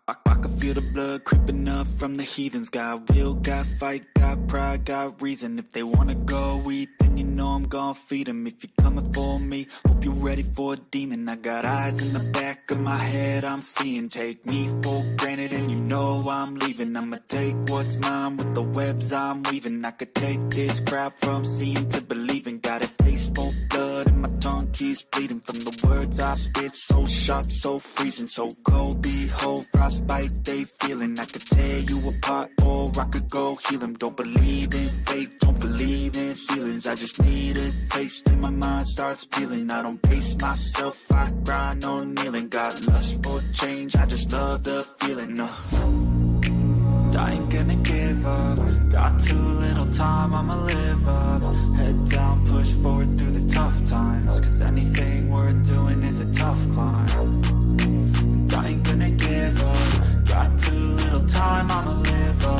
I can feel the blood creeping up from the heathens. Got will, got fight, got pride, got reason. If they wanna go eat, then you know I'm gonna feed them. If you're coming for me, hope you're ready for a demon. I got eyes in the back of my head, I'm seeing. Take me for granted and you know I'm leaving. I'ma take what's mine with the webs I'm weaving. I could take this crowd from seeing to believing. Got a taste for blood and my tongue keeps bleeding from the words I spit. So sharp, so freezing, so cold. Behold, frostbite they feeling. I could tear you apart or I could go heal them. Don't believe in fate, don't believe in ceilings. I just need a taste and my mind starts feeling. I don't pace myself, I grind on kneeling. Got lust for change, I just love the feeling. I ain't gonna give up. Got too little time, I'ma live up. Head down, push forward through the tough times. Cause anything worth doing is a tough climb. And I ain't gonna give up. Got too little time, I'ma live up.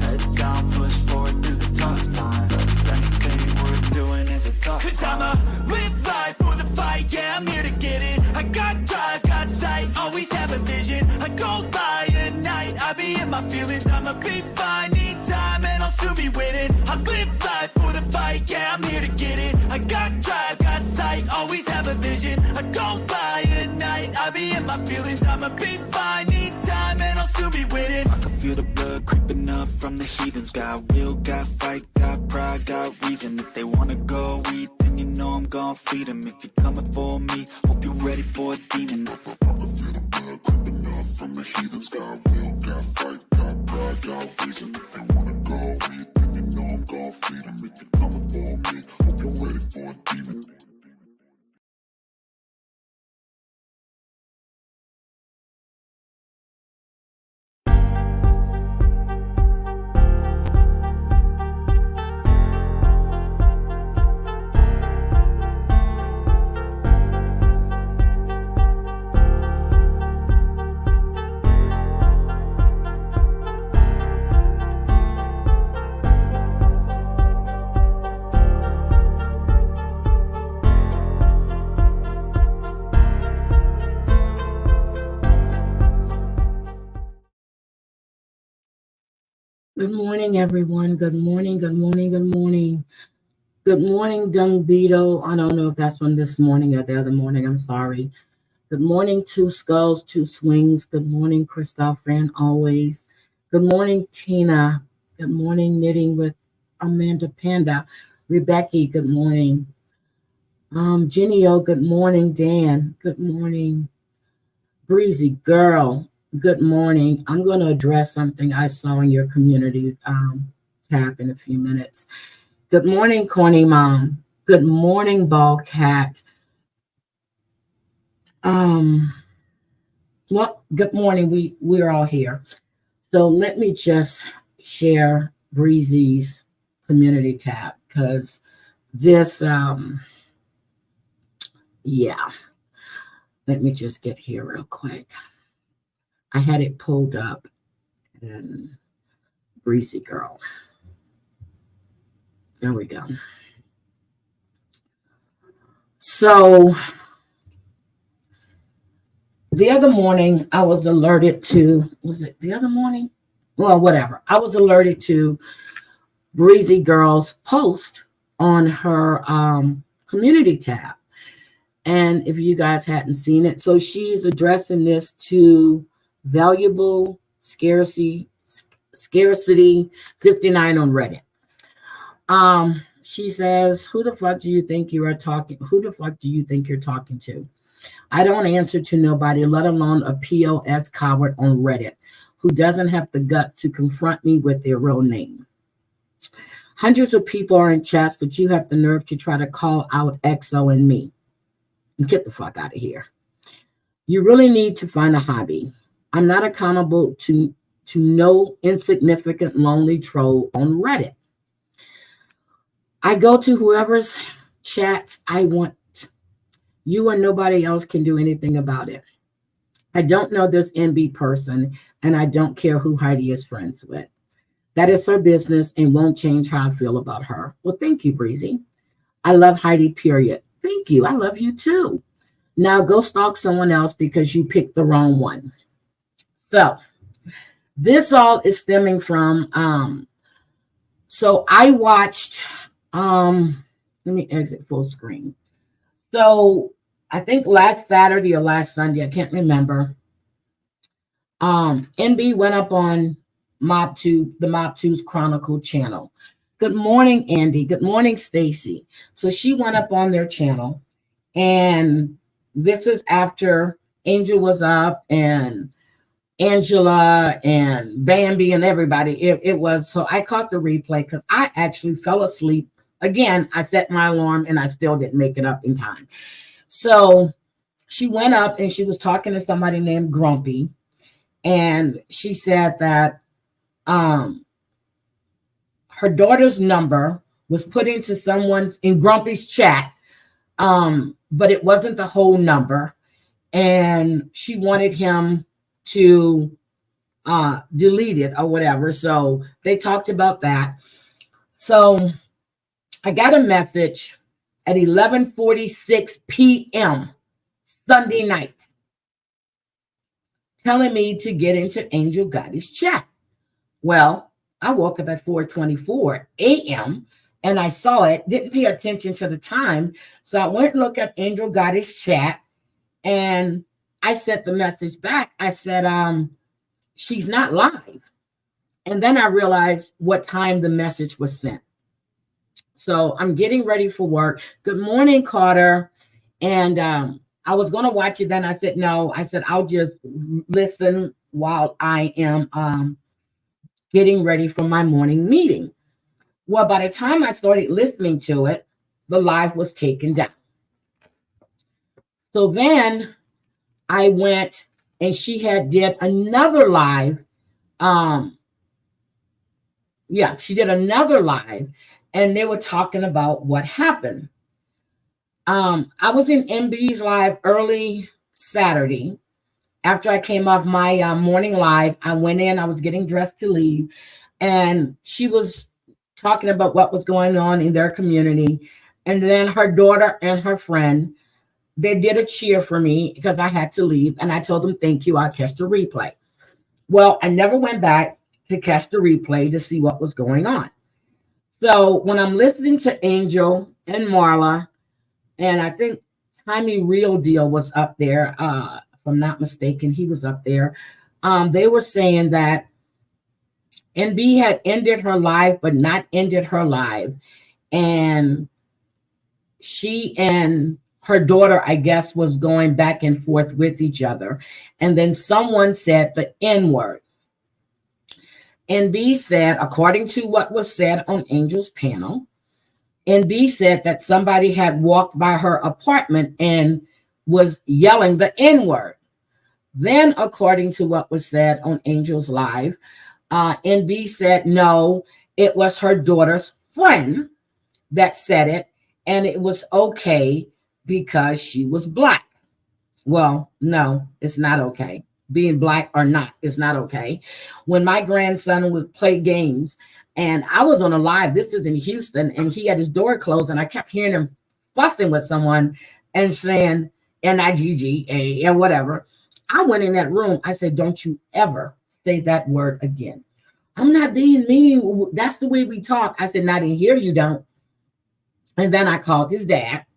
Head down, push forward through the tough times. Cause anything worth doing is a tough climb. Cause I'ma live life for the fight, yeah, I'm here to get it. I got drive, got sight, always have a vision. I go by at night, I be in my feelings. I'ma be fine, need time and I'll soon be winning. I live life for the fight, yeah, I'm here to get it. I got drive, got sight, always have a vision. I go by at night, I be in my feelings. I'ma be fine, need time and I'll soon be winning. I can feel the blood creeping up from the heathens. Got will, got fight, got pride, got reason. If they wanna go eat, then you know I'm gonna feed them. If you're coming for me, hope you're ready for a demon. I can feel the blood creeping up from the heathens. Got will, got fight, got pride, got reason. If they wanna go eat, then you know I'm gonna feed them. If you're coming for me, hope you're ready for a demon. Good morning, everyone. Good morning, good morning, good morning. Good morning, Dungbeetle. I don't know if that's from this morning or the other morning. I'm sorry. Good morning, Two Skulls, Two Swings. Good morning, Christoph and always. Good morning, Tina. Good morning, Knitting with Amanda Panda. Rebecca, good morning. Jenny O, good morning. Dan, good morning. Breezy Girl, good morning. I'm going to address something I saw in your community tab in a few minutes. Good morning, Corny Mom. Good morning, Ball Cat. Well, good morning. We're all here. So let me just share Breezy's community tab because this, yeah. Let me just get here real quick. I had it pulled up and Breezy Girl. There we go. So the other morning I was alerted to, was it the other morning? Well, whatever. I was alerted to Breezy Girl's post on her community tab. And if you guys hadn't seen it, so she's addressing this to valuable scarcity 59 on Reddit. She says, who the fuck do you think you are talking? Who the fuck do you think you're talking to? I don't answer to nobody, let alone a POS coward on Reddit who doesn't have the guts to confront me with their real name. Hundreds of people are in chats, but you have the nerve to try to call out XO and me. Get the fuck out of here. You really need to find a hobby. I'm not accountable to no insignificant lonely troll on Reddit. I go to whoever's chats I want. You and nobody else can do anything about it. I don't know this NB person, and I don't care who Heidi is friends with. That is her business and won't change how I feel about her. Well, thank you, Breezy. I love Heidi, period. Thank you. I love you too. Now go stalk someone else because you picked the wrong one. So this all is stemming from so I watched let me exit full screen. So I think last Saturday or last Sunday, I can't remember. NB went up on MobTube, the MobTube's Chronicle channel. Good morning, Andy. Good morning, Stacy. So she went up on their channel, and this is after Angel was up and Angela and Bambi and everybody. It was, so I caught the replay because I actually fell asleep. Again, I set my alarm and I still didn't make it up in time. So she went up and she was talking to somebody named Grumpy. And she said that her daughter's number was put into someone's in Grumpy's chat, but it wasn't the whole number. And she wanted him to delete it or whatever. So they talked about that. So I got a message at 11:46 p.m. Sunday night telling me to get into Angel Gotti's chat. Well, I woke up at 4:24 a.m. and I saw it, didn't pay attention to the time. So I went and looked at Angel Gotti's chat and I sent the message back. I said, she's not live. And then I realized what time the message was sent. So I'm getting ready for work. Good morning, Carter. And I was going to watch it. Then I said, no, I said, I'll just listen while I am getting ready for my morning meeting. Well, by the time I started listening to it, the live was taken down. So then I went and she had did another live. She did another live and they were talking about what happened. I was in MB's live early Saturday. After I came off my morning live, I went in, I was getting dressed to leave, and she was talking about what was going on in their community. And then her daughter and her friend, they did a cheer for me because I had to leave. And I told them, thank you, I'll catch the replay. Well, I never went back to catch the replay to see what was going on. So when I'm listening to Angel and Marla, and I think Tommy Real Deal was up there, if I'm not mistaken, he was up there. They were saying that NB had ended her live, but not ended her live. And she and her daughter, I guess, was going back and forth with each other. And then someone said the N-word. NB said, according to what was said on Angel's panel, NB said that somebody had walked by her apartment and was yelling the N-word. Then, according to what was said on Angel's live, NB said, no, it was her daughter's friend that said it, and it was okay because she was Black. Well, no, it's not okay. Being Black or not, it's not okay. When my grandson would play games, and I was on a live, this was in Houston, and he had his door closed, and I kept hearing him fussing with someone and saying N-I-G-G-A and whatever. I went in that room. I said, don't you ever say that word again. I'm not being mean. That's the way we talk. I said, not in here, you don't. And then I called his dad,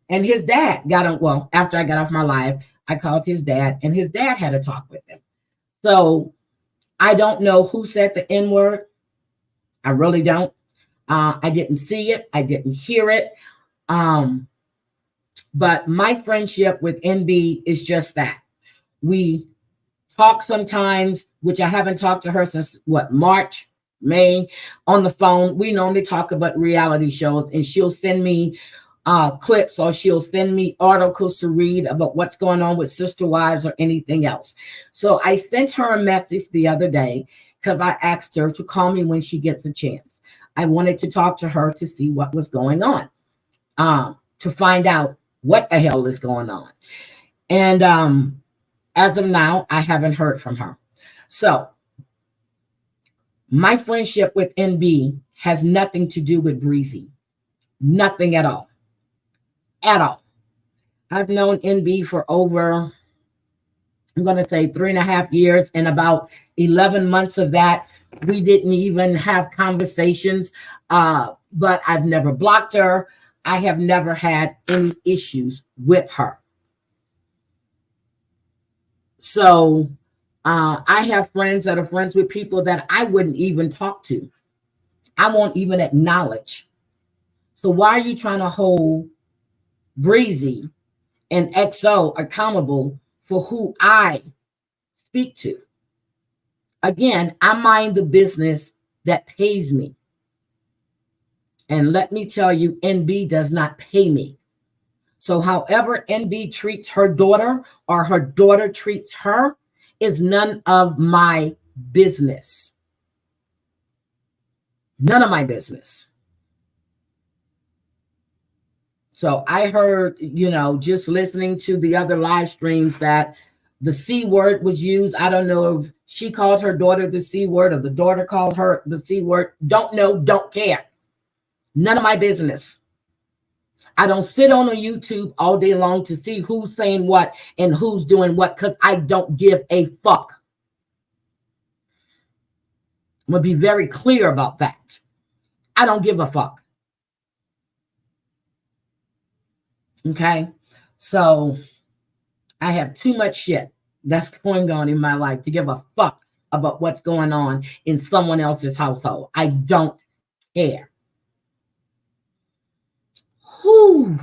and his dad got on. Well, after I got off my live, I called his dad, and his dad had a talk with him. So I don't know who said the N-word. I really don't. I didn't see it. I didn't hear it. But my friendship with NB is just that. We talk sometimes, which I haven't talked to her since, March, May, on the phone. We normally talk about reality shows, and she'll send me clips or she'll send me articles to read about what's going on with Sister Wives or anything else. So I sent her a message the other day because I asked her to call me when she gets a chance. I wanted to talk to her to see what was going on, to find out what the hell is going on. And as of now, I haven't heard from her. So my friendship with NB has nothing to do with Breezy. Nothing at all. At all. I've known NB for over I'm going to say 3.5 years, and about 11 months of that, we didn't even have conversations. But I've never blocked her. I have never had any issues with her. So I have friends that are friends with people that I wouldn't even talk to. I won't even acknowledge. So why are you trying to hold Breezy and XO accountable for who I speak to? Again, I mind the business that pays me. And let me tell you, NB does not pay me. So however NB treats her daughter or her daughter treats her is none of my business. None of my business. So I heard, just listening to the other live streams that the C word was used. I don't know if she called her daughter the C word or the daughter called her the C word. Don't know, don't care. None of my business. I don't sit on a YouTube all day long to see who's saying what and who's doing what, because I don't give a fuck. I'm going to be very clear about that. I don't give a fuck. Okay? So I have too much shit that's going on in my life to give a fuck about what's going on in someone else's household. I don't care. Whew.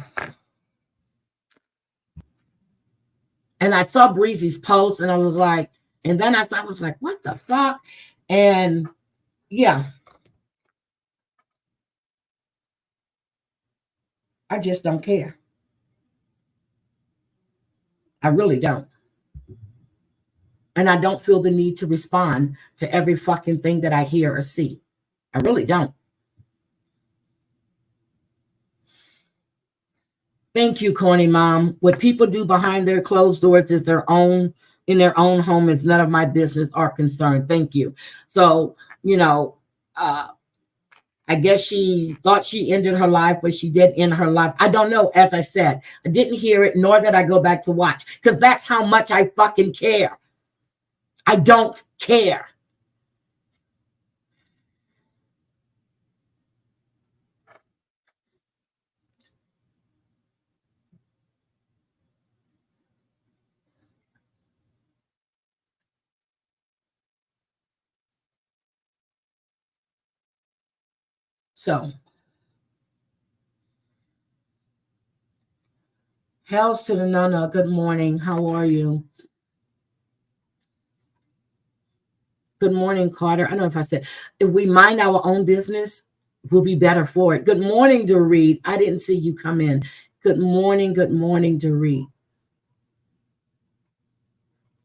And I saw Breezy's post and I was like, and then I was like, what the fuck? And yeah, I just don't care. I really don't. And I don't feel the need to respond to every fucking thing that I hear or see. I really don't. Thank you, corny mom. What people do behind their closed doors is in their own home is none of my business or concern. Thank you. So, I guess she thought she ended her life, but she did end her life. I don't know. As I said, I didn't hear it, nor did I go back to watch, because that's how much I fucking care. I don't care. So, Hells to the Nana. Good morning. How are you? Good morning, Carter. I don't know if I said, if we mind our own business, we'll be better for it. Good morning, Dorit. I didn't see you come in. Good morning, Dorit.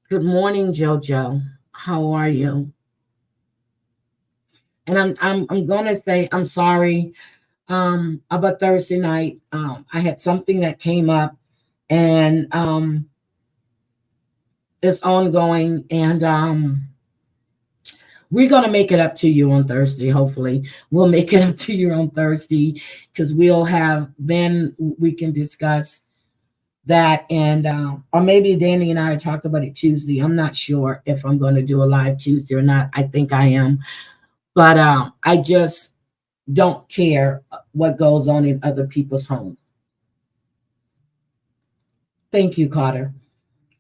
Good morning, JoJo. How are you? And I'm gonna say I'm sorry about Thursday night. I had something that came up, and it's ongoing, and we're going to make it up to you on Thursday. Hopefully we'll make it up to you on Thursday, because then we can discuss that. And or maybe Danny and I talk about it Tuesday. I'm not sure if I'm going to do a live Tuesday or not. I think I am, but I just don't care what goes on in other people's home. Thank you, Carter.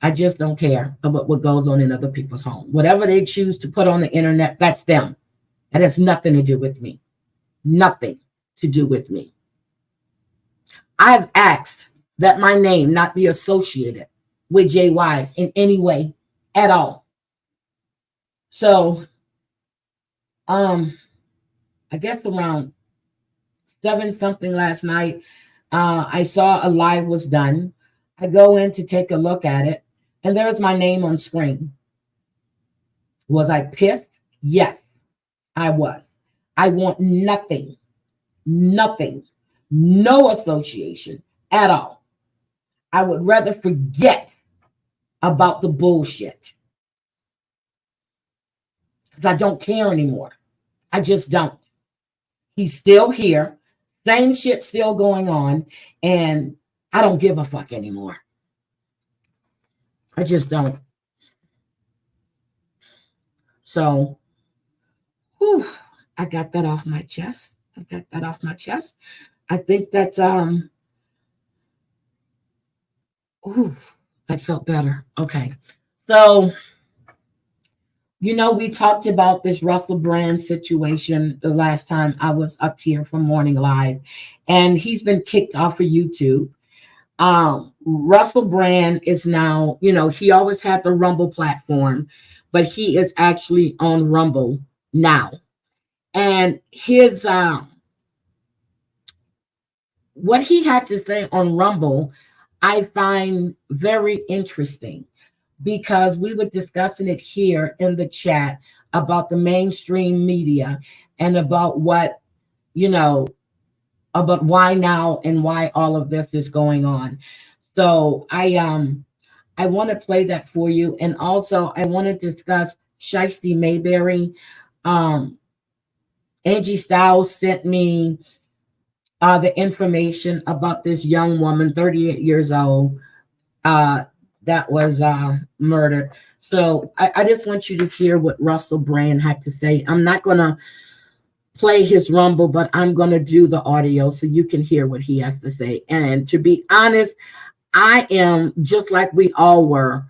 I just don't care about what goes on in other people's home. Whatever they choose to put on the internet, that's them. That has nothing to do with me. Nothing to do with me. I've asked that my name not be associated with Jay Wise in any way at all. So, I guess around 7 something last night, I saw a live was done. I go in to take a look at it, and there's my name on screen. Was I pissed? Yes, I was. I want nothing, no association at all. I would rather forget about the bullshit, because I don't care anymore. I just don't. He's still here. Same shit still going on. And I don't give a fuck anymore. I just don't. So, whew, I got that off my chest. I think that's ooh, that felt better. Okay. So, we talked about this Russell Brand situation the last time I was up here for Morning Live, and he's been kicked off of YouTube. Russell Brand is now, he always had the Rumble platform, but he is actually on Rumble now. And his what he had to say on Rumble, I find very interesting, because we were discussing it here in the chat about the mainstream media and about what, about why now and why all of this is going on. So I want to play that for you. And also I want to discuss Shiesty Mayberry. Angie Styles sent me the information about this young woman, 38 years old, that was murdered. So I just want you to hear what Russell Brand had to say. I'm not going to play his Rumble, but I'm going to do the audio so you can hear what he has to say. And to be honest, I am just like we all were.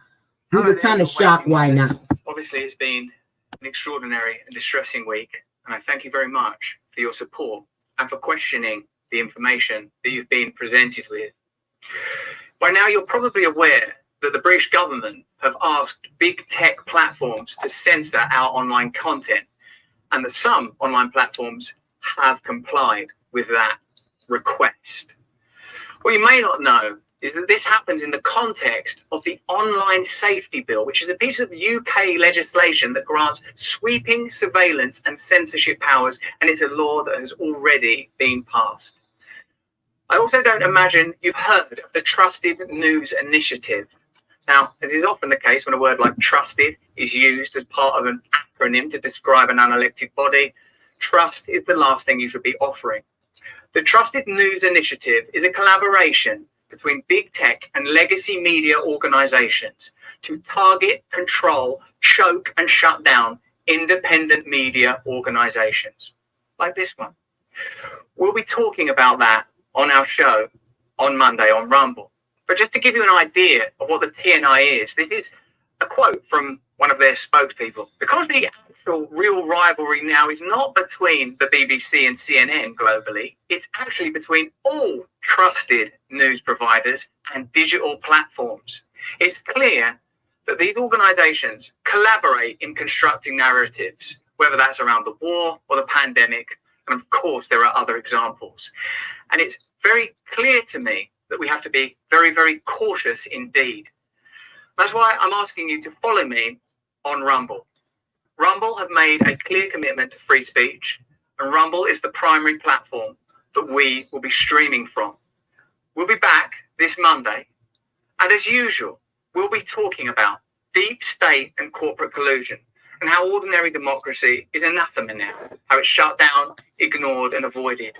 We were kind of shocked. Why not? Obviously, it's been an extraordinary and distressing week, and I thank you very much for your support and for questioning the information that you've been presented with. By now, you're probably aware that the British government have asked big tech platforms to censor our online content, and that some online platforms have complied with that request. What you may not know is that this happens in the context of the Online Safety Bill, which is a piece of UK legislation that grants sweeping surveillance and censorship powers, and it's a law that has already been passed. I also don't imagine you've heard of the Trusted News Initiative. Now, as is often the case when a word like trusted is used as part of an acronym to describe an unelected body, trust is the last thing you should be offering. The Trusted News Initiative is a collaboration between big tech and legacy media organizations to target, control, choke, and shut down independent media organizations like this one. We'll be talking about that on our show on Monday on Rumble. But just to give you an idea of what the TNI is, this is a quote from one of their spokespeople. Because the actual real rivalry now is not between the BBC and CNN globally, it's actually between all trusted news providers and digital platforms. It's clear that these organizations collaborate in constructing narratives, whether that's around the war or the pandemic. And of course, there are other examples. And it's very clear to me that we have to be very, very cautious indeed. That's why I'm asking you to follow me on Rumble. Rumble have made a clear commitment to free speech, and Rumble is the primary platform that we will be streaming from. We'll be back this Monday, and as usual, we'll be talking about deep state and corporate collusion and how ordinary democracy is anathema now, how it's shut down, ignored, and avoided.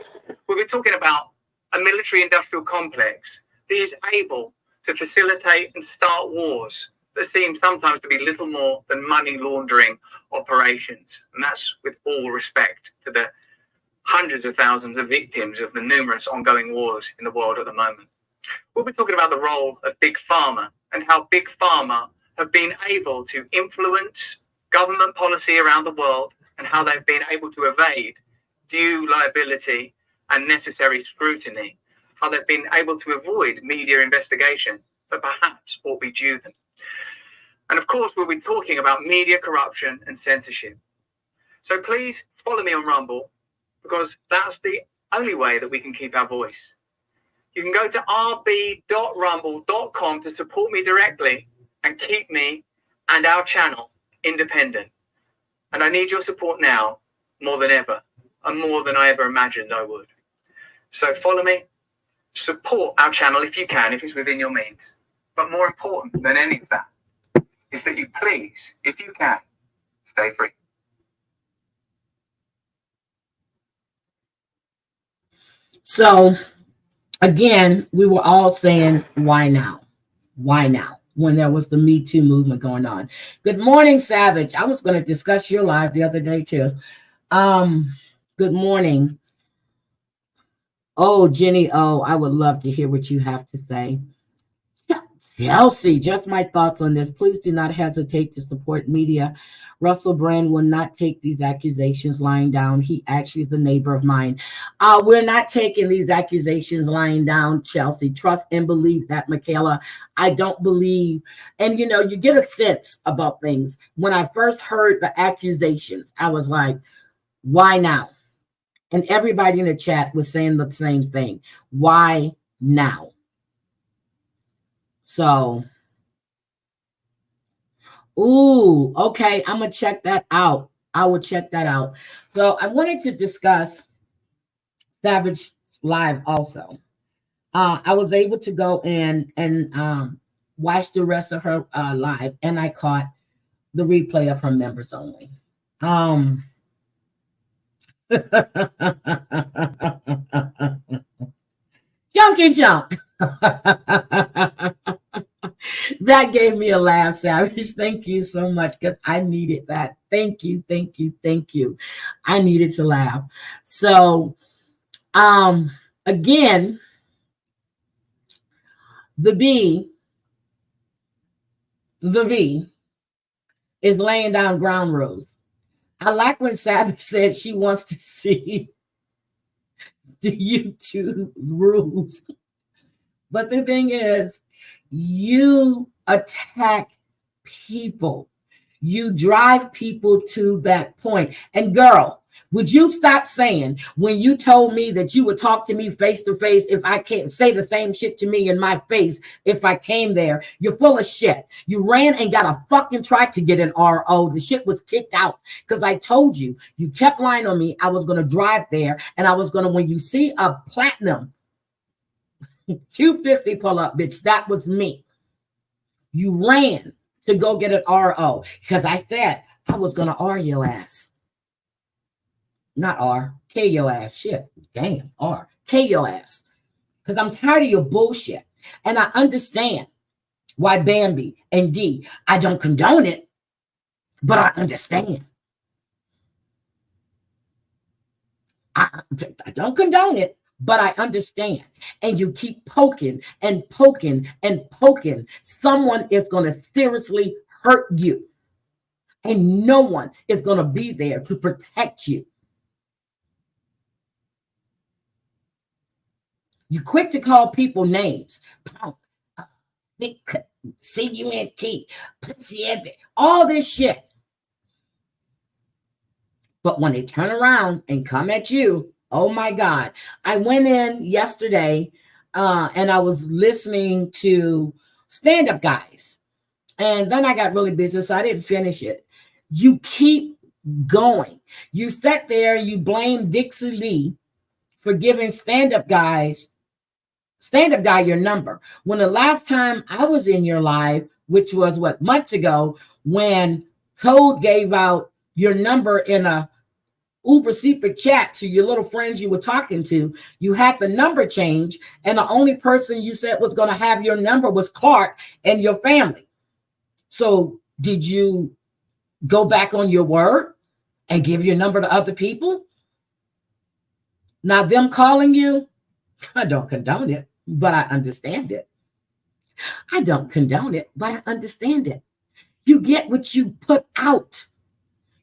We'll be talking about a military-industrial complex that is able to facilitate and start wars that seem sometimes to be little more than money laundering operations. And that's with all respect to the hundreds of thousands of victims of the numerous ongoing wars in the world at the moment. We'll be talking about the role of Big Pharma and how Big Pharma have been able to influence government policy around the world and how they've been able to evade due liability and necessary scrutiny, how they've been able to avoid media investigation that perhaps ought be due them. And of course, we'll be talking about media corruption and censorship. So please follow me on Rumble, because that's the only way that we can keep our voice. You can go to rb.rumble.com to support me directly and keep me and our channel independent. And I need your support now more than ever, and more than I ever imagined I would. So follow me, support our channel if you can, if it's within your means. But more important than any of that is that you please, if you can, stay free. So again, we were all saying, why now? Why now? when there was the Me Too movement going on. Good morning, Savage. I was going to discuss your live the other day too. Good morning. Oh, Jenny, I would love to hear what you have to say. Chelsea, just my thoughts on this. Please do not hesitate to support media. Russell Brand will not take these accusations lying down. He actually is a neighbor of mine. We're not taking these accusations lying down, Chelsea. Trust and believe that, Michaela. I don't believe. And, you know, you get a sense about things. When I first heard the accusations, I was like, why now? And everybody in the chat was saying the same thing. Why now? So, ooh, okay, I'm going to check that out. I will check that out. So I wanted to discuss Savage Live also. I was able to go in and watch the rest of her live, and I caught the replay of her members only. Junkie jump. That gave me a laugh, Savage. Thank you so much, because I needed that. Thank you, thank you, thank you. I needed to laugh. So, again, the V is laying down ground rules. I like when Savage said she wants to see the YouTube rules. But the thing is, you attack people. You drive people to that point. And girl, would you stop saying when you told me that you would talk to me face to face if I can't say the same shit to me in my face if I came there? You're full of shit. You ran and got a fucking tried to get an RO. The shit was kicked out because I told you. You kept lying on me. I was going to drive there and I was going to, when you see a platinum 250 pull up, bitch, that was me. You ran to go get an RO because I said I was going to R your ass. Not R, K your ass. Shit. Damn, R. K your ass. Because I'm tired of your bullshit. And I understand why Bambi and D, I don't condone it, but I understand. I don't condone it, but I understand. And you keep poking and poking and poking. Someone is going to seriously hurt you. And no one is going to be there to protect you. You quick to call people names. Punk, C-U-N-T, all this shit. But when they turn around and come at you, oh my God. I went in yesterday and I was listening to stand-up guys. And then I got really busy, so I didn't finish it. You keep going. You sat there, you blame Dixie Lee for giving stand-up guy your number. When the last time I was in your live, which was months ago, when Code gave out your number in a Uber secret chat to your little friends you were talking to, you had the number change, and the only person you said was going to have your number was Clark and your family. So did you go back on your word and give your number to other people? Now them calling you, I don't condone it, but I understand it. I don't condone it, but I understand it. You get what you put out.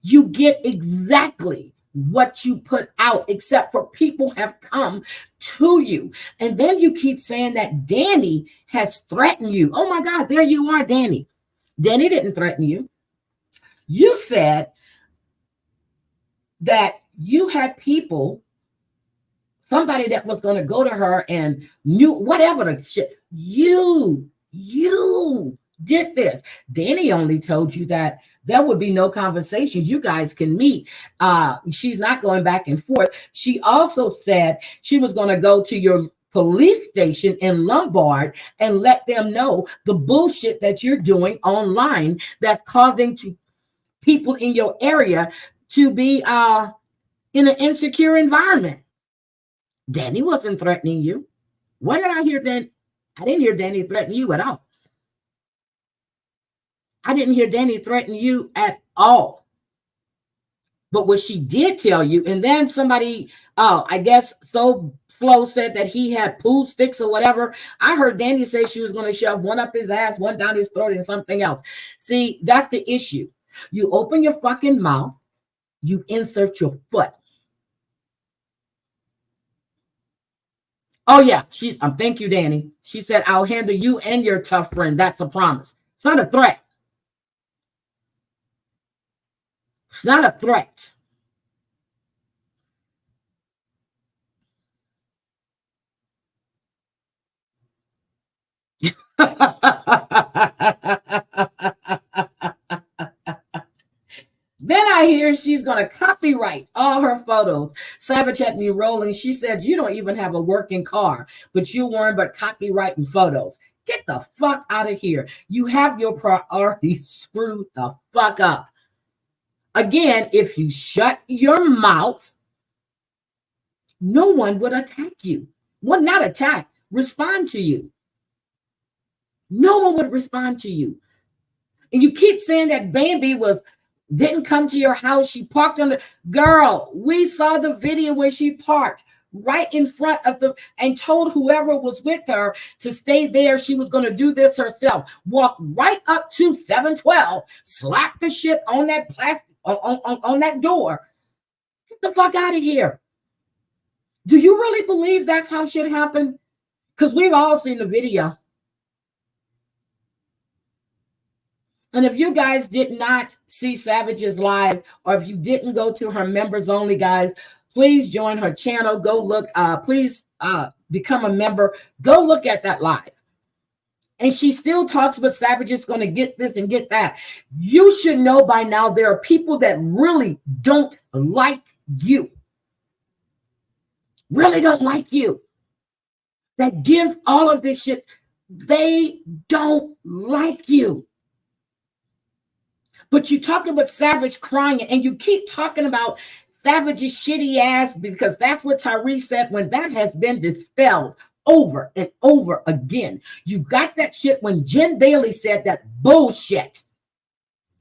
You get exactly what you put out, except for people have come to you. And then you keep saying that Danny has threatened you. Oh my God, there you are, Danny. Danny didn't threaten you. You said that you had people, somebody that was going to go to her and knew whatever the shit. You did this. Danny only told you that there would be no conversations. You guys can meet. She's not going back and forth. She also said she was going to go to your police station in Lombard and let them know the bullshit that you're doing online that's causing people in your area to be in an insecure environment. Danny wasn't threatening you. What did I hear then? I didn't hear Danny threaten you at all. I didn't hear Danny threaten you at all. But what she did tell you, and then somebody, I guess So Flo said that he had pool sticks or whatever. I heard Danny say she was going to shove one up his ass, one down his throat, and something else. See, that's the issue. You open your fucking mouth, you insert your foot. Oh yeah, thank you, Danny. She said, I'll handle you and your tough friend. That's a promise. It's not a threat. It's not a threat. Then I hear she's going to copyright all her photos. Savage had me rolling. She said, you don't even have a working car, but you weren't but copywriting photos. Get the fuck out of here. You have your priorities screwed the fuck up. Again, if you shut your mouth, no one would attack you. Well, not attack, respond to you. No one would respond to you. And you keep saying that Bambi didn't come to your house. She parked on the girl. We saw the video where she parked right in front of and told whoever was with her to stay there. She was going to do this herself. Walk right up to 712, slap the shit on that plastic on that door. Get the fuck out of here. Do you really believe that's how shit happened? Because we've all seen the video. And if you guys did not see Savage's live, or if you didn't go to her members only, guys, please join her channel. Go look, please become a member. Go look at that live. And she still talks about Savage is going to get this and get that. You should know by now there are people that really don't like you. Really don't like you. That gives all of this shit. They don't like you. But you talk about Savage crying, and you keep talking about Savage's shitty ass, because that's what Tyree said, when that has been dispelled over and over again. You got that shit when Jen Bailey said that bullshit,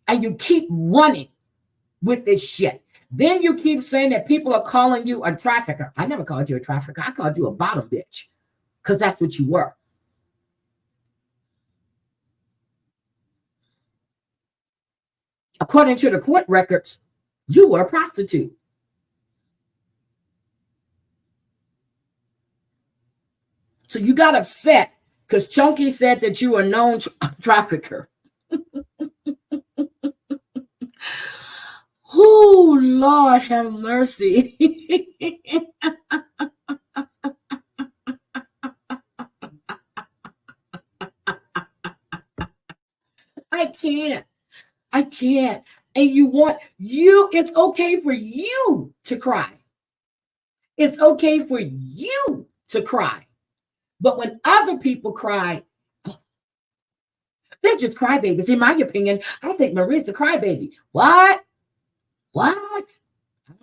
and you keep running with this shit. Then you keep saying that people are calling you a trafficker. I never called you a trafficker. I called you a bottom bitch, because that's what you were. According to the court records, you were a prostitute. So you got upset because Chunky said that you were a known trafficker. Oh, Lord have mercy. I can't. And it's okay for you to cry. It's okay for you to cry. But when other people cry, they're just crybabies. In my opinion, I think Marie's a crybaby. What? I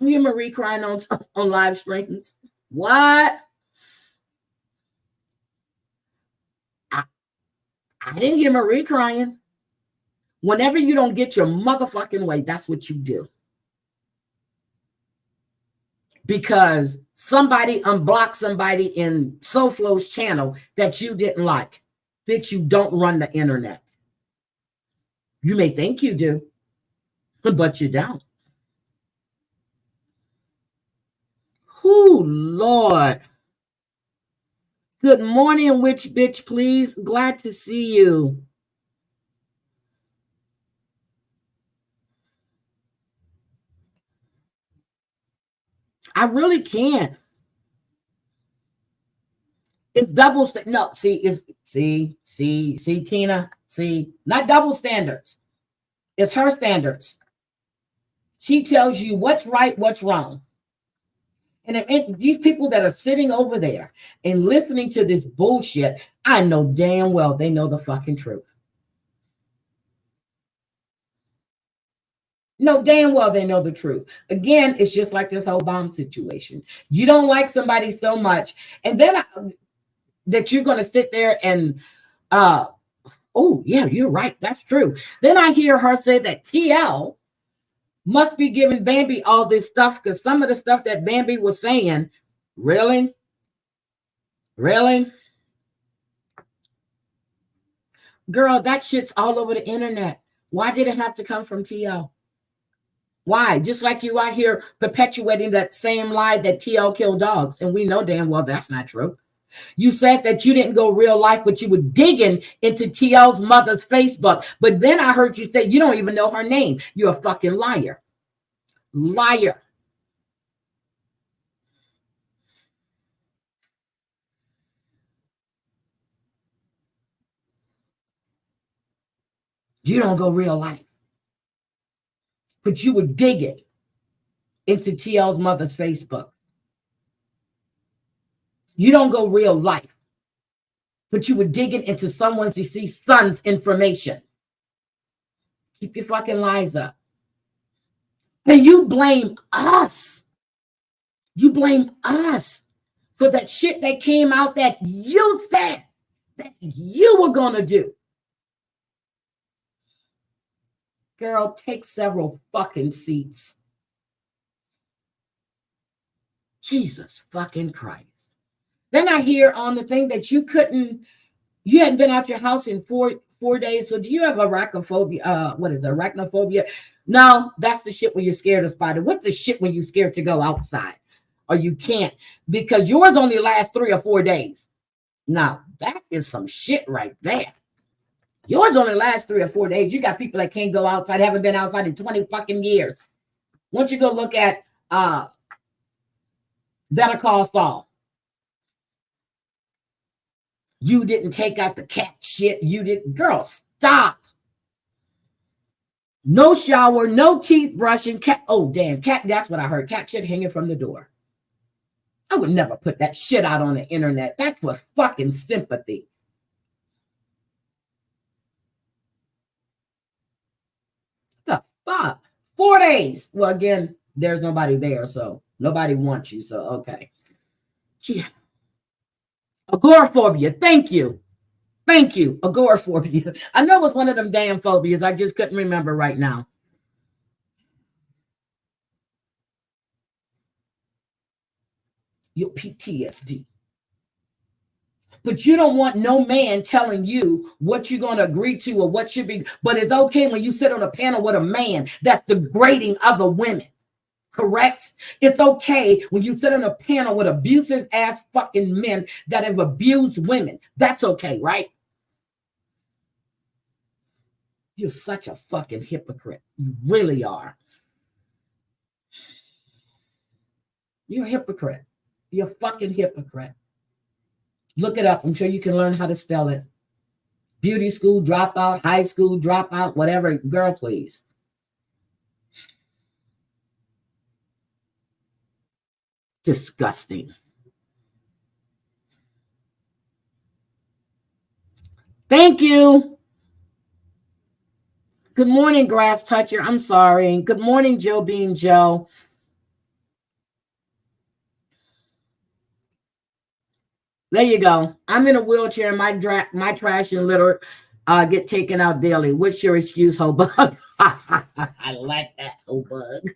don't hear Marie crying on live streams. What? I didn't hear Marie crying. Whenever you don't get your motherfucking way, that's what you do. Because somebody unblocked somebody in SoFlo's channel that you didn't like. Bitch, you don't run the internet. You may think you do, but you don't. Oh, Lord. Good morning, witch bitch, please. Glad to see you. I really can't. It's double no, see, Tina, not double standards. It's her standards. She tells you what's right, what's wrong. And these people that are sitting over there and listening to this bullshit, I know damn well they know the fucking truth. No, damn well they know the truth. Again, it's just like this whole bomb situation. You don't like somebody so much, and then that you're going to sit there and Oh, yeah, you're right. That's true. Then I hear her say that TL must be giving Bambi all this stuff because some of the stuff that Bambi was saying, really? Really? Girl, that shit's all over the internet. Why did it have to come from TL? Why? Just like you out here perpetuating that same lie that TL killed dogs. And we know damn well that's not true. You said that you didn't go real life, but you were digging into TL's mother's Facebook. But then I heard you say you don't even know her name. You're a fucking liar. Liar. You don't go real life. But you were digging into TL's mother's Facebook. You don't go real life. But you were digging into someone's deceased son's information. Keep your fucking lies up. And you blame us. You blame us for that shit that came out that you said that you were going to do. Girl, take several fucking seats. Jesus fucking Christ. Then I hear on the thing that you hadn't been out your house in four days. So do you have arachnophobia? What is it, arachnophobia? No, that's the shit when you're scared of spider. What's the shit when you're scared to go outside? Or you can't? Because yours only lasts 3 or 4 days. Now, that is some shit right there. Yours only lasts 3 or 4 days. You got people that can't go outside, haven't been outside in 20 fucking years. Once you go look at Better Call Saul. You didn't take out the cat shit. You didn't. Girl, stop. No shower, no teeth brushing. Cat. Oh, damn. Cat. That's what I heard. Cat shit hanging from the door. I would never put that shit out on the internet. That's for fucking sympathy. The fuck? 4 days. Well, again, there's nobody there, so nobody wants you. So, okay. Gee. Agoraphobia. Thank you. Thank you. Agoraphobia. I know it was one of them damn phobias. I just couldn't remember right now. Your PTSD. But you don't want no man telling you what you're going to agree to or what should be. But it's okay when you sit on a panel with a man that's degrading other women. Correct? It's okay when you sit on a panel with abusive ass fucking men that have abused women. That's okay, right? You're such a fucking hypocrite. You really are. You're a hypocrite. You're a fucking hypocrite. Look it up. I'm sure you can learn how to spell it. Beauty school dropout, high school dropout, whatever. Girl, please. Disgusting. Thank you. Good morning, Grass Toucher. I'm sorry. Good morning, Joe Bean Joe. There you go. I'm in a wheelchair. My trash and litter get taken out daily. What's your excuse, ho bug? I like that, ho bug.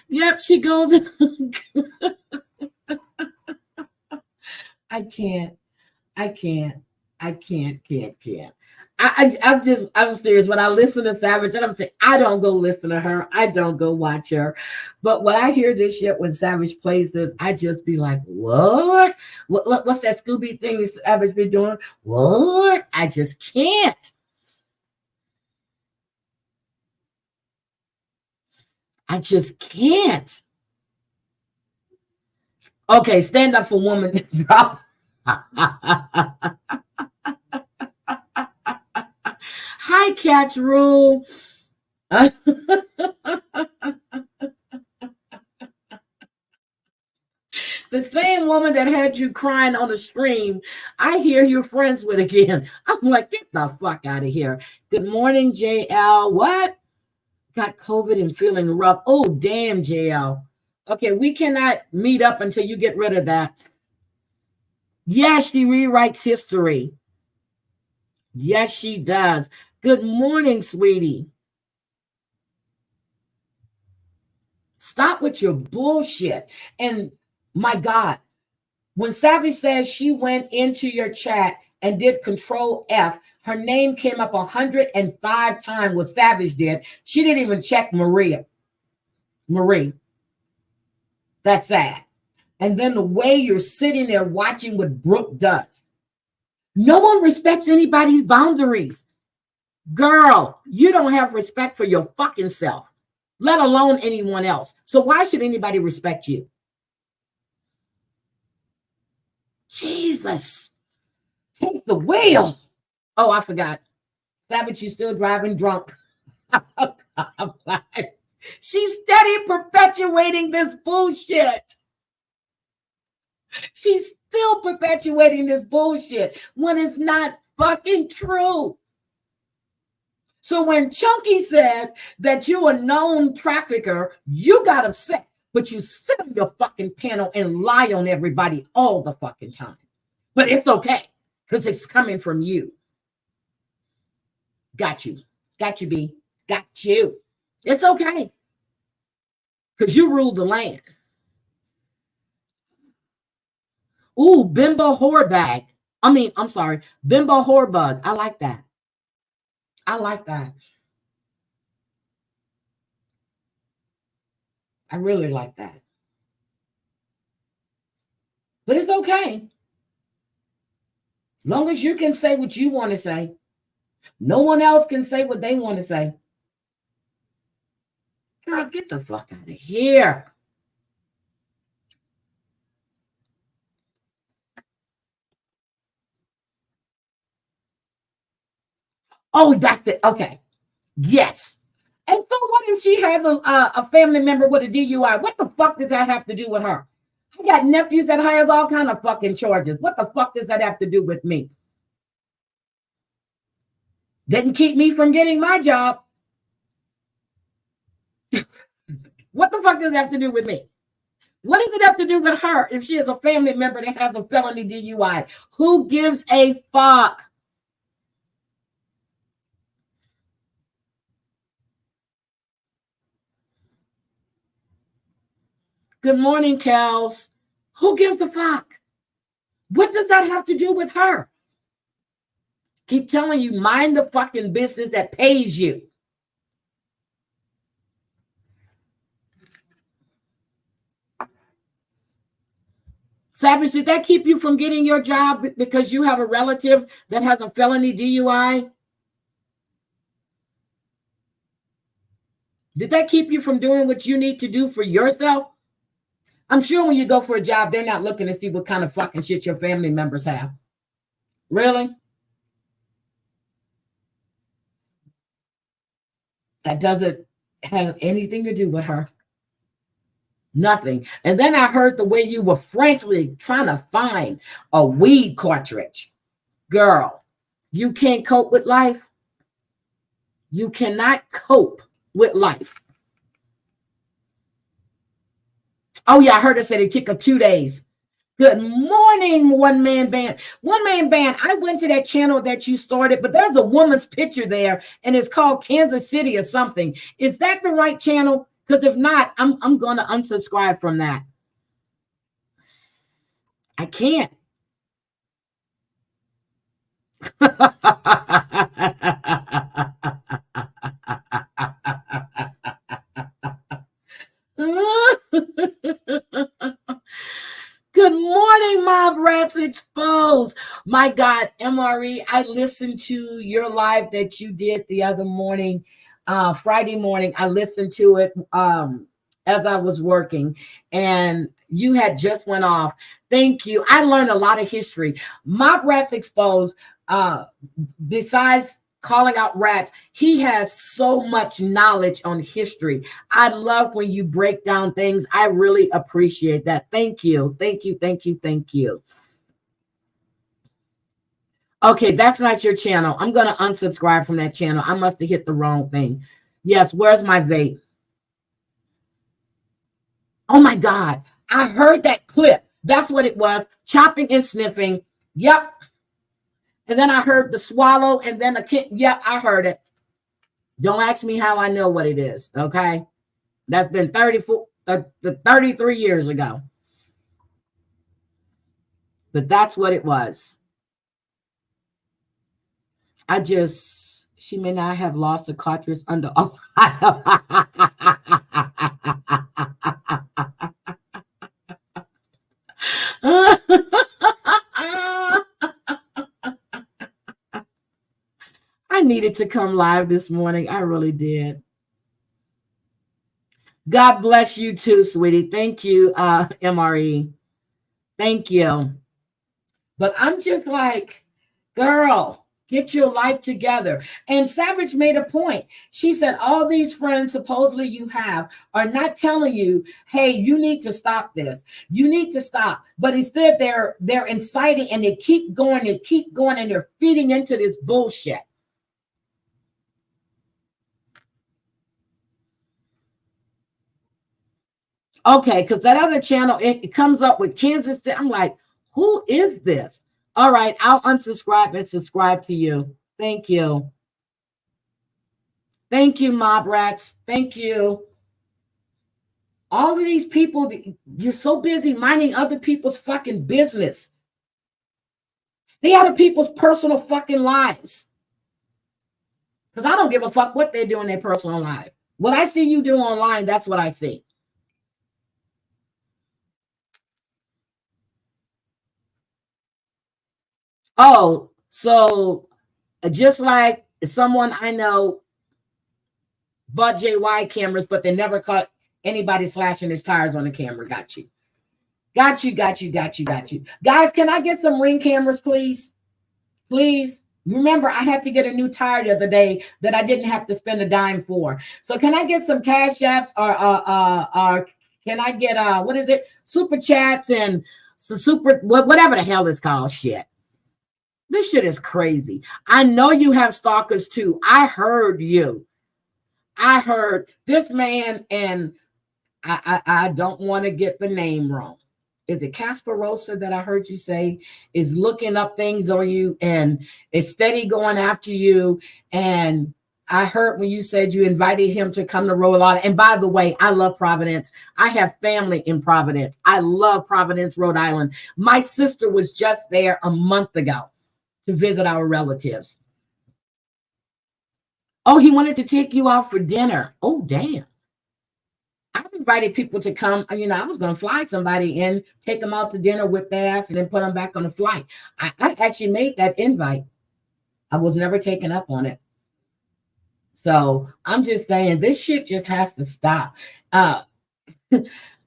Yep, she goes. I can't. I'm serious. When I listen to Savage, and I'm saying, I don't go listen to her. I don't go watch her. But when I hear this shit, when Savage plays this, I just be like, what? What's that Scooby thing Savage be doing? What? I just can't. I just can't. Okay, stand up for woman. Drop. Hi, Catch Rule. The same woman that had you crying on the stream, I hear you're friends with again. I'm like, get the fuck out of here. Good morning, JL. What? Got COVID and feeling rough. Oh, damn, JL. Okay, we cannot meet up until you get rid of that. Yeah, she rewrites history. Yes, she does. Good morning, sweetie. Stop with your bullshit. And my God, when Savvy says she went into your chat and did Control F, her name came up 105 times. What Savage did, she didn't even check Marie. That's sad. And then the way you're sitting there watching what Brooke does. No one respects anybody's boundaries. Girl, you don't have respect for your fucking self, let alone anyone else. So why should anybody respect you? Jesus, take the wheel. Oh, I forgot. Savage, you still driving drunk. She's steady perpetuating this bullshit. She's still perpetuating this bullshit when it's not fucking true. So when Chunky said that you a known trafficker, you got upset, but you sit on your fucking panel and lie on everybody all the fucking time. But it's okay, because it's coming from you. Got you. Got you, B. Got you. It's okay. Because you rule the land. Ooh, Bimbo Whorebag. I'm sorry. Bimbo Whorebug. I like that. I like that. I really like that. But it's okay. Long as you can say what you want to say. No one else can say what they want to say. Girl, get the fuck out of here. Oh, that's it. Okay. Yes. And so what if she has a family member with a DUI? What the fuck does that have to do with her? I got nephews that has all kind of fucking charges. What the fuck does that have to do with me? Didn't keep me from getting my job. What the fuck does that have to do with me? What does it have to do with her if she has a family member that has a felony DUI? Who gives a fuck? Good morning, Kels. Who gives a fuck? What does that have to do with her? Keep telling you, mind the fucking business that pays you. Savage, did that keep you from getting your job because you have a relative that has a felony DUI? Did that keep you from doing what you need to do for yourself? I'm sure when you go for a job, they're not looking to see what kind of fucking shit your family members have. Really? That doesn't have anything to do with her. Nothing. And then I heard the way you were frantically trying to find a weed cartridge. Girl, you can't cope with life. You cannot cope with life. Oh, yeah, I heard her say it took her 2 days. Good morning, One Man Band. One Man Band, I went to that channel that you started, but there's a woman's picture there, and it's called Kansas City or something. Is that the right channel? Because if not, I'm going to unsubscribe from that. I can't. Good morning, Mob Rats Exposed. My God, MRE, I listened to your live that you did the other morning, Friday morning. I listened to it as I was working, and you had just went off. Thank you. I learned a lot of history. Mob Rats Exposed, besides calling out rats, he has so much knowledge on history. I love when you break down things. I really appreciate that. Thank you. Thank you. Thank you. Thank you. Okay, that's not your channel. I'm going to unsubscribe from that channel. I must have hit the wrong thing. Yes, where's my vape? Oh my God. I heard that clip. That's what it was. Chopping and sniffing. Yep. And then I heard the swallow, and then the kid. Yeah, I heard it. Don't ask me how I know what it is, okay? That's been 33 years ago. But that's what it was. She may not have lost a cartridge under. Oh. I needed to come live this morning. I really did. God bless you too, sweetie. Thank you, MRE. Thank you. But I'm just like, girl, get your life together. And Savage made a point. She said, all these friends supposedly you have are not telling you, hey, you need to stop this. You need to stop. But instead they're inciting, and they keep going and keep going, and they're feeding into this bullshit. Okay, because that other channel, it comes up with Kansas. I'm like, who is this? All right, I'll unsubscribe and subscribe to you. Thank you. Thank you, mob rats. Thank you. All of these people, you're so busy minding other people's fucking business. Stay out of people's personal fucking lives. Because I don't give a fuck what they do in their personal life. What I see you do online, that's what I see. Oh, so just like someone I know bought JY cameras, but they never caught anybody slashing his tires on the camera. Got you. Got you. Guys, can I get some Ring cameras, please? Please. Remember, I had to get a new tire the other day that I didn't have to spend a dime for. So can I get some cash apps or can I get what is it? Super chats and whatever the hell it's called shit. This shit is crazy. I know you have stalkers too. I heard you. I heard this man, and I don't want to get the name wrong. Is it Casparosa that I heard you say is looking up things on you and is steady going after you? And I heard when you said you invited him to come to Rhode Island. And by the way, I love Providence. I have family in Providence. I love Providence, Rhode Island. My sister was just there a month ago to visit our relatives. Oh, he wanted to take you out for dinner. Oh, damn. I've invited people to come. You know, I was going to fly somebody in, take them out to dinner with their ass, and then put them back on the flight. I actually made that invite. I was never taken up on it. So I'm just saying this shit just has to stop.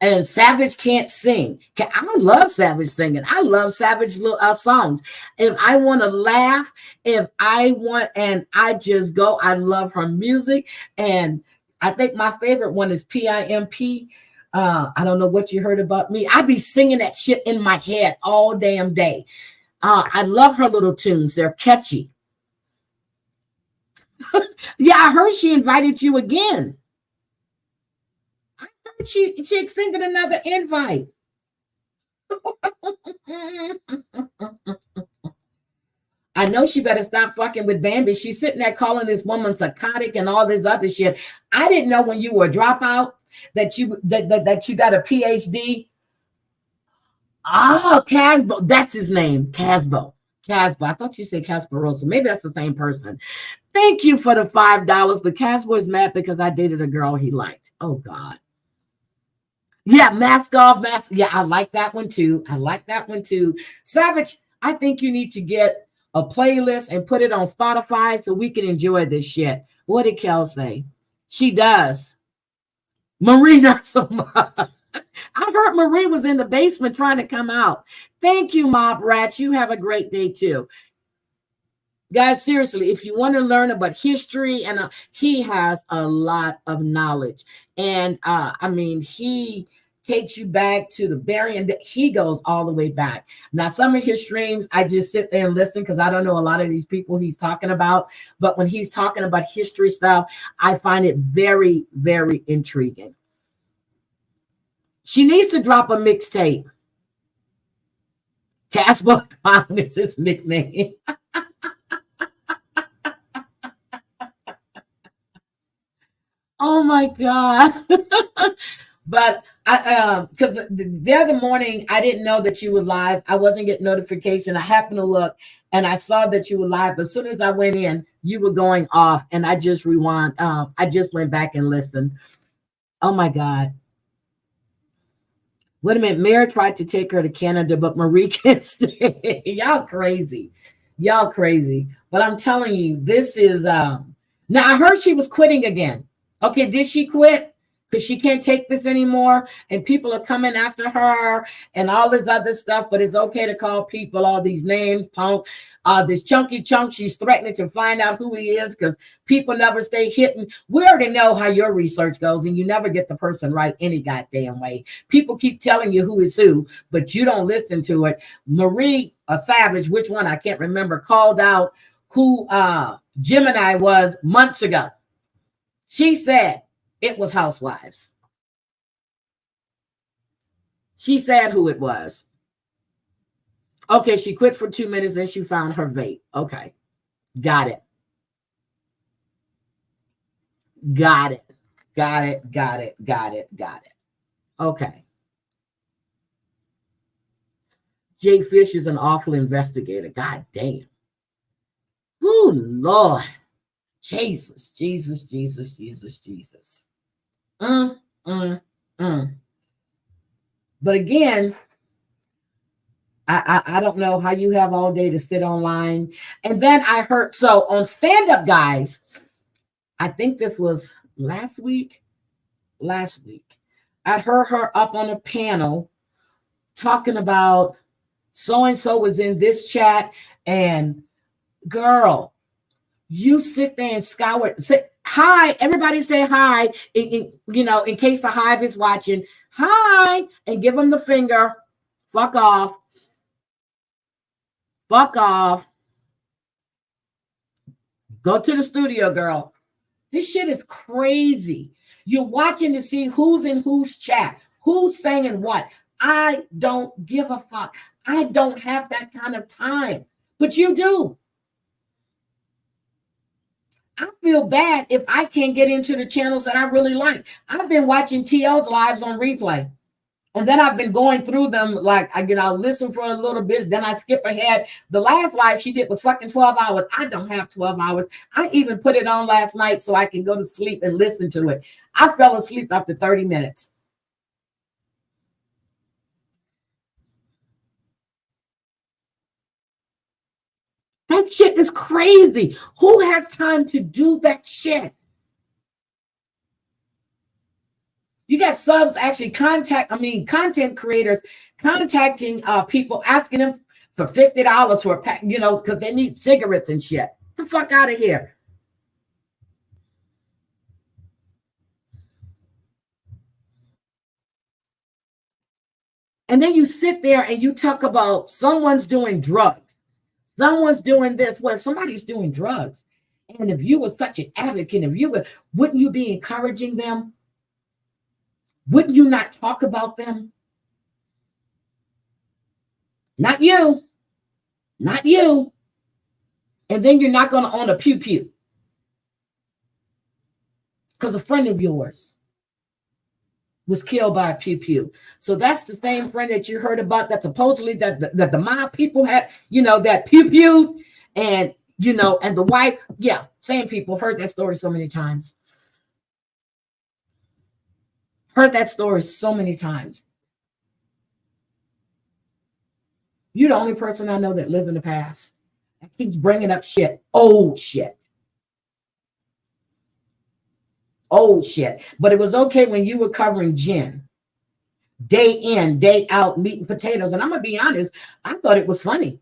And Savage can't sing. I love Savage singing. I love Savage songs. If I want to laugh, and I just go, I love her music. And I think my favorite one is PIMP. I don't know what you heard about me. I be singing that shit in my head all damn day. I love her little tunes. They're catchy. Yeah, I heard she invited you again. She extended another invite. I know she better stop fucking with Bambi. She's sitting there calling this woman psychotic and all this other shit. I didn't know when you were a dropout that you got a PhD. Oh, Casbo. That's his name. Casbo. I thought you said Casparosa. Maybe that's the same person. Thank you for the $5. But Casbo is mad because I dated a girl he liked. Oh, God. Yeah, mask off, mask. Yeah, I like that one too. Savage, I think you need to get a playlist and put it on Spotify so we can enjoy this shit. What did Kel say? She does. Marie, not so much. I heard Marie was in the basement trying to come out. Thank you, Mob Rats. You have a great day too. Guys, seriously, if you want to learn about history, and he has a lot of knowledge. And I mean, he takes you back to the Barian. He goes all the way back. Now, some of his streams, I just sit there and listen because I don't know a lot of these people he's talking about. But when he's talking about history stuff, I find it very, very intriguing. She needs to drop a mixtape. Casper is his nickname. Oh my God. But I because the other morning I didn't know that you were live. I wasn't getting notification. I happened to look and I saw that you were live. But as soon as I went in, you were going off, and I just rewind. I just went back and listened. Oh my God. Wait a minute. Mary tried to take her to Canada, but Marie can't stay. Y'all crazy. Y'all crazy. But I'm telling you, this is now I heard she was quitting again. Okay, did she quit? Because she can't take this anymore, and people are coming after her and all this other stuff. But it's okay to call people all these names, punk. This chunky chunk, she's threatening to find out who he is because people never stay hidden. We already know how your research goes, and you never get the person right any goddamn way. People keep telling you who is who, but you don't listen to it. Marie Savage, which one I can't remember, called out who Gemini was months ago. She said it was Housewives. She said who it was. Okay, she quit for 2 minutes and she found her vape. Okay, got it. Got it. Got it. Got it. Got it. Got it. Okay. Jay Fish is an awful investigator. God damn. Oh, Lord. Jesus, Jesus, Jesus, Jesus, Jesus. But again, I don't know how you have all day to sit online. And then I heard, so on Stand Up Guys, I think this was last week, I heard her up on a panel talking about so-and-so was in this chat, and girl, you sit there and scour, say hi, everybody say hi, in case the hive is watching, hi, and give them the finger, fuck off. Fuck off. Go to the studio, girl. This shit is crazy. You're watching to see who's in whose chat, who's saying what. I don't give a fuck. I don't have that kind of time, but you do. I feel bad if I can't get into the channels that I really like. I've been watching TL's lives on replay. And then I've been going through them, like, I'll listen for a little bit, then I skip ahead. The last live she did was fucking 12 hours. I don't have 12 hours. I even put it on last night so I can go to sleep and listen to it. I fell asleep after 30 minutes. That shit is crazy. Who has time to do that shit? You got subs actually content creators contacting people, asking them for $50 for a pack, because they need cigarettes and shit. Get the fuck out of here. And then you sit there and you talk about someone's doing drugs. Someone's doing this. Well, if somebody's doing drugs, and if you were such an advocate, wouldn't you be encouraging them? Wouldn't you not talk about them? Not you. Not you. And then you're not going to own a pew-pew. Because a friend of yours was killed by a pew-pew. So that's the same friend that you heard about that supposedly that the mob people had, that pew-pew, and, and the wife. Yeah, same people. Heard that story so many times. Heard that story so many times. You're the only person I know that lived in the past. That keeps bringing up shit. Old shit. Old shit. But it was okay when you were covering Jen. Day in, day out, meat and potatoes. And I'm going to be honest, I thought it was funny.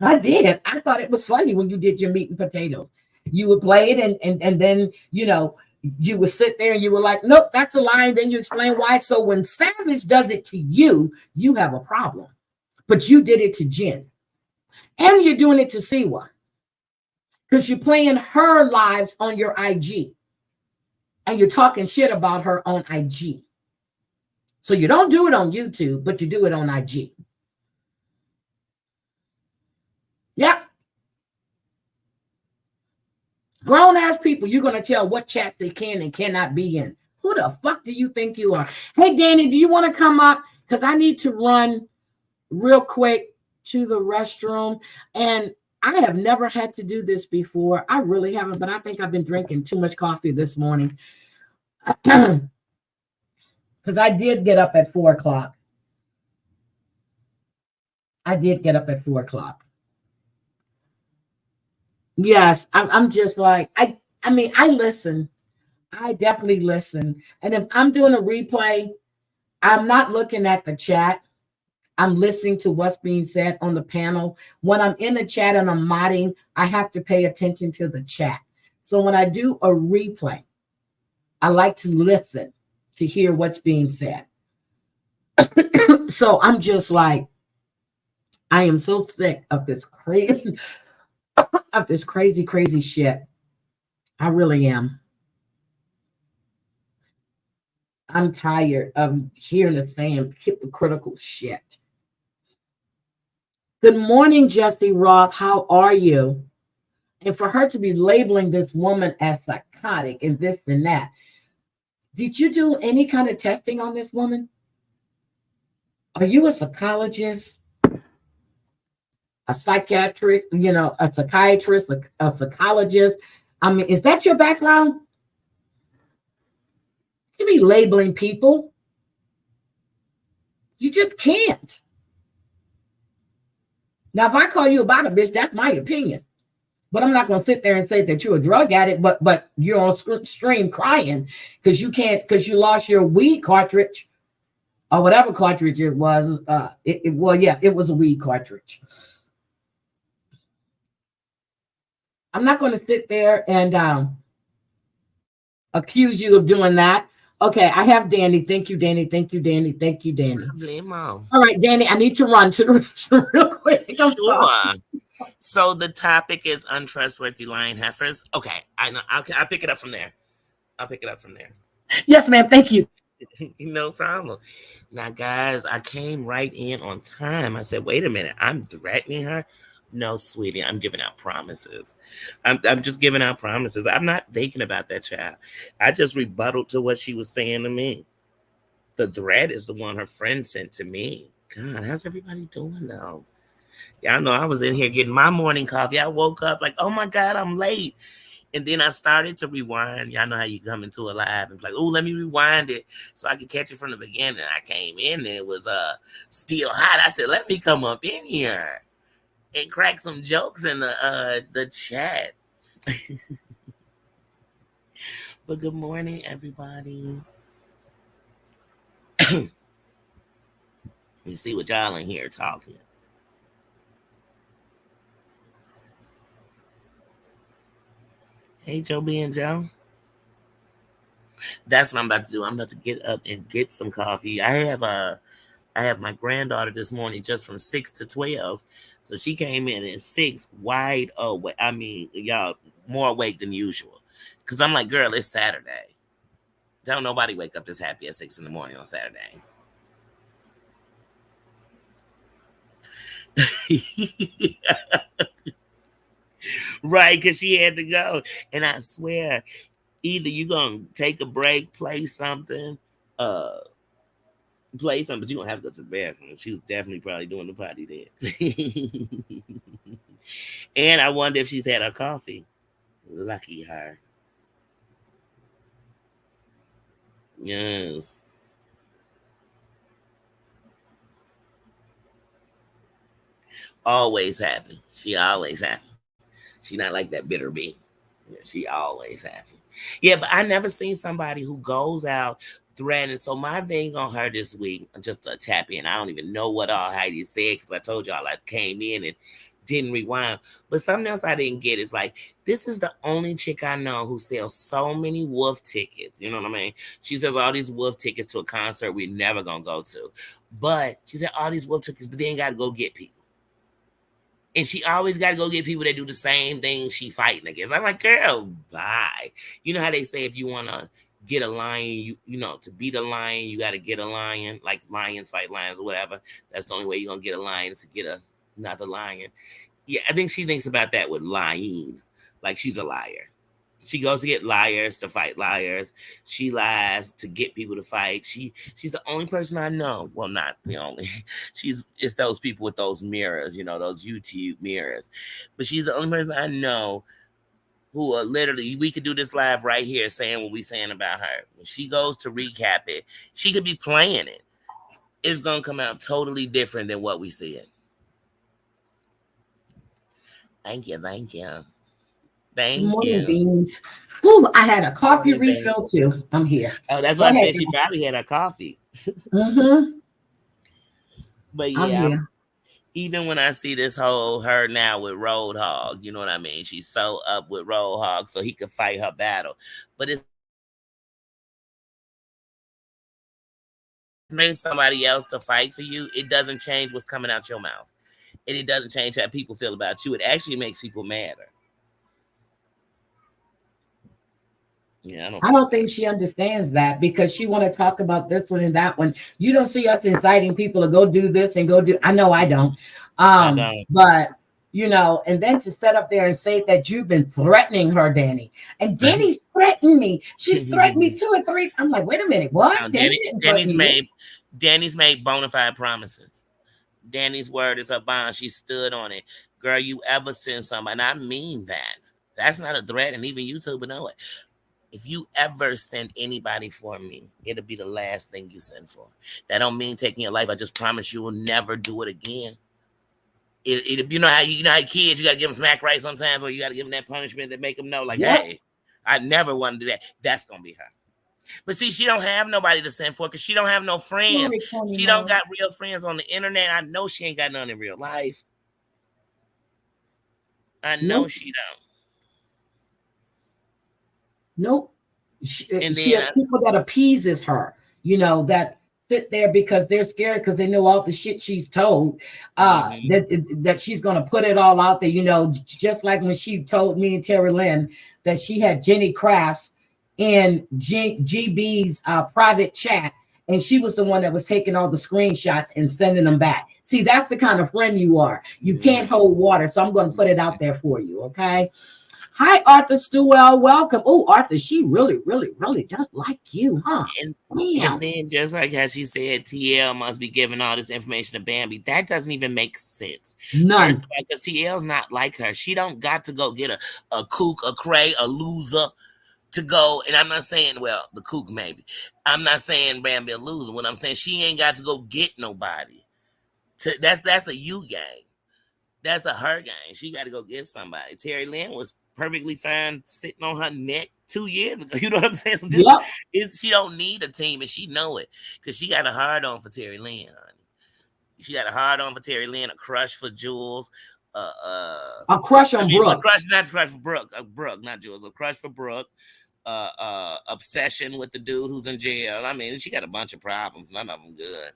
I did. I thought it was funny when you did your meat and potatoes. You would play it and then, you would sit there and you were like, nope, that's a lie. And then you explain why. So when Savage does it to you, you have a problem. But you did it to Jen. And you're doing it to Siwa. Because you're playing her lives on your IG. And you're talking shit about her on IG. So you don't do it on YouTube, but you do it on IG. Yep. Grown ass people, you're going to tell what chats they can and cannot be in. Who the fuck do you think you are? Hey, Danny, do you want to come up? Because I need to run real quick to the restroom. And I have never had to do this before. I really haven't, but I think I've been drinking too much coffee this morning. Because I did get up at 4 o'clock. I did get up at 4 o'clock. Yes, I'm just like, I mean, I listen. I definitely listen. And if I'm doing a replay, I'm not looking at the chat. I'm listening to what's being said on the panel. When I'm in the chat and I'm modding, I have to pay attention to the chat. So when I do a replay, I like to listen to hear what's being said. So I'm just like, I am so sick of this crazy, crazy shit. I really am. I'm tired of hearing the same hypocritical shit. Good morning, Jesse Roth. How are you? And for her to be labeling this woman as psychotic and this and that, did you do any kind of testing on this woman? Are you a psychologist, a psychiatrist, a psychiatrist, a psychologist? I mean, is that your background? You be labeling people. You just can't. Now, if I call you about a bitch, that's my opinion. But I'm not going to sit there and say that you're a drug addict, but you're on stream crying because you lost your weed cartridge or whatever cartridge it was. It was a weed cartridge. I'm not going to sit there and accuse you of doing that. Okay, I have Danny. Thank you, Danny. Thank you, Danny. Thank you, Danny. All right, Danny, I need to run to the restroom real quick. Sure. So the topic is untrustworthy lying heifers. Okay, I know. I'll pick it up from there. Yes, ma'am. Thank you. No problem. Now, guys, I came right in on time. I said, wait a minute. I'm threatening her? No, sweetie, I'm giving out promises. I'm just giving out promises. I'm not thinking about that child. I just rebutted to what she was saying to me. The threat is the one her friend sent to me. God, how's everybody doing though? Y'all know I was in here getting my morning coffee. I woke up like, oh my God, I'm late. And then I started to rewind. Y'all know how you come into a live and be like, oh, let me rewind it so I can catch it from the beginning. I came in and it was still hot. I said, let me come up in here and crack some jokes in the chat. But good morning, everybody. Let me see what y'all in here talking. Hey, Joe B and Joe. That's what I'm about to do. I'm about to get up and get some coffee. I have my granddaughter this morning just from 6 to 12. So she came in at 6 wide awake. I mean, y'all, more awake than usual. Because I'm like, girl, it's Saturday. Don't nobody wake up this happy at 6 in the morning on Saturday. Right, because she had to go. And I swear, either you're going to take a break, play something, but you don't have to go to the bathroom. She was definitely probably doing the potty dance. And I wonder if she's had her coffee. Lucky her. Yes. Always happy. She always happy. She not like that bitter bee. Yeah, she always happy. Yeah, but I never seen somebody who goes out threatening. So my thing on her this week, just to tap in, I don't even know what all Heidi said because I told y'all I came in and didn't rewind. But something else I didn't get is like, this is the only chick I know who sells so many wolf tickets. You know what I mean? She sells all these wolf tickets to a concert we're never going to go to. But she said all these wolf tickets, but then got to go get people. And she always got to go get people that do the same thing she fighting against. I'm like, girl, bye. You know how they say if you want to get a lion, you know, to beat a lion, you got to get a lion. Like lions fight lions or whatever. That's the only way you're going to get a lion is to get another lion. Yeah, I think she thinks about that with lying. Like she's a liar. She goes to get liars to fight liars. She lies to get people to fight. She's the only person I know. Well, not the only. It's those people with those mirrors, those YouTube mirrors. But she's the only person I know who are literally, we could do this live right here saying what we saying about her. When she goes to recap it, she could be playing it. It's gonna come out totally different than what we see it. Thank you. Good morning, Beans. Ooh, I had a coffee refill too. I'm here. Oh, that's why I said she probably had her coffee. Mm-hmm. But yeah, even when I see this whole her now with Roadhog, you know what I mean? She's so up with Roadhog so he could fight her battle. But it's bring somebody else to fight for you. It doesn't change what's coming out your mouth. And it doesn't change how people feel about you. It actually makes people madder. Yeah, I don't think she understands that because she want to talk about this one and that one. You don't see us inciting people to go do this and go do. I know I don't. But and then to set up there and say that you've been threatening her, Danny, and Danny's threatened me. She's threatened me 2 or 3. I'm like, wait a minute, what? No, Danny's made bona fide promises. Danny's word is her bond. She stood on it. Girl, you ever send somebody? And I mean that. That's not a threat, and even YouTube would know it. If you ever send anybody for me, it'll be the last thing you send for. That don't mean taking your life. I just promise you will never do it again. You know how kids, you got to give them smack right sometimes, or you got to give them that punishment that make them know, like, hey, I never want to do that. That's going to be her. But see, she don't have nobody to send for because she don't have no friends. She don't got real friends on the internet. I know she ain't got none in real life. I know she don't. Nope. She has people that appeases her, that sit there because they're scared because they know all the shit she's told, that she's going to put it all out there, just like when she told me and Terry Lynn that she had Jenny Crafts in GB's private chat, and she was the one that was taking all the screenshots and sending them back. See, that's the kind of friend you are. You can't hold water, so I'm going to put it out there for you, okay? Hi, Arthur Stewell. Welcome. Oh, Arthur, she really, really, really don't like you, huh? And then just like how she said, TL must be giving all this information to Bambi. That doesn't even make sense. None. First of all, because TL's not like her. She don't got to go get a kook, a cray, a loser to go. And I'm not saying, well, the kook maybe. I'm not saying Bambi a loser. What I'm saying, she ain't got to go get nobody. That's a you gang. That's a her gang. She got to go get somebody. Terry Lynn was perfectly fine sitting on her neck 2 years ago. You know what I'm saying? So she don't need a team, and she know it because she got a hard on for Terry Lynn, honey. She got a hard on for Terry Lynn, a crush for Jules, a crush on Brooke. Not a crush for Brooke, not Jules. A crush for Brooke. Obsession with the dude who's in jail. I mean, she got a bunch of problems. None of them good.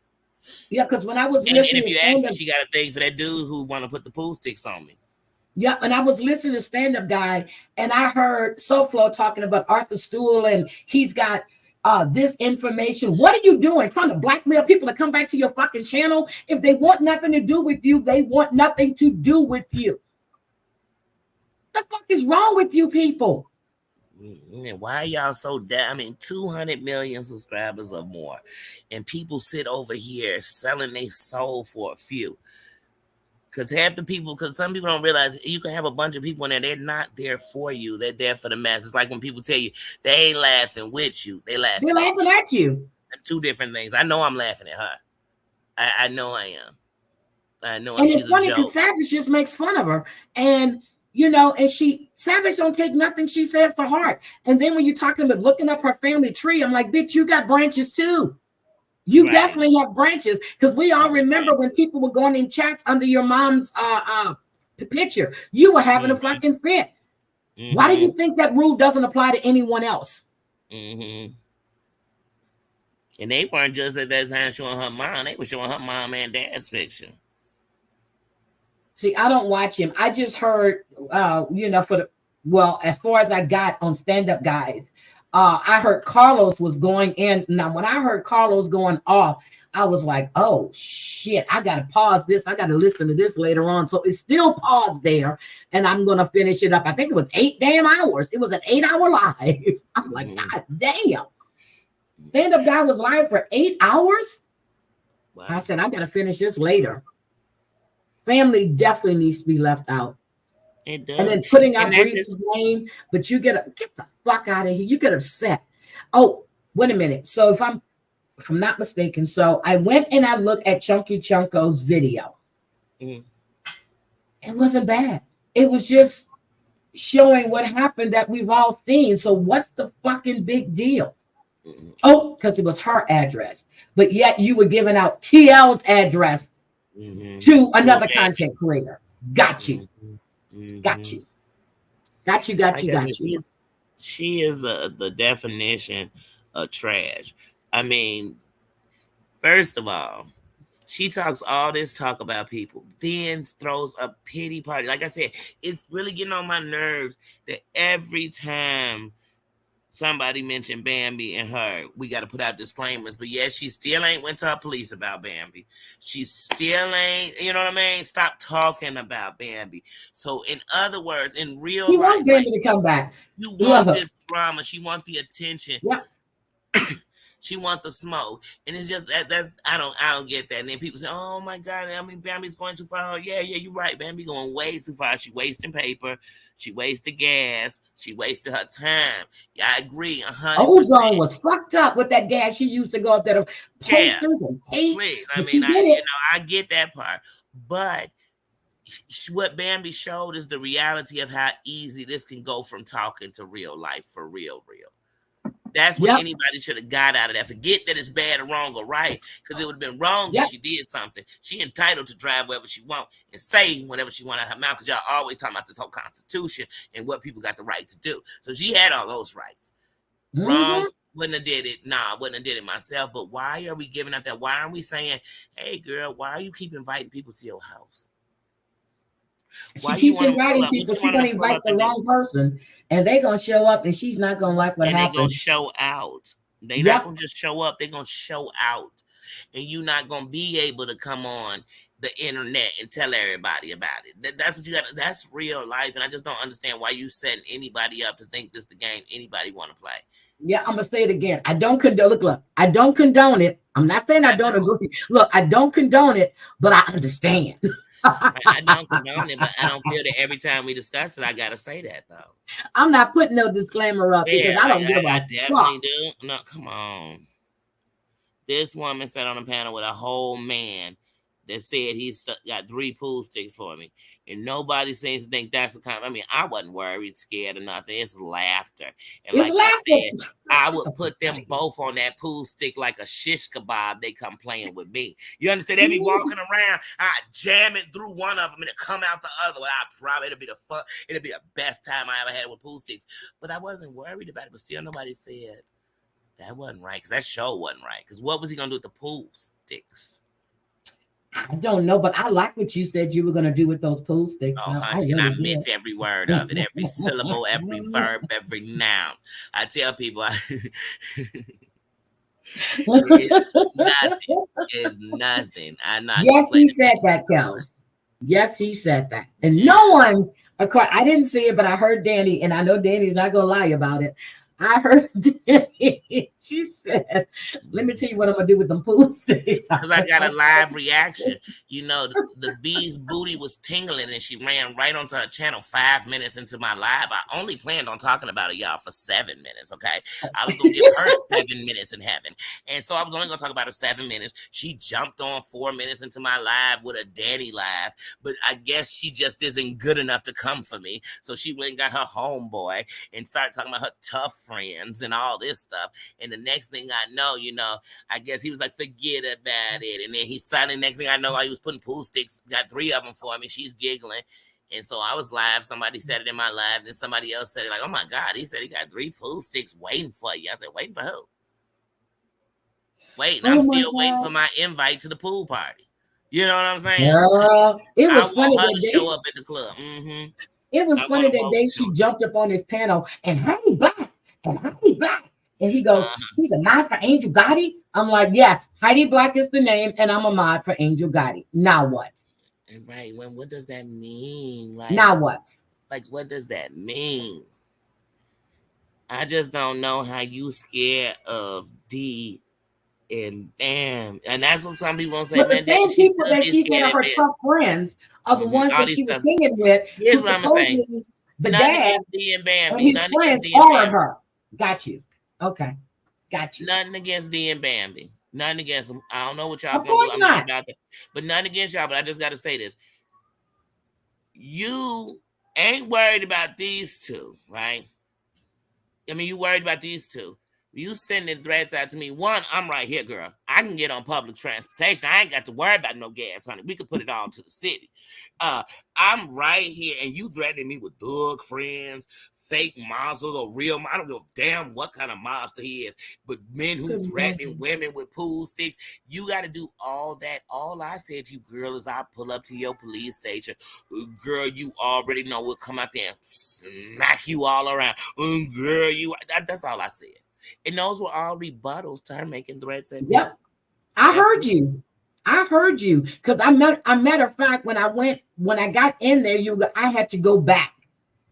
Yeah, because when I was listening, and if you ask me, she got a thing for that dude who want to put the pool sticks on me. Yeah, and I was listening to stand-up guy, and I heard SoFlo talking about Arthur Stewell, and he's got this information. What are you doing? Trying to blackmail people to come back to your fucking channel? If they want nothing to do with you, they want nothing to do with you. What the fuck is wrong with you people? Why are y'all so down? I mean, 200 million subscribers or more, and people sit over here selling their soul for a few. Because some people don't realize you can have a bunch of people in there. They're not there for you. They're there for the masses. Like when people tell you they ain't laughing with you, they're laughing at you. Two different things. I know I'm laughing at her. I know I am. I know. And it's funny because Savage just makes fun of her, and Savage don't take nothing she says to heart. And then when you're talking about looking up her family tree, I'm like, bitch, you got branches too. You definitely have branches, because we all remember when people were going in chats under your mom's picture. You were having a fucking fit. Why do you think that rule doesn't apply to anyone else? And they weren't just at that time showing her mom. They were showing her mom and dad's picture. See, I don't watch him. I just heard, as far as I got on stand-up guys, I heard Carlos was going in. Now, when I heard Carlos going off, I was like, oh shit, I gotta pause this. I gotta listen to this later on. So it's still paused there, and I'm gonna finish it up. I think it was 8 damn hours. It was an 8-hour live. I'm like, God damn. Stand-up guy was live for 8 hours. Wow. I said, I gotta finish this later. Family definitely needs to be left out. It does. And then putting out Breeze's name, but you get the fuck out of here. You get upset. Oh, wait a minute. So if I'm not mistaken, so I went and I looked at Chunky Chunko's video. It wasn't bad. It was just showing what happened that we've all seen. So what's the fucking big deal? Oh, because it was her address. But yet you were giving out TL's address to another content creator. Got you. Got you. She is the definition of trash. I mean, first of all, she talks all this talk about people, then throws a pity party. Like I said, it's really getting on my nerves that every time somebody mentioned Bambi and her, we got to put out disclaimers. But yes, she still ain't went to her police about Bambi. She still ain't, you know what I mean? Stop talking about Bambi. So in other words, in real life, you want Bambi to come back. You want this drama. She wants the attention. Yeah. She wants the smoke, and it's just that's I don't get that. And then people say, "Oh my God, I mean, Bambi's going too far." Oh, yeah, you're right. Bambi going way too far. She wasting paper. She wasted gas. She wasted her time. Yeah, I agree. 100%. Ozone was fucked up with that gas she used to go up there to posters and tape. I mean, I get that part, but what Bambi showed is the reality of how easy this can go from talking to real life for real. That's what anybody should have got out of that. Forget that it's bad or wrong or right, because it would have been wrong if she did something. She entitled to drive wherever she want and say whatever she want out of her mouth, because y'all always talking about this whole Constitution and what people got the right to do. So she had all those rights. Wrong, wouldn't have did it. Nah, wouldn't have did it myself. But why are we giving up that? Why aren't we saying, hey, girl, why are you keep inviting people to your house? She keeps inviting people. She's going to invite the wrong person, and they're going to show up, and she's not going to like what happens. They're going to show out. They're not going to just show up. They're going to show out. And you're not going to be able to come on the internet and tell everybody about it. That's what you got. That's real life, and I just don't understand why you setting anybody up to think this is the game anybody want to play. Yeah, I'm going to say it again. I don't condone it. Look, I don't condone it. I'm not saying I don't agree. Look, I don't condone it, but I understand. I don't condone it, but I don't feel that every time we discuss it, I gotta say that though. I'm not putting no disclaimer up because I don't give a fuck. I definitely do. No, come on. This woman sat on a panel with a whole man that said he's got 3 pool sticks for me, and nobody seems to think that's the kind. I mean, I wasn't worried, scared, or nothing. It's laughter, and it's I said, I would put them both on that pool stick like a shish kebab. They come playing with me. You understand? They be walking around. I jam it through one of them and it come out the other one. It'll be the fun. It'll be the best time I ever had with pool sticks. But I wasn't worried about it. But still, nobody said that wasn't right, because that show wasn't right. Because what was he gonna do with the pool sticks? I don't know, but I like what you said you were going to do with those pool sticks. Oh, honey, I meant every word of it, every syllable, every verb, every noun. I tell people, it's nothing. I'm not. Yes, he said that, Kels. Yes, he said that. And no one, I didn't see it, but I heard Danny, and I know Danny's not going to lie about it. I heard Danny. She said, let me tell you what I'm going to do with them pool sticks. Because I got a live reaction. You know, the bee's booty was tingling and she ran right onto her channel 5 minutes into my live. I only planned on talking about it, y'all, for 7 minutes, okay? I was going to give her 7 minutes in heaven. And so I was only going to talk about her 7 minutes. She jumped on 4 minutes into my live with a Danny live. But I guess she just isn't good enough to come for me. So she went and got her homeboy and started talking about her tough friends and all this stuff. And the next thing I know, you know, I guess he was like, forget about it. And then he started, next thing I know, he was putting pool sticks, got 3 of them for me. She's giggling. And so I was live. Somebody said it in my live. Then somebody else said it like, oh my God, he said he got 3 pool sticks waiting for you. I said, waiting for who? Waiting. I'm still waiting for my invite to the pool party. You know what I'm saying? Girl, it was funny her to show up at the club. Mm-hmm. It was funny that day she jumped up on his panel and hey, black. And hey, black. And he goes, he's a knife for Angel Gotti. I'm like, yes, Heidi Black is the name, and I'm a mod for Angel Gotti. Now what? Right. What does that mean? Now what? Like, what does that mean? I just don't know how you scared of D and Bam. And that's what some people say, But the man, that same she people should that be she said scared are of her that. tough friends are the ones All that these she was stuff. singing with, Here's who what I'm gonna say. supposedly the Nothing dad against D and and Bambi. his Nothing against friends D and honored Bambi. her. Got you. Okay. Got you. Nothing against D and Bambi. Nothing against them. I don't know what y'all Of gonna do. course I'm not not. about that. But nothing against y'all. But I just gotta say this. You ain't worried about these two, right? I mean, you worried about these two. You sending threats out to me. One, I'm right here, girl. I can get on public transportation. I ain't got to worry about no gas, honey. We could put it all to the city. I'm right here, and you threatening me with thug friends, fake mobsters, or real. I don't give a damn what kind of mobster he is, but men who Good threatening morning. women with pool sticks. You got to do all that. All I said to you, girl, is I pull up to your police station. Girl, you already know we'll come out there and smack you all around. Girl, that's all I said. And those were all rebuttals to her making threats at me. Yep. I heard you. I heard you. Because a matter of fact, when I got in there, I had to go back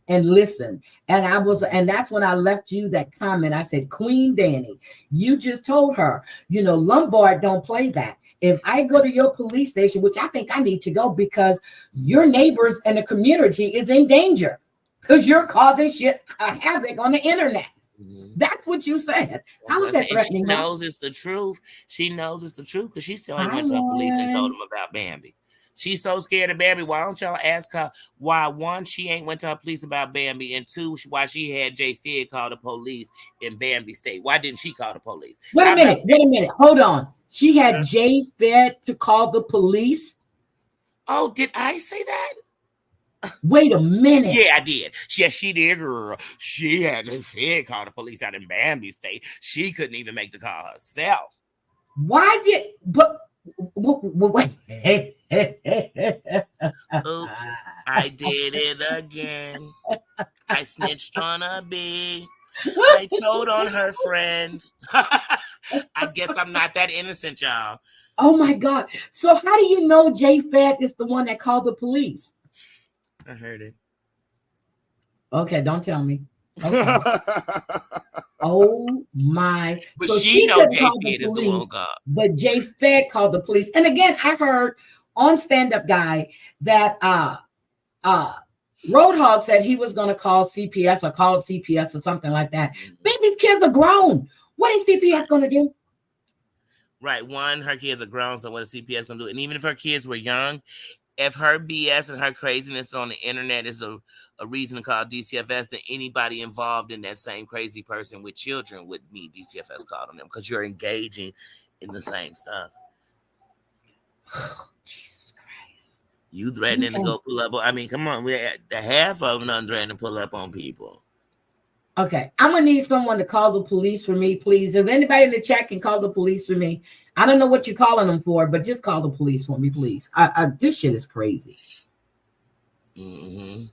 and listen. And that's when I left you that comment. I said, Queen Danny, you just told her, Lombard don't play that. If I go to your police station, which I think I need to go because your neighbors and the community is in danger because you're causing havoc on the internet. Mm-hmm. That's what you said. How was that threatening? She knows it's the truth. She knows it's the truth because she still went to the police and told them about Bambi. She's so scared of Bambi. Why don't y'all ask her why, one, she ain't went to her police about Bambi, and two, why she had Jay Fid call the police in Bambi State? Why didn't she call the police? Wait a minute. Hold on. She had Jay Fed to call the police? Oh, did I say that? Wait a minute. Yeah, I did. Yes, she did, girl. She had Jay Fid call the police out in Bambi State. She couldn't even make the call herself. Why did... Wait. Oops, I did it again. I snitched on a bee. I told on her friend. I guess I'm not that innocent, y'all. Oh my God. So how do you know Jay Fed is the one that called the police? I heard it. Okay, don't tell me. Okay. Oh my! But so she knows Jay Fed is the one who called. But Jay Fed called the police. And again, I heard on Stand Up Guy that Roadhog said he was going to call CPS or call CPS or something like that. Baby's kids are grown. What is CPS going to do? Right. One, her kids are grown, so what is CPS going to do? And even if her kids were young, if her BS and her craziness on the internet is a reason to call DCFS, then anybody involved in that same crazy person with children would need DCFS called on them because you're engaging in the same stuff. Jesus Christ. You threatening to go pull up. I mean, come on. The half of them threatening to pull up on people. Okay. I'm going to need someone to call the police for me, please. If anybody in the chat can call the police for me. I don't know what you're calling them for, but just call the police for me, please. This shit is crazy. Mm-hmm.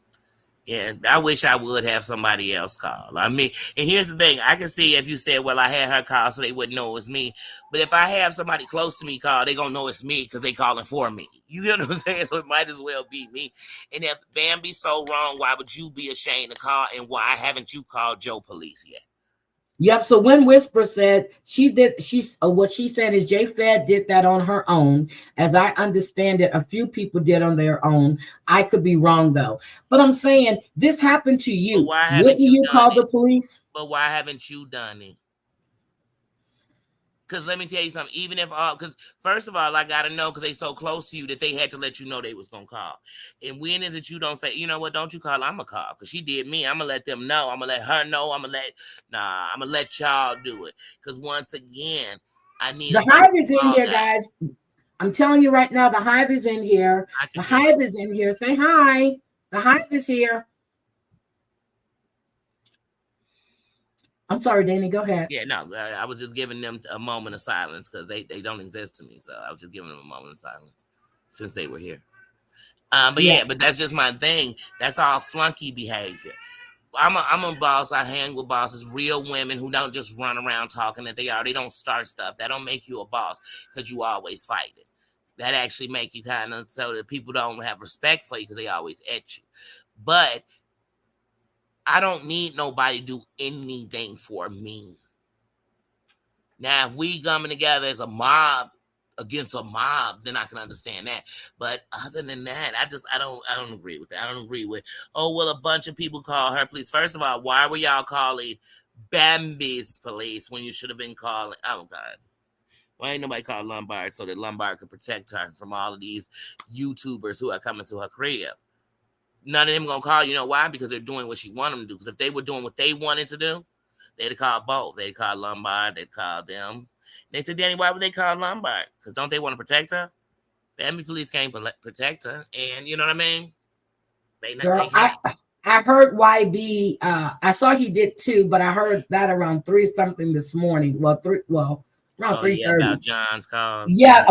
Yeah, I wish I would have somebody else call. I mean, and here's the thing. I can see if you said, well, I had her call so they wouldn't know it was me. But if I have somebody close to me call, they going to know it's me because they calling for me. You know what I'm saying? So it might as well be me. And if Bambi's so wrong, why would you be ashamed to call? And why haven't you called Joe Police yet? Yep. So when Whisper said what she said is Jay Fed did that on her own. As I understand it, a few people did on their own. I could be wrong though. But I'm saying this happened to you. Why haven't you call the police? But why haven't you done it? Because let me tell you something, even if because first of all, I got to know because they so close to you that they had to let you know they was going to call. And when is it you don't say, you know what, don't you call, I'm going to call. Because she did me. I'm going to let them know. I'm going to let her know. I'm going to let y'all do it. Because once again, I need the hive is in here, guys. I'm telling you right now, the hive is in here. The hive is in here. Say hi. The hive is here. I'm sorry, Danny. Go ahead. Yeah, no, I was just giving them a moment of silence because they don't exist to me. So I was just giving them a moment of silence since they were here. But that's just my thing. That's all flunky behavior. I'm a boss. I hang with bosses, real women who don't just run around talking that they are. They don't start stuff. That don't make you a boss because you always fighting. That actually make you kind of so that people don't have respect for you because they always at you. But I don't need nobody to do anything for me. Now, if we coming together as a mob against a mob, then I can understand that. But other than that, I don't agree with that. I don't agree with, oh, well, a bunch of people call her police. First of all, why were y'all calling Bambi's police when you should have been calling? Oh God. Why ain't nobody called Lombard so that Lombard could protect her from all of these YouTubers who are coming to her crib? None of them gonna call. You know why? Because they're doing what she wanted them to do. Because if they were doing what they wanted to do, they'd have called both. They'd call Lombard. They'd call them. They said, Danny, why would they call Lombard? Because don't they want to protect her? The Emmy police can't protect her. And you know what I mean? Girl, I heard YB. I saw he did too, but I heard that around 3 something this morning. Around 3:30. Yeah, about John's cause. Yeah,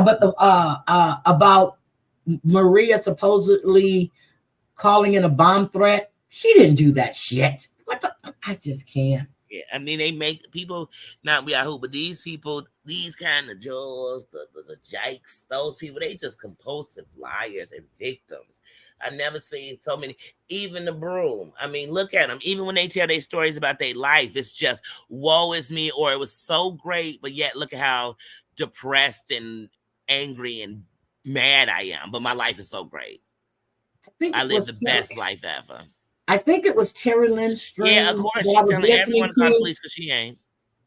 about Maria supposedly calling in a bomb threat. She didn't do that shit. What the? I just can't. Yeah, I mean, they make people, not Yahoo, but these people, these kind of Joes, the Jikes, those people, they just compulsive liars and victims. I've never seen so many, even the Broom. I mean, look at them. Even when they tell their stories about their life, it's just, woe is me, or it was so great, but yet look at how depressed and angry and mad I am. But my life is so great. I live the best life ever. I think it was Terry Lindstrom. Yeah, of course. She's telling everyone to call the police because she ain't.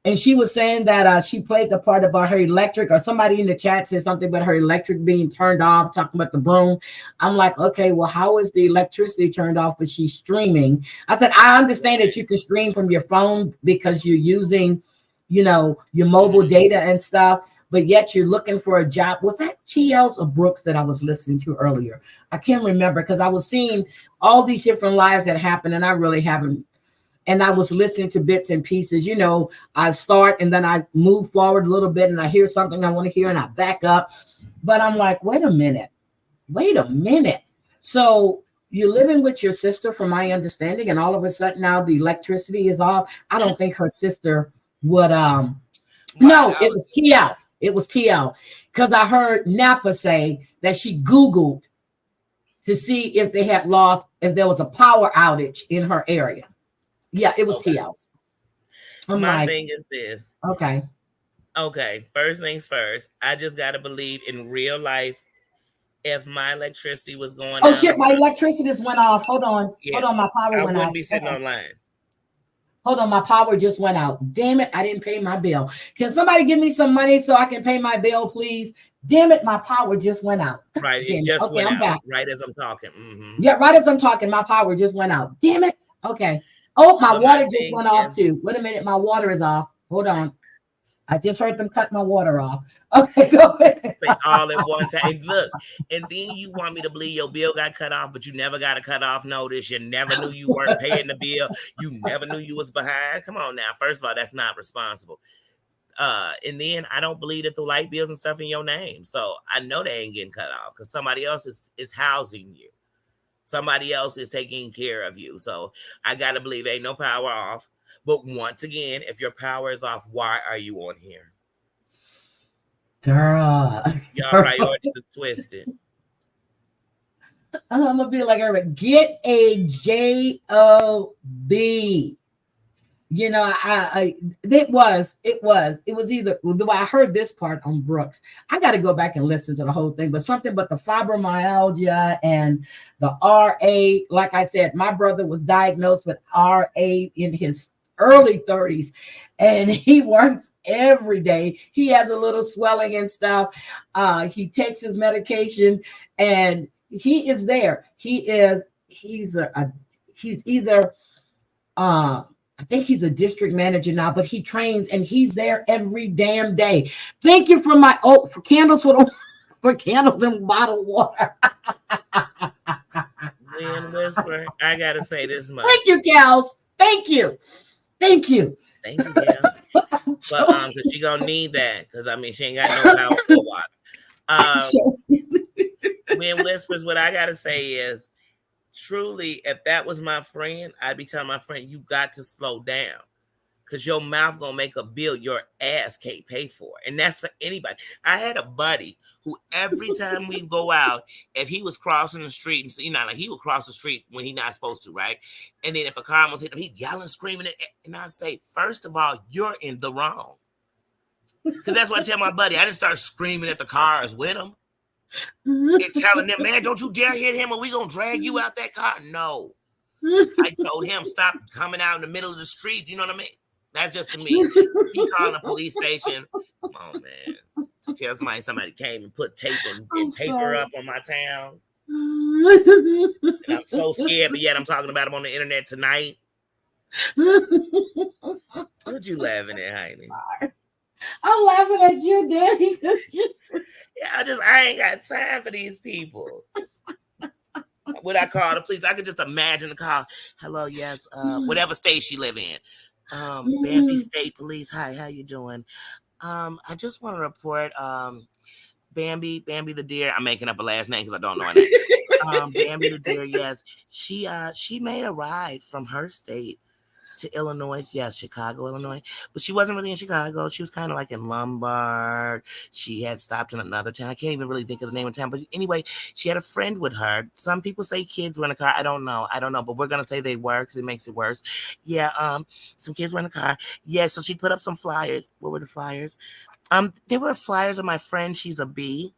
And she was saying that she played the part about her electric, or somebody in the chat said something about her electric being turned off, talking about the Broom. I'm like, okay, well, how is the electricity turned off, but she's streaming? I said, I understand that you can stream from your phone because you're using, your mobile data and stuff, but yet you're looking for a job. Was that TL's or Brooks that I was listening to earlier? I can't remember because I was seeing all these different lives that happened, and I really haven't. And I was listening to bits and pieces. I start and then I move forward a little bit and I hear something I want to hear and I back up. But I'm like, wait a minute. So you're living with your sister, from my understanding, and all of a sudden now the electricity is off. I don't think her sister would. No, it was TL. It was TL. Because I heard Napa say that she Googled to see if if there was a power outage in her area. Yeah, it was TL. My thing is this. Okay. First things first. I just got to believe in real life. If my electricity was going out. Oh, shit. My electricity just went off. Hold on. Yeah, my power went out. I wouldn't be sitting online. Hold on. My power just went out. Damn it. I didn't pay my bill. Can somebody give me some money so I can pay my bill, please? Damn it. My power just went out. Right. It just went out. Back. Right as I'm talking. Mm-hmm. Yeah. Right as I'm talking. My power just went out. Damn it. Okay. Oh, my water just went off too. Wait a minute, my water is off. Hold on. I just heard them cut my water off. Okay, go ahead. All at one time. Look, and then you want me to believe your bill got cut off, but you never got a cut off notice. You never knew you weren't paying the bill. You never knew you was behind. Come on now. First of all, that's not responsible. And then I don't believe that the light bills and stuff in your name. So I know they ain't getting cut off because somebody else is housing you. Somebody else is taking care of you. So I got to believe ain't no power off. But once again, if your power is off, why are you on here? Girl. Y'all priorities are twisted. I'm going to be like, get a job. It was either, I heard this part on Brooks. I got to go back and listen to the whole thing, but the fibromyalgia and the RA, like I said, my brother was diagnosed with RA in his early 30s and he works every day. He has a little swelling and stuff. He takes his medication and he is there. He's either, I think he's a district manager now, but he trains and he's there every damn day. Thank you for for candles for candles and bottled water. Lynn Whisper, I gotta say this much. Thank you, Gals. Thank you. Yeah. But because she gonna need that because she ain't got no power for water. Lynn Whispers, what I gotta say is truly, if that was my friend, I'd be telling my friend, you got to slow down. Because your mouth gonna make a bill your ass can't pay for. And that's for anybody. I had a buddy who every time we go out, if he was crossing the street, and you know, like he would cross the street when he not supposed to, right? And then if a car almost hit him, he'd yelling, screaming, and I'd say, first of all, you're in the wrong. Because that's what I tell my buddy. I didn't start screaming at the cars with him and telling them, man, don't you dare hit him or we gonna drag you out that car. No. I told him, stop coming out in the middle of the street. You know what I mean? That's just to me. He calling a police station. Come on, man. To tell somebody came and put tape and paper up on my town. And I'm so scared, but yet I'm talking about him on the internet tonight. What you laughing at, Heidi? I'm laughing at you, Daddy. Yeah, I ain't got time for these people. Would I call the police? I could just imagine the call. Hello, yes, whatever state she live in. Bambi State Police. Hi, how you doing? I just want to report Bambi the deer. I'm making up a last name because I don't know her name. Bambi the deer, yes. She made a ride from her state to Illinois. Yes, Chicago, Illinois. But she wasn't really in Chicago. She was kind of like in Lombard. She had stopped in another town. I can't even really think of the name of the town. But anyway, she had a friend with her. Some people say kids were in the car. I don't know. But we're going to say they were because it makes it worse. Yeah, some kids were in the car. Yeah, so she put up some flyers. What were the flyers? There were flyers of my friend. She's a bee.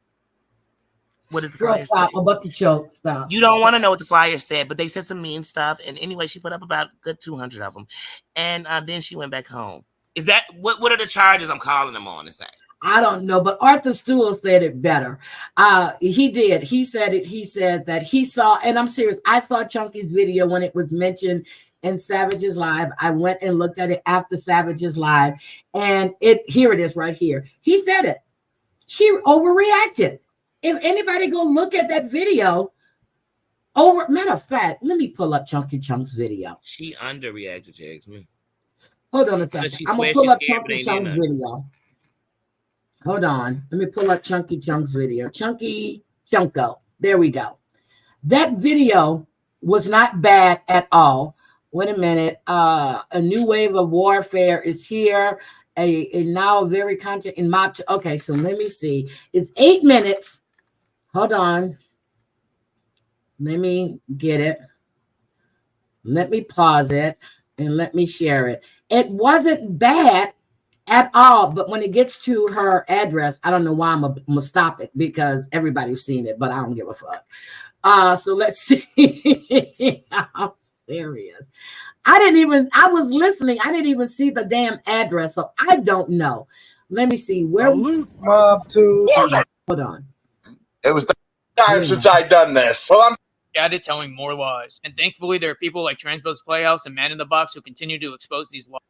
What did the Girl, stop. I'm about to choke. Stop. You don't want to know what the flyer said, but they said some mean stuff. And anyway, she put up about a good 200 of them. And then she went back home. Is that what are the charges I'm calling them on to say? I don't know, but Arthur Stool said it better. He did. He said it. He said that he saw, and I'm serious. I saw Chunky's video when it was mentioned in Savage's Live. I went and looked at it after Savage's Live, and here it is right here. He said it. She overreacted. If anybody go look at that video, matter of fact, let me pull up Chunky Chunk's video. She underreacted, Jags me. Hold on a second. I'm gonna pull up Chunky Chunk's video. Hold on. Let me pull up Chunky Chunk's video. Chunky Chunko. There we go. That video was not bad at all. Wait a minute. A new wave of warfare is here. A now very content in mob. Okay, so let me see. It's 8 minutes. Hold on. Let me get it. Let me pause it and let me share it. It wasn't bad at all, but when it gets to her address, I don't know why I'm gonna stop it because everybody's seen it, but I don't give a fuck. So let's see. I'm serious. I was listening. I didn't even see the damn address, so I don't know. Let me see where. Mob to. Hold on. It was the time since I'd done this. So I'm added telling more lies. And thankfully, there are people like Transpo's Playhouse and Man in the Box who continue to expose these lies.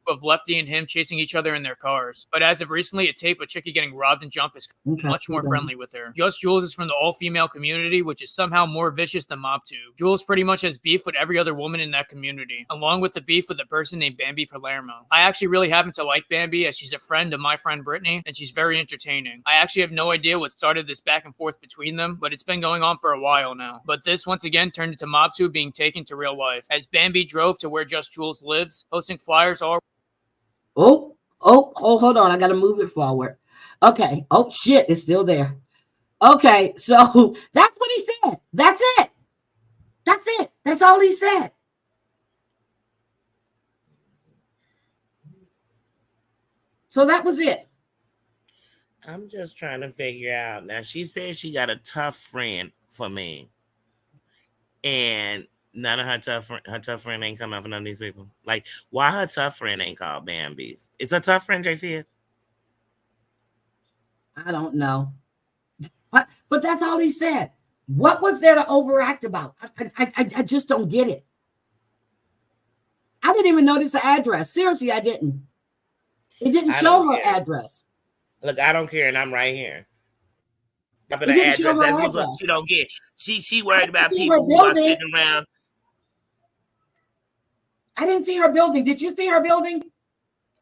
Of Lefty and him chasing each other in their cars. But as of recently, a tape of Chicky getting robbed and Jump is much more friendly with her. Just Jules is from the all-female community, which is somehow more vicious than MobTube. Jules pretty much has beef with every other woman in that community, along with the beef with a person named Bambi Palermo. I actually really happen to like Bambi as she's a friend of my friend Brittany, and she's very entertaining. I actually have no idea what started this back and forth between them, but it's been going on for a while now. But this once again turned into MobTube being taken to real life, as Bambi drove to where Just Jules lives, posting flyers all. Oh, hold on. I got to move it forward. Okay. Oh, shit. It's still there. Okay. So that's what he said. That's it. That's it. That's all he said. So that was it. I'm just trying to figure out. Now, she says she got a tough friend for me. And none of her tough friend ain't come out for none of these people. Like, why her tough friend ain't called Bambi's? Is her tough friend JC? I don't know. But that's all he said. What was there to overact about? I just don't get it. I didn't even notice the address. Seriously, I didn't. It didn't show her address. Look, I don't care, and I'm right here. But the address, that's what she don't get. She worried about people who are sitting around. I didn't see her building. Did you see her building?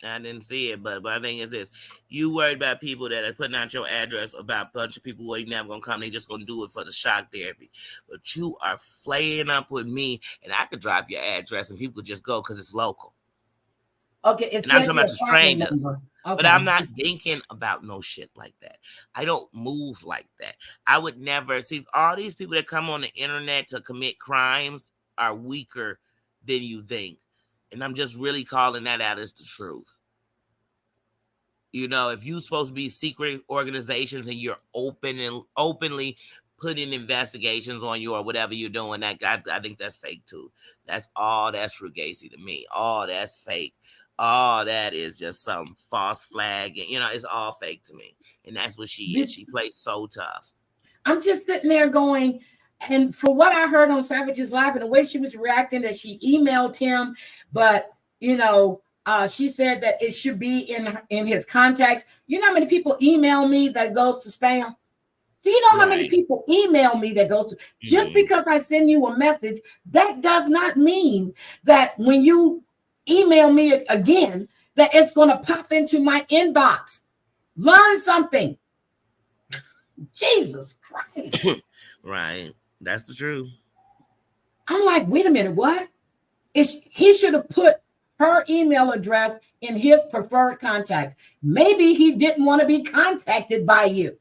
I didn't see it, but my thing is this: you worried about people that are putting out your address about a bunch of people who ain't never gonna come. They just gonna do it for the shock therapy. But you are flaying up with me, and I could drop your address, and people could just go because it's local. Okay, it And I'm said talking your about the apartment strangers. number. But Okay. I'm not thinking about no shit like that. I don't move like that. I would never see all these people that come on the internet to commit crimes are weaker than you think. And I'm just really calling that out as the truth. You know, if you're supposed to be secret organizations and you're openly putting investigations on you or whatever you're doing, that I think that's fake too. That's all that's fugazi to me. All that's fake. All that is just some false flag. And, you know, it's all fake to me. And that's what she is. She plays so tough. I'm just sitting there going, and for what I heard on Savage's Live and the way she was reacting, that she emailed him, but she said that it should be in his contacts. You know how many people email me that goes to spam? Do you know how many people email me that goes to just because I send you a message? That does not mean that when you email me again, that it's going to pop into my inbox. Learn something. Jesus Christ. Right. That's the truth. I'm like, wait a minute, what? He should have put her email address in his preferred contacts. Maybe he didn't want to be contacted by you.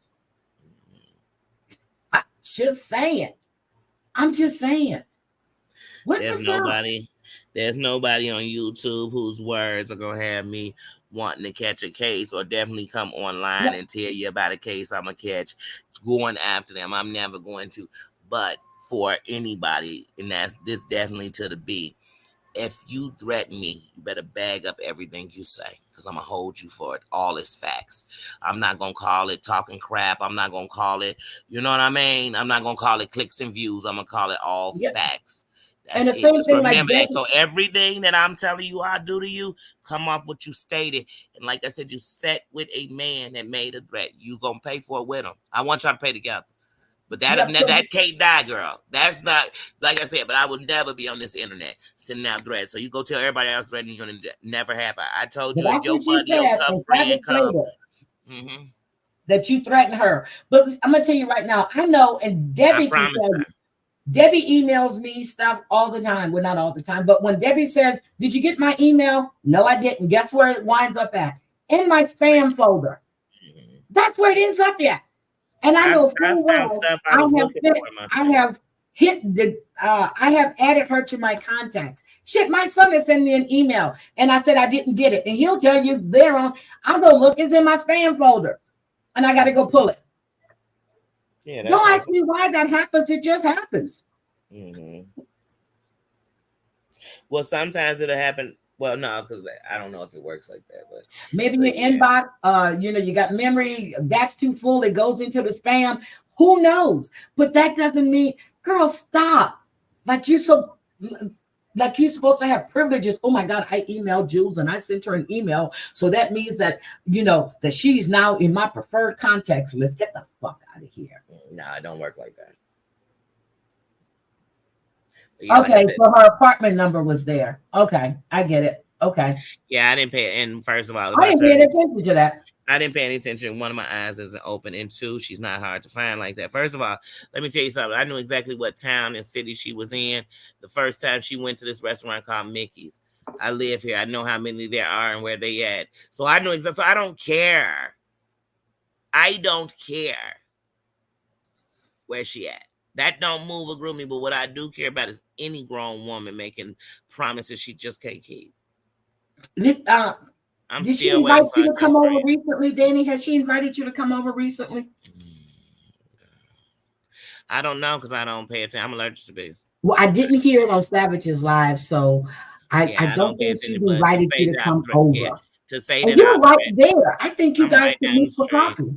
I'm just saying. There's nobody on YouTube whose words are gonna have me wanting to catch a case or definitely come online and tell you about a case I'm gonna catch going after them. I'm never going to. But for anybody, and this definitely to the B, if you threaten me, you better bag up everything you say, because I'm going to hold you for it. All is facts. I'm not going to call it talking crap. I'm not going to call it, you know what I mean? I'm not going to call it clicks and views. I'm going to call it all facts. That's and the it. same Just thing remember like that. So everything that I'm telling you I do to you, come off what you stated. And like I said, you sat with a man that made a threat. You going to pay for it with him. I want y'all to pay together. But that can't die, girl. That's not, like I said, but I would never be on this internet sending out threats. So you go tell everybody else threatening you're going to never have. I told you, if your buddy, your tough friend come. That you threaten her. But I'm going to tell you right now, I know, and Debbie can tell you. Debbie emails me stuff all the time. Well, not all the time, but when Debbie says, did you get my email? No, I didn't. Guess where it winds up at? In my spam folder. That's where it ends up at. And I know full well I have added her to my contacts. Shit, my son has sent me an email and I said I didn't get it. And he'll tell you there on, I'll go look, it's in my spam folder. And I got to go pull it. Yeah, don't ask me why that happens. It just happens. Well, sometimes it'll happen. Well, no, because I don't know if it works like that, but maybe your inbox, you got memory that's too full. It goes into the spam. Who knows? But that doesn't mean, girl, stop. Like you're supposed to have privileges. Oh my God, I emailed Jules and I sent her an email. So that means that, that she's now in my preferred contacts list. Get the fuck out of here. No, it don't work like that. Yeah, okay, like so her apartment number was there. Okay, I get it. Okay. Yeah, I didn't pay. And first of all, I didn't pay any attention to that. I didn't pay any attention. One of my eyes isn't open, and two, she's not hard to find like that. First of all, let me tell you something. I knew exactly what town and city she was in the first time she went to this restaurant called Mickey's. I live here. I know how many there are and where they at. So I know exactly. So I don't care. I don't care where she at. That don't move or groom me, but what I do care about is any grown woman making promises she just can't keep. Did she invite you to come over recently, Danny? Has she invited you to come over recently? I don't know because I don't pay attention. I'm allergic to bees. Well, I didn't hear it on Savage's Live, so I don't think she invited you to come over. Yeah, to say and you're right there. I think you guys can meet for coffee.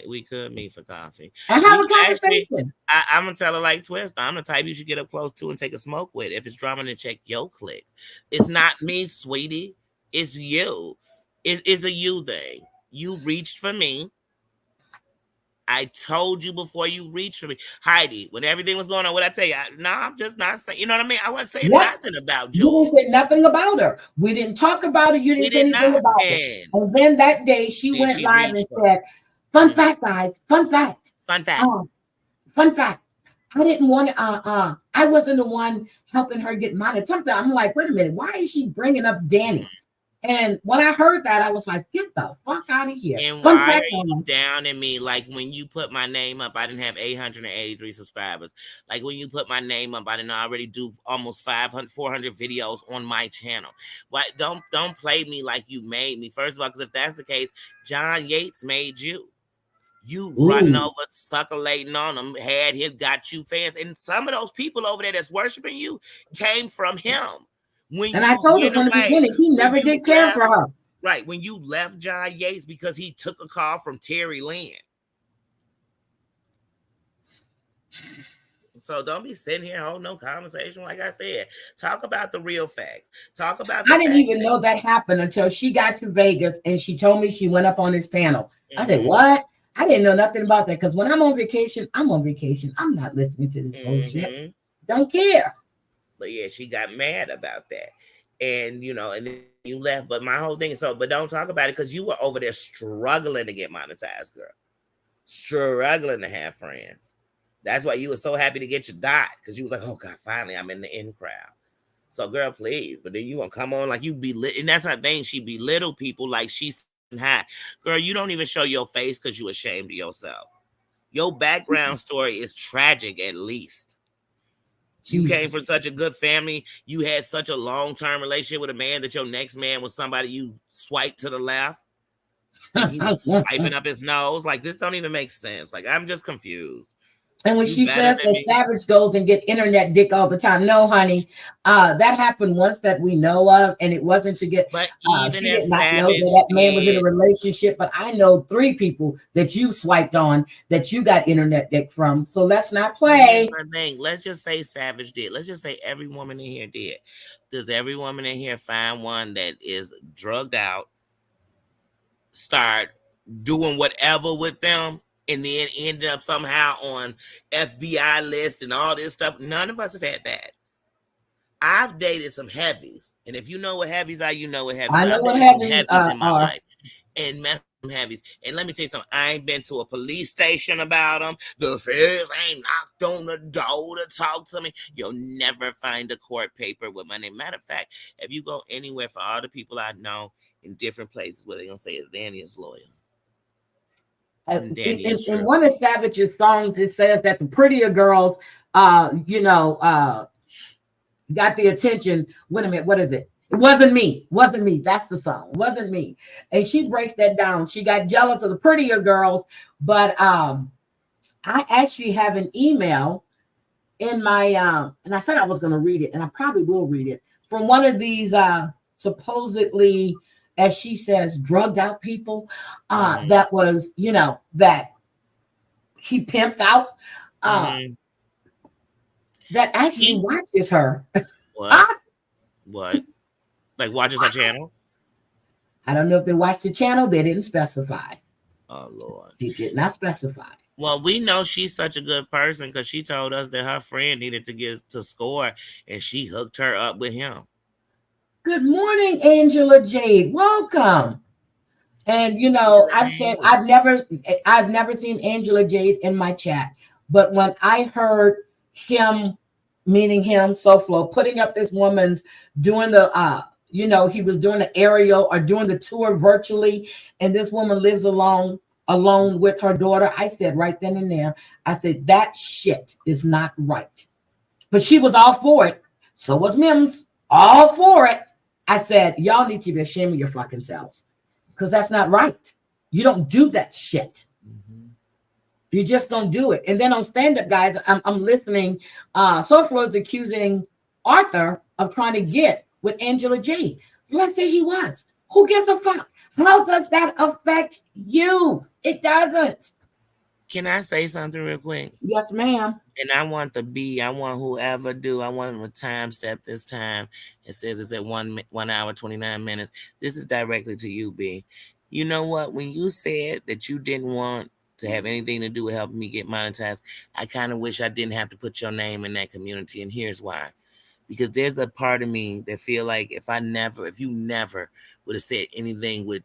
We could meet for coffee. And have a conversation. I'm going to tell her like Twist. I'm the type you should get up close to and take a smoke with. If it's drama, then check your click. It's not me, sweetie. It's you. It's a you thing. You reached for me. I told you before you reached for me, Heidi, when everything was going on, what I tell you? I'm just not saying, you know what I mean? I wasn't saying nothing about You Joy. didn't say nothing about her. We didn't talk about it. You We didn't say did anything about it. nothing. And then that day she Then went she live and reached for said, fun fact, guys, fun fact. fun fact. Fun fact. I didn't want I wasn't the one helping her get monetized. I'm like, wait a minute, why is she bringing up Danny? And when I heard that, I was like, get the fuck out of here. And Fun why fact, are you down at me? Like when you put my name up, I didn't have 883 subscribers. Like when you put my name up, I didn't already do almost 500, 400 videos on my channel. Why don't play me like you made me. First of all, because if that's the case, John Yates made you. You running over, succulating on them, got you fans. And some of those people over there that's worshiping you came from him. And I told her from the beginning, he never did care for her. Right, when you left John Yates because he took a call from Terry Lynn. So don't be sitting here holding no conversation. Like I said, talk about the real facts. Talk about. I didn't even know that happened until she got to Vegas and she told me she went up on this panel. I said, what? I didn't know nothing about that because when I'm on vacation, I'm on vacation. I'm not listening to this bullshit. Don't care. But yeah, she got mad about that. And, you know, and then you left. But my whole thing is but don't talk about it because you were over there struggling to get monetized, girl. Struggling to have friends. That's why you were so happy to get your dot because you was like, oh, God, finally, I'm in the in crowd. So, girl, please. But then you gonna come on like you belittle. And that's her thing. She belittle people like she's high. Girl, you don't even show your face because you ashamed of yourself. Your background story is tragic, at least. You came from such a good family. You had such a long-term relationship with a man that your next man was somebody you swiped to the left. Like he was swiping up his nose. Like, this don't even make sense. Like, I'm just confused. And when she says that Savage goes and get internet dick all the time, no, honey, that happened once that we know of, and it wasn't to get. But she did not know that man was in a relationship. But I know 3 people that you swiped on that you got internet dick from. So let's not play. Let's just say Savage did. Let's just say every woman in here did. Does every woman in here find one that is drugged out, start doing whatever with them, and then ended up somehow on FBI list and all this stuff? None of us have had that. I've dated some heavies, and if you know what heavies are, you know what heavies are. I know what heavies are. In my life, and met some heavies. And let me tell you something. I ain't been to a police station about them. The feds ain't knocked on the door to talk to me. You'll never find a court paper with my name. Matter of fact, if you go anywhere, for all the people I know in different places, where they're gonna say is Danny is loyal. In one of Savage's songs, it says that the prettier girls, got the attention. Wait a minute, what is it? It wasn't me. Wasn't me. That's the song. Wasn't me. And she breaks that down. She got jealous of the prettier girls, but I actually have an email in my and I said I was going to read it, and I probably will read it, from one of these supposedly, as she says, drugged out people that was, that he pimped out, that actually watches her. What? What? Like watches her channel? I don't know if they watched the channel. They didn't specify. Oh, Lord. They did not specify. Well, we know she's such a good person because she told us that her friend needed to get to score, and she hooked her up with him. Good morning, Angela Jade. Welcome. And I've said I've never seen Angela Jade in my chat, but when I heard him, meaning him, SoFlo, putting up this woman's doing the he was doing the aerial or doing the tour virtually, and this woman lives alone with her daughter. I said right then and there, I said that shit is not right. But she was all for it. So was Mims, all for it. I said, y'all need to be ashamed of your fucking selves, because that's not right. You don't do that shit. You just don't do it. And then on stand-up, guys, I'm listening. SoFlo is accusing Arthur of trying to get with Angela Jade. Let's say he was. Who gives a fuck? How does that affect you? It doesn't. Can I say something real quick? Yes, ma'am. And I want whoever do, I want them to time step this time. It says it's at 1 hour, 29 minutes. This is directly to you, B. You know what? When you said that you didn't want to have anything to do with helping me get monetized. I kind of wish I didn't have to put your name in that community, and here's why. Because there's a part of me that feel like if you never would have said anything with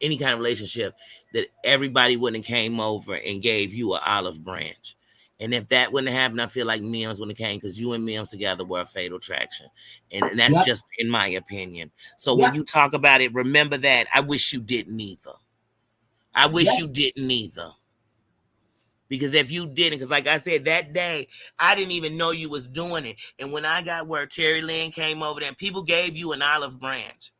any kind of relationship, that everybody wouldn't have came over and gave you an olive branch. And if that wouldn't have happened, I feel like Mims wouldn't have came, because you and Mims together were a fatal attraction. And that's just in my opinion. So when you talk about it, remember that. I wish you didn't either. I wish you didn't either. Because if you didn't, because like I said, that day, I didn't even know you was doing it. And when I got where Terry Lynn came over there, and people gave you an olive branch.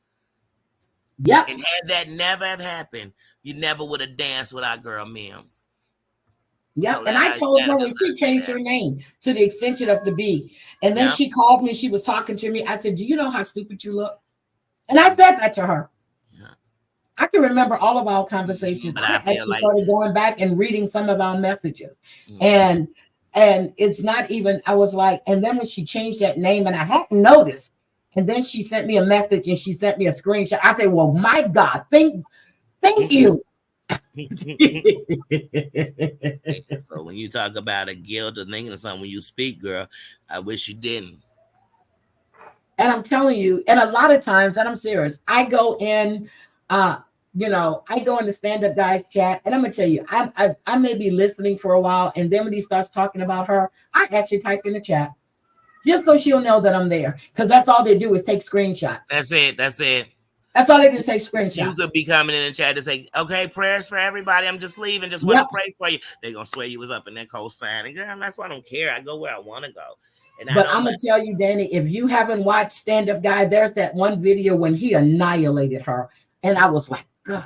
Yep. And had that never have happened, you never would have danced with our girl Mims. Yep. So and I told her when she changed her name to the extension of the B, and then she called me, she was talking to me. I said, do you know how stupid you look? And I said that to her. I can remember all of our conversations. I actually started going back and reading some of our messages. And it's not even, I was like, and then when she changed that name, and I hadn't noticed, and then she sent me a message and she sent me a screenshot. I said, well, my God, thank you. So when you talk about a guilt or thinking of something when you speak, girl, I wish you didn't. And I'm telling you, and a lot of times, and I'm serious, I go in, I go in the stand-up guys chat, and I'm gonna tell you, I may be listening for a while, and then when he starts talking about her, I actually type in the chat just so she'll know that I'm there, because that's all they do is take screenshots. That's it. That's all they do is take screenshots. You could be coming in the chat to say, okay, prayers for everybody. I'm just leaving. Just want to pray for you. They're going to swear you was up in that co-sign. And girl, that's why I don't care. I go where I want to go. But I'm going to tell you, Danny, if you haven't watched Stand Up Guy, there's that one video when he annihilated her. And I was like, God,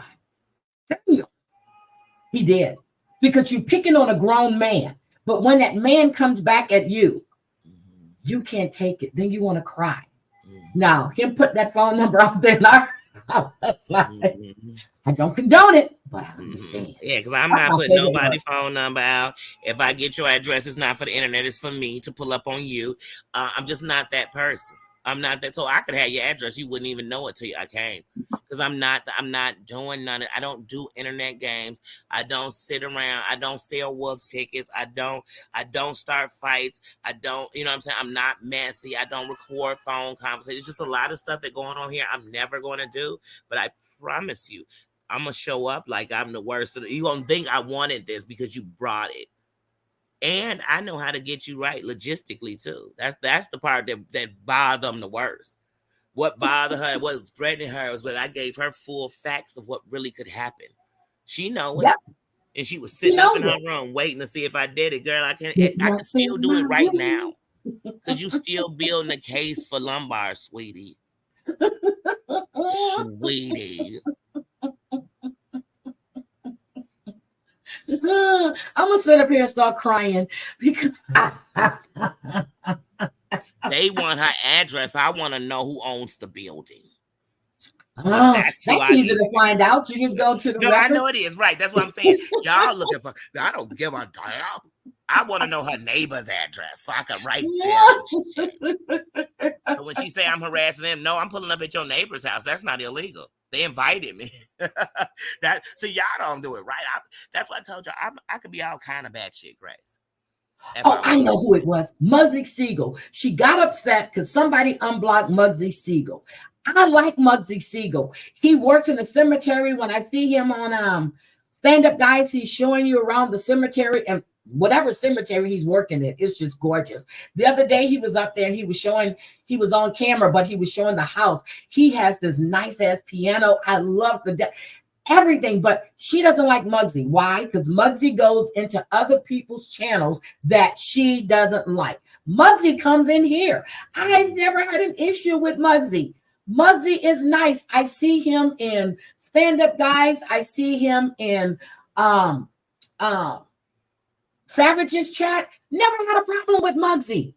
damn. He did. Because you're picking on a grown man. But when that man comes back at you, you can't take it. Then you want to cry. Now, him put that phone number out there, and I don't condone it, but I understand. Yeah, because I'm not putting nobody's phone number out. If I get your address, it's not for the internet. It's for me to pull up on you. I'm just not that person. I'm not that. So I could have your address. You wouldn't even know it till I came. Because I'm not doing none of it. I don't do internet games. I don't sit around. I don't sell wolf tickets. I don't start fights. I don't, you know what I'm saying? I'm not messy. I don't record phone conversations. It's just a lot of stuff that going on here I'm never going to do. But I promise you, I'm going to show up like I'm the worst. You're going to think I wanted this because you brought it. And I know how to get you right logistically too. That's the part that bothered them the worst. What bothered her, what threatened her was that I gave her full facts of what really could happen. She know it. Yep. And she was sitting up in her room waiting to see if I did it. Girl, I can still do it right now. Because you still building a case for lumbar, sweetie. Sweetie. I'm gonna sit up here and start crying because they want her address. I want to know who owns the building. That's easy to find out. You just go to the record. I know it is, right? That's what I'm saying. Y'all looking for, I don't give a damn. I want to know her neighbor's address so I can write down. So when she say I'm harassing them, no, I'm pulling up at your neighbor's house. That's not illegal. They invited me. So y'all don't do it, right? That's what I told you. I could be all kind of bad shit, Grace. I know who it was. Muggsy Siegel. She got upset because somebody unblocked Muggsy Siegel. I like Muggsy Siegel. He works in the cemetery. When I see him on Stand Up Guys, he's showing you around the cemetery, and whatever cemetery he's working in, it's just gorgeous. The other day he was up there and he was on camera, but he was showing the house. He has this nice ass piano. I love everything, but she doesn't like Muggsy. Why? Because Muggsy goes into other people's channels that she doesn't like. Muggsy comes in here. I never had an issue with Muggsy. Muggsy is nice. I see him in Stand Up Guys. I see him in Savage's chat. Never had a problem with Muggsy.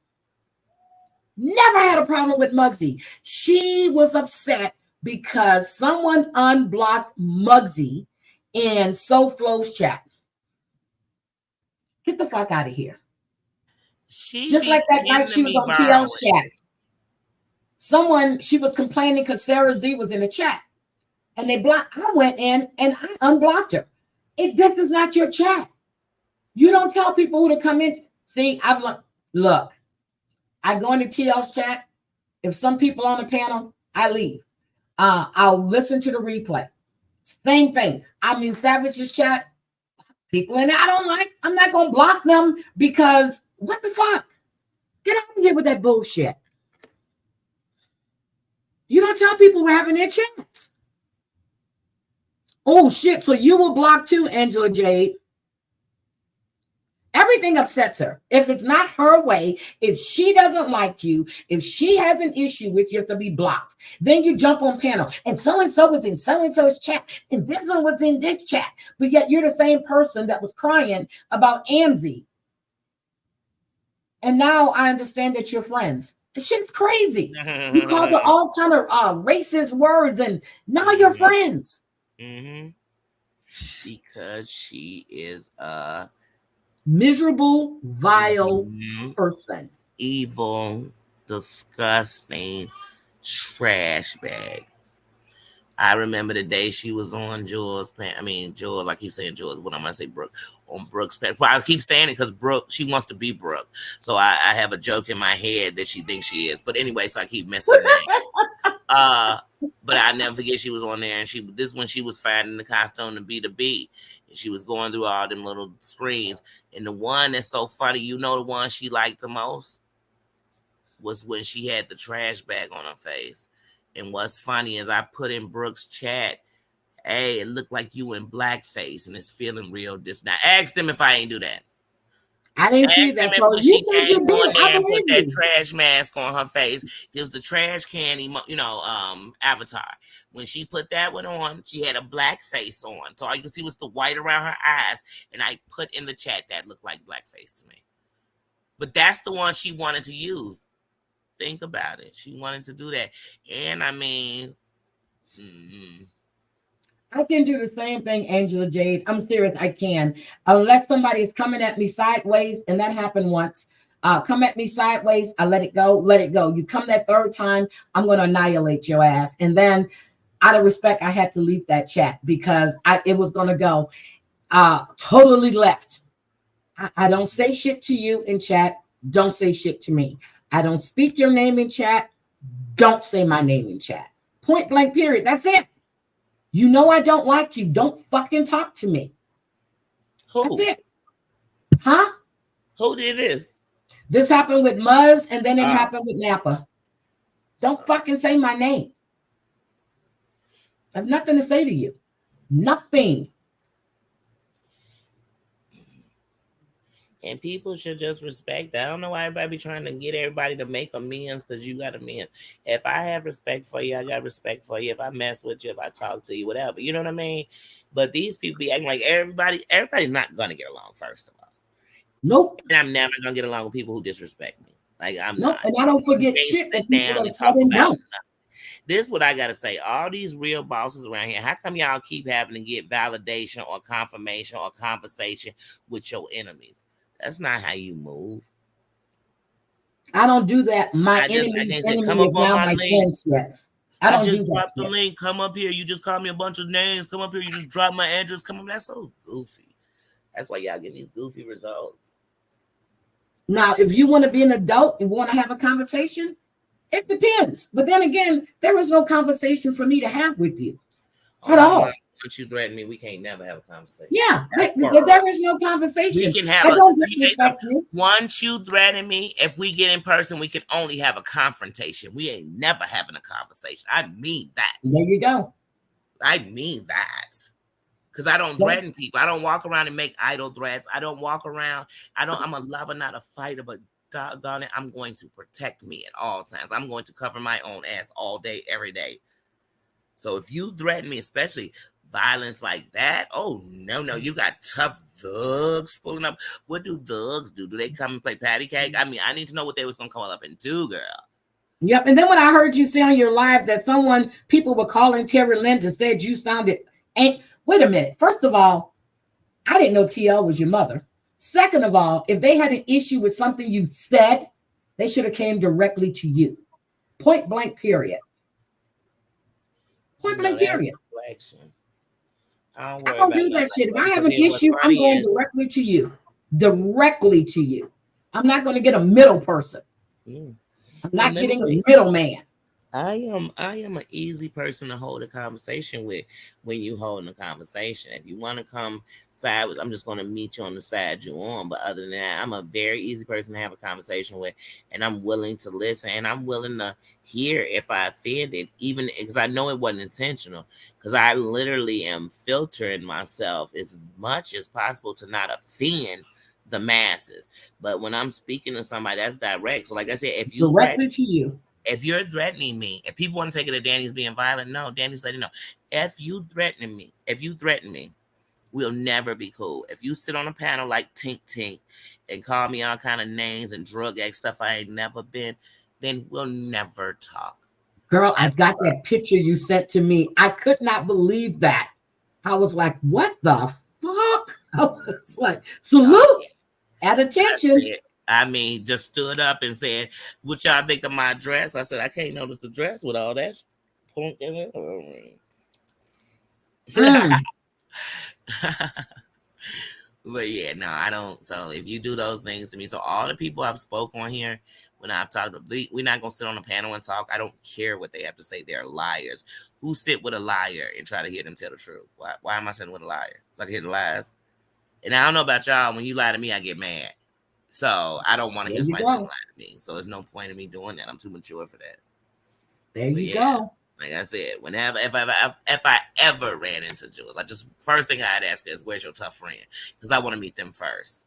Never had a problem with Muggsy. She was upset because someone unblocked Muggsy in SoFlo's chat. Get the fuck out of here. Just like that night she was on TL's chat. She was complaining because Sarah Z was in the chat. And they blocked. I went in and I unblocked her. This is not your chat. You don't tell people who to come in. See, I've look, I go into TL's chat. If some people on the panel, I leave. I'll listen to the replay. Same thing. I mean, Savage's chat, people in there I don't like. I'm not going to block them because what the fuck? Get out of here with that bullshit. You don't tell people we're having their chats. Oh, shit. So you will block too, Angela Jade. Everything upsets her. If it's not her way, if she doesn't like you, if she has an issue with you, have to be blocked. Then you jump on panel, and so was in so-and-so's chat, and this one was in this chat. But yet you're the same person that was crying about Amzi. And now I understand that you're friends. This shit's crazy. You called her all kind of racist words, and now you're friends. Mm-hmm. Because she is miserable, vile person. Evil, disgusting, trash bag. I remember the day she was on Jules' Jules, I keep saying Jules, but I'm going to say Brooke. On Brooke's page. Well, I keep saying it because Brooke, she wants to be Brooke. So I have a joke in my head that she thinks she is. But anyway, so I keep messing her name. But I never forget she was on there, and this when she was finding the costume to be the bee. And she was going through all them little screens. And the one that's so funny, you know, the one she liked the most was when she had the trash bag on her face. And what's funny is I put in Brooke's chat, hey, it looked like you in blackface and it's feeling real. Now, ask them if I ain't do that. I didn't see that. So you said you did. I and put that trash mask on her face. It was the trash can, avatar. When she put that one on, she had a black face on. So all you could see was the white around her eyes. And I put in the chat that looked like blackface to me. But that's the one she wanted to use. Think about it. She wanted to do that. And I mean... I can do the same thing, Angela Jade. I'm serious, I can. Unless somebody is coming at me sideways, and that happened once. Come at me sideways, I let it go, let it go. You come that third time, I'm going to annihilate your ass. And then, out of respect, I had to leave that chat because it was going to go totally left. I don't say shit to you in chat. Don't say shit to me. I don't speak your name in chat. Don't say my name in chat. Point blank, period. That's it. You know I don't like you. Don't fucking talk to me. Who? That's it. Huh? Who did this? This happened with Muzz, and then it happened with Napa. Don't fucking say my name. I have nothing to say to you. Nothing. And people should just respect that. I don't know why everybody be trying to get everybody to make amends because you got amends. If I have respect for you, I got respect for you. If I mess with you, if I talk to you, whatever. You know what I mean? But these people be acting like everybody's not going to get along, first of all. Nope. And I'm never going to get along with people who disrespect me. Like, I'm not. And I don't forget shit that people have said and done. This is what I got to say. All these real bosses around here, how come y'all keep having to get validation or confirmation or conversation with your enemies? That's not how you move. I don't do that. My enemy is now my friends yet. I don't just dropped the link. Come up here. You just call me a bunch of names. Come up here. You just drop my address. Come up. That's so goofy. That's why y'all get these goofy results. Now, if you want to be an adult and want to have a conversation, it depends. But then again, there is no conversation for me to have with you at all. Once you threaten me, we can't never have a conversation. Yeah, there is no conversation. We can have once you threaten me, if we get in person, we can only have a confrontation. We ain't never having a conversation. I mean that. There you go. I mean that. Because I don't threaten people. I don't walk around and make idle threats. I don't walk around. I'm a lover, not a fighter, but doggone it, I'm going to protect me at all times. I'm going to cover my own ass all day, every day. So if you threaten me, especially violence like that, oh no, you got tough thugs pulling up. What do thugs do? Do they come and play patty cake? I mean, I need to know what they was gonna come up and do, girl. Yep. And then when I heard you say on your live that people were calling Terry Linda, said you sounded wait a minute. First of all, I didn't know TL was your mother. Second of all, if they had an issue with something you said, they should have came directly to you. Point blank, period. Point blank, period. I don't I worry don't about do that nobody. shit. If I have Because an then what's issue, I'm funny going is, directly to you. Directly to you. I'm not going to get a middle person. I'm not and let me getting tell a you, middleman. I am an easy person to hold a conversation with when you holding a conversation. If you want to come side with, I'm just gonna meet you on the side you're on. But other than that, I'm a very easy person to have a conversation with, and I'm willing to listen, and I'm willing to hear if I offended, even because I know it wasn't intentional. Because I literally am filtering myself as much as possible to not offend the masses. But when I'm speaking to somebody, that's direct. So, like I said, Directly to you. if you're threatening me, if people want to take it that Danny's being violent, no, Danny's letting know. If you threaten me, we'll never be cool. If you sit on a panel like Tink Tink and call me all kind of names and drug act stuff I ain't never been, then we'll never talk. Girl, I got that picture you sent to me. I could not believe that. I was like, what the fuck? I was like, salute at attention. I mean, just stood up and said, what y'all think of my dress? I said, I can't notice the dress with all that punk in it. But yeah, no, I don't. So if you do those things to me, so all the people I've spoke on here, when I've talked, we're not gonna sit on a panel and talk. I don't care what they have to say. They're liars. Who sit with a liar and try to hear them tell the truth? Why am I sitting with a liar? So I can hear the lies. And I don't know about y'all. When you lie to me, I get mad. So I don't want to hear somebody lie to me. So there's no point in me doing that. I'm too mature for that. There you go. Like I said, whenever if I ever ran into Jules, I just first thing I'd ask her is, "Where's your tough friend?" Because I want to meet them first.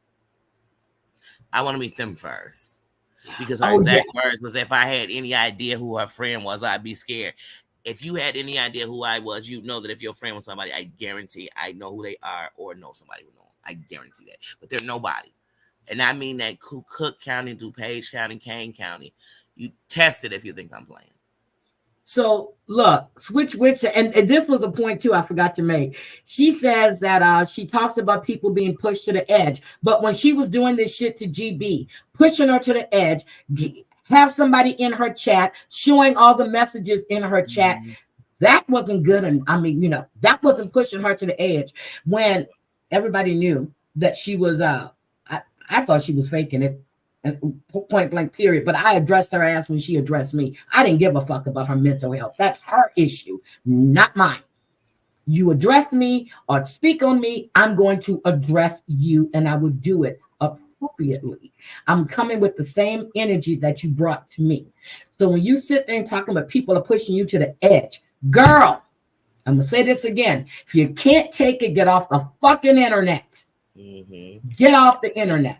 Because her exact words was, "If I had any idea who her friend was, I'd be scared." If you had any idea who I was, you'd know that if your friend was somebody, I guarantee I know who they are or know somebody who know them. I guarantee that. But they're nobody. And I mean that Cook County, DuPage County, Kane County. You test it if you think I'm playing. So look, switch wits, and this was a point too I forgot to make. She says that she talks about people being pushed to the edge, but when she was doing this shit to GB, pushing her to the edge, have somebody in her chat showing all the messages in her chat, that wasn't good. And I mean, that wasn't pushing her to the edge when everybody knew that she was. I thought she was faking it. And point blank period. But I addressed her ass when she addressed me. I didn't give a fuck about her mental health. That's her issue, not mine. You address me or speak on me, I'm going to address you, and I would do it appropriately. I'm coming with the same energy that you brought to me. So when you sit there and talking about people are pushing you to the edge, girl, I'm gonna say this again. If you can't take it, get off the fucking internet. Get off the internet.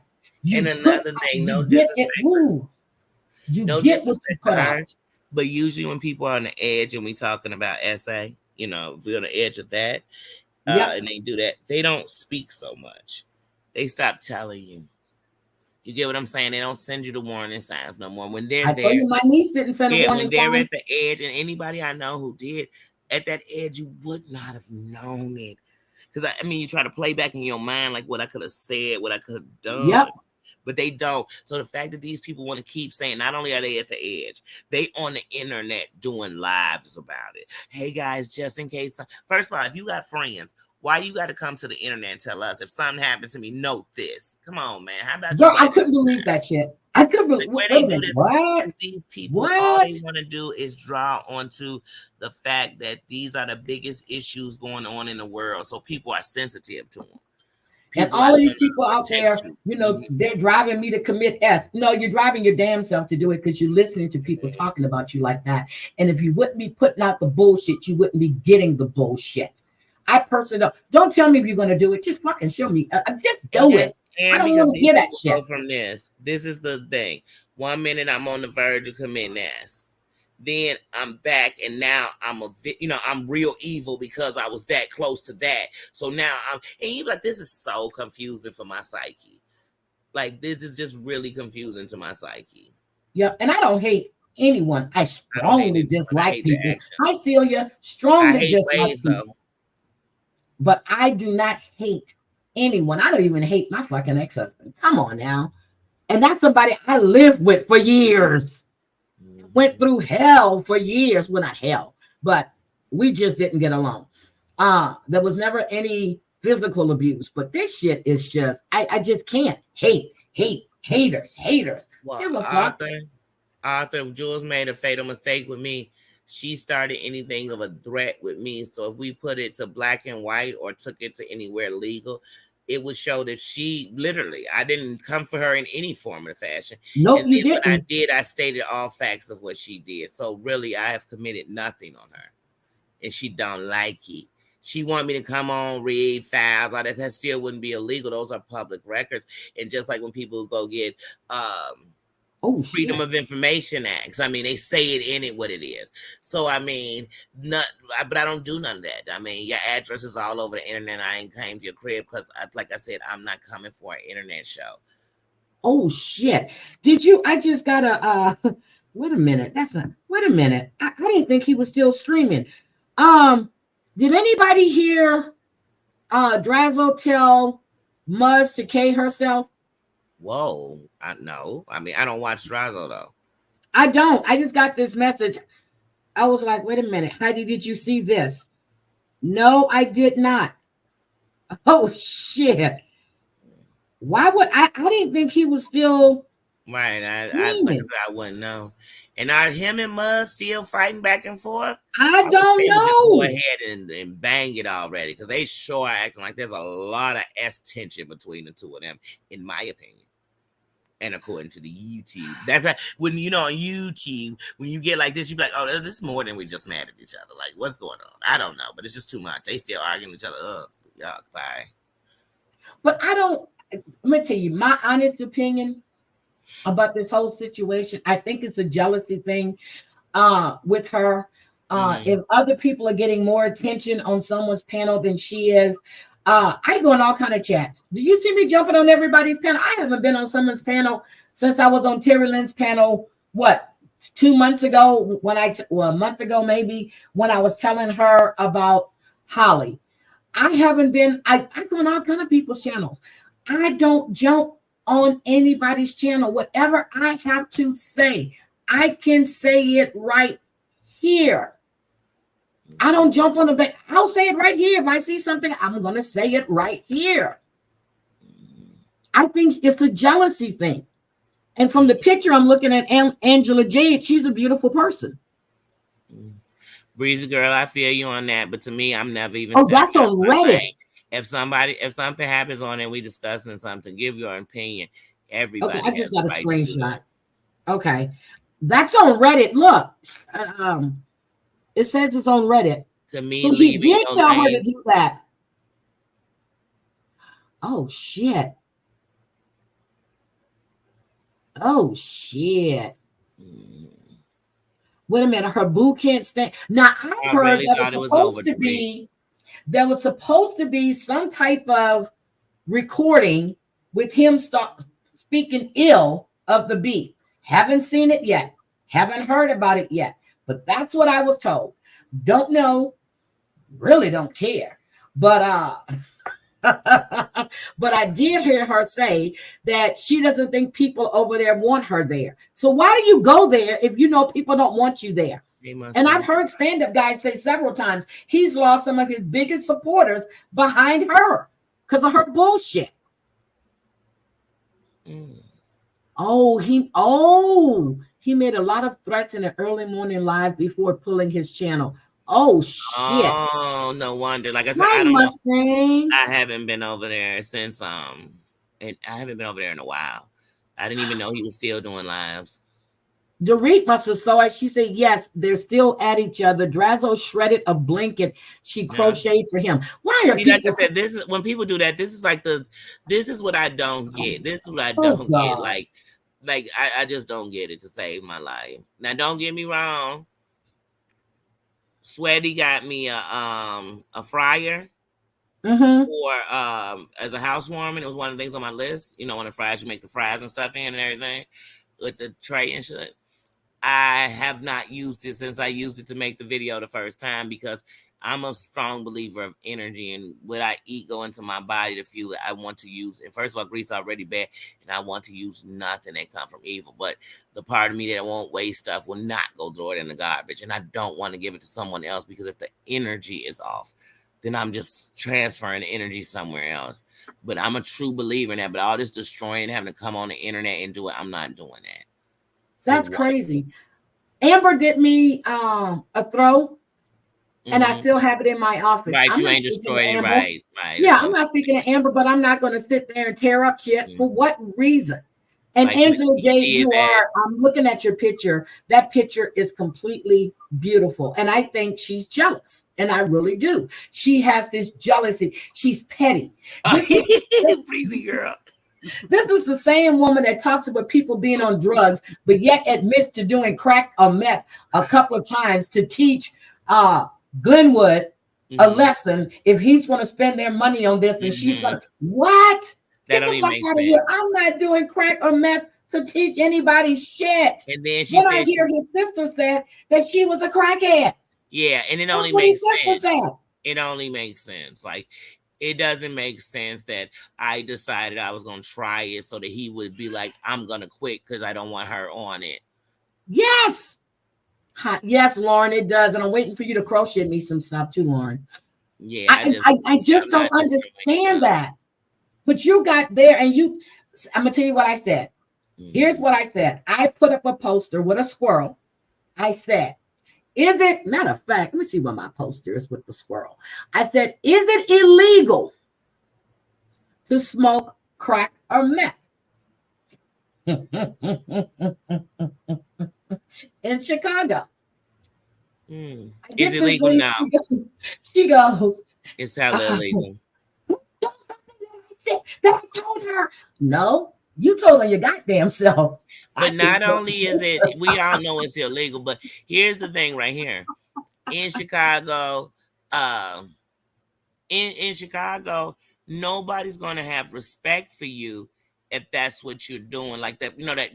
And another thing, no disrespect. No disrespect to her, but usually when people are on the edge and we talking about essay, if we're on the edge of that, and they do that, they don't speak so much. They stop telling you. You get what I'm saying? They don't send you the warning signs no more. When they're there, told you my niece didn't send a warning when they're sign. at the edge, and anybody I know who did at that edge, you would not have known it. Because I mean, you try to play back in your mind like what I could have said, what I could have done. But they don't. So the fact that these people want to keep saying, not only are they at the edge, they on the internet doing lives about it. Hey guys, just in case. First of all, if you got friends, why you got to come to the internet and tell us if something happened to me? Note this. Come on, man. How about you? I couldn't believe that shit. I couldn't believe what these people. All they want to do is draw onto the fact that these are the biggest issues going on in the world, so people are sensitive to them. And all of these people out there, they're driving me to commit S. No, you're driving your damn self to do it because you're listening to people talking about you like that. And if you wouldn't be putting out the bullshit, you wouldn't be getting the bullshit. I personally don't tell me if you're going to do it. Just fucking show me. Just do it. I don't want to hear that shit. From this is the thing. 1 minute I'm on the verge of committing S. Then I'm back, and now I'm I'm real evil because I was that close to that. So now and you're like, this is so confusing for my psyche. Like, this is just really confusing to my psyche. Yeah, and I don't hate anyone. I strongly dislike people. Hi, Celia. Strongly dislike people. But I do not hate anyone. I don't even hate my fucking ex-husband. Come on now. And that's somebody I lived with for years. Went through hell for years. Well, not hell, but we just didn't get along. There was never any physical abuse, but this shit is just, I just can't. Haters. Well, Give a fuck. Arthur, Jules made a fatal mistake with me. She started anything of a threat with me. So if we put it to black and white or took it to anywhere legal, it would show that she literally, I didn't come for her in any form or fashion. Nope, And you then when I didn't. did, I stated all facts of what she did. So really, I have committed nothing on her. And she don't like it. She want me to come on, read files, all that still wouldn't be illegal. Those are public records. And just like when people go get Freedom of Information Acts, I mean, they say it in it what it is. So I mean, but I don't do none of that. I mean, your address is all over the internet. I ain't came to your crib because, like I said, I'm not coming for an internet show. Oh shit! Did you? I just got a. Wait a minute. Wait a minute. I didn't think he was still streaming. Did anybody hear Drazo tell Muzz to K herself? Whoa. No. I mean, I don't watch Drazo though. I don't. I just got this message. I was like, wait a minute. Heidi, did you see this? No, I did not. Oh shit. Why would I didn't think he was still right. I like I said, I wouldn't know. And are him and Muzz still fighting back and forth? I don't know. Just go ahead and bang it already, because they sure are acting like there's a lot of tension between the two of them, in my opinion. And according to the YouTube, that's when on YouTube, when you get like this, you be like, oh, this is more than we just mad at each other. Like, what's going on? I don't know, but it's just too much. They still arguing with each other. Yuck, bye. But I don't. Let me tell you my honest opinion about this whole situation. I think it's a jealousy thing with her. If other people are getting more attention on someone's panel than she is, I go in all kind of chats. Do you see me jumping on everybody's panel? I haven't been on someone's panel since I was on Terry Lynn's panel. What, 2 months ago? A month ago maybe, when I was telling her about Holly. I haven't been. I go on all kind of people's channels. I don't jump on anybody's channel. Whatever I have to say, I can say it right here. I don't jump on the back. I'll say it right here. If I see something, I'm going to say it right here. I think it's a jealousy thing. And from the picture I'm looking at, Angela Jade, she's a beautiful person. Breezy girl, I feel you on that. But to me, I'm never even. Oh, that's on Reddit. If something happens on it, we discussing something, give your opinion. Everybody. Okay, I just got a screenshot. Okay, that's on Reddit. Look, it says it's on Reddit. To me, so he did tell her to do that. Oh shit! Oh shit! Wait a minute, her boo can't stand. Now I heard really that was supposed to be. There was supposed to be some type of recording with him speaking ill of the beat. Haven't seen it yet. Haven't heard about it yet. But that's what I was told. Don't know. Really don't care. But but I did hear her say that she doesn't think people over there want her there. So why do you go there if you know people don't want you there? And I've heard stand-up guys say several times he's lost some of his biggest supporters behind her because of her bullshit. Oh, he made a lot of threats in the early morning live before pulling his channel. Oh shit! Oh, no wonder. Like I said, I don't know. I haven't been over there since and I haven't been over there in a while. I didn't even know he was still doing lives. Dorit must have saw it. She said, yes, they're still at each other. Drazo shredded a blanket she crocheted for him. Why are people... Like I said, this is when people do that. This is what I don't get. This is what I don't get. Like I just don't get it to save my life. Now, don't get me wrong. Sweaty got me a fryer for as a housewarming. It was one of the things on my list. You know, when the fries, you make the fries and stuff in and everything with the tray and shit. I have not used it since I used it to make the video the first time because I'm a strong believer of energy, and what I eat go into my body to fuel it. I want to use, and first of all, grease already bad, and I want to use nothing that come from evil. But the part of me that won't waste stuff will not go throw it in the garbage, and I don't want to give it to someone else because if the energy is off, then I'm just transferring the energy somewhere else. But I'm a true believer in that. But all this destroying, having to come on the internet and do it, I'm not doing that. That's crazy. Amber did me a throw, and I still have it in my office. Right, I'm you not ain't destroyed it. Right. Yeah, I'm not speaking to Amber, but I'm not going to sit there and tear up shit. For what reason? And Like, Angela J, I'm looking at your picture. That picture is completely beautiful. And I think she's jealous. And I really do. She has this jealousy. She's petty. Breezy girl. This is the same woman that talks about people being on drugs, but yet admits to doing crack or meth a couple of times to teach Glenwood a lesson. If he's going to spend their money on this, then she's going to, what? Get the fuck out of here. I'm not doing crack or meth to teach anybody shit. And then she said, I hear his sister said that she was a crackhead. Yeah, and it only makes sense. It only makes sense. Like, it doesn't make sense that I decided I was going to try it so that he would be like, I'm going to quit because I don't want her on it. Yes. Yes, Lauren, it does. And I'm waiting for you to crochet me some stuff too, Lauren. Yeah. I just don't understand that. But you got there and I'm going to tell you what I said. Here's what I said. I put up a poster with a squirrel. I said, is it, matter of fact, let me see what my poster is with the squirrel. I said, is it illegal to smoke crack or meth in Chicago? Is it legal now? She goes, it's hella illegal. That I told her. No, you told her your goddamn self. But not only is it, we all know it's illegal, but here's the thing right here. In Chicago, in Chicago, nobody's gonna have respect for you if that's what you're doing. Like that, you know, that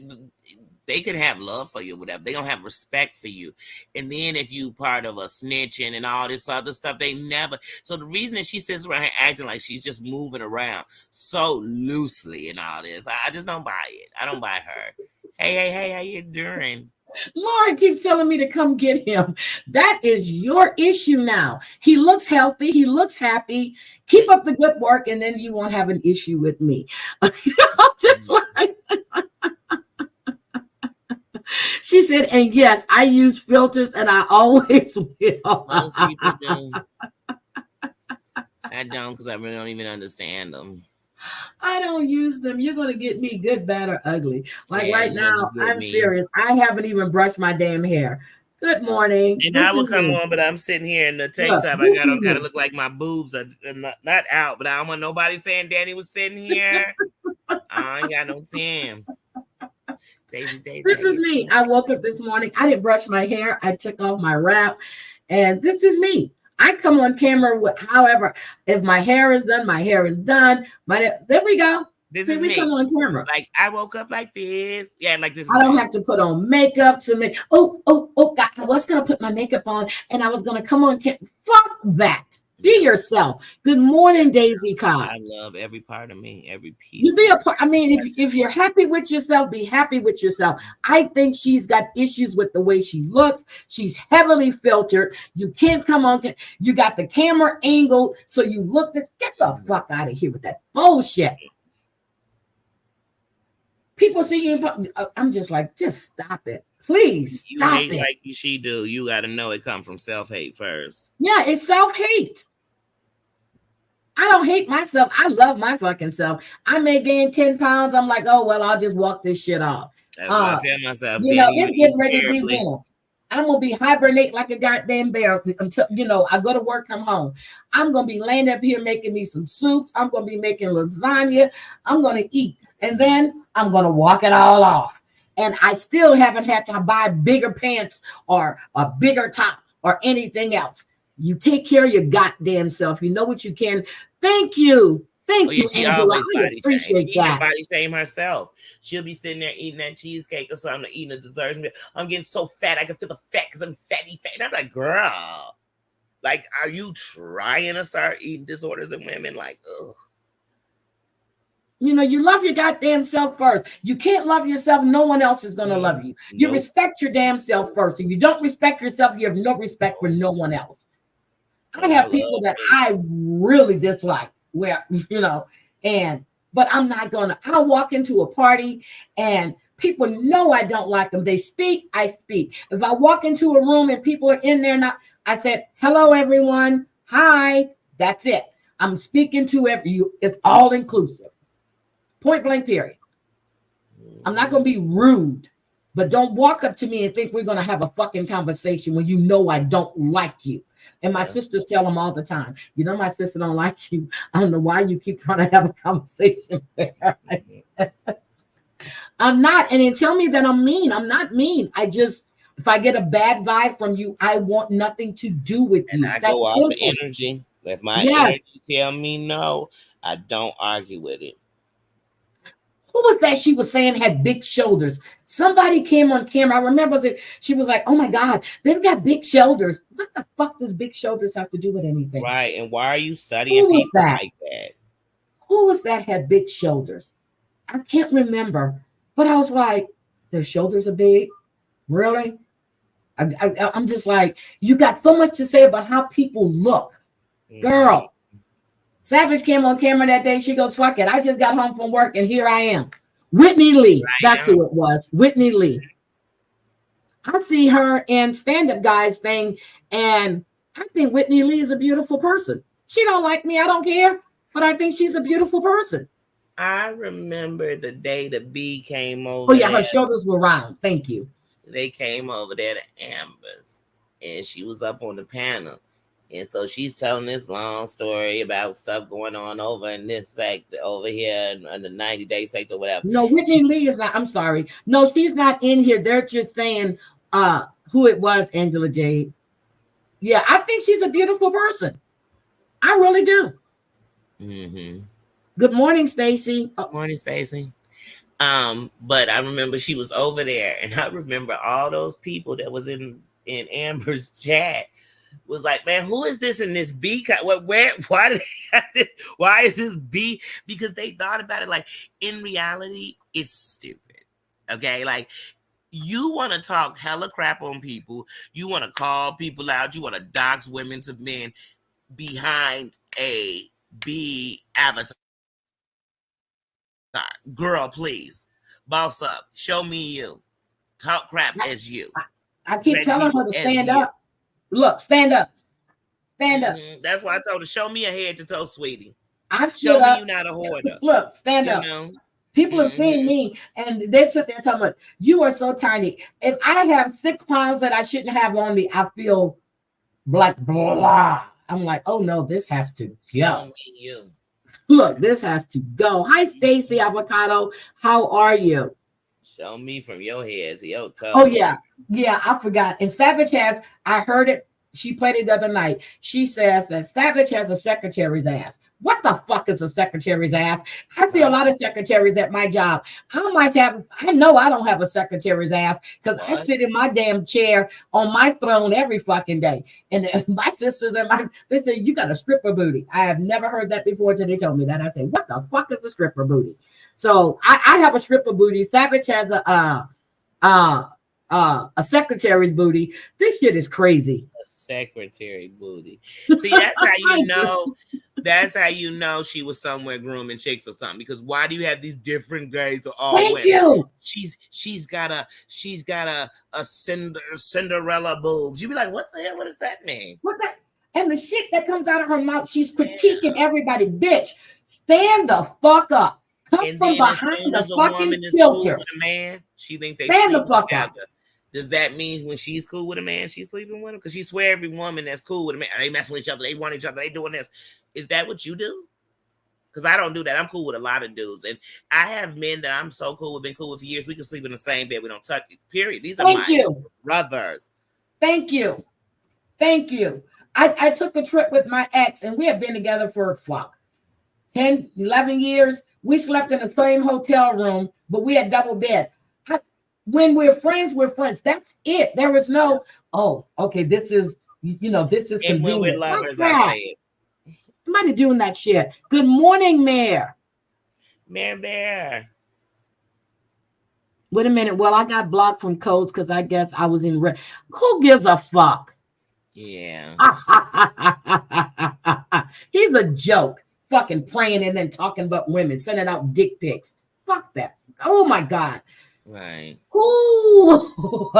they could have love for you, whatever. They don't have respect for you. And then if you part of a snitching and all this other stuff, they never. So the reason that she sits around here acting like she's just moving around so loosely and all this, I just don't buy it. I don't buy her. Hey, how you doing? Lauren keeps telling me to come get him. That is your issue now. He looks healthy. He looks happy. Keep up the good work, and then you won't have an issue with me. Just like she said, and yes, I use filters, and I always will. Most people do. I don't, because I really don't even understand them. I don't use them. You're going to get me good, bad, or ugly. Like right now, I'm serious. I haven't even brushed my damn hair. Good morning. And I will come on, but I'm sitting here in the tank top. I gotta look like my boobs are not out, but I don't want nobody saying Danny was sitting here. I ain't got no time. Daisy. This is me. I woke up this morning. I didn't brush my hair. I took off my wrap, and this is me. I come on camera with, however, if my hair is done, my hair is done. There we go. This is me. Come on camera. Like I woke up like this. Yeah, like this. I don't have to put on makeup to make. Oh, God, I was gonna put my makeup on, and I was gonna come on camera. Fuck that. Be yourself. Good morning, Daisy Cobb. I love every part of me, every piece. You be a part. I mean, if you're happy with yourself, be happy with yourself. I think she's got issues with the way she looks. She's heavily filtered. You can't come on. You got the camera angle, so you look. Get the fuck out of here with that bullshit. People see you. I'm just like, just stop it. Please stop it. Like she do. You got to know it comes from self-hate first. Yeah, it's self-hate. I don't hate myself. I love my fucking self. I may gain 10 pounds. I'm like, oh, well, I'll just walk this shit off. That's what I tell myself. You know, it's getting ready to be winter. I'm going to be hibernate like a goddamn bear until, I go to work, come home. I'm going to be laying up here making me some soups. I'm going to be making lasagna. I'm going to eat. And then I'm going to walk it all off. And I still haven't had to buy bigger pants or a bigger top or anything else. You take care of your goddamn self. You know what you can. Thank you. Thank you, Angela. I appreciate that. Body shame herself. She'll be sitting there eating that cheesecake or something, eating a dessert. I'm getting so fat. I can feel the fat because I'm fatty. And I'm like, girl, like, are you trying to start eating disorders in women? Like, ugh. You love your goddamn self first. You can't love yourself. No one else is going to love you. You respect your damn self first. If you don't respect yourself, you have no respect for no one else. I have people that I really dislike, where, but I'm not gonna. I'll walk into a party and people know I don't like them. They speak, I speak. If I walk into a room and people are in there, I said, hello, everyone. Hi. That's it. I'm speaking to you. It's all inclusive. Point blank, period. I'm not going to be rude, but don't walk up to me and think we're going to have a fucking conversation when you know I don't like you. And my sisters tell them all the time, my sister don't like you. I don't know why you keep trying to have a conversation with her. I'm not. And then tell me that I'm mean. I'm not mean. If I get a bad vibe from you, I want nothing to do with you. And I go off the energy. If my energy tell me no, I don't argue with it. Who was that she was saying had big shoulders? Somebody came on camera. I remember she was like, oh my God, they've got big shoulders. What the fuck does big shoulders have to do with anything? Right. And why are you studying people like that? Who was that had big shoulders? I can't remember. But I was like, their shoulders are big? Really? I'm just like, you got so much to say about how people look. Girl. Savage came on camera that day. She goes, fuck it. I just got home from work and here I am. Whitney Lee. That's who it was. Whitney Lee. I see her in Stand Up Guys thing, and I think Whitney Lee is a beautiful person. She don't like me. I don't care. But I think she's a beautiful person. I remember the day the B came over. Oh, yeah. Her shoulders were round. Thank you. They came over there to Amber's, and she was up on the panel. And so she's telling this long story about stuff going on over in this sector, over here in the 90-day sector, whatever. No, Whitney Lee is not. I'm sorry. No, she's not in here. They're just saying who it was, Angela Jade. Yeah, I think she's a beautiful person. I really do. Mm-hmm. Good morning, Stacy. Good morning, Stacy. But I remember she was over there, and I remember all those people that was in Amber's chat was like, man, who is this in this B? Why did they have this? Why is this B? Because they thought about it like, in reality, it's stupid. Okay, like, you want to talk hella crap on people. You want to call people out. You want to dox women to men behind a B avatar. Girl, please. Boss up. Show me you. Talk crap as you. I keep telling her to stand up. Look, stand up. Stand up. Mm-hmm. That's why I told her, show me a head to toe, sweetie. I show me you not a hoarder. Look, stand up. People have seen me and they sit there talking about, you are so tiny. If I have 6 pounds that I shouldn't have on me, I feel like blah. I'm like, oh no, this has to go. Show me you. Look, this has to go. Hi, Stacy Avocado. How are you? Show me from your head to your toe. Oh, yeah. Yeah, I forgot. And Savage has, I heard it. She played it the other night. She says that Savage has a secretary's ass. What the fuck is a secretary's ass? I see a lot of secretaries at my job. I know I don't have a secretary's ass because I sit in my damn chair on my throne every fucking day. And my sisters they say, you got a stripper booty. I have never heard that before until they told me that. I say, what the fuck is a stripper booty? So I have a stripper booty. Savage has a secretary's booty. This shit is crazy. A secretary booty. See, that's how you know. That's how you know she was somewhere grooming chicks or something. Because why do you have these different grades of all women? You. She's got a Cinderella boobs. You be like, what the hell? What does that mean? What that? And the shit that comes out of her mouth, she's critiquing everybody. Bitch, stand the fuck up. Come and from behind the fucking filter. Cool with a man, she thinks they stand the fuck up. Does that mean when she's cool with a man, she's sleeping with him? Because she swear every woman that's cool with a man, they messing with each other, they want each other, they doing this. Is that what you do? Because I don't do that. I'm cool with a lot of dudes. And I have men that I'm so cool with, been cool with for years. We can sleep in the same bed. We don't touch it, period. These are my brothers. Thank you. Thank you. I took a trip with my ex, and we have been together for 10, 11 years. We slept in the same hotel room, but we had double beds. When we're friends, we're friends. That's it. There is no, okay, this is convenient. And when we're lovers, I say it. Somebody doing that shit. Good morning, Mayor. Mayor Bear. Wait a minute. Well, I got blocked from codes because I guess I was in red. Who gives a fuck? Yeah. He's a joke. Fucking praying and then talking about women, sending out dick pics. Fuck that. Oh my God. Right. Ooh.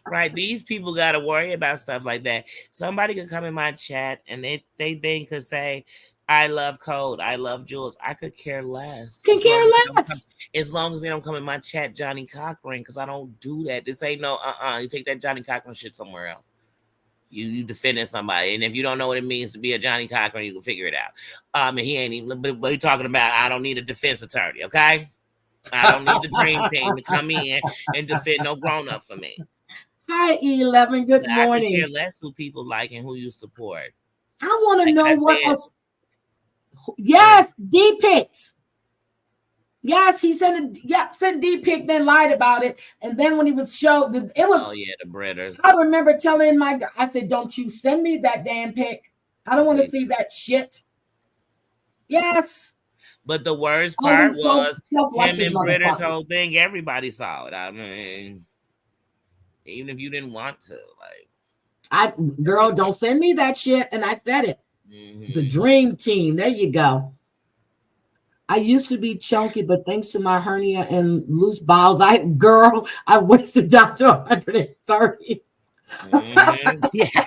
Right. These people got to worry about stuff like that. Somebody could come in my chat and they could say, I love Code. I love Jules. I could care less. Can care less. As long as they don't come in my chat, Johnny Cochran, because I don't do that. This ain't no, you take that Johnny Cochran shit somewhere else. You defending somebody. And if you don't know what it means to be a Johnny Cochran, you can figure it out. And he ain't even, but we're talking about, I don't need a defense attorney, okay? I don't need the dream team to come in and defend no grown-up for me. Hi, E11. Good morning. I could care less who people like and who you support. I want to know what else. Yes, D-pics. Yes, he sent D-pic, then lied about it. And then when he was showed, it was. Oh, yeah, the Britters. I remember telling I said, don't you send me that damn pic. I don't want to see that shit. Yes. But the worst part was him and Britta's whole thing. Everybody saw it. I mean, even if you didn't want to, girl, don't send me that shit. And I said it. Mm-hmm. The dream team. There you go. I used to be chunky, but thanks to my hernia and loose bowels, I wasted down to 130. Mm-hmm. Yeah.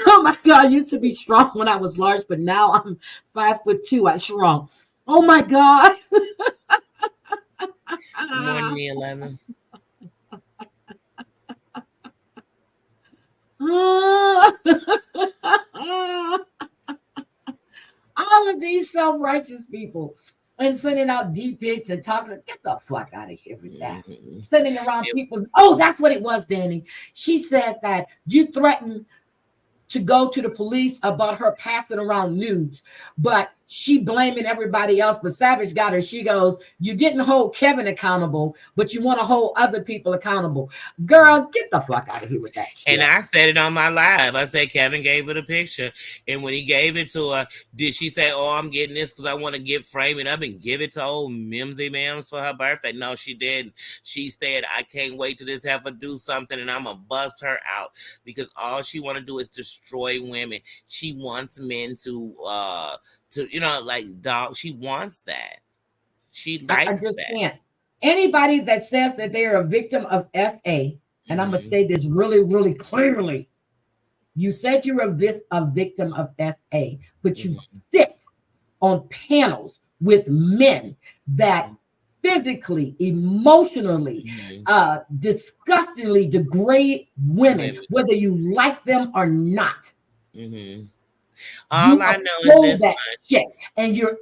Oh my God, I used to be strong when I was large, but now I'm 5'2". I shrunk. Oh my God. Morning, 11. All of these self-righteous people and sending out deep pics and talking. Get the fuck out of here with that. Mm-hmm. Sending around people's. Oh, that's what it was, Danny. She said that you threatened to go to the police about her passing around nudes, but she blaming everybody else. But Savage got her. She goes, you didn't hold Kevin accountable, but you want to hold other people accountable. Girl, get the fuck out of here with that shit. And I said it on my live. I said Kevin gave her the picture. And when he gave it to her, did she say, oh, I'm getting this because I want to frame it up and give it to old Mimsy Mims for her birthday? No, she didn't. She said, I can't wait till this heifer do something and I'm going to bust her out because all she want to do is destroy women. She wants men to dog. She wants that. She likes that. Can't. Anybody that says that they're a victim of SA, and I'm going to say this really, really clearly. You said you're a victim of SA, but you sit on panels with men that physically, emotionally, disgustingly degrade women, whether you like them or not. Mm-hmm. All I know is this shit, and you're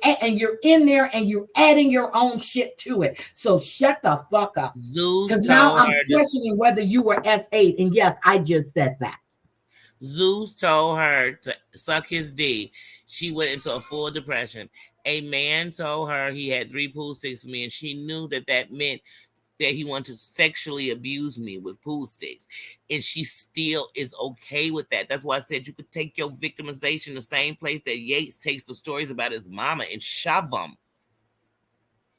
in there and you're adding your own shit to it. So shut the fuck up. Because now I'm questioning whether you were S8, and yes, I just said that. Zeus told her to suck his D. She went into a full depression. A man told her he had 3 pool sticks for me, and she knew that meant that he wanted to sexually abuse me with pool sticks. And she still is okay with that. That's why I said you could take your victimization the same place that Yates takes the stories about his mama and shove them.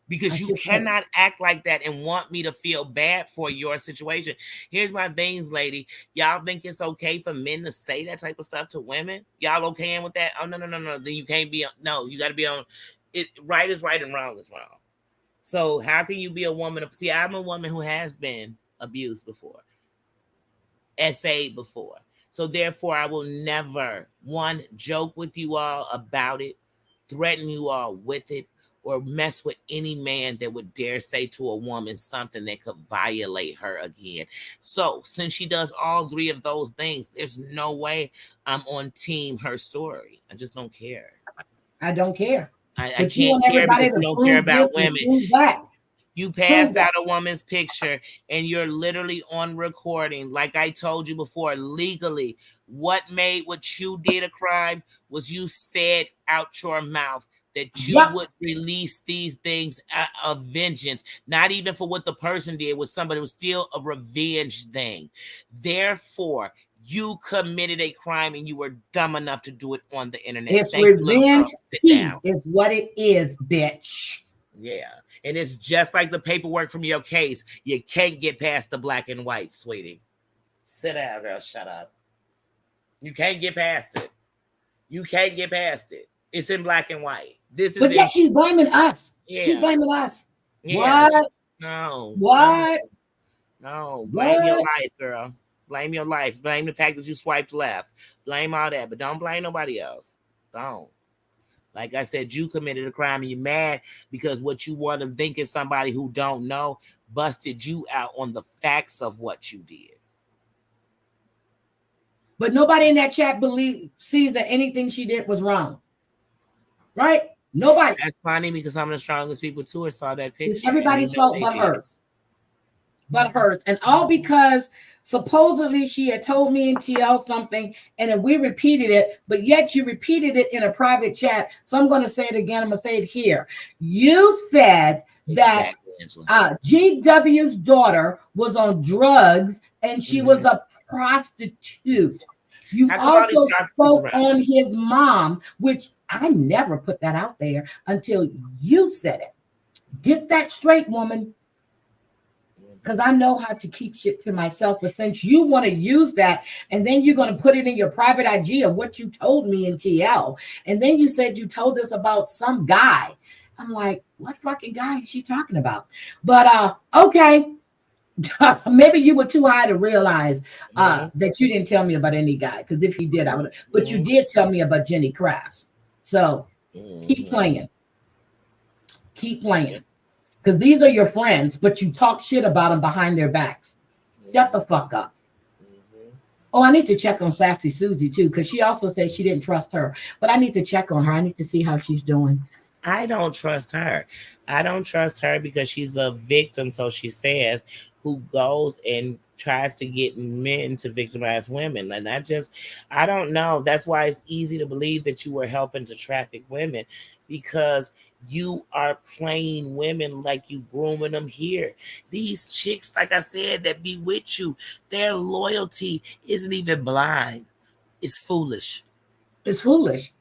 Because you cannot act like that and want me to feel bad for your situation. Here's my things, lady. Y'all think it's okay for men to say that type of stuff to women? Y'all okay with that? Oh, no. Then you can't be on. No, you got to be on. Right is right and wrong is wrong. So how can you be a woman? See, I'm a woman who has been abused before, SA'd before. So therefore, I will never, one, joke with you all about it, threaten you all with it, or mess with any man that would dare say to a woman something that could violate her again. So since she does all 3 of those things, there's no way I'm on team her story. I just don't care. I don't care. I can't care because you don't care about women. You passed out a woman's picture and you're literally on recording. Like I told you before, legally, what made what you did a crime was you said out your mouth that you would release these things of vengeance, not even for what the person did with somebody. It was still a revenge thing. Therefore, you committed a crime and you were dumb enough to do it on the internet. It's revenge is what it is, bitch. Yeah. And it's just like the paperwork from your case. You can't get past the black and white, sweetie. Sit down, girl. Shut up. You can't get past it. You can't get past it. It's in black and white. This is. But yet she's blaming us. Yeah. She's blaming us. Yeah. What? No. What? No. Blame your life, girl. Blame your life. Blame the fact that you swiped left. Blame all that, but don't blame nobody else. Don't. Like I said, you committed a crime and you're mad because what you want to think is somebody who don't know busted you out on the facts of what you did. But nobody in that chat sees that anything she did was wrong. Right? Nobody. That's funny because some of the strongest people too saw that picture. It's everybody's fault but hers. But hers. And all because supposedly she had told me in TL something, and then we repeated it, but yet you repeated it in a private chat. So I'm going to say it again. I'm going to say it here. You said that GW's daughter was on drugs and she was a prostitute. You also spoke on his mom, which I never put that out there until you said it. Get that straight, woman. Because I know how to keep shit to myself. But since you want to use that, and then you're going to put it in your private IG of what you told me in TL, and then you said you told us about some guy. I'm like, what fucking guy is she talking about? But okay. Maybe you were too high to realize that you didn't tell me about any guy. Because if you did, I would. But you did tell me about Jenny Crafts. So keep playing. Keep playing. Because these are your friends, but you talk shit about them behind their backs. Shut the fuck up. Oh, I need to check on Sassy Susie too, because she also said she didn't trust her. But I need to check on her. I need to see how she's doing. I don't trust her. I don't trust her because she's a victim, so she says, who goes and tries to get men to victimize women. And I don't know. That's why it's easy to believe that you were helping to traffic women, because you are playing women like you grooming them here. These chicks, like I said, that be with you, their loyalty isn't even blind. It's foolish. It's foolish.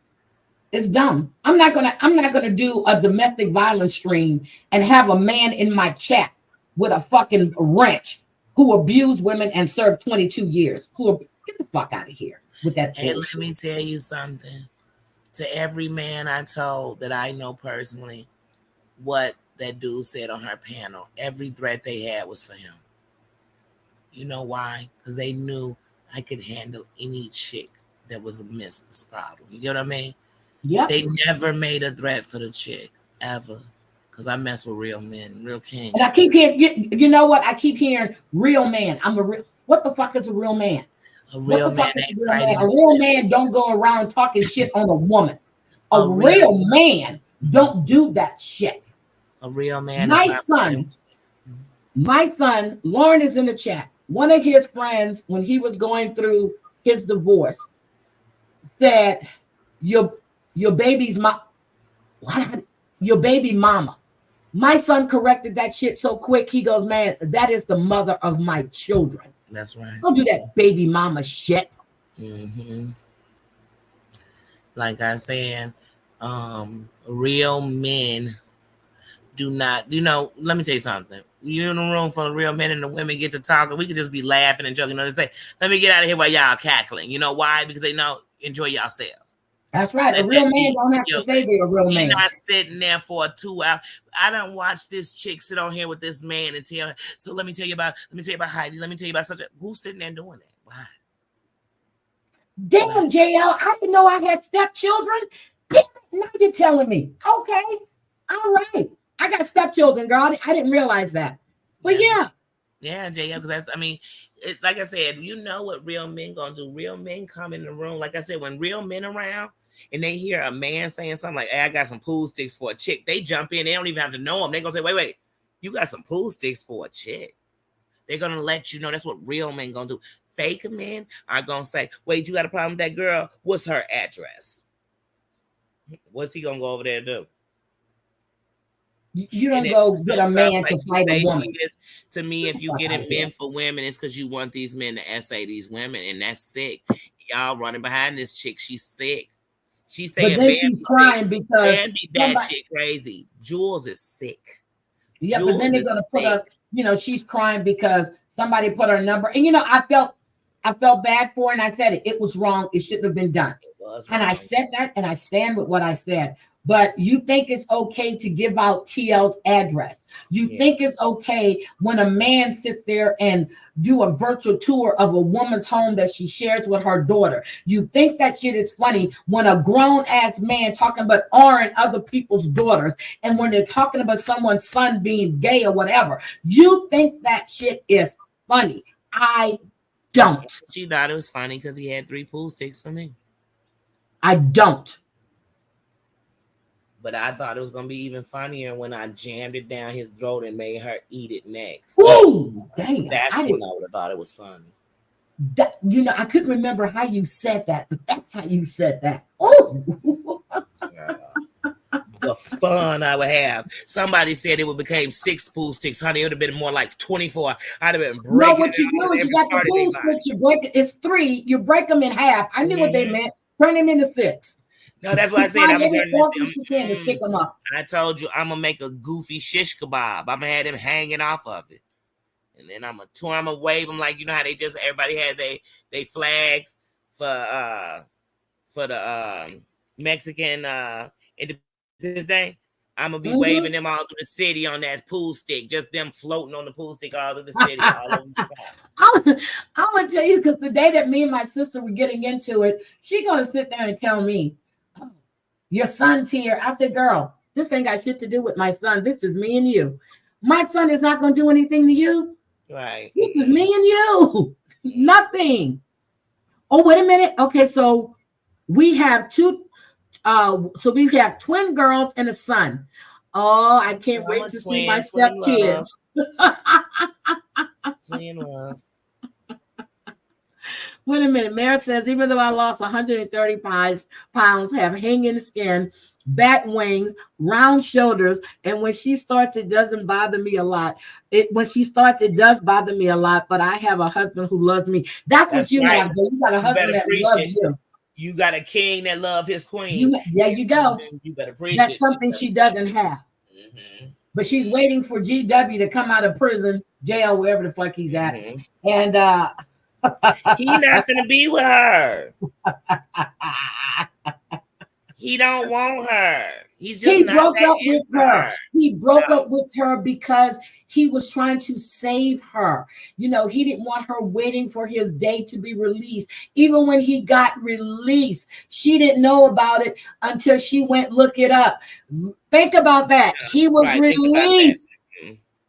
It's dumb. I'm not gonna do a domestic violence stream and have a man in my chat with a fucking wrench who abused women and served 22 years. Get the fuck out of here with that bullshit. And let me tell you something. To every man I told that I know personally what that dude said on her panel, every threat they had was for him. You know why? Because they knew I could handle any chick that was amidst this problem. You get what I mean? Yeah. They never made a threat for the chick, ever. Because I mess with real men, real kings. And I keep hearing, you know what? I keep hearing real man. What the fuck is a real man? A real man. A real man don't go around talking shit on a woman. A real man don't do that shit. A real man. My son, Lauren is in the chat. One of his friends, when he was going through his divorce, said, your baby's your baby mama. My son corrected that shit so quick. He goes, man, that is the mother of my children. That's right. Don't do that baby mama shit. Like I said, real men do not, let me tell you something. You're in a room full of real men and the women get to talking. We could just be laughing and joking. They say, let me get out of here while y'all cackling. You know why? Because they know, enjoy yourselves. That's right. A real man don't have to say they're a real man. You're not sitting there for 2 hours. I don't watch this chick sit on here with this man and tell her, so let me tell you about Heidi. Let me tell you about who's sitting there doing that? Why? Damn, JL, I didn't know I had stepchildren. Now you're telling me. Okay. All right. I got stepchildren, girl. I didn't realize that. But yeah. Yeah, JL, because like I said, you know what real men gonna do. Real men come in the room. Like I said, when real men around, and they hear a man saying something like, hey, I got some pool sticks for a chick, they jump in. They don't even have to know him. They're going to say, wait, you got some pool sticks for a chick. They're going to let you know. That's what real men going to do. Fake men are going to say, wait, you got a problem with that girl? What's her address? What's he going to go over there and do? You don't go get a man to fight a woman. To me, if you get it men for women, it's because you want these men to essay these women, and that's sick. Y'all running behind this chick. She's sick. She's saying, but then she's crying because that shit crazy. Jules is sick. Yeah, but then they're gonna put her, she's crying because somebody put her number. And I felt bad for her, and I said it was wrong. It shouldn't have been done. And I said that, and I stand with what I said. But you think it's okay to give out TL's address? You think it's okay when a man sits there and do a virtual tour of a woman's home that she shares with her daughter? You think that shit is funny when a grown-ass man talking about honoring other people's daughters, and when they're talking about someone's son being gay or whatever, you think that shit is funny. I don't. She thought it was funny because he had 3 pool sticks for me. I don't. But I thought it was going to be even funnier when I jammed it down his throat and made her eat it next. Ooh, damn. That's when I would have thought it was funny. That, I couldn't remember how you said that, but that's how you said that. Oh, the fun I would have. Somebody said it would become 6 pool sticks, honey. It would have been more like 24. I'd have been breaking. No, what you do is you got the pool sticks. You break it. It's 3. You break them in half. I knew what they meant. Turn them into 6. No, that's what I said. I'm to stick them up. I told you I'm gonna make a goofy shish kebab. I'm gonna have them hanging off of it, and then I'm gonna wave them like how they just everybody had they flags for the Mexican Independence Day. I'm gonna be waving them all through the city on that pool stick, just them floating on the pool stick all through the city. All over the I'm gonna tell you, because the day that me and my sister were getting into it, she gonna sit there and tell me, your son's here. I said, girl, this ain't got shit to do with my son. This is me and you. My son is not going to do anything to you. Right. This is me and you. Nothing. Oh, wait a minute. Okay, so we have 2. So we have twin girls and a son. Oh, I can't wait to see my stepkids. Twin love. Wait a minute. Mara says, even though I lost 130 pounds, have hanging skin, bat wings, round shoulders, and when she starts, it doesn't bother me a lot. When she starts, it does bother me a lot, but I have a husband who loves me. That's what you have. You got a husband that loves you. You got a king that loves his queen. You go. You better preach That's something she doesn't have. Mm-hmm. But she's waiting for GW to come out of prison, jail, wherever the fuck he's at. Mm-hmm. And he's not gonna be with her. He don't want her. He broke up with her. He broke up with her because he was trying to save her. He didn't want her waiting for his day to be released. Even when he got released, she didn't know about it until she went look it up. Think about that. He was released.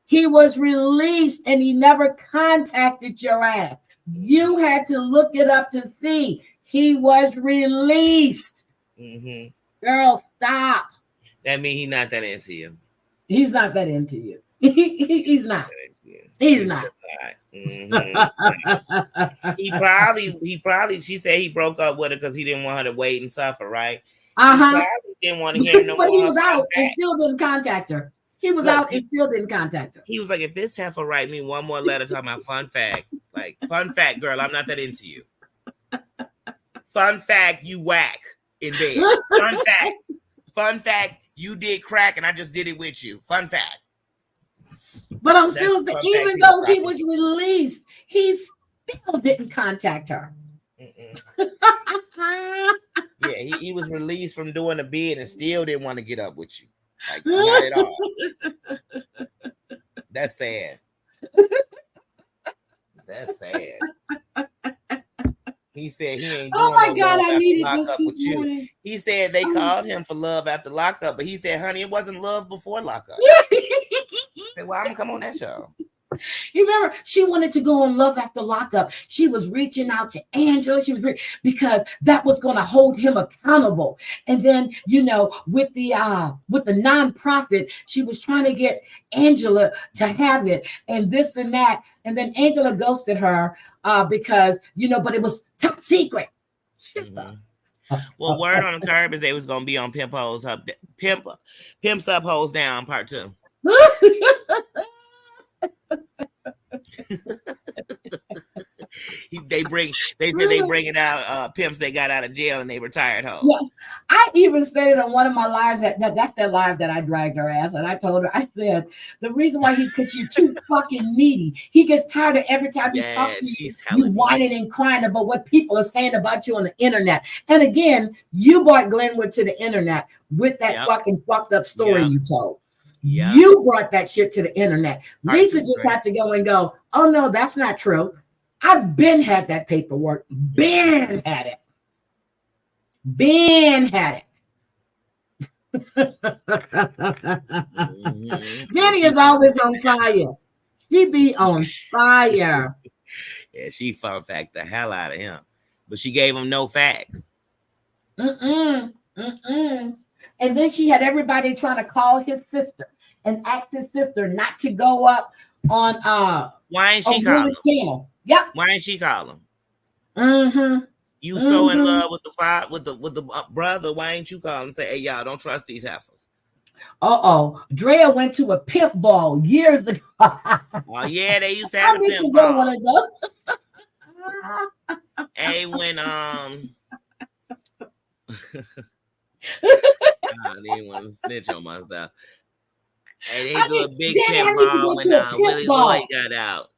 He was released and he never contacted your ass. You had to look it up to see he was released. Mm-hmm. Girl, stop. That means he's not that into you. He's not that into you. He's not. He's not. Mm-hmm. he probably. She said he broke up with her because he didn't want her to wait and suffer, right? He probably didn't want to hear no but more. He was out and still didn't contact her. He was out and still didn't contact her. He was like, if this heifer write me one more letter talking about fun fact, like fun fact, girl, I'm not that into you. Fun fact, you whack in bed. Fun fact, you did crack and I just did it with you. Fun fact. But I'm still, even though he was released, he still didn't contact her. Yeah, he was released from doing the bid and still didn't want to get up with you. Like, not at all. That's sad. That's sad. He said he ain't doing my God, I needed this morning. He said they called him for love after lockup, but he said, honey, it wasn't love before lockup. He said, well, I'm gonna come on that show. You remember, she wanted to go on Love After Lockup. She was reaching out to Angela. Because that was going to hold him accountable. And then, with the nonprofit, she was trying to get Angela to have it, and this and that. And then Angela ghosted her because but it was top secret. Mm-hmm. Well, word on the curb is they was gonna be on Pimps Up Hoes Down Part 2. They said they bringing out pimps that got out of jail and they retired hoes. Yeah, I even said it on one of my lives that's that live that I dragged her ass, and I told her, I said the reason why because you're too fucking needy. He gets tired of every time he talks to you, you whining and crying about what people are saying about you on the internet. And again, you brought Glenwood to the internet with that fucking fucked up story you told. You brought that shit to the internet. Lisa just had to go and go, oh no, that's not true. I've been had that paperwork. Ben had it. Ben had it. Jenny is always on fire. She be on fire. Yeah, she fun fact the hell out of him. But she gave him no facts. And then she had everybody trying to call his sister and ask his sister not to go up on why ain't she calling him? Channel. Yep. Why ain't she calling him? You so in love with the brother. Why ain't you calling and say, hey, y'all, don't trust these heifers? Drea went to a pimp ball years ago. Oh yeah, they used to have a pimp ball. Hey, when I didn't want to snitch on myself. Hey, they do a big pimp ball when Willie Lloyd got out.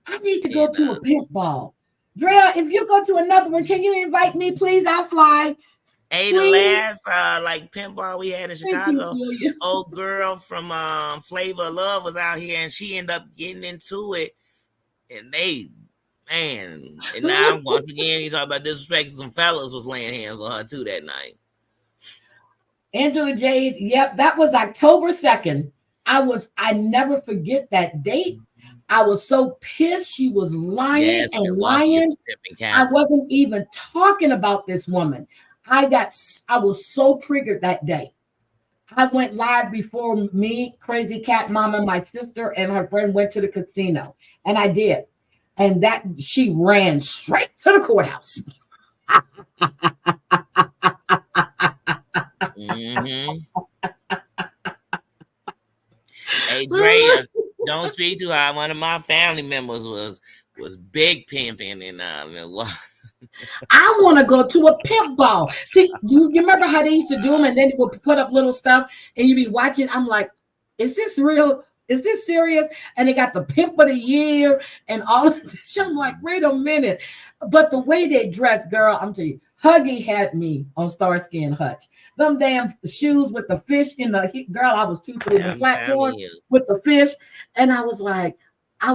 I need to go to a pimp ball. Drea, if you go to another one, can you invite me, please? I'll fly. Hey, please. The last pimp ball we had in Chicago, old girl from Flavor of Love was out here, and she ended up getting into it, and and now once again he's talking about disrespecting some fellas was laying hands on her too that night. Angela Jade, yep, that was October 2nd. I never forget that date. I was so pissed. She was lying and lying. I wasn't even talking about this woman. I was so triggered that day. I went live before me, Crazy Cat Mama, my sister, and her friend went to the casino. And I did. And that she ran straight to the courthouse. Hey, Drea, don't speak to her. One of my family members was big pimping in Milwaukee. I want to go to a pimp ball. See, you remember how they used to do them, and then they would put up little stuff, and you'd be watching. I'm like, is this real? Is this serious? And they got the pimp of the year and all of this. I'm like, wait a minute. But the way they dress, girl, I'm telling you, Huggy had me on Starsky and Hutch. Them damn shoes with the fish in the girl. I was too through the platform with the fish, and I was like, I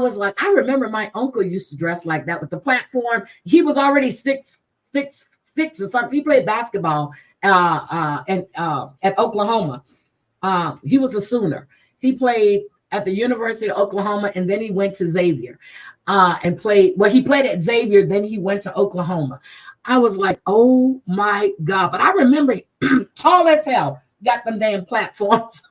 remember my uncle used to dress like that with the platform. He was already six or something. He played basketball at Oklahoma. He was a Sooner. He played at the University of Oklahoma, and then he went to Xavier and played. Well, he played at Xavier, then he went to Oklahoma. I was like, oh my God. But I remember tall as hell, got them damn platforms.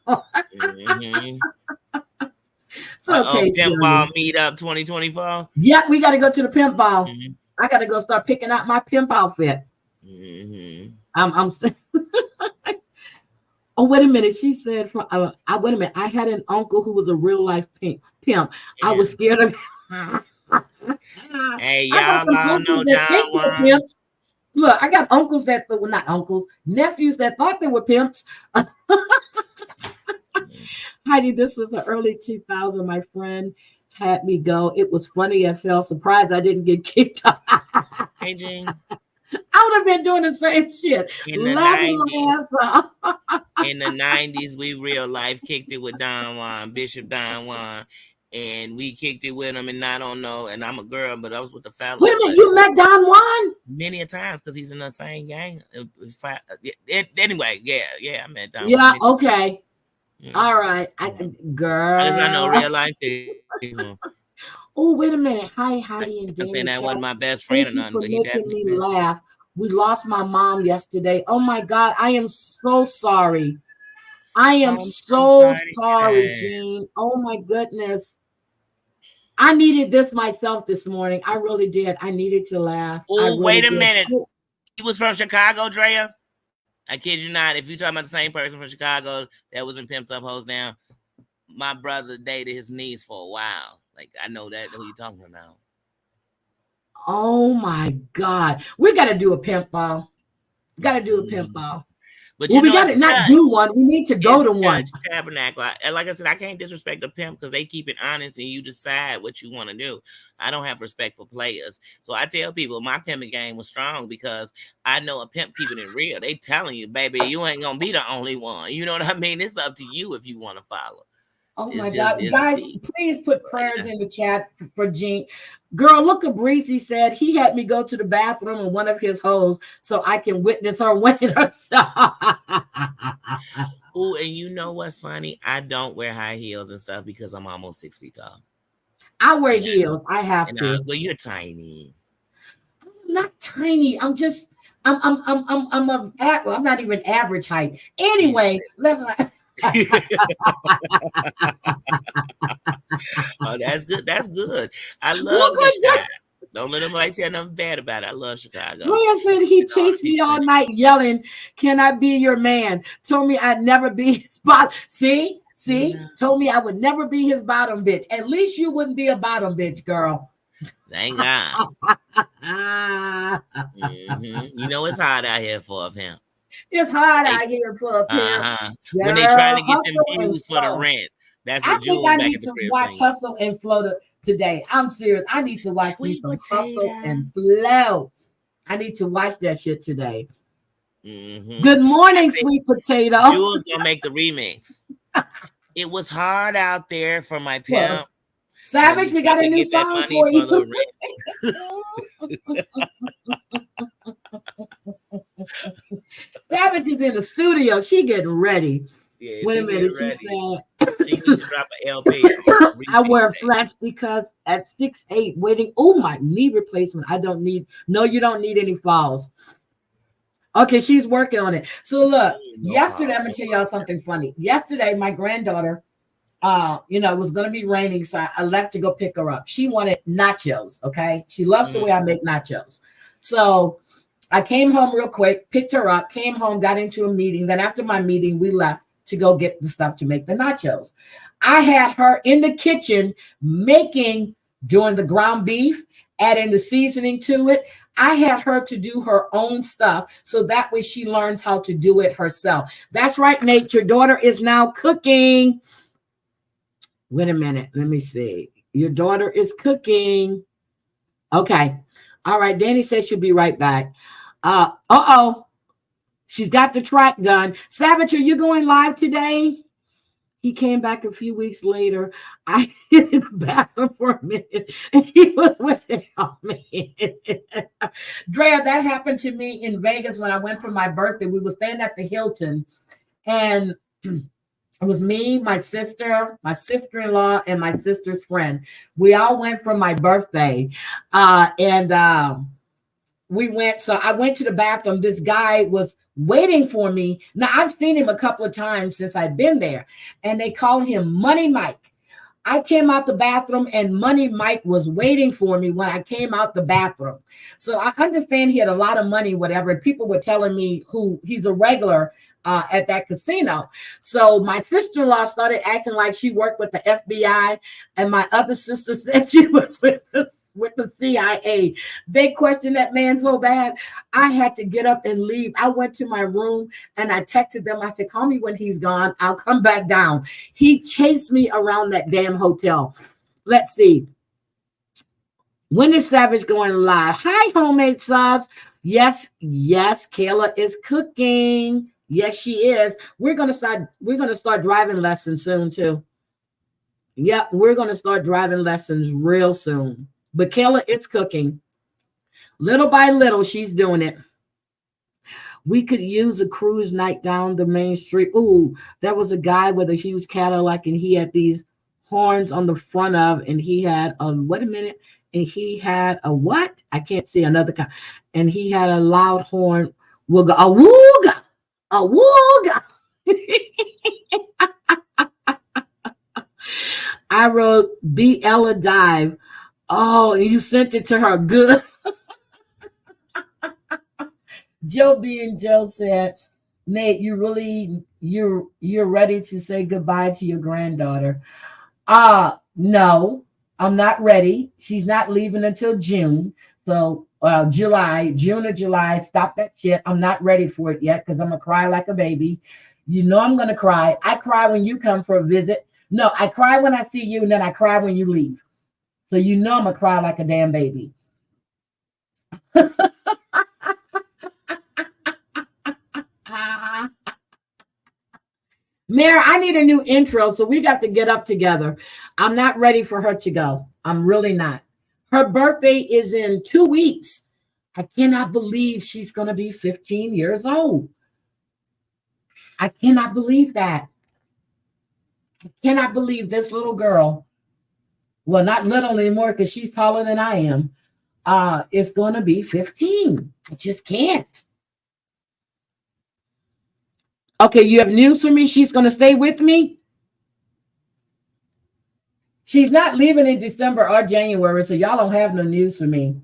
So okay, pimp ball meet up 2024. Yeah, we got to go to the pimp ball. I got to go start picking out my pimp outfit. I'm oh, wait a minute. She said, wait a minute. I had an uncle who was a real life pimp. I was scared of him. Hey, y'all know Don Juan. Look, I got uncles that were not uncles, nephews that thought they were pimps. Heidi, this was the early 2000s. My friend had me go. It was funny as hell. Surprised I didn't get kicked out. Hey, Jane. I would have been doing the same shit. In the 90s, in the 90s, we real life kicked it with Don Juan, Bishop Don Juan, and we kicked it with him. And I don't know. And I'm a girl, but I was with the fellas. Wait a minute, you met Don Juan? Many a times because he's in the same gang. Anyway, yeah, I met Don. Yeah, okay. All right, girl. I know real life. Oh, wait a minute. Hi, Heidi and Danny. Saying that wasn't my best friend or nothing, but he definitely me laugh. We lost my mom yesterday. Oh my God, I am so sorry. I am so sorry, Jean. Oh my goodness. I needed this myself this morning. I really did. I needed to laugh. Oh, wait a minute. He was from Chicago, Drea? I kid you not. If you're talking about the same person from Chicago that was in Pimps Up, Hoes Down, my brother dated his niece for a while. Like, I know that who you talking about. Oh my God. We got to do a pimp ball. Got to do a pimp ball. But well, we got to not do one. We need to go to one. Tabernacle. And like I said, I can't disrespect the pimp because they keep it honest and you decide what you want to do. I don't have respect for players. So I tell people my pimping game was strong because I know a pimp keeping it real. They telling you, baby, you ain't going to be the only one. You know what I mean? It's up to you if you want to follow. Oh my God. Guys, please put prayers in the chat for Gene. Girl, look at Breezy said he had me go to the bathroom in one of his holes so I can witness her winning herself. Oh, and you know what's funny? I don't wear high heels and stuff because I'm almost 6 feet tall. I wear heels. I have to. Well, you're tiny. I'm not tiny. I'm just I'm not even average height. Anyway, let's oh, that's good. That's good. I love Chicago. Don't let nobody tell nothing bad about it. I love Chicago. Gloria said he chased me all night yelling, "Can I be your man?" Told me I'd never be his bottom. See? Told me I would never be his bottom bitch. At least you wouldn't be a bottom bitch, girl. Thank God. You know it's hard out here for a pimp. It's hard out here for a pimp. When they trying to get them views for the rent. That's what I think I need to watch Hustle and Flow today. I'm serious. I need to watch me some Hustle and Flow. I need to watch that shit today. Good morning, Sweet Potato. Jules gonna make the remix. It was hard out there for my pimp. Savage, we got a new song for you. Savage is in the studio. She getting ready. Yeah, wait a minute. She said she needs to drop an LP. I wear flats because at 6'8", waiting. Oh, my knee replacement. I don't need. No, you don't need any falls. Okay, she's working on it. So look, yesterday I'm gonna tell y'all something funny. Yesterday, my granddaughter, it was gonna be raining, so I left to go pick her up. She wanted nachos. Okay, she loves the way I make nachos. So I came home real quick, picked her up, came home, got into a meeting. Then after my meeting, we left to go get the stuff to make the nachos. I had her in the kitchen doing the ground beef, adding the seasoning to it. I had her to do her own stuff so that way she learns how to do it herself. That's right, Nate. Your daughter is now cooking. Wait a minute. Let me see. Your daughter is cooking. Okay. All right. Danny says she'll be right back. She's got the track done. Savage, are you going live today? He came back a few weeks later. I hid in the bathroom for a minute, and he was waiting on me. Drea, that happened to me in Vegas when I went for my birthday. We were staying at the Hilton, and it was me, my sister-in-law, and my sister's friend. We all went for my birthday, we went. So I went to the bathroom. This guy was waiting for me. Now, I've seen him a couple of times since I've been there, and they call him Money Mike. I came out the bathroom, and Money Mike was waiting for me when I came out the bathroom. So I understand he had a lot of money, whatever. People were telling me who he's a regular at that casino. So my sister-in-law started acting like she worked with the FBI, and my other sister said she was with the CIA. They questioned that man so bad, I had to get up and leave. I went to my room and I texted them. I said, call me when he's gone. I'll come back down. He chased me around that damn hotel. Let's see. When is Savage going live? Hi, homemade subs. Yes, Kayla is cooking. Yes, she is. We're gonna start driving lessons soon too. Yep, we're gonna start driving lessons real soon. But Kayla, it's cooking. Little by little, she's doing it. We could use a cruise night down the main street. Ooh, there was a guy with a huge Cadillac, and he had these horns on the front of, and he had wait a minute, and he had a what? I can't see another kind. And he had a loud horn. Wooga, a wooga. I wrote B. Ella Dive. Oh, you sent it to her. Good. Joe B. and Joe said, Nate, you're ready to say goodbye to your granddaughter. No, I'm not ready. She's not leaving until June. So June or July, stop that shit. I'm not ready for it yet because I'm gonna cry like a baby. You know I'm gonna cry. I cry when you come for a visit. No, I cry when I see you, and then I cry when you leave. So you know I'm gonna cry like a damn baby. Mary, I need a new intro, so we got to get up together. I'm not ready for her to go. I'm really not. Her birthday is in 2 weeks. I cannot believe she's going to be 15 years old. I cannot believe that. I cannot believe this little girl, well, not little anymore because she's taller than I am, is going to be 15. I just can't. Okay, you have news for me? She's going to stay with me? She's not leaving in December or January, so y'all don't have no news for me.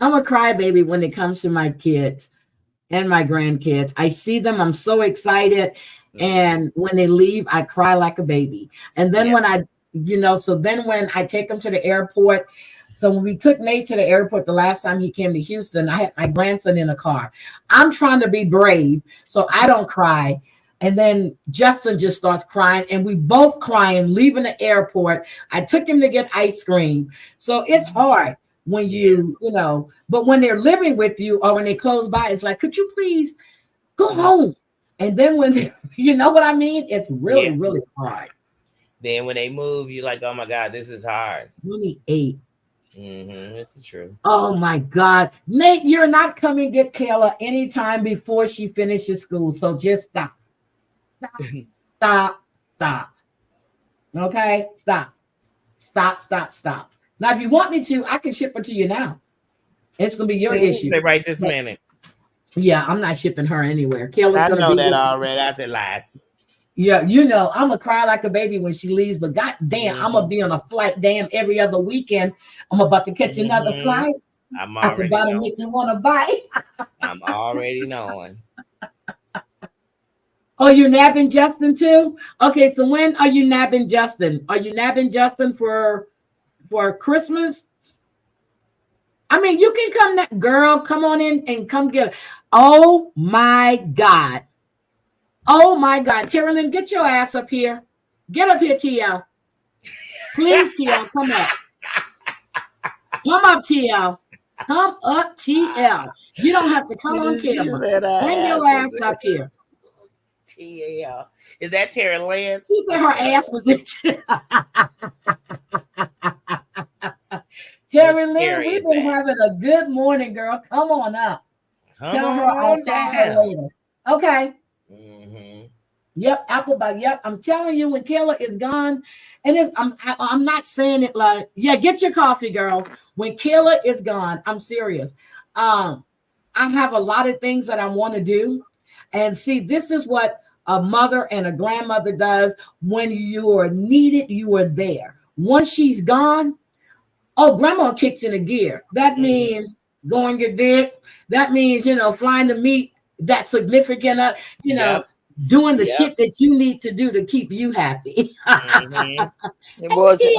I'm a crybaby when it comes to my kids and my grandkids. I see them, I'm so excited. And when they leave, I cry like a baby. And then when when I take them to the airport, so when we took Nate to the airport the last time he came to Houston, I had my grandson in a car. I'm trying to be brave so I don't cry. And then Justin just starts crying, and we both crying, leaving the airport. I took him to get ice cream. So it's hard when but when they're living with you or when they close by, it's like, could you please go home? And then when they, you know what I mean? It's really, really hard. Then when they move, you're like, oh my God, this is hard. 28. This is true. Oh my God. Nate, you're not coming to get Kayla anytime before she finishes school. So just stop. Stop. Okay? Stop. Now, if you want me to, I can ship her to you now. It's going to be your issue. Say right this minute. Yeah, I'm not shipping her anywhere. Kayla's I gonna know be that already. I said lies. Yeah, I'm gonna cry like a baby when she leaves, but god damn, I'm gonna be on a flight damn every other weekend. I'm about to catch another flight. I'm already about to make me want to bite. I'm already knowing. Oh, you're nabbing Justin too? Okay, so when are you nabbing Justin? Are you nabbing Justin for Christmas? I mean, you can come, girl, come on in and come get her. Oh my God. Tara Lynn, get your ass up here. Get up here, TL. Please, TL, come up. Come up, TL. Come up, TL. You don't have to come on camera. Bring your ass up here. TL. Is that Tara Lynn? She said her ass was in. Tara Lynn, we've been having a good morning, girl. Come on up. Tell her I'll talk to her later. Okay. Yep, Applebite. Yep, I'm telling you, when Kayla is gone, and I'm not saying it like, yeah, get your coffee, girl. When Kayla is gone, I'm serious. I have a lot of things that I want to do, and see, this is what a mother and a grandmother does. When you are needed, you are there. Once she's gone, grandma kicks in a gear. That means going your dick. That means flying to meet that significant, doing the shit that you need to do to keep you happy. It wasn't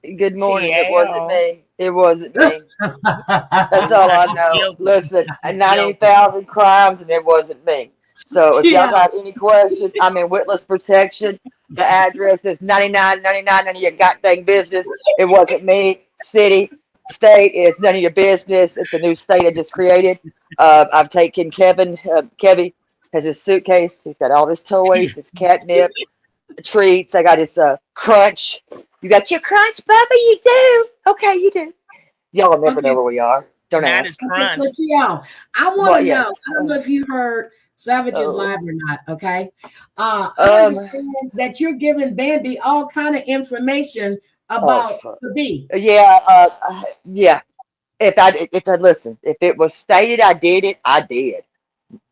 me. Good morning. It wasn't me. It wasn't me. That's all I know. Listen, 90,000 crimes, and it wasn't me. So if y'all have any questions, I'm in witness protection. The address is 9999. None of your goddamn business. It wasn't me. City, state is none of your business. It's a new state I just created. I've taken Kevin has his suitcase. He's got all his toys, his catnip, treats. I got his crunch. You got your crunch, Bubba? You do? Okay, you do. Y'all will never know where we are. Don't ask. I want to know. I don't know if you heard Savage's live or not. Okay. I understand that you're giving Bambi all kind of information about the bee. Yeah. If I listen, if it was stated I did it, I did.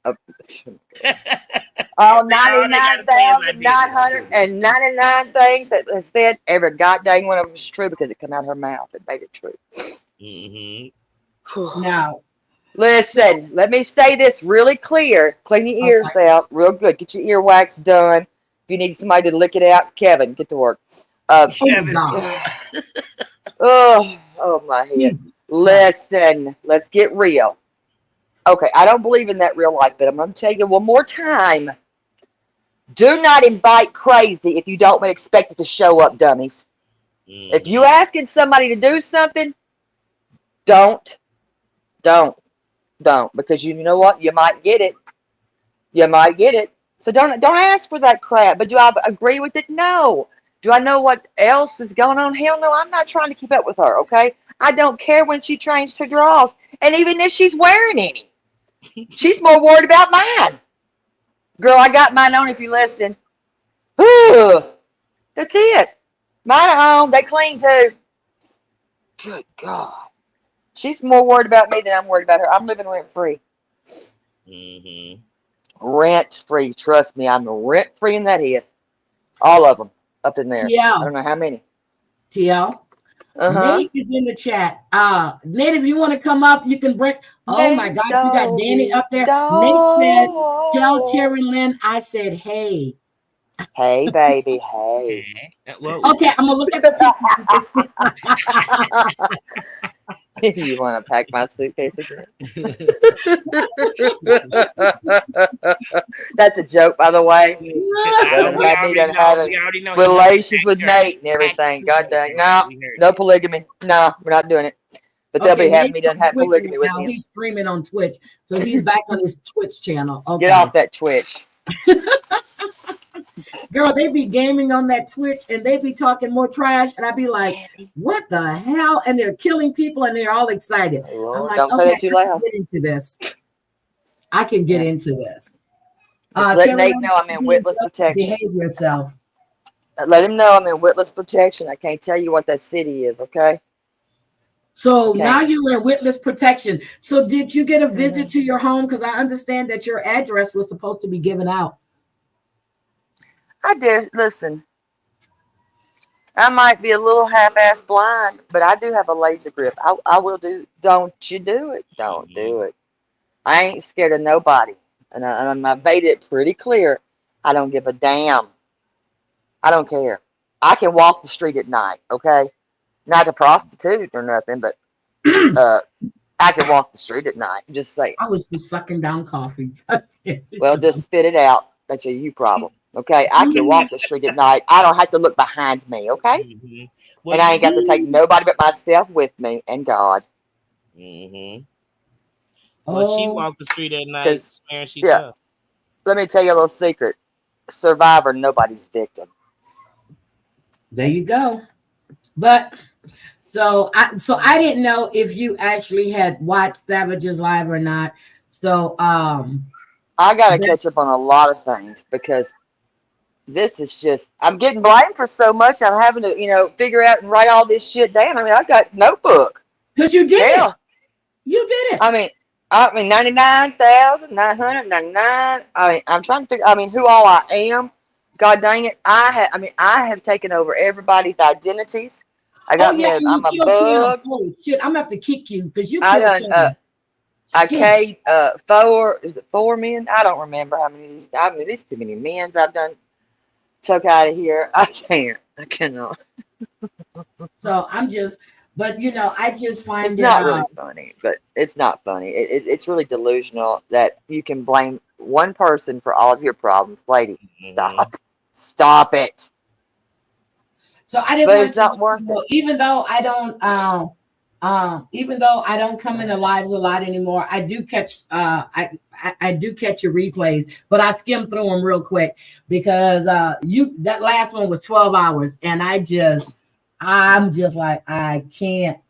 99,999 things that was said, every goddamn one of them was true because it came out of her mouth. It made it true. Now, listen, let me say this really clear. Clean your ears out real good. Get your earwax done. If you need somebody to lick it out, Kevin, get to work. Kevin. Oh my head. Listen, let's get real. Okay, I don't believe in that real life, but I'm going to tell you one more time. Do not invite crazy if you don't expect it to show up, dummies. If you asking somebody to do something, don't, because you know what? You might get it. You might get it. So don't ask for that crap. But do I agree with it? No. Do I know what else is going on? Hell no. I'm not trying to keep up with her, okay? I don't care when she changed her drawers. And even if she's wearing any, she's more worried about mine. Girl, I got mine on if you listen. Ooh, that's it. Mine at home. They clean too. Good God. She's more worried about me than I'm worried about her. I'm living rent free. Mm-hmm. Rent free. Trust me, I'm rent free in that head. All of them up in there. TL. I don't know how many. TL. Nate is in the chat. Nate, if you want to come up, you can bring. Oh my God, you got Danny up there. Nate said, "Tell Terry Lynn I said hey." Hey, baby, hey. Okay, I'm gonna look at the picture. You want to pack my suitcase again? That's a joke, by the way. Relations with Nate and everything. God dang. No polygamy. No, we're not doing it. But they'll be having me done have polygamy with me. He's streaming on Twitch, so he's back on his Twitch channel. Okay. Get off that Twitch. Girl, they be gaming on that Twitch and they be talking more trash, and I be like, what the hell? And they're killing people and they're all excited. I'm like, don't say that too loud. I can get into this. I can get into this. Let Nate know I'm in witless protection. Behave yourself. Let him know I'm in witless protection. I can't tell you what that city is, okay? So now you're in witless protection. So did you get a visit to your home? Because I understand that your address was supposed to be given out. I dare listen. I might be a little half-ass blind, but I do have a laser grip. I will do. Don't you do it? Don't do it. I ain't scared of nobody, and I made it pretty clear. I don't give a damn. I don't care. I can walk the street at night. Okay, not a prostitute or nothing, but I can walk the street at night. Just say. I was just sucking down coffee. Well, just spit it out. That's a you problem. Okay, I can walk the street at night. I don't have to look behind me, okay? Well, and I ain't got to take nobody but myself with me and God. Well, she walked the street at night swearing she tough. Let me tell you a little secret. Survivor, nobody's victim. There you go. But so I didn't know if you actually had watched Savage's live or not. So I gotta catch up on a lot of things because this is just, I'm getting blamed for so much. I'm having to, figure out and write all this shit down. I mean, I got notebook. Because you did it. You did it. I mean, 99,999. I mean, I'm trying to figure, who all I am. God dang it. I have taken over everybody's identities. I got I'm a bug. Oh, shit. I'm going to have to kick you because you killed him. I K 4, is it 4 men? I don't remember how many of these. There's too many men's I've done. Took out of here. I cannot. So I'm just, but I just find it's not really funny, but it's not funny. It's really delusional that you can blame one person for all of your problems. Lady, stop it. So I just, but it's not worth it. Even though I don't come into lives a lot anymore, I do catch I do catch your replays, but I skim through them real quick because that last one was 12 hours, and I'm just like I can't.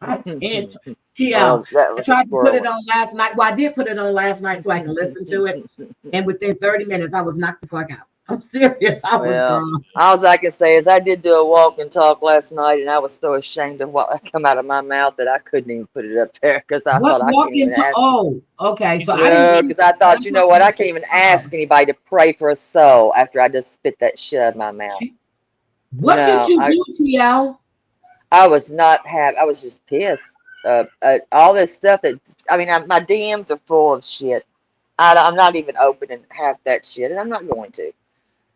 TL. I tried to put it on last night. Well, I did put it on last night so I can listen to it, and within 30 minutes, I was knocked the fuck out. I'm serious. I was gone. All I can say is I did do a walk and talk last night, and I was so ashamed of what come out of my mouth that I couldn't even put it up there because I thought I couldn't even ask. Oh, okay. So because I thought, you know what? I can't even ask anybody to pray for a soul after I just spit that shit out of my mouth. What did you do, TL? I was not happy. I was just pissed. All this stuff that my DMs are full of shit. I'm not even opening half that shit, and I'm not going to.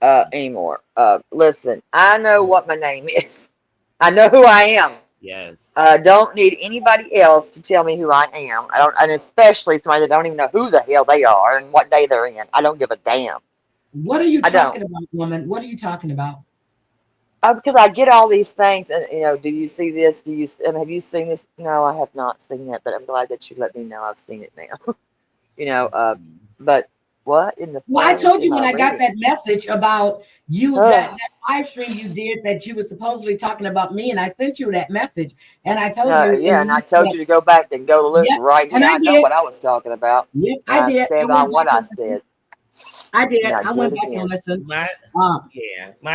anymore. Listen, I know what my name is. I know who I am. Yes. Don't need anybody else to tell me who I am. I don't, and especially somebody that don't even know who the hell they are and what day they're in. I don't give a damn. What are you talking about, woman? What are you talking about? Because I get all these things, and do you see this? Have you seen this? No, I have not seen it, but I'm glad that you let me know I've seen it now. But what in the? Well, I told you when I got that message about you, that live stream you did, that you was supposedly talking about me, and I sent you that message, and I told you. Yeah, and I told you to go back and go to look right here. I know what I was talking about. Yep, I did. Stand by what I said. I did. I went back and listened. My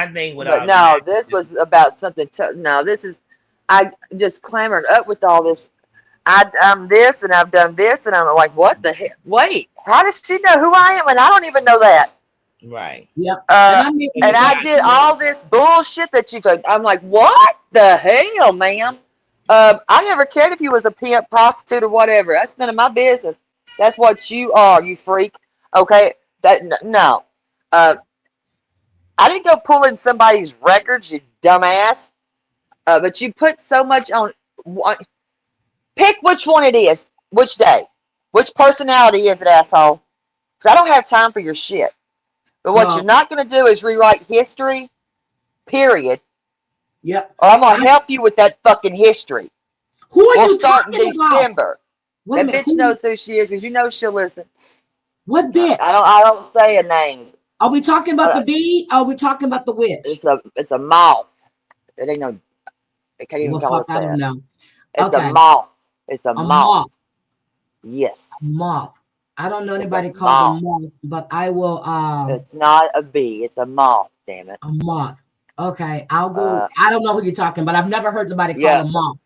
thing with but no, this was about something. No, this is. I just clamored up with all this. I'm this and I've done this, and I'm like, what the hell? Wait, how does she know who I am? And I don't even know that. Right. Yep. And I did all this bullshit that you took. I'm like, what the hell, ma'am? I never cared if you was a pimp, prostitute, or whatever. That's none of my business. That's what you are, you freak. Okay. No. I didn't go pulling somebody's records, you dumbass. But you put so much on one. Pick which one it is, which day, which personality is it, asshole? Because I don't have time for your shit. But what you're not going to do is rewrite history, period. Yep. Or I'm going to help you with that fucking history. Who are we'll you start in December. That bitch knows who she is because you know she'll listen. What bitch? I don't say her names. Are we talking about the bee? Or are we talking about the witch? It's a moth. It ain't no. I can't even call it that. I don't know. It's a moth. It's a moth. Yes. A moth. I don't know anybody called a moth, but I will. It's not a bee. It's a moth. Damn it. A moth. Okay, I'll go. I don't know who you're talking, but I've never heard nobody call a moth.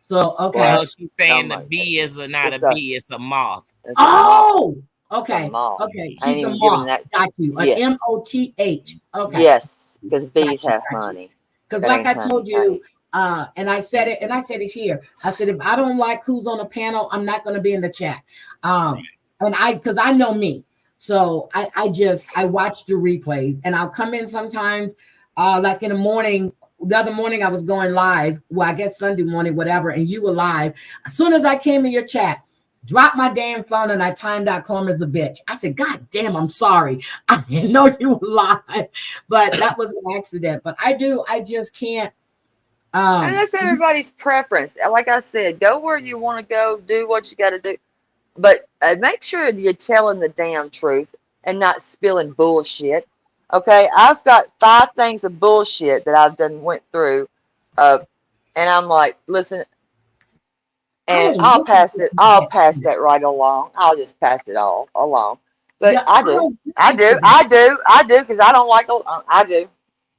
So okay. Well, she's saying the bee is not a bee. It's a moth. Oh. Okay. Okay. She's a moth. Got you. An M-O-T-H. Okay. Yes, because bees have honey. Because like I told you. And I said it here. I said, if I don't like who's on the panel, I'm not going to be in the chat. Because I know me. So I watch the replays, and I'll come in sometimes, like in the morning. The other morning I was going live. Well, I guess Sunday morning, whatever. And you were live. As soon as I came in your chat, dropped my damn phone and I timed out calm as a bitch. I said, God damn, I'm sorry. I didn't know you were live, but that was an accident. But I just can't. And that's everybody's preference. Like I said, go where you want to go, do what you got to do, but make sure you're telling the damn truth and not spilling bullshit. Okay, I've got 5 things of bullshit that I've went through, and I'm like, listen, and I'll pass that right along. I'll just pass it all along. But yeah, I do, because I don't like. I do.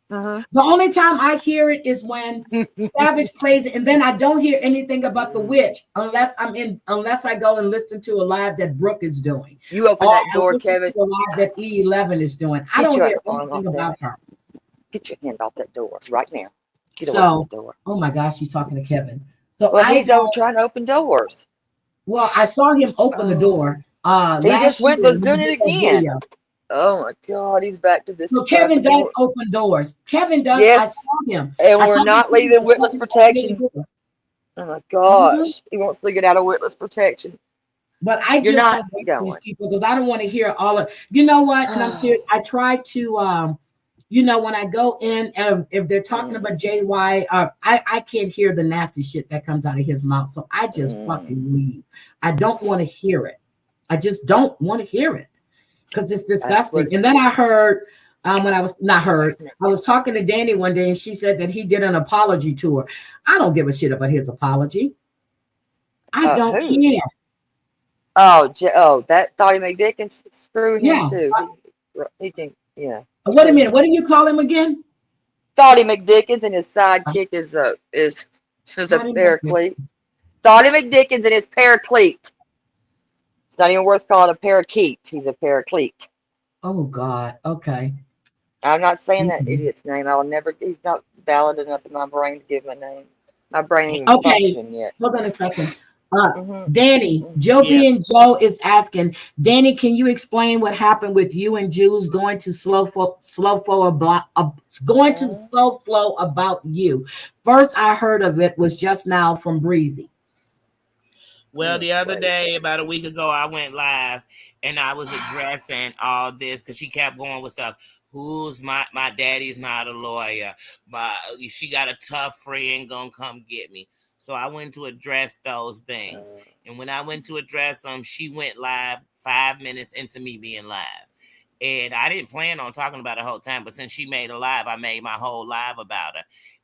The only time I hear it is when Savage plays it, and then I don't hear anything about the witch unless I go and listen to a live that Brooke is doing. You open that door, Kevin. To a live that E11 is doing. I don't hear anything about her. Get your hand off that door right now. Get away from the door. Oh my gosh, he's talking to Kevin. So he's over trying to open doors. Well, I saw him open the door. He just was doing it again. Oh my God, he's back to this. So Kevin does open doors. Kevin does. Yes. I saw him. And we're not leaving witness protection. Oh my gosh. He wants to get out of witness protection. But I just not like these people because I don't want to hear all of, you know what? And I'm serious. I try to, when I go in, and if they're talking about JY, I can't hear the nasty shit that comes out of his mouth. So I just fucking leave. I don't want to hear it. I just don't want to hear it. Because it's disgusting. And then I heard, I was talking to Danny one day and she said that he did an apology tour. I don't give a shit about his apology. I don't care. That Thotty McDickens, screw him too. He can, Wait a minute, what do you call him again? Thotty McDickens, and his sidekick is a paraclete. Thotty McDickens and his paraclete. It's not even worth calling a parakeet. He's a paraclete. Oh God. Okay. I'm not saying that idiot's name. He's not valid enough in my brain to give my name. My brain ain't even function yet. Hold on a second. Danny, Joe B and Joe is asking, Danny, can you explain what happened with you and Jules going to slow flow about you? First I heard of it was just now from Breezy. Well, the other day, about a week ago, I went live and I was addressing all this because she kept going with stuff. Who's my daddy's not a lawyer. She got a tough friend gonna come get me. So I went to address those things. And when I went to address them, she went live 5 minutes into me being live. And I didn't plan on talking about it the whole time, but since she made a live, I made my whole live about her.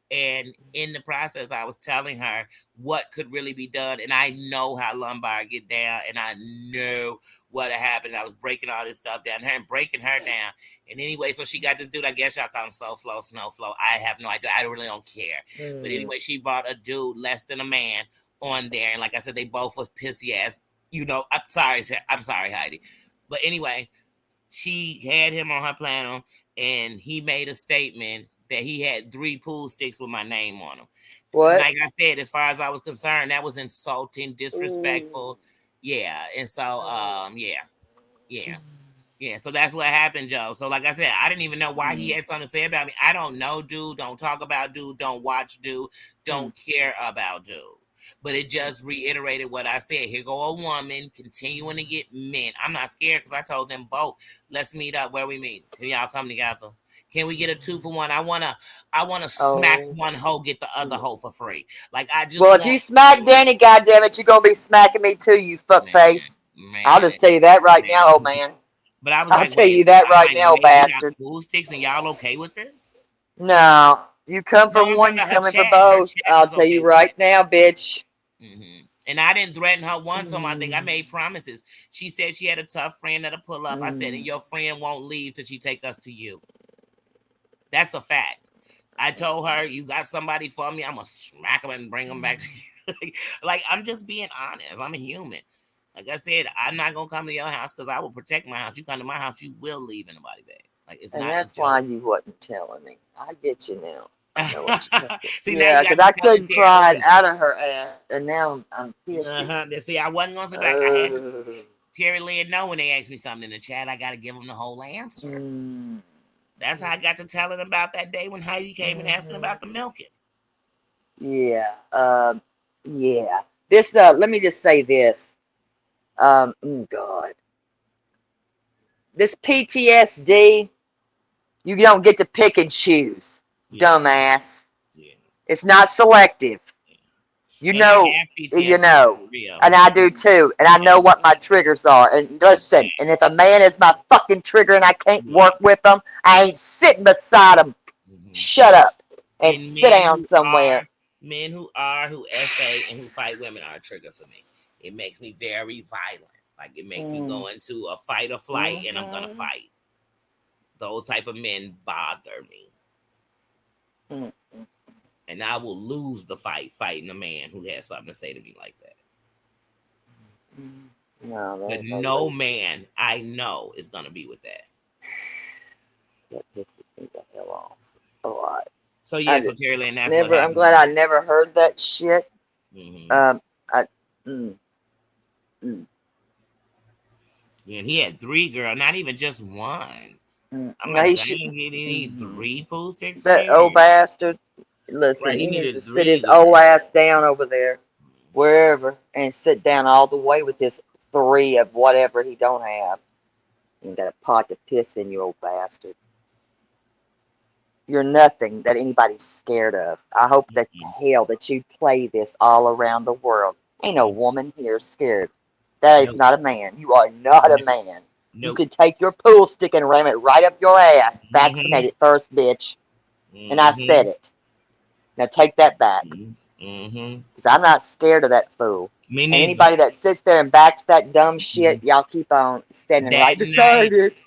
And in the process, I was telling her what could really be done. And I know how lumbar get down, and I know what happened. I was breaking all this stuff down her and breaking her down. And anyway, so she got this dude, I guess y'all call him Slow Flow, Snow Flow. I have no idea. I really don't care. But anyway, she brought a dude less than a man on there. And like I said, they both was pissy ass. I'm sorry, Heidi. But anyway, she had him on her panel, and he made a statement that he had 3 pool sticks with my name on them. What? Like I said, as far as I was concerned, that was insulting, disrespectful. Yeah. And so, yeah. So that's what happened, Joe. So like I said, I didn't even know why he had something to say about me. I don't know, dude. Don't talk about dude. Don't watch dude. Don't care about dude. But it just reiterated what I said. Here go a woman continuing to get men. I'm not scared because I told them both, let's meet up where we meet. Can y'all come together? Can we get a 2-for-1? I wanna smack one hoe, get the other hoe for free. Like I just. Well, if you smack Danny, goddammit, you're gonna be smacking me too, you fuckface. I'll just tell you that right now, old man. But I was I'll tell you that right now, bastard. Pool sticks, and y'all okay with this? No, you come for one, you coming for both. I'll tell you right now, bitch. And I didn't threaten her once on my thing. I made promises. She said she had a tough friend that'll pull up. I said, and your friend won't leave till she take us to you. That's a fact. I told her, you got somebody for me, I'm going to smack them and bring them back to you. Like, I'm just being honest. I'm a human. Like I said, I'm not going to come to your house because I will protect my house. You come to my house, you will leave anybody back. Like, it's and not that's why you wasn't telling me. I get you now. I know what you're See, yeah, because I couldn't pry it out of her ass, and now I'm pissed. See, I wasn't going to say back. I had to. Terry Lynn know when they ask me something in the chat, I got to give them the whole answer. That's how I got to telling about that day when Heidi came and asked me about the milking. Yeah. Yeah. This, let me just say this. God. This PTSD, you don't get to pick and choose, dumbass. Yeah. It's not selective. You know, and I do too. And I know what my triggers are. And listen, and if a man is my fucking trigger and I can't work with them, I ain't sitting beside him. Shut up and sit down somewhere. Men who essay and who fight women are a trigger for me. It makes me very violent. Like it makes me go into a fight or flight and I'm gonna fight. Those type of men bother me. And I will lose the fight fighting a man who has something to say to me like that. But no man I know is going to be with that. That pisses me the hell off a lot. So yeah, so Terry Lynn, that's what I'm glad I never heard that shit. And he had 3, girl, not even just one. I'm like, he need 3 pool sticks. That old bastard. Listen, he needs to sit his old ass down over there, wherever, and sit down all the way with this 3 of whatever he don't have. You got a pot to piss in, you old bastard. You're nothing that anybody's scared of. I hope that hell that you play this all around the world. Ain't no woman here scared. That is not a man. You are not a man. You could take your pool stick and ram it right up your ass. Vaccinated first, bitch. And I said it. Now take that back. Because I'm not scared of that fool. And anybody that sits there and backs that dumb shit, y'all keep on standing right beside it.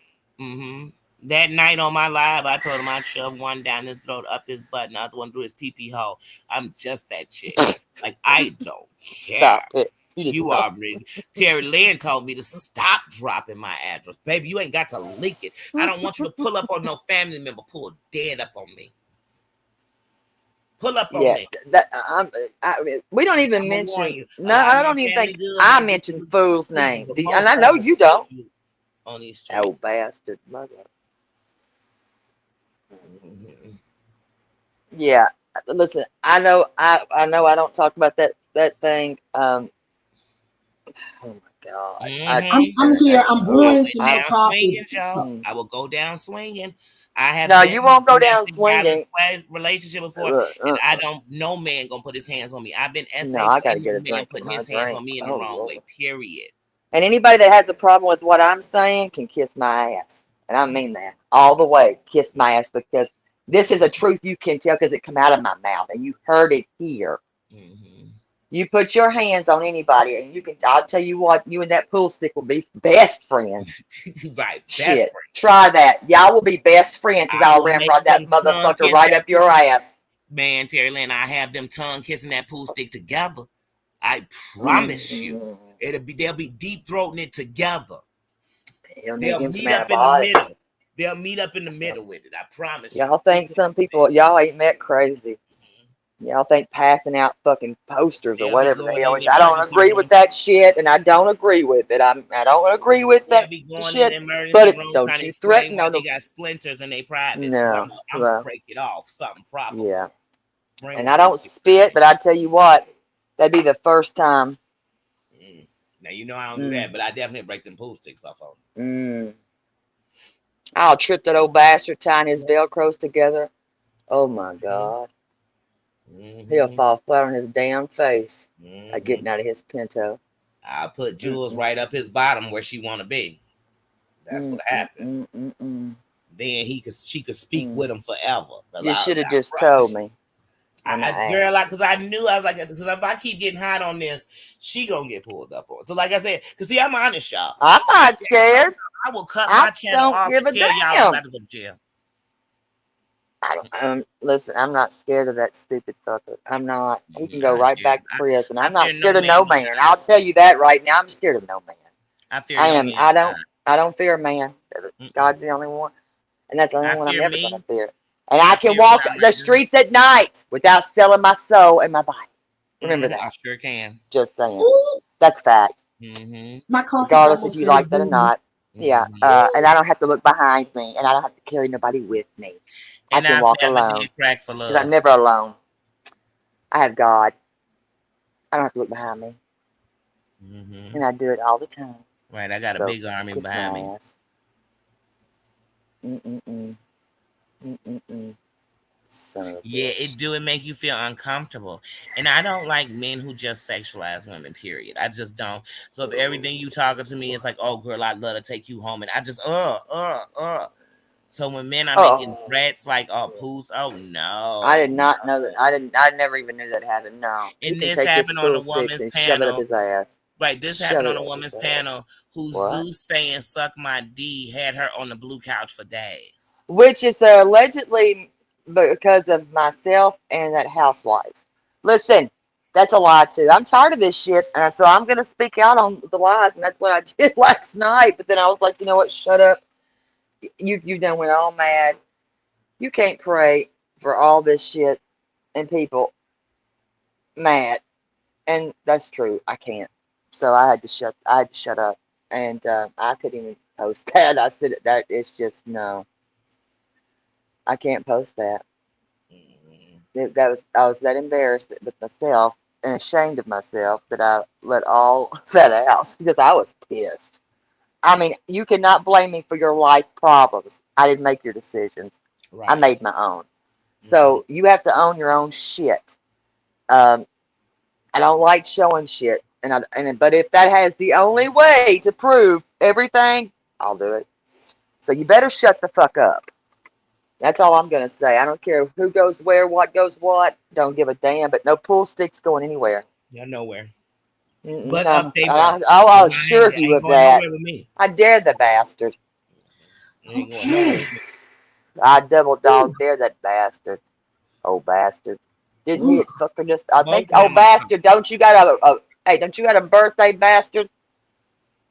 That night on my live, I told him I'd shove one down his throat, up his butt, and the other one through his pee-pee hole. I'm just that chick. Like, I don't care. Stop it. You already. Terry Lynn told me to stop dropping my address. Baby, you ain't got to link it. I don't want you to pull up on no family member, pull dead up on me. Pull up on me. We don't even mention. No, I don't even think I mentioned fool's name. And I know you don't. On these streets. Oh, bastard, mother. Yeah, listen. I know. I know. I don't talk about that thing. Oh my God. I'm here. I'm brewing some more coffee. I will go down swinging. I have no, you won't go down swinging. Relationship before, and I don't. No man gonna put his hands on me. I've been no, I gotta get a man drink putting his hands on me in the wrong way. Period. And anybody that has a problem with what I'm saying can kiss my ass, and I mean that all the way. Kiss my ass, because this is a truth you can tell because it come out of my mouth, and you heard it here. You put your hands on anybody, and you can. I'll tell you what. You and that pool stick will be best friends. Right. Shit. Try that. Y'all will be best friends because I'll ramrod that motherfucker right up your ass. Man, Terry Lynn, I have them tongue kissing that pool stick together. I promise you. They'll be deep throating it together. They'll meet up in the middle. They'll meet up in the middle with it. I promise you. Y'all think some people, y'all ain't met crazy. Y'all think passing out fucking posters or whatever the hell. I don't agree with that shit, and I don't agree with it. I don't agree with that shit. But don't you threaten no. They got splinters in their privates. No, I'm gonna break it off. Something proper. Yeah. And I don't spit, but I tell you what, that'd be the first time. Now you know I don't do that, but I definitely break them pool sticks off on them. I'll trip that old bastard tying his Velcros together. Oh my God. He'll fall flat on his damn face. Getting out of his Pinto. I'll put Jules right up his bottom where she want to be. That's what happened. Then she could speak with him forever. You should have just told me. Girl, because I knew, I was like, because if I keep getting hot on this, she gonna get pulled up on. So like I said, because see, I'm honest, y'all. I'm not scared. I will cut my channel off and tell y'all I'm about to go to jail. Listen, I'm not scared of that stupid fucker. I'm not. He can go right back to prison. I'm not scared of no man. I'll tell you that right now. I'm scared of no man. I don't fear a man. God's the only one, and that's the only one I'm ever gonna fear. And I can walk the streets at night without selling my soul and my body. Remember that. I sure can. Just saying. That's fact. Regardless if you like that or not. Yeah. And I don't have to look behind me, and I don't have to carry nobody with me. I can walk alone. Because I'm never alone. I have God. I don't have to look behind me. And I do it all the time. Right. I got a big army behind me. So yeah, it make you feel uncomfortable, and I don't like men who just sexualize women. Period. I just don't. So if everything you talking to me is like, "Oh, girl, I'd love to take you home," and I just So when men are making threats like, "Oh, poos," oh no, I did not know that. I never even knew that happened. No, and this happened on a woman's panel. Shove it up his ass. Right, this happened on a woman's panel who Zeus saying "suck my D" had her on the blue couch for days. Which is allegedly because of myself and that housewives. Listen, that's a lie too. I'm tired of this shit, so I'm gonna speak out on the lies, and that's what I did last night. But then I was like, you know what? Shut up. You done went all mad. You can't pray for all this shit and people mad, and that's true. I can't. So I had to shut up, and I couldn't even post that. I said that it's just no. I can't post that. I was that embarrassed with myself and ashamed of myself that I let all that out because I was pissed. I mean, you cannot blame me for your life problems. I didn't make your decisions. Right. I made my own. So you have to own your own shit. I don't like showing shit, but if that has the only way to prove everything, I'll do it. So you better shut the fuck up. That's all I'm going to say. I don't care who goes where, what goes what. Don't give a damn. But no pool sticks going anywhere. Yeah, nowhere. But I'll assure you of that. I dare the bastard. I double dog dare that bastard. Oh, bastard. Didn't he fucker just... I think... Oh, bastard, don't you got a birthday, bastard?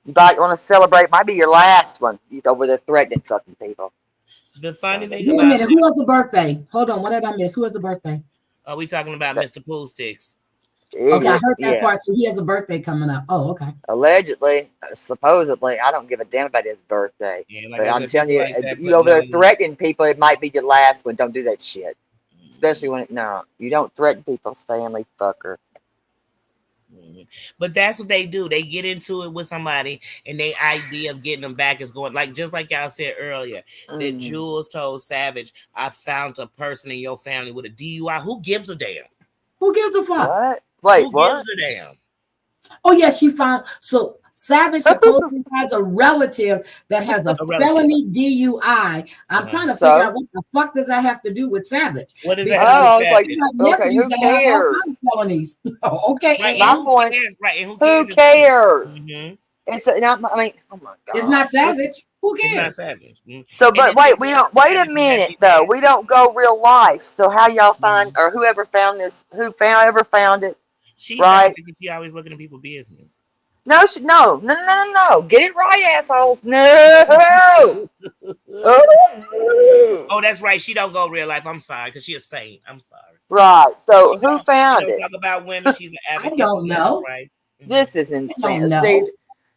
You might want to celebrate. Might be your last one. He's over there threatening fucking people. The funny thing about it. Who has a birthday? Hold on, what did I miss? Who has a birthday? Are we talking about Mr. Pool Sticks? Okay, I heard that part. So he has a birthday coming up. Oh, okay. Allegedly, supposedly, I don't give a damn about his birthday. Yeah, like but I I'm said, telling you, like that you over there threatening people, it might be your last one. Don't do that shit. Especially when you don't threaten people's family, fucker. But that's what they do. They get into it with somebody, and their idea of getting them back is going just like y'all said earlier. That Jules told Savage, "I found a person in your family with a DUI." Who gives a damn? Who gives a fuck? What? Wait, Who gives a damn? Oh yeah, she found so. Savage supposedly has a relative that has a felony DUI. I'm trying to figure out what the fuck does that have to do with Savage? What does that have to do with okay, who cares? Felonies. Okay, right, my point. Who cares? It's not. I mean, oh my god, it's not Savage. Who cares? It's not Savage. So, but wait, we don't. Wait a minute, though. We don't go real life. So, how y'all find or whoever found this? Ever found it? She found it because she always looking at people's business. No. Get it right, assholes. No. Oh, that's right. She don't go real life. I'm sorry, because she a saint. I'm sorry. Right. So who found it? Talk about women. She's an advocate. I don't know. Right. This is insane. See,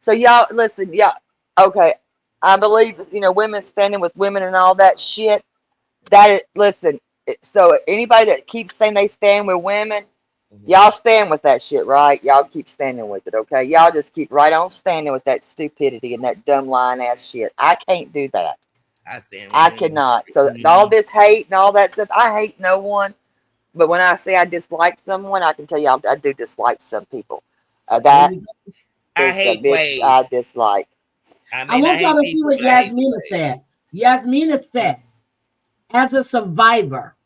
so y'all listen. Yeah. Okay. I believe women standing with women and all that shit. Listen. So anybody that keeps saying they stand with women. Y'all stand with that shit, right? Y'all keep standing with it, okay? Y'all just keep right on standing with that stupidity and that dumb lying ass shit. I can't do that. I cannot. So all this hate and all that stuff, I hate no one. But when I say I dislike someone, I can tell y'all I do dislike some people. That I hate ways. I dislike. I want y'all to see what Yasmina said. Yasmina said, as a survivor,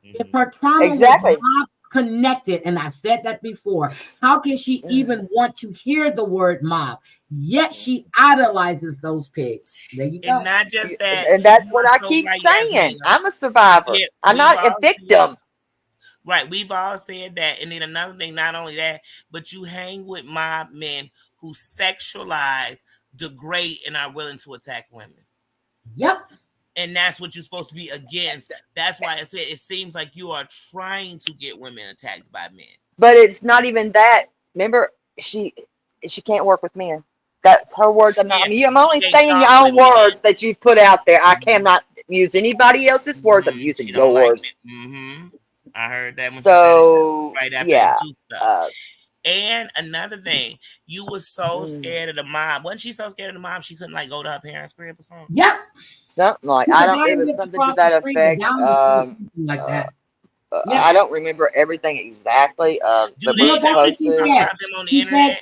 if her trauma was not connected, and I've said that before, how can she even want to hear the word mob? Yet she idolizes those pigs. There you go. And not just that. And that's what I keep saying. I'm a survivor. Yeah, I'm not a victim. Right. We've all said that. And then another thing, not only that, but you hang with mob men who sexualize, degrade, and are willing to attack women. Yep. And that's what you're supposed to be against. That's why I said it seems like you are trying to get women attacked by men. But it's not even that. Remember, she can't work with men. That's her words. I'm only saying your own words that you put out there. I cannot use anybody else's words. I'm using yours. I heard that when so, right after the stuff. And another thing, you were so scared of the mob. Wasn't she so scared of the mob she couldn't go to her parents' crib or something? Yep. Something like it was something to that effect. Like that. I don't remember everything exactly. But that's what she said. She said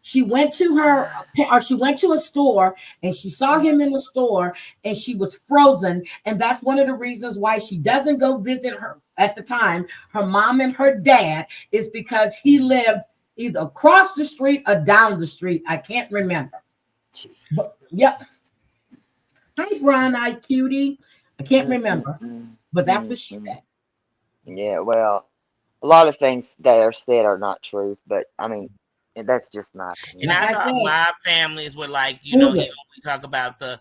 she went to a store and she saw him in the store and she was frozen. And that's one of the reasons why she doesn't go visit her at the time. Her mom and her dad is because he lived either across the street or down the street. I can't remember. But, yep. Hi, Brian, I cutie. I can't remember, but that's what she said. Yeah, well, a lot of things that are said are not truth, but I mean, that's just my opinion. And I thought mob families were we talk about the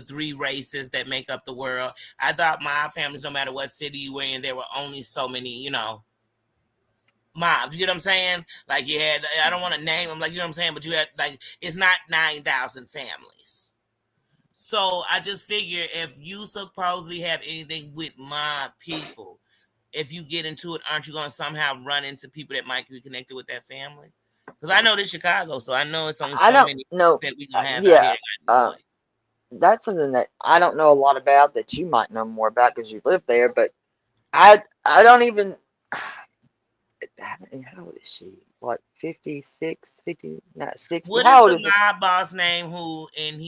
three races that make up the world. I thought mob families, no matter what city you were in, there were only so many, mobs. You get what I'm saying? Like you had, I don't want to name them, you know what I'm saying? But you had it's not 9,000 families. So I just figure if you supposedly have anything with mob people, if you get into it, aren't you going to somehow run into people that might be connected with that family? Because I know this Chicago, so I know it's only so many that we can have out here. That's something that I don't know a lot about that you might know more about because you live there, but I don't even. How old is she? What, 56, 50, not 60? What How is the mob boss name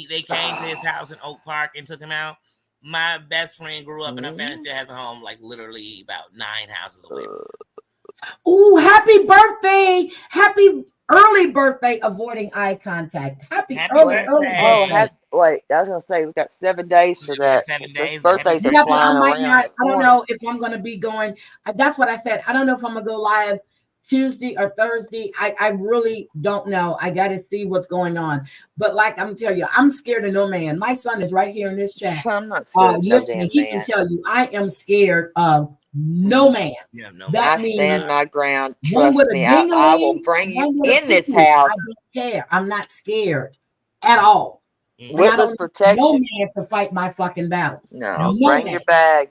they came to his house in Oak Park and took him out? My best friend grew up and her family still has a home literally about 9 houses away from her. Oh, happy birthday! Happy early birthday, avoiding eye contact. Happy early birthday. Wait, I was gonna say we got 7 days for that. 7 days. Birthdays are flying around. I don't know if I'm gonna be going. That's what I said. I don't know if I'm gonna go live Tuesday or Thursday. I really don't know. I got to see what's going on. But I'm telling you, I'm scared of no man. My son is right here in this chat. I'm not scared of no he can tell you, I am scared of No man. Yeah, no. That I means stand my ground. one Trust with a me. I will ding-a-ling, bring you one with a in this pee-pee. house. I don't care. I'm not scared at all. And I Witness don't need no protection. man to fight my fucking battles. No, No bring man. your bag.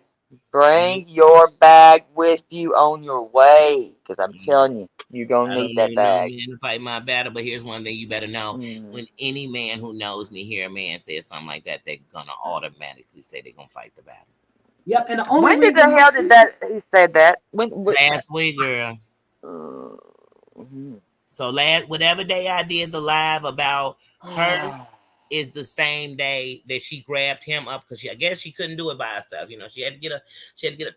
Bring your bag with you on your way. Because I'm telling you, you're going I to don't need that need no bag. man to fight my battle, but here's one thing you better know. Mm. When any man who knows me hear a man say something like that, they're gonna automatically say they're gonna fight the battle. Yep, and the only When did the reason hell did that he said that? Last week, girl. Mhm. So whatever day I did the live about her is the same day that she grabbed him up because I guess she couldn't do it by herself. You know, she had to get a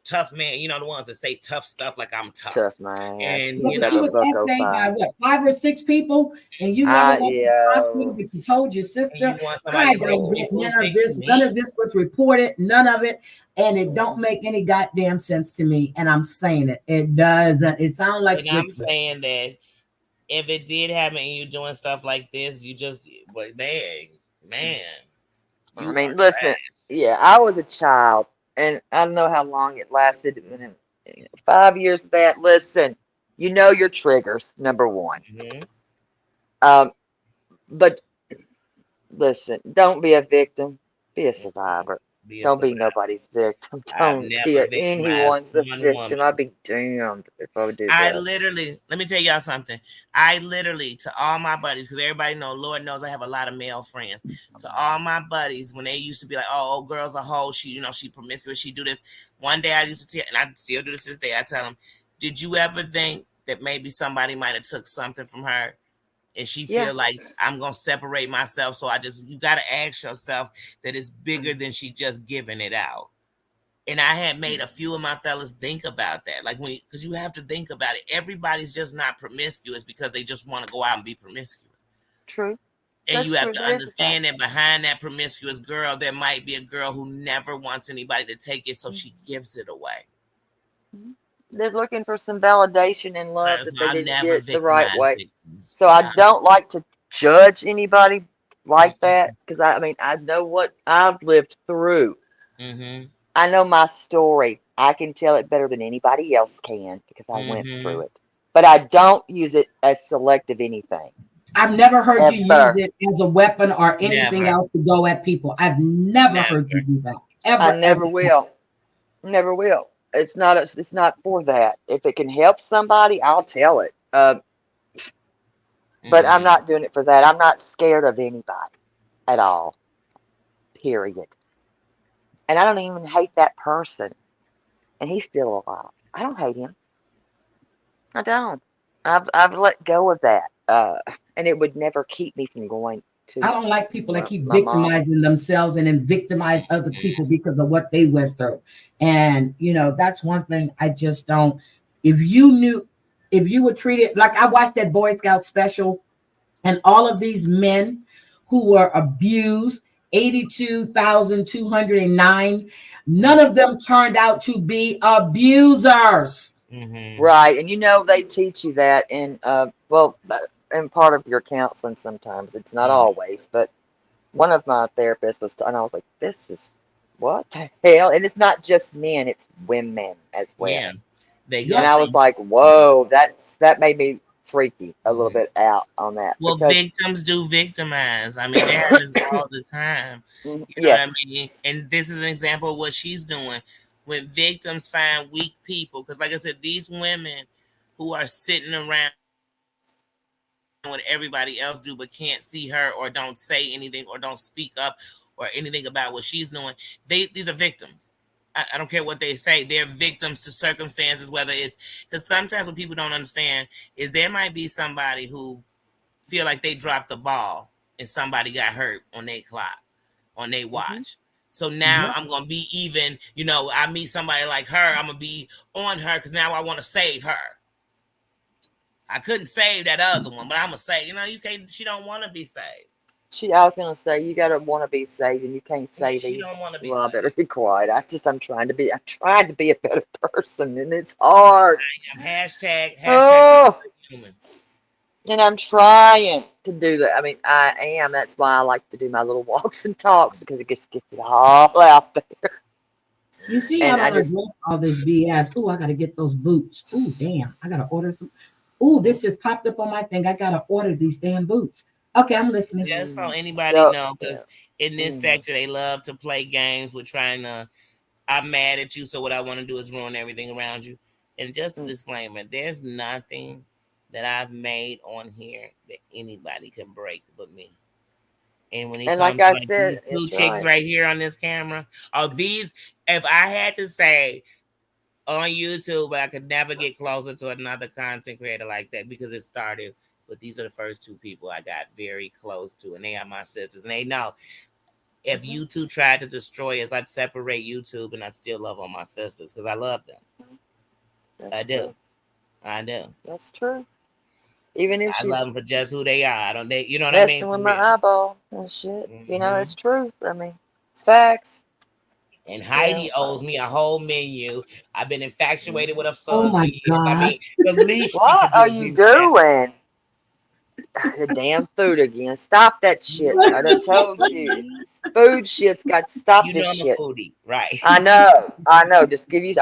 tough man. You know, the ones that say tough stuff like I'm tough. Tough man. And yeah, she was essayed by what, 5 or 6 people, and you never went to the hospital, but you told your sister, you want I somebody to don't get make none of this. None of this was reported, none of it, and it don't make any goddamn sense to me. And I'm saying it. It doesn't. It sounds like and I'm saying that if it did happen and you doing stuff like this, you just, but man. I mean, listen, yeah, I was a child, and I don't know how long it lasted. 5 years of that. Listen, you know your triggers, number one. But listen, don't be a victim. Be a survivor. Don't be nobody's victim. Don't be anyone's a victim. I'd be damned if I would do that. Let me tell y'all something. I literally, to all my buddies, because everybody know, Lord knows I have a lot of male friends. To all my buddies, when they used to be like, oh, girl's a hoe, she promiscuous, she do this. One day I used to tell, and I still do this day, I tell them, did you ever think that maybe somebody might have took something from her? And she feel like I'm gonna separate myself. So you gotta ask yourself that it's bigger than she just giving it out. And I had made a few of my fellas think about that. Like because you have to think about it. Everybody's just not promiscuous because they just want to go out and be promiscuous. True. And you have to understand that behind that promiscuous girl, there might be a girl who never wants anybody to take it, so she gives it away. They're looking for some validation and love that they didn't get the right way. So I don't like to judge anybody like that because I mean I know what I've lived through. I know my story. I can tell it better than anybody else can because I went through it. But I don't use it as selective anything. I've never heard you use it as a weapon or anything else to go at people. I've never heard you do that. Ever. I never will. Never will. It's not for that. If it can help somebody, I'll tell it. But I'm not doing it for that. I'm not scared of anybody at all. Period. And I don't even hate that person. And he's still alive. I don't hate him. I don't. I've let go of that. And it would never keep me from going to. I don't like people that keep victimizing themselves and then victimize other people because of what they went through. And, that's one thing I just don't. If you were treated like I watched that Boy Scout special and all of these men who were abused, 82,209, none of them turned out to be abusers. Right. And they teach you that in, and part of your counseling sometimes. It's not always, but one of my therapists and I was like, this is what the hell? And it's not just men, it's women as well. Yeah. And I was like, whoa, that made me freaky a little bit out on that. Well, victims do victimize. I mean, that happens all the time. You know what I mean? And this is an example of what she's doing. When victims find weak people, because like I said, these women who are sitting around what everybody else do but can't see her or don't say anything or don't speak up or anything about what she's doing, these are victims. I don't care what they say. They're victims to circumstances, whether it's because sometimes what people don't understand is there might be somebody who feel like they dropped the ball and somebody got hurt on their clock, on their watch. So now I'm going to be even, I meet somebody like her, I'm going to be on her because now I want to save her. I couldn't save that other one, but I'm going to say, she don't want to be saved. I was going to say, you got to want to be saved and you can't save it. Don't want to be saved. I better be quiet. I'm trying to be a better person and it's hard. Hashtag human. And I'm trying to do that. I mean, I am. That's why I like to do my little walks and talks because it just gets it all out there. You see, I And I don't just, address all this BS. Ooh, I gotta get those boots. Ooh, damn, I gotta order some. Ooh, this just popped up on my thing. I gotta order these damn boots. Okay, I'm listening. Just so anybody so, know, because in this sector they love to play games with trying to. I'm mad at you, so what I want to do is ruin everything around you. And just a disclaimer: there's nothing that I've made on here that anybody can break but me. And when it and like comes to I like said, these two it's chicks right. right here on this camera, or these, if I had to say on YouTube, I could never get closer to another content creator like that because it started. But these are the first two people I got very close to, and they are my sisters. And they know if YouTube tried to destroy us, I'd separate YouTube, and I'd still love all my sisters because I love them. That's I do. true. I do. That's true. Even if I love she's them for just who they are. I don't. They, you know what I mean? messing For with my real. eyeball and shit, Mm-hmm. it's truth. I mean, it's facts. And Yeah. Heidi owes me a whole menu. I've been infatuated with her Oh son for my years. I God. mean, the least she What could are do is you be messy. doing? The damn food again. Stop that shit. I done told you. Food shit's got to stop You this know I'm a shit. foodie, right? I know. I know. Just give me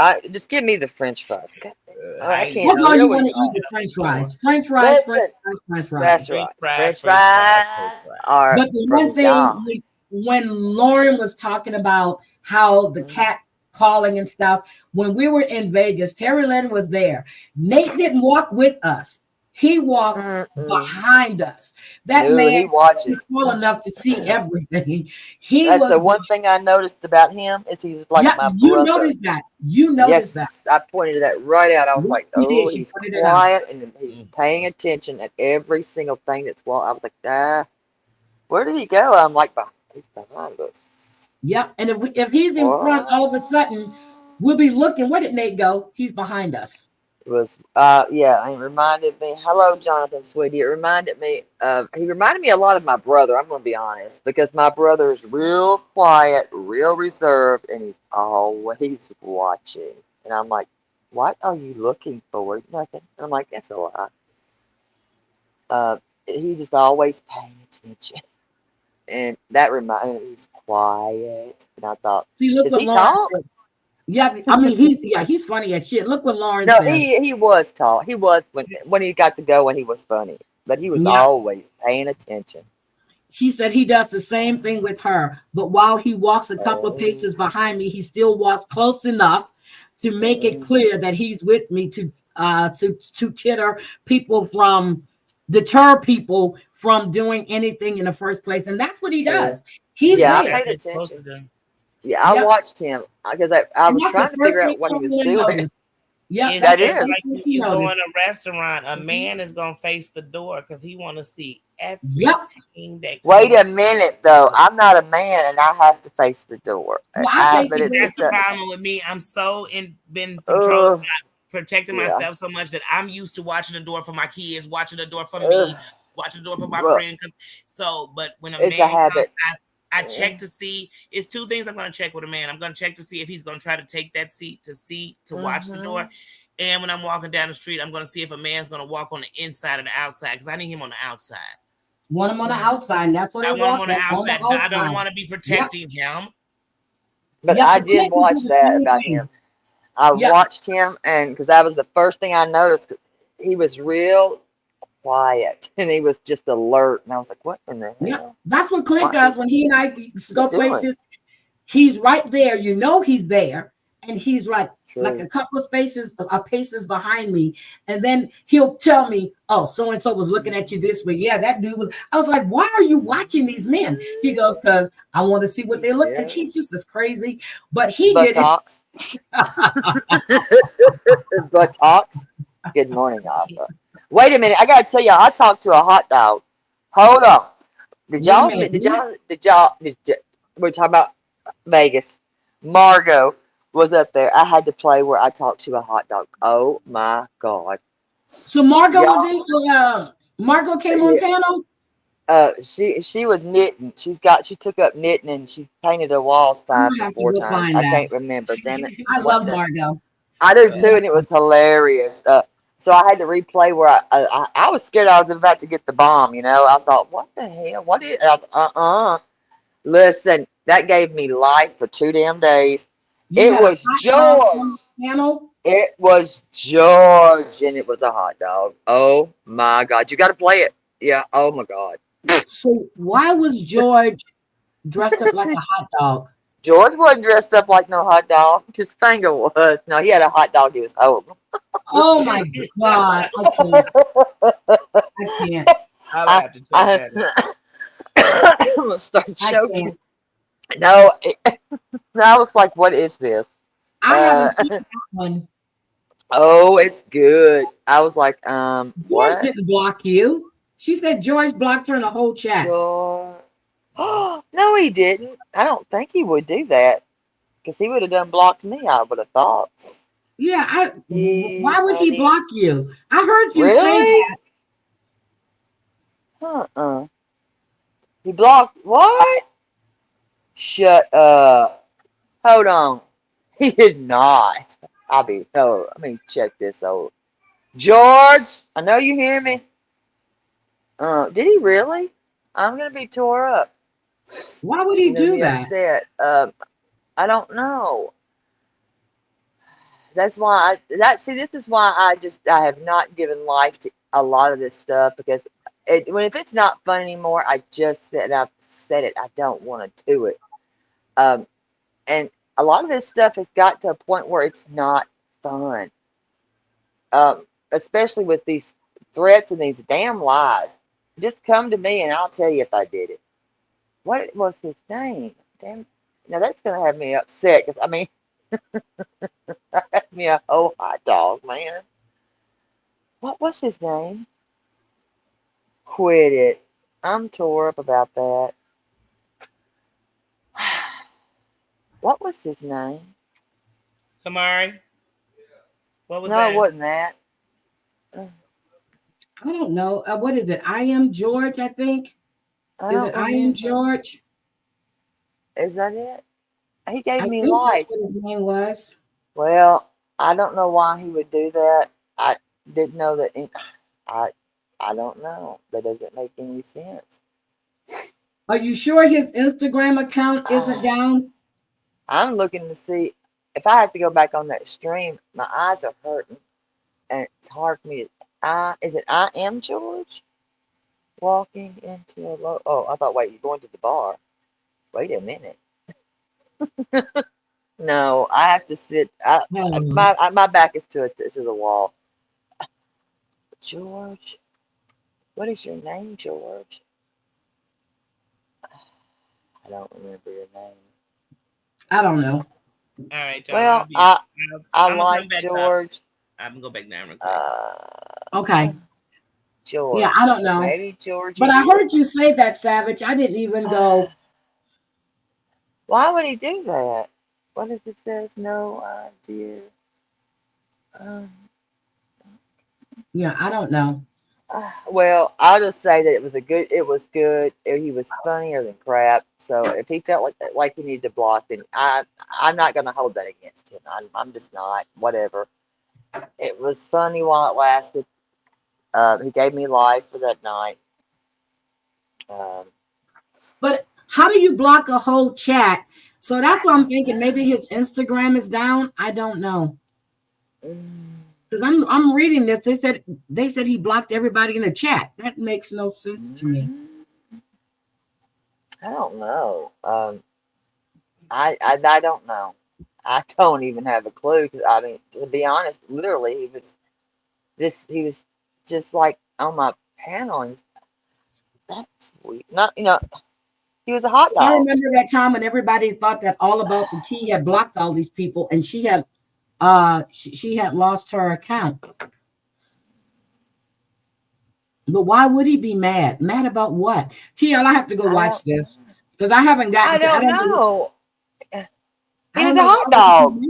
the French fries. God damn. I Heidi, can't That's all deal you with want to eat y'all. is French sure. fries. French fries, French Listen, fries, French that's fries. right. French French fries, French fries fries. are But the one from thing, y'all. when Lauren was talking about how the cat calling and stuff, when we were in Vegas, Terry Lynn was there. Nate didn't walk with us. He walked Mm-mm. behind us. That No, man he watches. is tall enough to see everything. He That's the was, one thing I noticed about him is he's like yeah, my you brother. noticed that. You noticed that. Yes, I pointed that right out. I was Yes, like, she oh, did. She he's pointed it out. quiet and he's paying attention at every single thing that's well. I was like, where did he go? I'm like, he's behind us. Yep. And if he's in front, What? all of a sudden, we'll be looking. Where did Nate go? He's behind us. It was, yeah, it reminded me. Hello, Jonathan, sweetie. It reminded me of, he reminded me a lot of my brother. I'm going to be honest, because my brother is real quiet, real reserved, and he's always watching. And I'm like, what are you looking for? Nothing. And I'm like, that's a lie. He's just always paying attention. And that reminded me, he's quiet. And I thought, See, look does what he Lauren talk? says. Yeah, I mean, he's funny as shit. Look what Lauren No, says. he was tall. He was when he got to go when he was funny. But he was Yeah. always paying attention. She said he does the same thing with her, but while he walks a couple of paces behind me, he still walks close enough to make it clear that he's with me to titter people from deter people from doing anything in the first place, and that's what he True. does. He's Yeah, I there. paid That's supposed to attention. do. Yeah, I Yep, watched him because I and was that's the trying to first figure thing out what he was Chamberlain doing. noticed. Yep, It's that's That the just is. first like thing if he you go in noticed. a restaurant, a man is gonna face the door because he want to see Yep. everything that Wait comes. a minute though. I'm not a man and I have to face the door. Well, I face But the See, door that's it's the a problem with me. I'm so been controlling, uh protecting yeah. myself so much that I'm used to watching the door for my kids, watching the door for me, Uh, watching the door for my well, friend. So, but when a it's a man comes, habit. I check to see. It's two things I'm going to check with a man. I'm going to check to see if he's going to try to take that seat to watch the door. And when I'm walking down the street, I'm going to see if a man's going to walk on the inside or the outside because I need him on the outside. Want him on the outside, and that's what I they want him walk on the on the outside. I don't outside. want to be Yep. protecting him. But Yep, I the did Clintons do watch the that same about thing. him. I Yep. watched him, and because that was the first thing I noticed, 'cause he was real quiet and he was just alert. And I was like, what in the Yep. hell? That's what Clint What does when he and I is he go doing? places. He's right there. You know he's there. And he's like True. a couple of paces behind me. And then he'll tell me, oh, so-and-so was looking at you this way. Yeah, that dude was. I was like, why are you watching these men? He goes, because I want to see what they look like. He's just as crazy. But he did it. Buttocks. Buttocks. Good morning, Arthur. Wait a minute. I got to tell y'all, I talked to a hot dog. Hold on. Wait a minute. We're talking about Vegas. Margot was up there. I had to play where I talked to a hot dog. Oh my God. So Margot was Y'all, in. Margot came on yeah, panel. she was knitting. She took up knitting and she painted her walls I'm 5 gonna or have to 4 go times. find I that. can't remember. Damn it. I What love the? Margot. I do too, and it was hilarious. So I had to replay where I was scared I was about to get the bomb. I thought, what the hell? What is? Listen, that gave me life for 2 damn days, You It had a was hot dog George. on the panel? It was George, and it was a hot dog. Oh my God. You got to play it. Yeah. Oh my God. So why was George dressed up like a hot dog? George wasn't dressed up like no hot dog. His finger was. No, he had a hot dog he was holding. Oh my God. I can't. I can't. I'll have to check that out. I'm going to start I choking. can't. No, I was like, what is this? I haven't seen that one. Oh, it's good. I was like, George what? didn't block you. She said George blocked her in the whole chat. Sure. Oh, no, he didn't. I don't think he would do that because he would have done blocked me, I would have thought. Yeah, why would he Honey. block you? I heard you say Really? that. He blocked what? Shut up. Hold on. He did not. I mean, check this out. George, I know you hear me. Did he really? I'm gonna be tore up. Why would he do that? Upset. I don't know. That's why this is why I have not given life to a lot of this stuff because if it's not fun anymore, I've said it. I don't want to do it. And a lot of this stuff has got to a point where it's not fun. Especially with these threats and these damn lies. Just come to me and I'll tell you if I did it. What was his name? Damn. Now that's gonna have me upset because I mean, me a whole hot dog, man. What was his name? Quit it. I'm tore up about that. What was his name? Kamari? What was no, that? It wasn't that. I don't know. What is it? I am George, I think. Is it I am George? Is that it? He gave me think life. that's what his name was. Well, I don't know why he would do that. I didn't know that. I don't know. That doesn't make any sense. Are you sure his Instagram account isn't down? I'm looking to see if I have to go back on that stream. My eyes are hurting, and it's hard for me to. Is it I am George? Walking into a low. Oh, I thought. Wait, you're going to the bar. Wait a minute. No, I have to sit. My back is to the wall. George, what is your name, George? I don't remember your name. I don't know. All right, y'all. Well, I like George. I'm gonna go back down real quick. Okay. George. Yeah, I don't know. Maybe George. But I heard you say that, Savage. I didn't even go. Why would he do that? What does it says? No idea. Yeah, I don't know. Well, I'll just say that it was good. He was funnier than crap. So if he felt like he needed to block, then I'm not going to hold that against him. I'm just not. Whatever. It was funny while it lasted. He gave me life for that night. But how do you block a whole chat? So that's what I'm thinking. Maybe his Instagram is down. I don't know. Because I'm reading this. They said he blocked everybody in the chat. That makes no sense to me. I don't know. I don't know. I don't even have a clue. Cause, I mean, to be honest, literally, he was just like on my panel, and that's weird. Not he was a hot dog. I remember that time when everybody thought that All About the Tea had blocked all these people, and she had lost her account. But why would he be mad? Mad about what? TL, I have to go watch this because I haven't gotten. I don't know. He was a hot dog.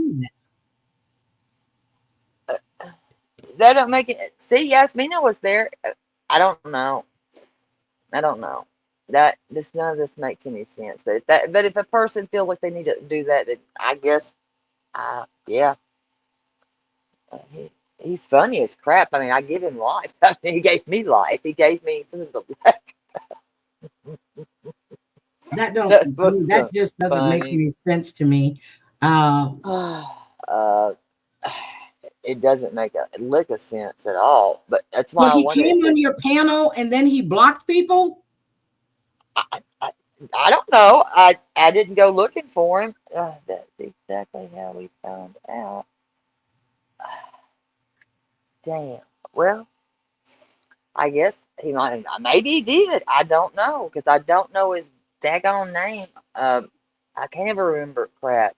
That don't make it. See, Yasmina was there. I don't know. None of this makes any sense. But if a person feels like they need to do that, then I guess, yeah. He's funny as crap. I mean, I give him life. I mean, he gave me life. He gave me some of the that just doesn't make any sense to me. It doesn't make a lick of sense at all. But that's why so I he wonder came on your panel and then he blocked people? I don't know. I didn't go looking for him. That's exactly how we found out. Damn. Well, I guess he might. Maybe he did. I don't know because I don't know his daggone name. I can't ever remember. Crap.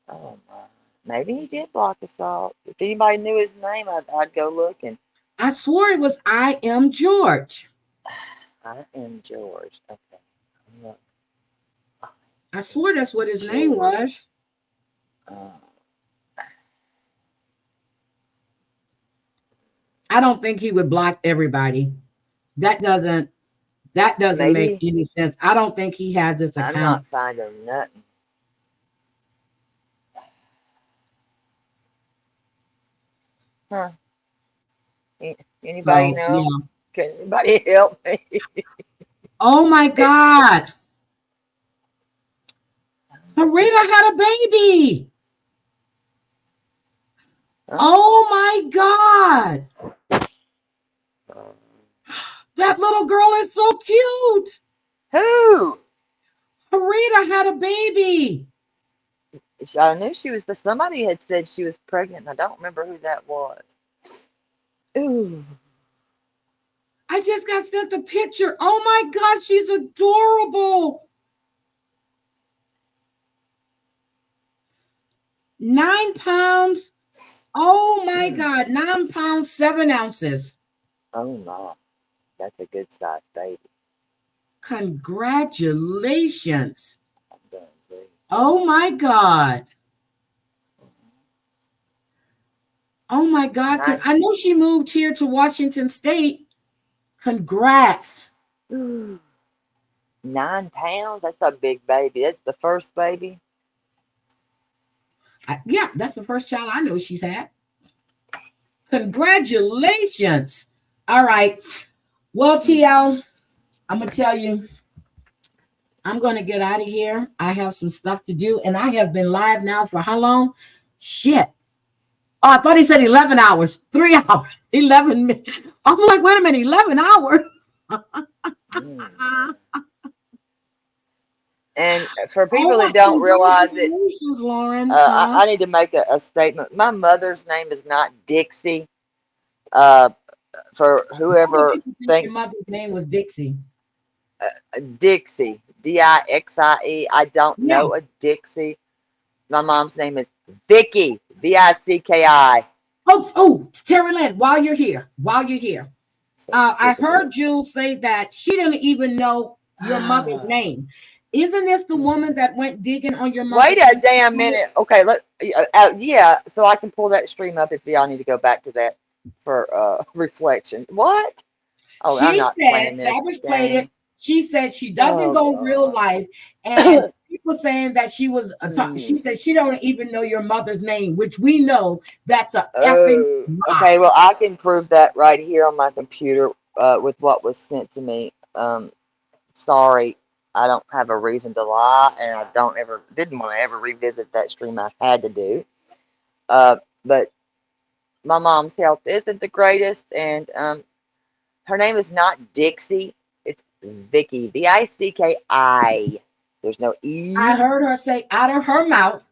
Oh my. Maybe he did block us all. If anybody knew his name, I'd go looking. I swore it was I Am George. I Am George. Okay. Look. I swore that's what his name was. I don't think he would block everybody. That doesn't make any sense. I don't think he has this account. I'm not finding nothing. Huh. Anybody know? Yeah. Can anybody help me? Oh my God. Harita had a baby. Oh my God. That little girl is so cute. Who? Harita had a baby. I knew she was somebody had said she was pregnant. I don't remember who that was. Ooh. I just got sent a picture. Oh my God, she's adorable. 9 pounds. Oh my God, 9 pounds, 7 ounces. Oh my, that's a good size baby. Congratulations. Oh my God. Oh my God. I know she moved here to Washington State. Congrats. 9 pounds? That's a big baby. That's the first baby? Yeah, that's the first child I know she's had. Congratulations. All right. Well, TL, I'm going to tell you, I'm going to get out of here. I have some stuff to do, and I have been live now for how long? Shit. Oh, I thought he said 11 hours, 3 hours, 11 minutes. I'm like, wait a minute, 11 hours. And for people that don't realize it, Lauren, I need to make a statement. My mother's name is not Dixie. For whoever thinks your mother's name was Dixie. Dixie, Dixie. I don't know a Dixie. My mom's name is Vicky, Vicki. Oh, Terry Lynn, while you're here. So I heard Jules say that she didn't even know your mother's name. Isn't this the woman that went digging on your mother's Wait a damn minute. Okay, yeah, so I can pull that stream up if y'all need to go back to that for reflection. What? Oh, she said, Savage played it. She said she doesn't go real life, and people saying that she was she said she don't even know your mother's name, which we know that's a effing lie. Okay, well, I can prove that right here on my computer with what was sent to me. Sorry, I don't have a reason to lie, and I didn't want to ever revisit that stream I had to do. But my mom's health isn't the greatest, and her name is not Dixie. It's Vicky, Vicki. There's no E. I heard her say out of her mouth,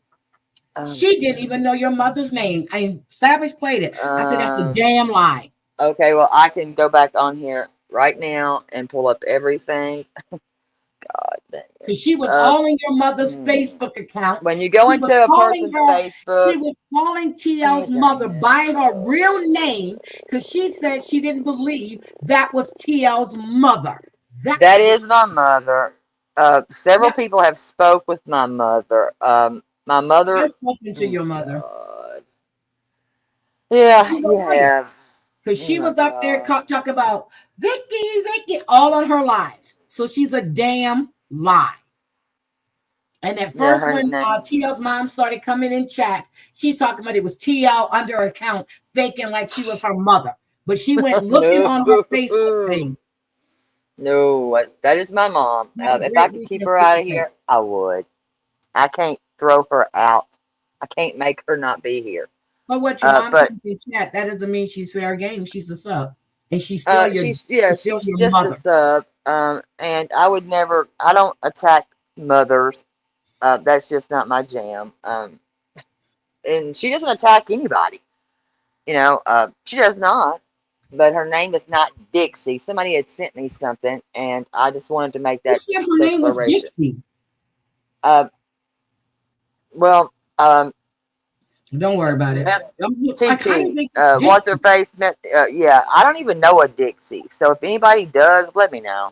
she didn't even know your mother's name. Savage played it. I said that's a damn lie. Okay, well, I can go back on here right now and pull up everything. God dang it. Because she was all in your mother's Facebook account. When you go into a person's Facebook. She was calling TL's mother by her real name because she said she didn't believe that was TL's mother. That is my mother. Several people have spoke with my mother. My mother. I've spoken to your mother. God. Yeah, you have. Because she was up there talking about Vicky, all on her lives. So she's a damn lie. And at first, when TL's mom started coming in chat, she's talking about it was TL under her account, faking like she was her mother. But she went looking on her Facebook thing. No, that is my mom. Have a If I great could keep weekend, her sweet out of potato. here, I would. I can't throw her out. I can't make her not be here. So what your mom But comes in chat, that doesn't mean she's fair game. She's a sub. And she's still she's still your just a mother. sub. And I would never. I don't attack mothers. That's just not my jam. And she doesn't attack anybody. She does not. But her name is not Dixie. Somebody had sent me something, and I just wanted to make Who that said her name was declaration. Dixie? Well, Don't worry about it. I kind of TT, think what's her Dixie. face? Yeah, I don't even know a Dixie. So if anybody does, let me know.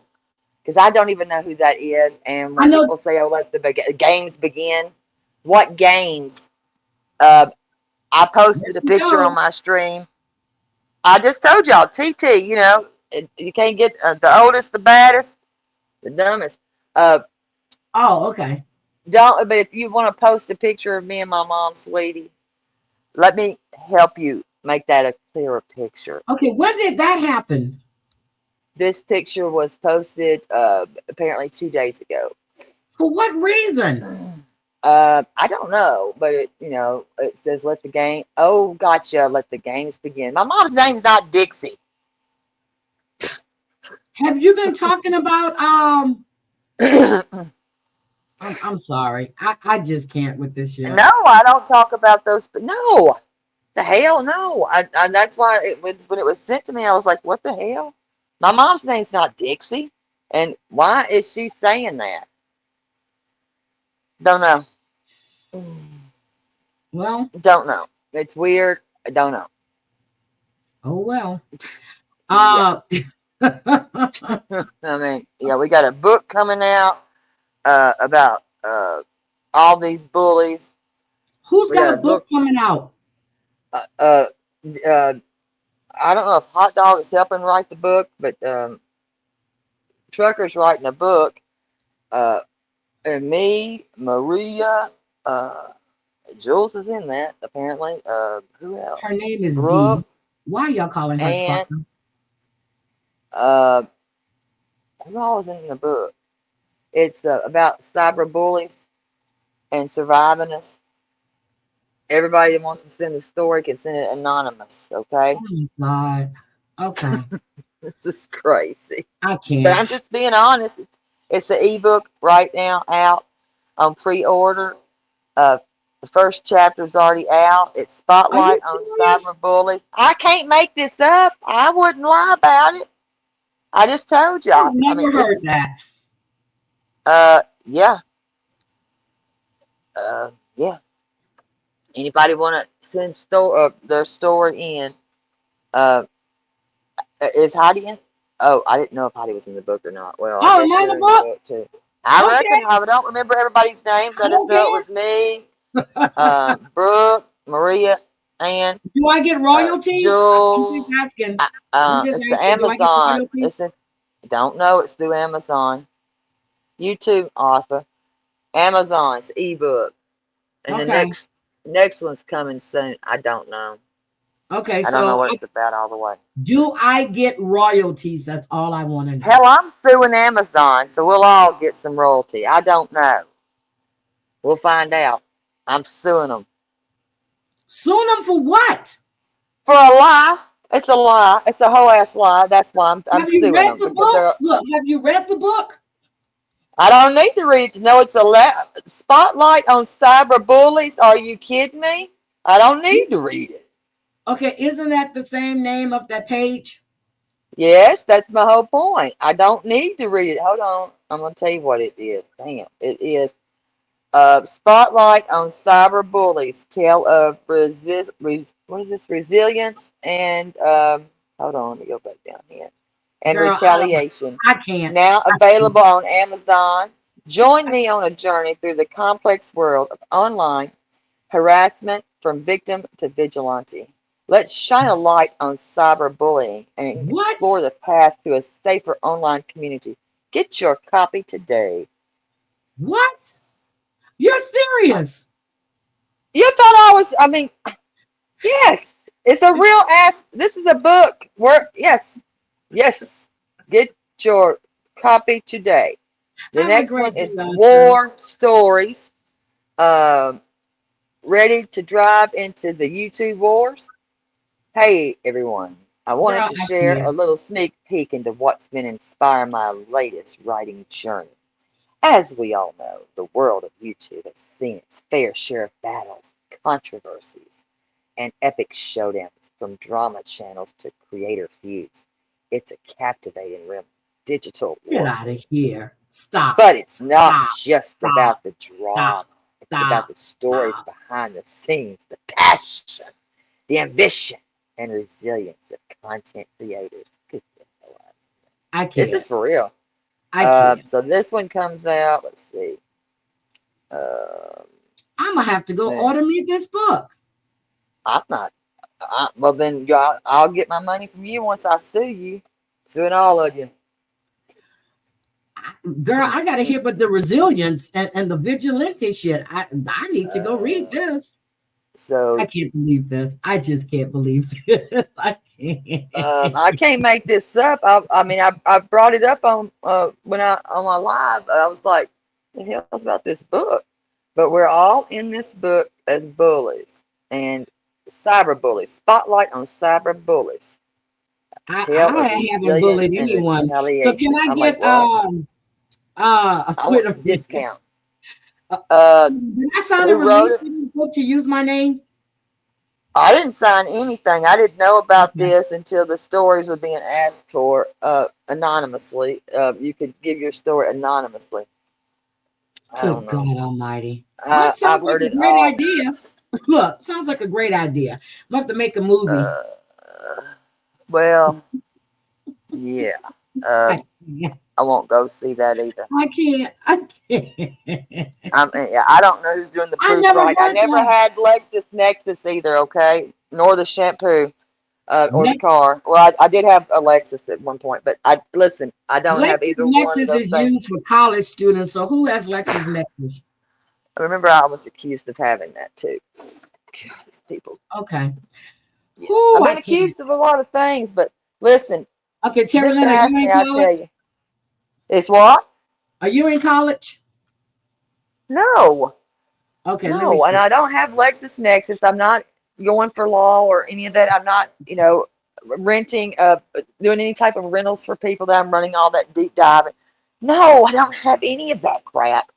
Because I don't even know who that is. And I when know. people say, oh, let the games begin, what games? I posted a picture on my stream. I just told y'all, TT, you can't get the oldest, the baddest, the dumbest. Oh, okay. But if you want to post a picture of me and my mom, sweetie, let me help you make that a clearer picture. Okay, when did that happen? This picture was posted apparently 2 days ago. For what reason? I don't know, but it says let the game. Oh, gotcha. Let the games begin. My mom's name's not Dixie. Have you been talking about I'm sorry. I just can't with this shit. No, I don't talk about those. But no, the hell no. I that's why when it was sent to me, I was like, what the hell? My mom's name's not Dixie, and why is she saying that? Don't know. Well, Don't know. It's weird. I don't know. Oh well. Yeah. I mean, yeah, we got a book coming out about all these bullies. Who's got a book coming out? I don't know if Hot Dog is helping write the book, but Trucker's writing a book. And me, Maria, Jules is in that apparently. Who else? Her name is Brooke, D. Why y'all calling her and Trucker? who all is in the book? It's about cyber bullies and surviving us. Everybody that wants to send a story can send it anonymous, okay? Oh my God. Okay. This is crazy. I can't. But I'm just being honest. It's the ebook right now out on pre-order. The first chapter's already out. It's Spotlight on Cyber Bullies. I can't make this up. I wouldn't lie about it. I just told y'all. I've never heard that. Yeah. Yeah. Anybody want to send their story in? Is Heidi in? Oh, I didn't know if Heidi was in the book or not. Well, I guess you're in the book too. I reckon. I don't remember everybody's names. I just know it was me, Brooke, Maria, and do I get royalties? Jules. I'm just asking. It's the Amazon. Don't know. It's through Amazon. You too, Arthur. Amazon's ebook, and the next one's coming soon. I don't know. Okay, I don't know what it's about all the way. Do I get royalties? That's all I want to know. Hell, I'm suing Amazon, so we'll all get some royalty. I don't know. We'll find out. I'm suing them. Suing them for what? For a lie. It's a lie. It's a whole ass lie. That's why I'm suing them. Have you read the book? Look, have you read the book? I don't need to read it to know it's a spotlight on cyber bullies. Are you kidding me? I don't need to read it. Okay, isn't that the same name of that page? Yes, that's my whole point. I don't need to read it. Hold on. I'm going to tell you what it is. Damn. It is Spotlight on Cyber Bullies. Tale of resilience and, hold on, let me go back down here. And retaliation. I can't. Now available on Amazon. Join me on a journey through the complex world of online harassment from victim to vigilante. Let's shine a light on cyberbullying and explore the path to a safer online community. Get your copy today. What? You're serious? You thought I mean, yes. It's a real this is a book. Yes. Get your copy today. The Have a next great one is day, War Stories. Ready to drive into the YouTube wars? Hey everyone, I wanted girl. to I share a can't. little sneak peek into what's been inspiring my latest writing journey. As we all know, the world of YouTube has seen its fair share of battles, controversies, and epic showdowns from drama channels to creator feuds. It's a captivating realm of digital Get out warfare. of here. Stop. But it's not Stop. just Stop. about the Stop. drama. It's about Stop. the stories Stop. behind the scenes, the passion, the ambition, and resilience of content creators. I This is can't. for real. I can't. So this one comes out. Let's see. Um, I'm gonna have to go see. order me this book. I'm not. Well, then I'll get my money from you once I sue you. Suing all of you. Girl, I gotta hear about the resilience and the vigilante shit. I need to go read this. So I can't believe this. I just can't believe this. I can't. I can't make this up. I mean, I brought it up on when I on my live. I was like, "The hell's about this book?" But we're all in this book as bullies and cyber bullies. Spotlight on cyber bullies. Tale of I haven't resilience bullied and anyone. So can retaliation. I I'm like, get what? I wait a want minute. discount. Did I sign a Who wrote release it? for this book to use my name? I didn't sign anything. I didn't know about Okay. this until the stories were being asked for anonymously. You could give your story anonymously. I don't Good know. God Almighty. Well, it I've sounds like heard a it great all. idea. Look, sounds like a great idea. We'll have to make a movie. Uh, well, yeah. I Um, can't. I won't go see that either. I can't. I can't. I don't know who's doing the I never proofwriting. I heard never that. had LexisNexis either, okay? Nor the shampoo or the Next, car. Well, I did have a Lexus at one point, but listen, I don't have either one of LexisNexis those is things. used for college students. So who has LexisNexis? I remember I was accused of having that too. God, these people. Okay. Yeah. Who I've I been can't. accused of a lot of things, but listen, Okay, Terry just Lynn, are you ask in me, I tell college? you. It's what? Are you in college? No. Okay, let me No, and see. I don't have LexisNexis. I'm not going for law or any of that. I'm not, renting, doing any type of rentals for people that I'm running all that deep dive. No, I don't have any of that crap.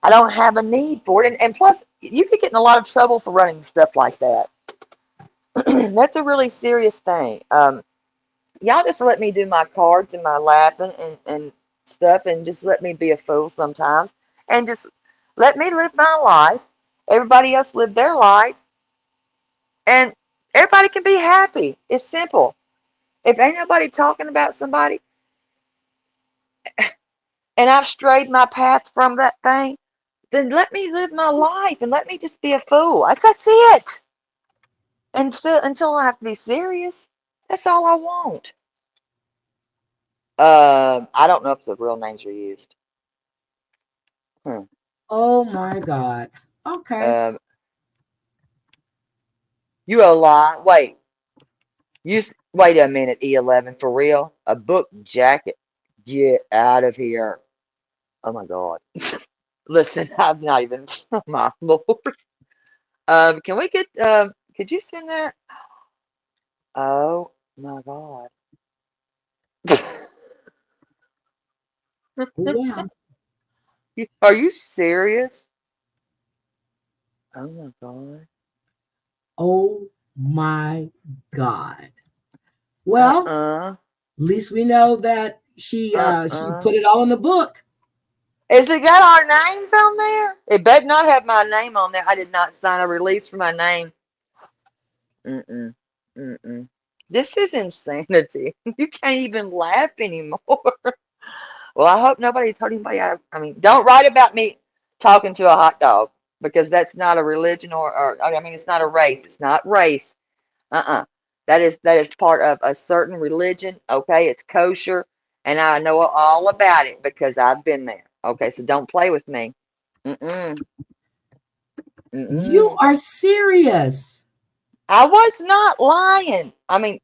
I don't have a need for it. And plus, you could get in a lot of trouble for running stuff like that. That's a really serious thing. Y'all just let me do my cards and my laughing and stuff and just let me be a fool sometimes. And just let me live my life. Everybody else live their life. And everybody can be happy. It's simple. If ain't nobody talking about somebody and I've strayed my path from that thing, then let me live my life and let me just be a fool. That's it. And until I have to be serious, that's all I want. I don't know if the real names are used. Oh my God. Okay. Um, you a lie. Wait, wait a minute, E11, for real? A book jacket? Get out of here. Oh my God. Listen, I'm not even, oh my Lord. Can we get, could you send that? Oh my God. Yeah. Are you serious? Oh my God. Oh my God. Well, Uh-uh. at least we know that she Uh-uh. put it all in the book. Has it got our names on there? It better not have my name on there. I did not sign a release for my name. Mm-mm. Mm-mm. This is insanity. You can't even laugh anymore. Well, I hope nobody told anybody. I mean, don't write about me talking to a hot dog because that's not a religion or I mean, it's not a race. It's not race. Uh-uh. That is part of a certain religion. Okay, it's kosher, and I know all about it because I've been there. Okay, so don't play with me. Mm-mm. You Mm-mm. are serious. I was not lying. I mean,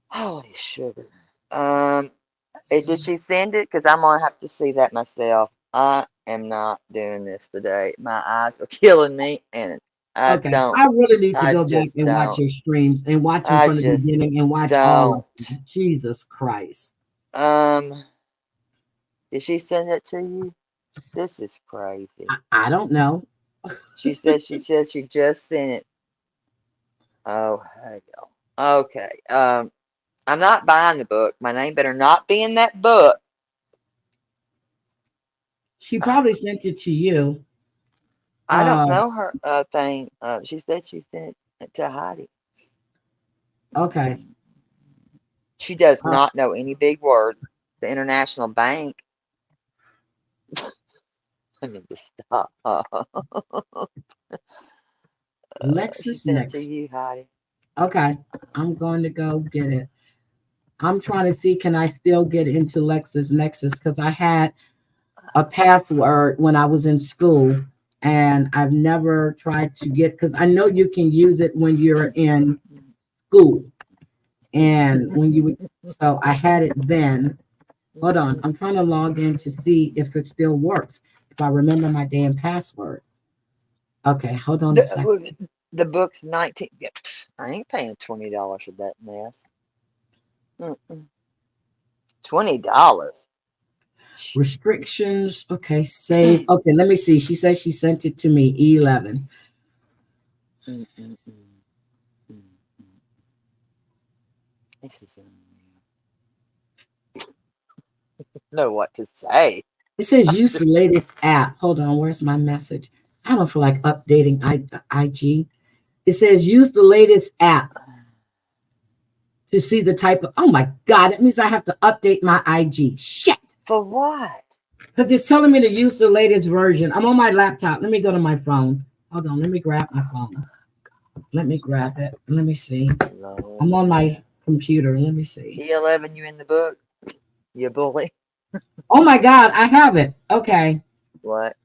holy sugar. Did she send it? Because I'm gonna have to see that myself. I am not doing this today. My eyes are killing me, and I Okay, I really need to I go back just and watch don't. your streams and watch them I from the just beginning and watch all of don't. them. Jesus Christ. Did she send it to you? This is crazy. I don't know. She said she just sent it. Oh, hell. Okay. I'm not buying the book. My name better not be in that book. She probably sent it to you. I don't know her thing. She said she sent it to Heidi. Okay. She does not know any big words. The International Bank. I need to stop. She Lexus sent it to Next. you, Heidi. Okay. I'm going to go get it. I'm trying to see, can I still get into Lexus Nexus? Because I had a password when I was in school, and I've never tried to get, because I know you can use it when you're in school. And when you would, so I had it then. Hold on, I'm trying to log in to see if it still works, if I remember my damn password. Okay, hold on a second. The book's 19. Yeah, I ain't paying $20 for that mess. $20. Restrictions. Okay, save. Okay, let me see. She says she sent it to me, E11. This is know what to say. It says use the latest app. Hold on, where's my message? I don't feel like updating IG. It says use the latest app to see the type of. Oh my God, that means I have to update my IG. Shit. For what? Because it's telling me to use the latest version. I'm on my laptop. Let me go to my phone. Hold on, let me grab my phone. Let me grab it. Let me see. I'm on my computer. Let me see. E11, you in the book? You bully. Oh my God, I have it. Okay. What?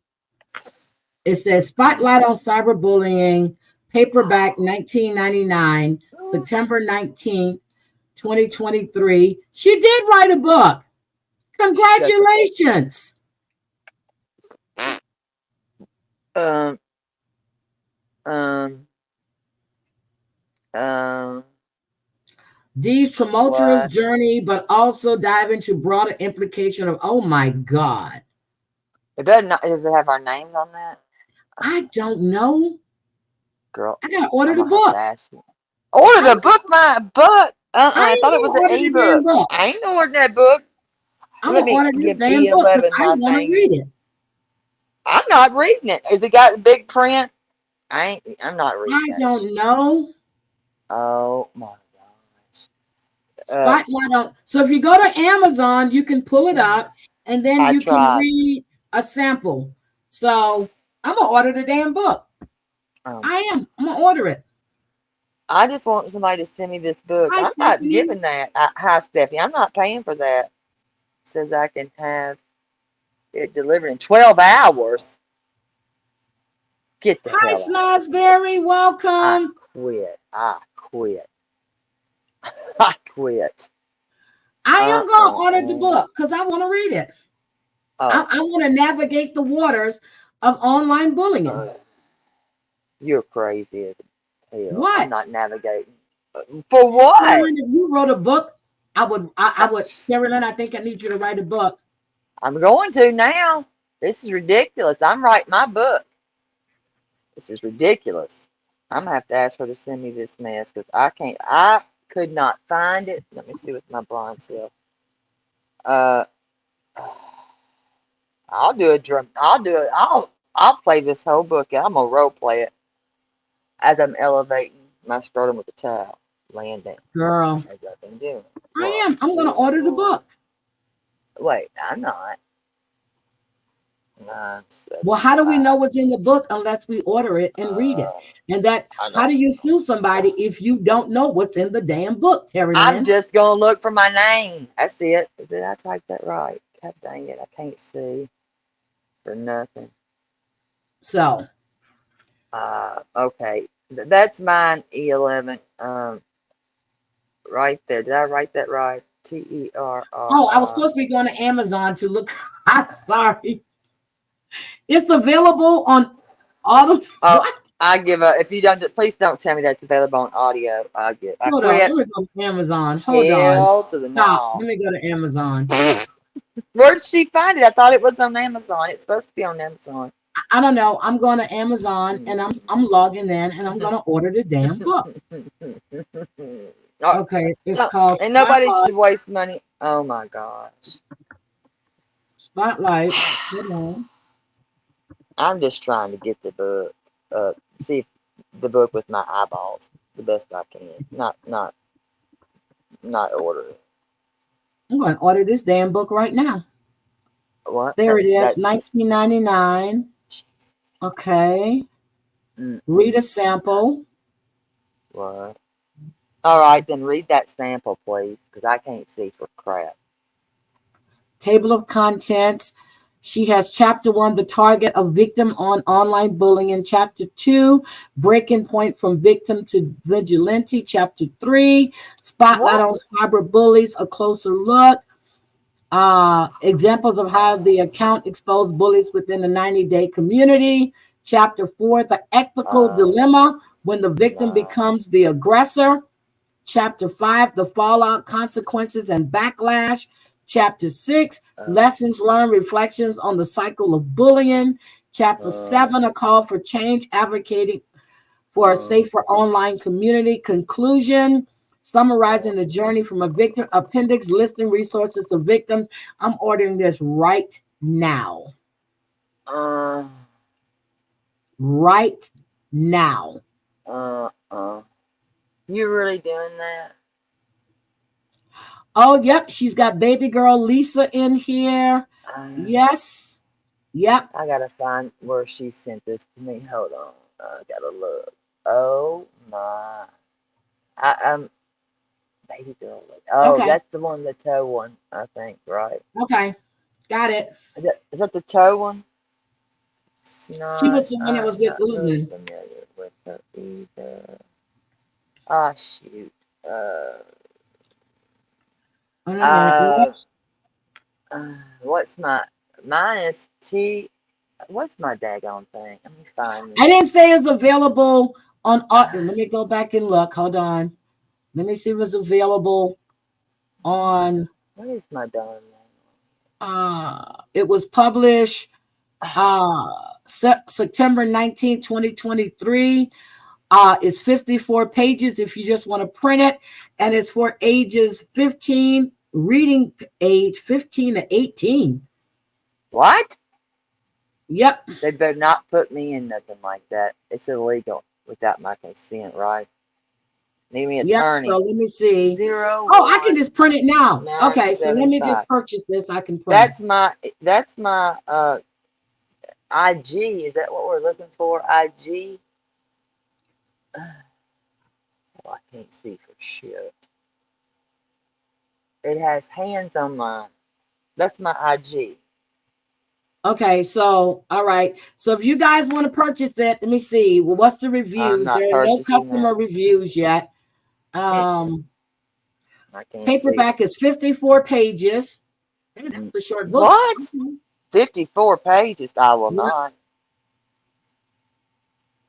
It says Spotlight on Cyberbullying, paperback 1999, September 19th, 2023. She did write a book. Congratulations. Dee's tumultuous journey, but also dive into broader implication of, oh my God. It better not, does it have our names on that? I don't know. Girl, I gotta order the book. Order the book, my book. I thought it was an e-book. I ain't ordering that book. I'm gonna order this damn book because I want to read it. I'm not reading it. Has it got big print? I'm not reading it. I don't know. Oh my gosh. Spotlight on. So if you go to Amazon, you can pull it up and then you can read a sample. So I'm gonna order the damn book. I'm gonna order it. I just want somebody to send me this book. Hi, I'm not giving that. Hi, Stephanie. I'm not paying for that. It says I can have it delivered in 12 hours. Get the hell out. Hi, Snosberry. Welcome. I quit. I am going to order the book because I want to read it. I want to navigate the waters of online bullying. You're crazy as hell. What? I'm not navigating. For what? If you wrote a book, I would, Carolyn, I think I need you to write a book. I'm going to now. This is ridiculous. I'm writing my book. This is ridiculous. I'm going to have to ask her to send me this mess because I could not find it. Let me see with my blind self. I'll play this whole book. I'm going to role play it as I'm elevating my scrotum with a towel. Laying down. Girl. As I've been doing. I am. I'm going to order the book. Wait, I'm not. Well, how do we know what's in the book unless we order it and read it? And how do you sue somebody if you don't know what's in the damn book, Terry? I'm just going to look for my name. That's it. Did I type that right? God dang it. I can't see for nothing. So. Okay. That's mine, E11. Right there. Did I write that right? Terror. Oh, I was supposed to be going to Amazon to look. I'm sorry. It's available on auto. What? I give up. If you don't, please don't tell me that's available on audio. I quit. Hold on. Let me go to Amazon. Hold Hell on. to the Stop. no. Let me go to Amazon. Where'd she find it? I thought it was on Amazon. It's supposed to be on Amazon. I don't know. I'm going to Amazon and I'm logging in and I'm going to order the damn book. Okay, it's called and nobody should waste money. Oh my gosh. Spotlight. Hold on. I'm just trying to get the book, see the book with my eyeballs the best I can. Not order it. I'm going to order this damn book right now. What? There it is, $19.99. Okay. Read a sample. What? All right, then read that sample, please, because I can't see for crap. Table of contents. She has chapter 1, the target of victim on online bullying. In chapter 2, breaking point from victim to vigilante. Chapter 3, spotlight on cyber bullies, a closer look. Examples of how the account exposed bullies within the 90-day community. Chapter 4, the ethical dilemma when the victim becomes the aggressor. Chapter 5, the fallout, consequences, and backlash. Chapter 6, lessons learned, reflections on the cycle of bullying. Chapter 7, a call for change, advocating for a safer online community. Conclusion, summarizing the journey from a victim. Appendix, listing resources to victims. I'm ordering this right now. Right now. You really doing that? Oh, yep. She's got baby girl Lisa in here. Yes. Yep. I gotta find where she sent this to me. Hold on. I gotta look. Oh my. Baby girl. Oh, okay. That's the one, the toe one, I think, right? Okay. Got it. Is that the toe one? Not, she was the one that was with Usman. Familiar with her either. Ah, shoot. What's mine is T. What's my daggone thing? Let me find it. I didn't say it's available on audio. Let me go back and look. Hold on. Let me see what's available on. What is my darn name? It was published September 19, 2023. It's 54 pages if you just want to print it, and it's for ages 15, reading age 15 to 18. What? Yep. They better not put me in nothing like that. It's illegal without my consent, right? Need me an attorney. So let me see. 0. I can just print it now. Okay, so let me just purchase this. I can print. That's my IG. Is that what we're looking for? IG. Oh, I can't see for shit. It has hands on mine. That's my IG. Okay, so all right. So if you guys want to purchase it, let me see. Well, what's the reviews? There are no customer reviews yet. Paperback is 54 pages. That's a short book. What? 54 pages? I will not.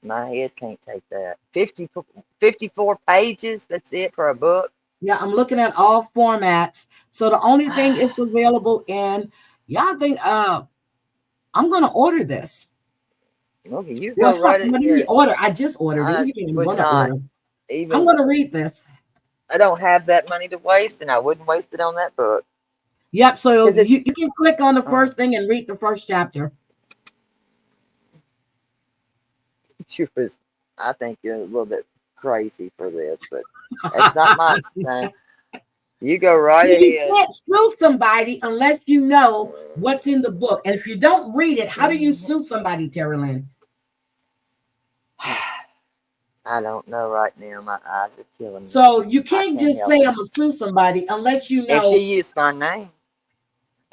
My head can't take that. 54 pages? That's it for a book? Yeah, I'm looking at all formats. So the only thing it's available in, y'all think, I'm going to order this. Okay, you go right ahead. Order. I just ordered it. I'm going to read this. I don't have that money to waste, and I wouldn't waste it on that book. Yep, so you can click on the first thing and read the first chapter. I think you're a little bit crazy for this, but it's not my thing. You go right ahead. You can't sue somebody unless you know what's in the book. And if you don't read it, how do you sue somebody, Terry Lynn? I don't know right now. My eyes are killing me. So you can't just say I'm going to sue somebody unless you know. If she used my name.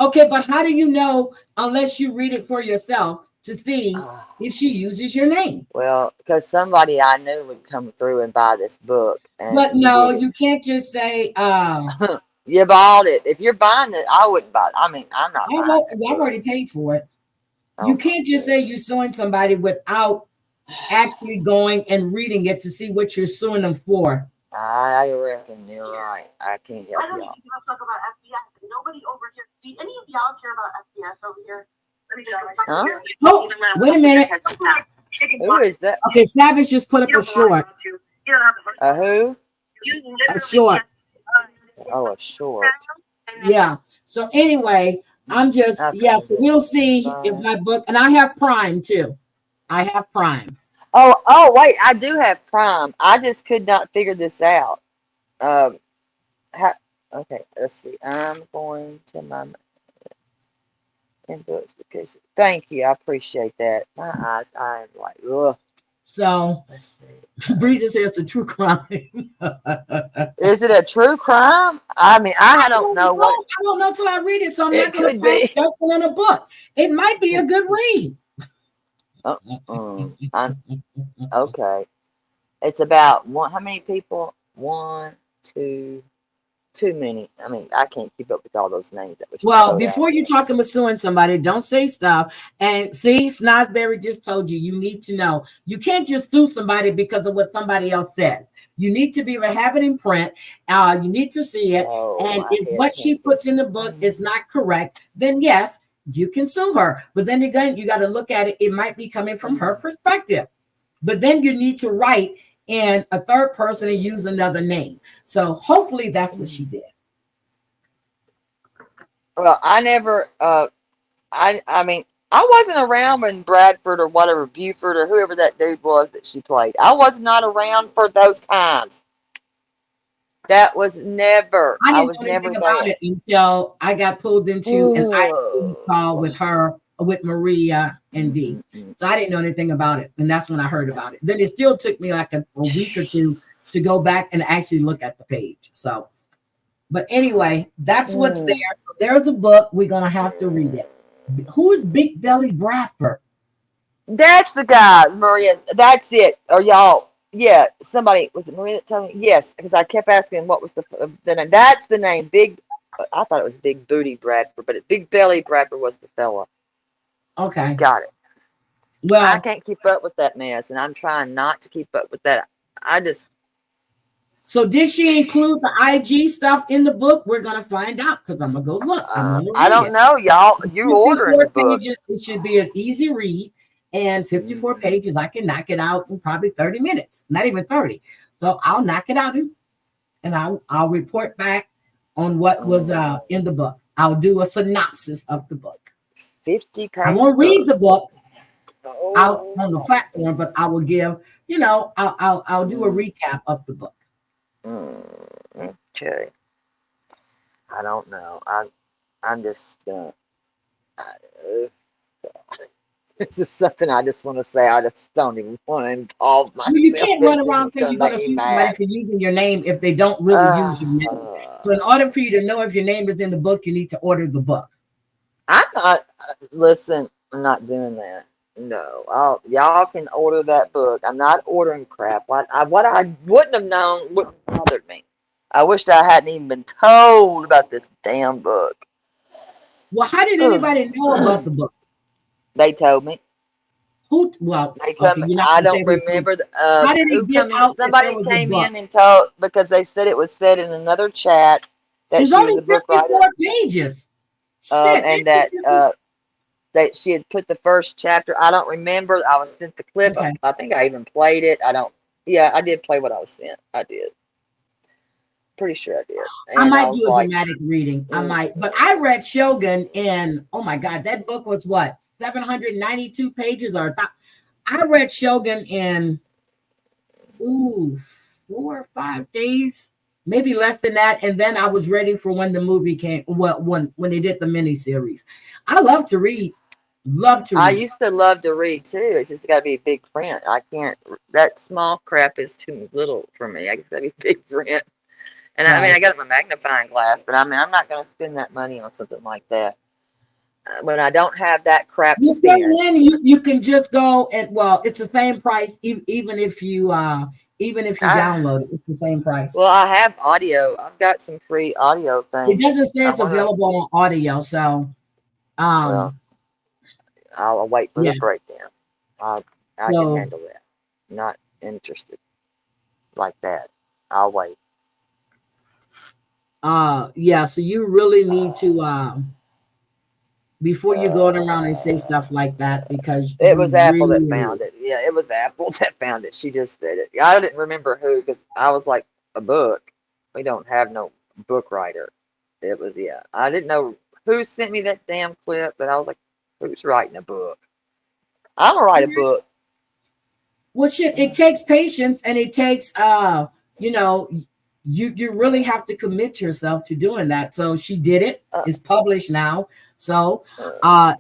Okay, but how do you know unless you read it for yourself to see if she uses your name? Well, because somebody I knew would come through and buy this book. But no, you can't just say, You bought it. If you're buying it, I wouldn't buy it. I mean, I'm not buying it. I've already paid for it. Oh, you can't just say you're suing somebody without actually going and reading it to see what you're suing them for. I reckon you're right. I can't help I don't y'all. even give a fuck about FPS. Nobody over here. Do any of y'all care about FPS over here? Let me just. Huh? Oh, wait a minute. Who is that? Okay, Savage just put up a short. A who? A short. Oh, a short. Yeah. So anyway, I'm just so we'll see if my book, and I have Prime too. I have Prime. Oh, wait, I do have Prime. I just could not figure this out. Okay, let's see. I'm going to my inputs because thank you. I appreciate that. My eyes, I am like, ugh. So, Breezy says the true crime. Is it a true crime? I mean, I don't know what. I don't know till I read it, so I'm It not going to could be. just in a book. It might be a good read. Okay. It's about how many people? 1, 2, too many. I mean, I can't keep up with all those names. Well, before you talking about suing somebody, don't say stuff. And see, Snosberry just told you, you need to know. You can't just sue somebody because of what somebody else says. You need to be able to have it in print. You need to see it. And if what she puts in the book is not correct, then yes, you can sue her. But then again, you got to look at it. It might be coming from her perspective. But then you need to write in a third person and use another name. So hopefully that's what she did. Well, I never, I mean, I wasn't around when Bradford or whatever, Buford or whoever that dude was that she played. I was not around for those times. That was never, I was never there. About it until I got pulled into an IQ call with her, with Maria and Dee. So I didn't know anything about it. And that's when I heard about it. Then it still took me like a week or two to go back and actually look at the page. So, but anyway, that's what's there. So there's a book. We're going to have to read it. Who is Big Belly Bradford? That's the guy, Maria. That's it. Or y'all, yeah, somebody, was it Maria that told me? Yes, because I kept asking what was the name. That's the name. I thought it was Big Booty Bradford, but Big Belly Bradford was the fella. Okay. Got it. Well, I can't keep up with that mess, and I'm trying not to keep up with that. So did she include the IG stuff in the book? We're gonna find out because I'm gonna go look. I don't know, y'all. You ordering the book? Pages, it should be an easy read, and 54 pages. I can knock it out in probably 30 minutes, not even 30. So I'll knock it out, and I'll report back on what was in the book. I'll do a synopsis of the book. 50 pages. I won't read the book out on the platform, but I will give. I'll do a recap of the book. Okay. I don't know. I'm just this is something I just want to say. I just don't even want to involve myself. You can't run around saying you're going to sue somebody for using your name if they don't really use your name. So in order for you to know if your name is in the book, you need to order the book. I'm not. Listen, I'm not doing that. No, y'all can order that book. I'm not ordering crap. What I wouldn't have known wouldn't bothered me. I wished I hadn't even been told about this damn book. Well, how did anybody know about the book? They told me. Who? Well, they come, okay, I don't remember. How did it get out? Somebody came in and told because they said it was said in another chat that there's she only was the book 54 writer. Pages. And that she had put the first chapter. I don't remember. I was sent the clip. Okay. I think I even played it. I did play what I was sent. I did. Pretty sure I did. And I might do a dramatic reading. I might. But I read Shogun in, oh my God, that book was what? 792 pages or I read Shogun in 4 or 5 days. Maybe less than that. And then I was ready for when the movie came. Well, when they did the miniseries. I love to read. I used to love to read too. It's just got to be big print. I can't. That small crap is too little for me. I just got to be big print. And right. I mean, I got my magnifying glass, but I mean, I'm not going to spend that money on something like that when I don't have that crap to spend. You can just go and it's the same price even if you Even if you download it, it's the same price. Well, I have audio. I've got some free audio things. It doesn't say it's available on audio, so well, I'll wait for the breakdown. I can handle that. Not interested like that. I'll wait. Yeah, so you really need to before you go around and say stuff like that, because it was Apple that found it. Yeah, it was Apple that found it. She just said it. I didn't remember who, because I was like, a book. We don't have no book writer. It was, I didn't know who sent me that damn clip, but I was like, who's writing a book? I'm gonna write a book. Well, shit, it takes patience, and it takes you know, you really have to commit yourself to doing that. So she did it. It's published now. So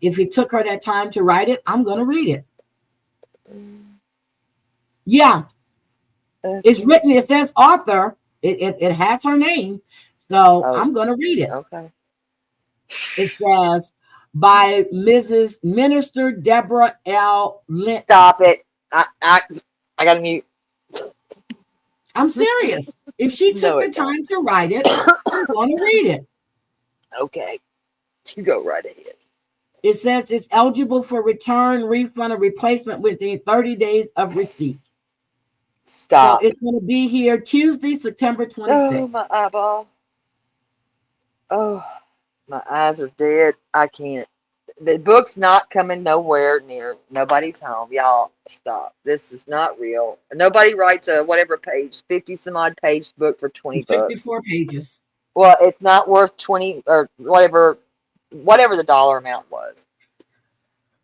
if it took her that time to write it, I'm gonna read it. Yeah. It's written, it says author. It has her name. So I'm gonna read it. Okay. It says by Mrs. Minister Deborah L. Lynn. Stop it. I gotta mute. I'm serious. If she took the time to write it, I'm going to read it. Okay. You go right ahead. It says it's eligible for return, refund, or replacement within 30 days of receipt. Stop. So it's going to be here Tuesday, September 26th. Oh, my eyeball. Oh, my eyes are dead. I can't. The book's not coming nowhere near nobody's home. Y'all, stop. This is not real. Nobody writes a whatever page, 50 some odd page book for 20 it's bucks. 54 pages. Well, it's not worth 20 or whatever the dollar amount was.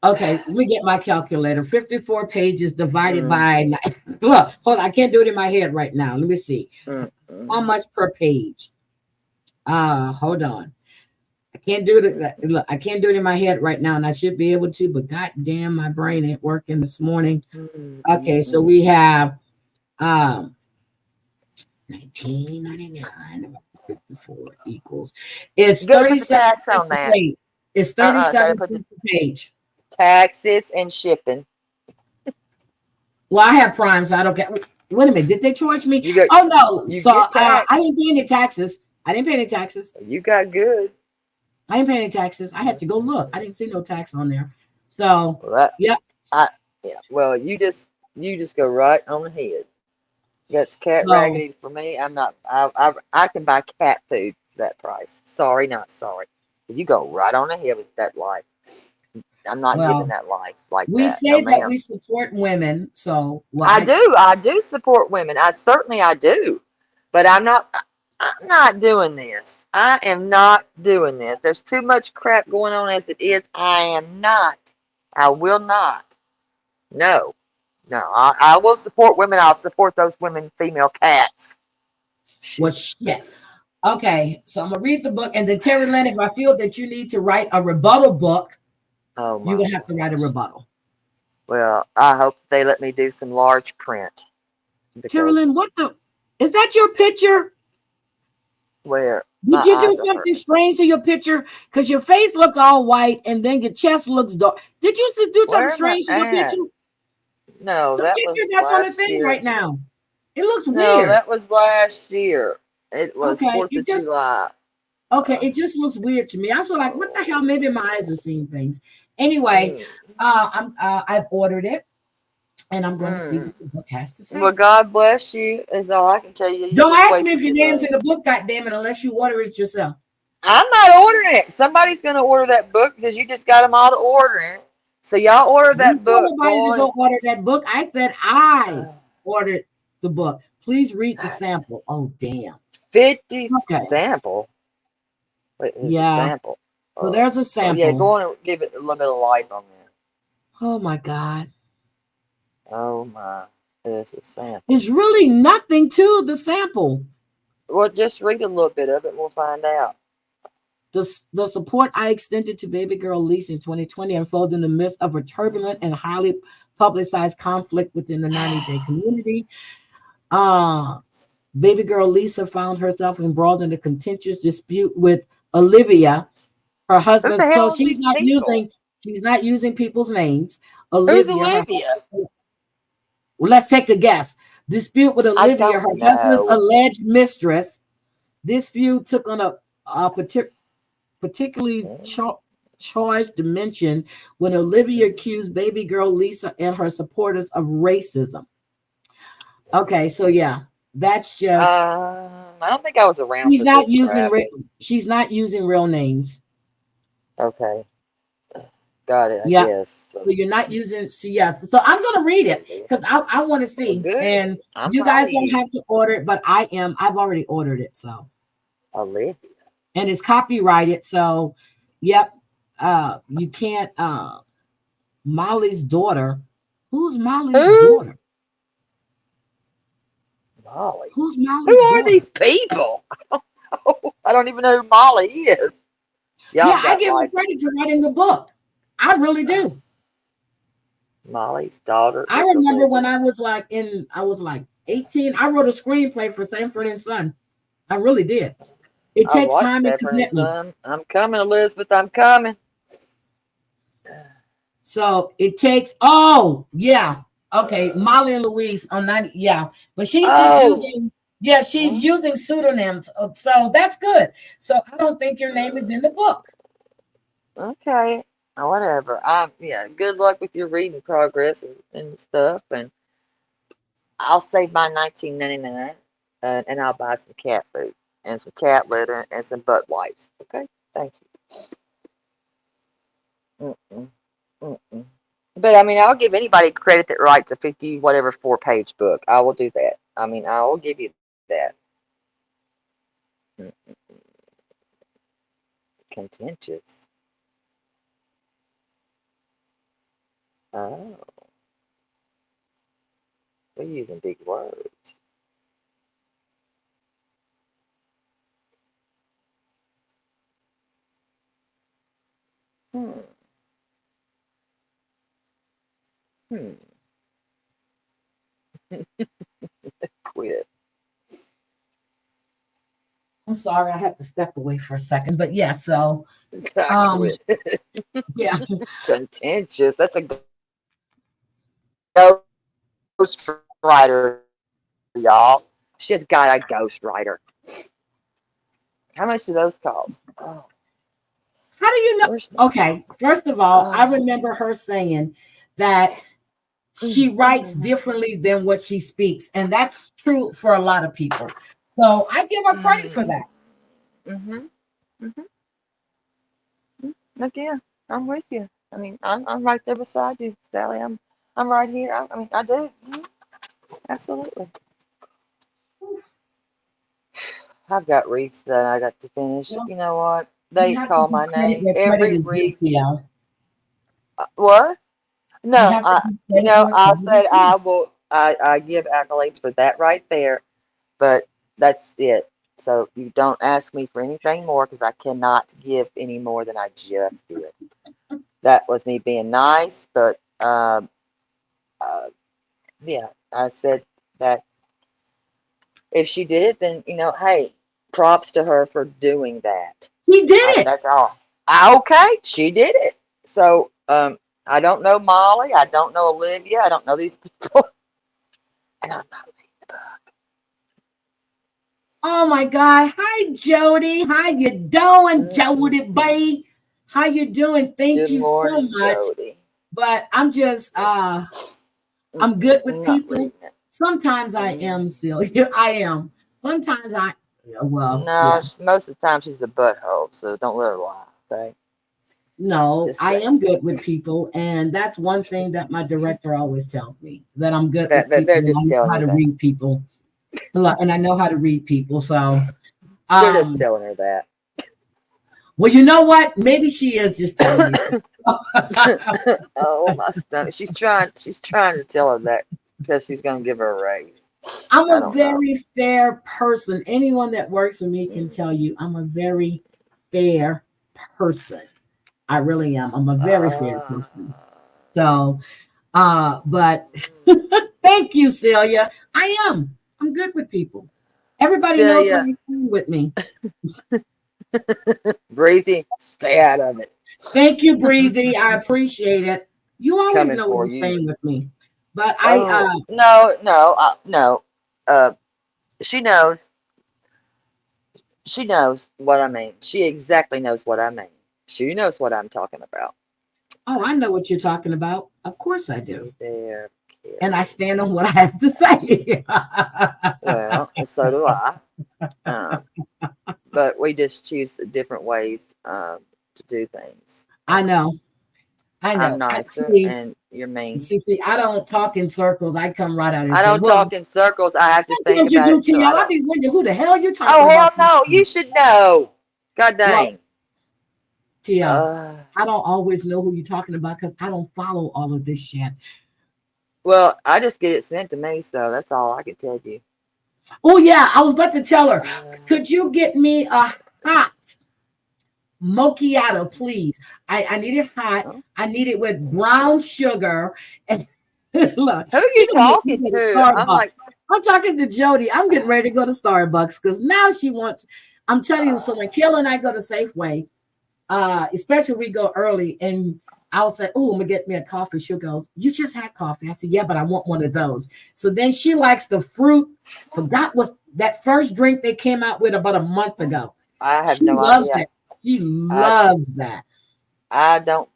Okay, let me get my calculator. 54 pages divided by, look, hold on, I can't do it in my head right now. Let me see. How much per page? Hold on. I can't do it. Look, I can't do it in my head right now, and I should be able to, but goddamn, my brain ain't working this morning. Okay, so we have 19.99 54 equals. It's 37 cents a page. It's 37 cents a page. Taxes and shipping. Well, I have Prime, so I don't get. Wait a minute, did they charge me? Oh no, so I didn't pay any taxes. You got good. I didn't pay any taxes. I had to go look. I didn't see no tax on there. So yeah. Well, you just go right on ahead. That's cat raggedy for me. I'm not. I can buy cat food for that price. Sorry, not sorry. You go right on ahead with that life. I'm not giving that life like that. We say that we support women, so I do support women. I do, but I'm not doing this. I am not doing this. There's too much crap going on as it is. I will not. No. I will support women. I'll support those women, female cats. Well, shit. Okay, so I'm gonna read the book, and then Terry Lynn, if I feel that you need to write a rebuttal book, you're gonna have to write a rebuttal. Well, I hope they let me do some large print. Terry Lynn, is that your picture? Where? Did you do something strange to your picture? Because your face looks all white and then your chest looks dark. Did you do something strange to your picture? No, that's on the thing right now. It looks weird. No, that was last year. It was 4th of July. Okay, it just looks weird to me. I was like, what the hell? Maybe my eyes are seeing things. Anyway, I've ordered it, and I'm going to see what the book has to say. Well, God bless you, is all I can tell you. Don't ask me if your name's in the book, goddammit, unless you order it yourself. I'm not ordering it. Somebody's going to order that book because you just got them all to order it. So y'all order that book. Nobody to go order that book. I said I ordered the book. Please read the sample. Oh, damn. 50 sample? Wait, there's a sample. Well, there's a sample. Yeah, go on and give it a little bit of light on there. Oh, my God. Oh, my. There's a sample. There's really nothing to the sample. Well, just read a little bit of it and we'll find out. The support I extended to baby girl Lisa in 2020 unfolded in the midst of a turbulent and highly publicized conflict within the 90-day community. Baby girl Lisa found herself embroiled in a contentious dispute with Olivia, her husband. So she's not using people's names. Who's Olivia? Well, let's take a guess. Dispute with I Olivia, her don't husband's know. alleged mistress. This feud took on a particularly charged dimension when Olivia accused baby girl Lisa and her supporters of racism. Okay, so yeah, that's just I don't think I was around for this crap. she's not using real names. Okay. Got it, I Yeah. guess. So you're not using yes. So I'm gonna read it because I want to see. Well, good. And I'm you proud guys of don't you. have to order it, but I've already ordered it. So Olivia. and it's copyrighted. So yep. You can't Molly's daughter. Who's Molly's daughter? Molly. Who's Molly's Who daughter? are these people? I don't even know who Molly is. Yeah, I give her credit for writing the book. I really do. Molly's daughter. I remember when I was like 18. I wrote a screenplay for Sanford and Son. I really did. It takes time and commitment. I'm coming, Elizabeth. I'm coming. So it takes. Oh yeah. Okay, Molly and Louise on 90. Yeah, but she's just using. Yeah, she's using pseudonyms. So that's good. So I don't think your name is in the book. Okay. Whatever. Yeah. Good luck with your reading progress and stuff. And I'll save my $19.99, and I'll buy some cat food and some cat litter and some butt wipes. Okay. Thank you. But I mean, I'll give anybody credit that writes a 4-page book. I will do that. I mean, I will give you that. Contentious. Oh. We're using big words. Quit. I'm sorry, I have to step away for a second, but yeah, so yeah. Contentious. That's a ghost writer, y'all. She just got a ghost writer. How much do those cost? Oh. How do you know? Okay, first of all, I remember her saying that she writes differently than what she speaks, and that's true for a lot of people. So I give her credit for that. Again, I'm with you. I mean, I'm right there beside you, Sally. I'm right here. I mean, I do. Absolutely. I've got reefs that I got to finish. You know what? They call my name every reef. What? No, I said I will. I give accolades for that right there, but that's it. So you don't ask me for anything more because I cannot give any more than I just did. That was me being nice, but yeah, I said that if she did it, then hey, props to her for doing that. She did it. That's all. Okay, she did it. So I don't know Molly. I don't know Olivia. I don't know these people. And I'm not reading the book. Oh my God! Hi, Jody. How you doing, Jody Bay? How you doing? Thank you so much. Jody. But I'm just I'm good with people. Sometimes I am silly. I am. Sometimes I no. Yeah. Most of the time she's a butthole, so don't let her lie. Okay. No, I am good with people, and that's one thing that my director always tells me, that I'm good with people. They're just telling how to read people, and I know how to read people. So they're just telling her that. Well, you know what? Maybe she is just telling you. Oh, my stomach! She's trying to tell her that because she's going to give her a raise. I'm a very fair person. Anyone that works with me can tell you I'm a very fair person. I really am. I'm a very fair person. So, but thank you, Celia. I am. I'm good with people. Everybody knows when you stand with me. Breezy, stay out of it. Thank you, Breezy. I appreciate it. You always know when you're staying with me. But no. She knows. She knows what I mean. She exactly knows what I mean. She knows what I'm talking about. oh, I know what you're talking about. Of course I do. There, and I stand on what I have to say. Well, and so do I. But we just choose different ways to do things. I know. I'm nicer and you're mean. See, I don't talk in circles. I come right out and I don't talk in circles. I have to think about it. So I'll be wondering who the hell you talking about. Oh, hell no. You should know. God dang. Tia, I don't always know who you're talking about because I don't follow all of this shit. Well, I just get it sent to me, so that's all I can tell you. Oh, yeah. I was about to tell her, could you get me a hot macchiato, please? I need it hot. Oh. I need it with brown sugar. And look, who are you talking to? I'm talking to Jody. I'm getting ready to go to Starbucks because now she wants, I'm telling you, so when Kayla and I go to Safeway, especially we go early, and I'll say, oh, I'm gonna get me a coffee. She goes, you just had coffee. I said, yeah, but I want one of those. So then she likes the fruit. Forgot what that first drink they came out with about a month ago. I have no idea. That. She loves that. I've never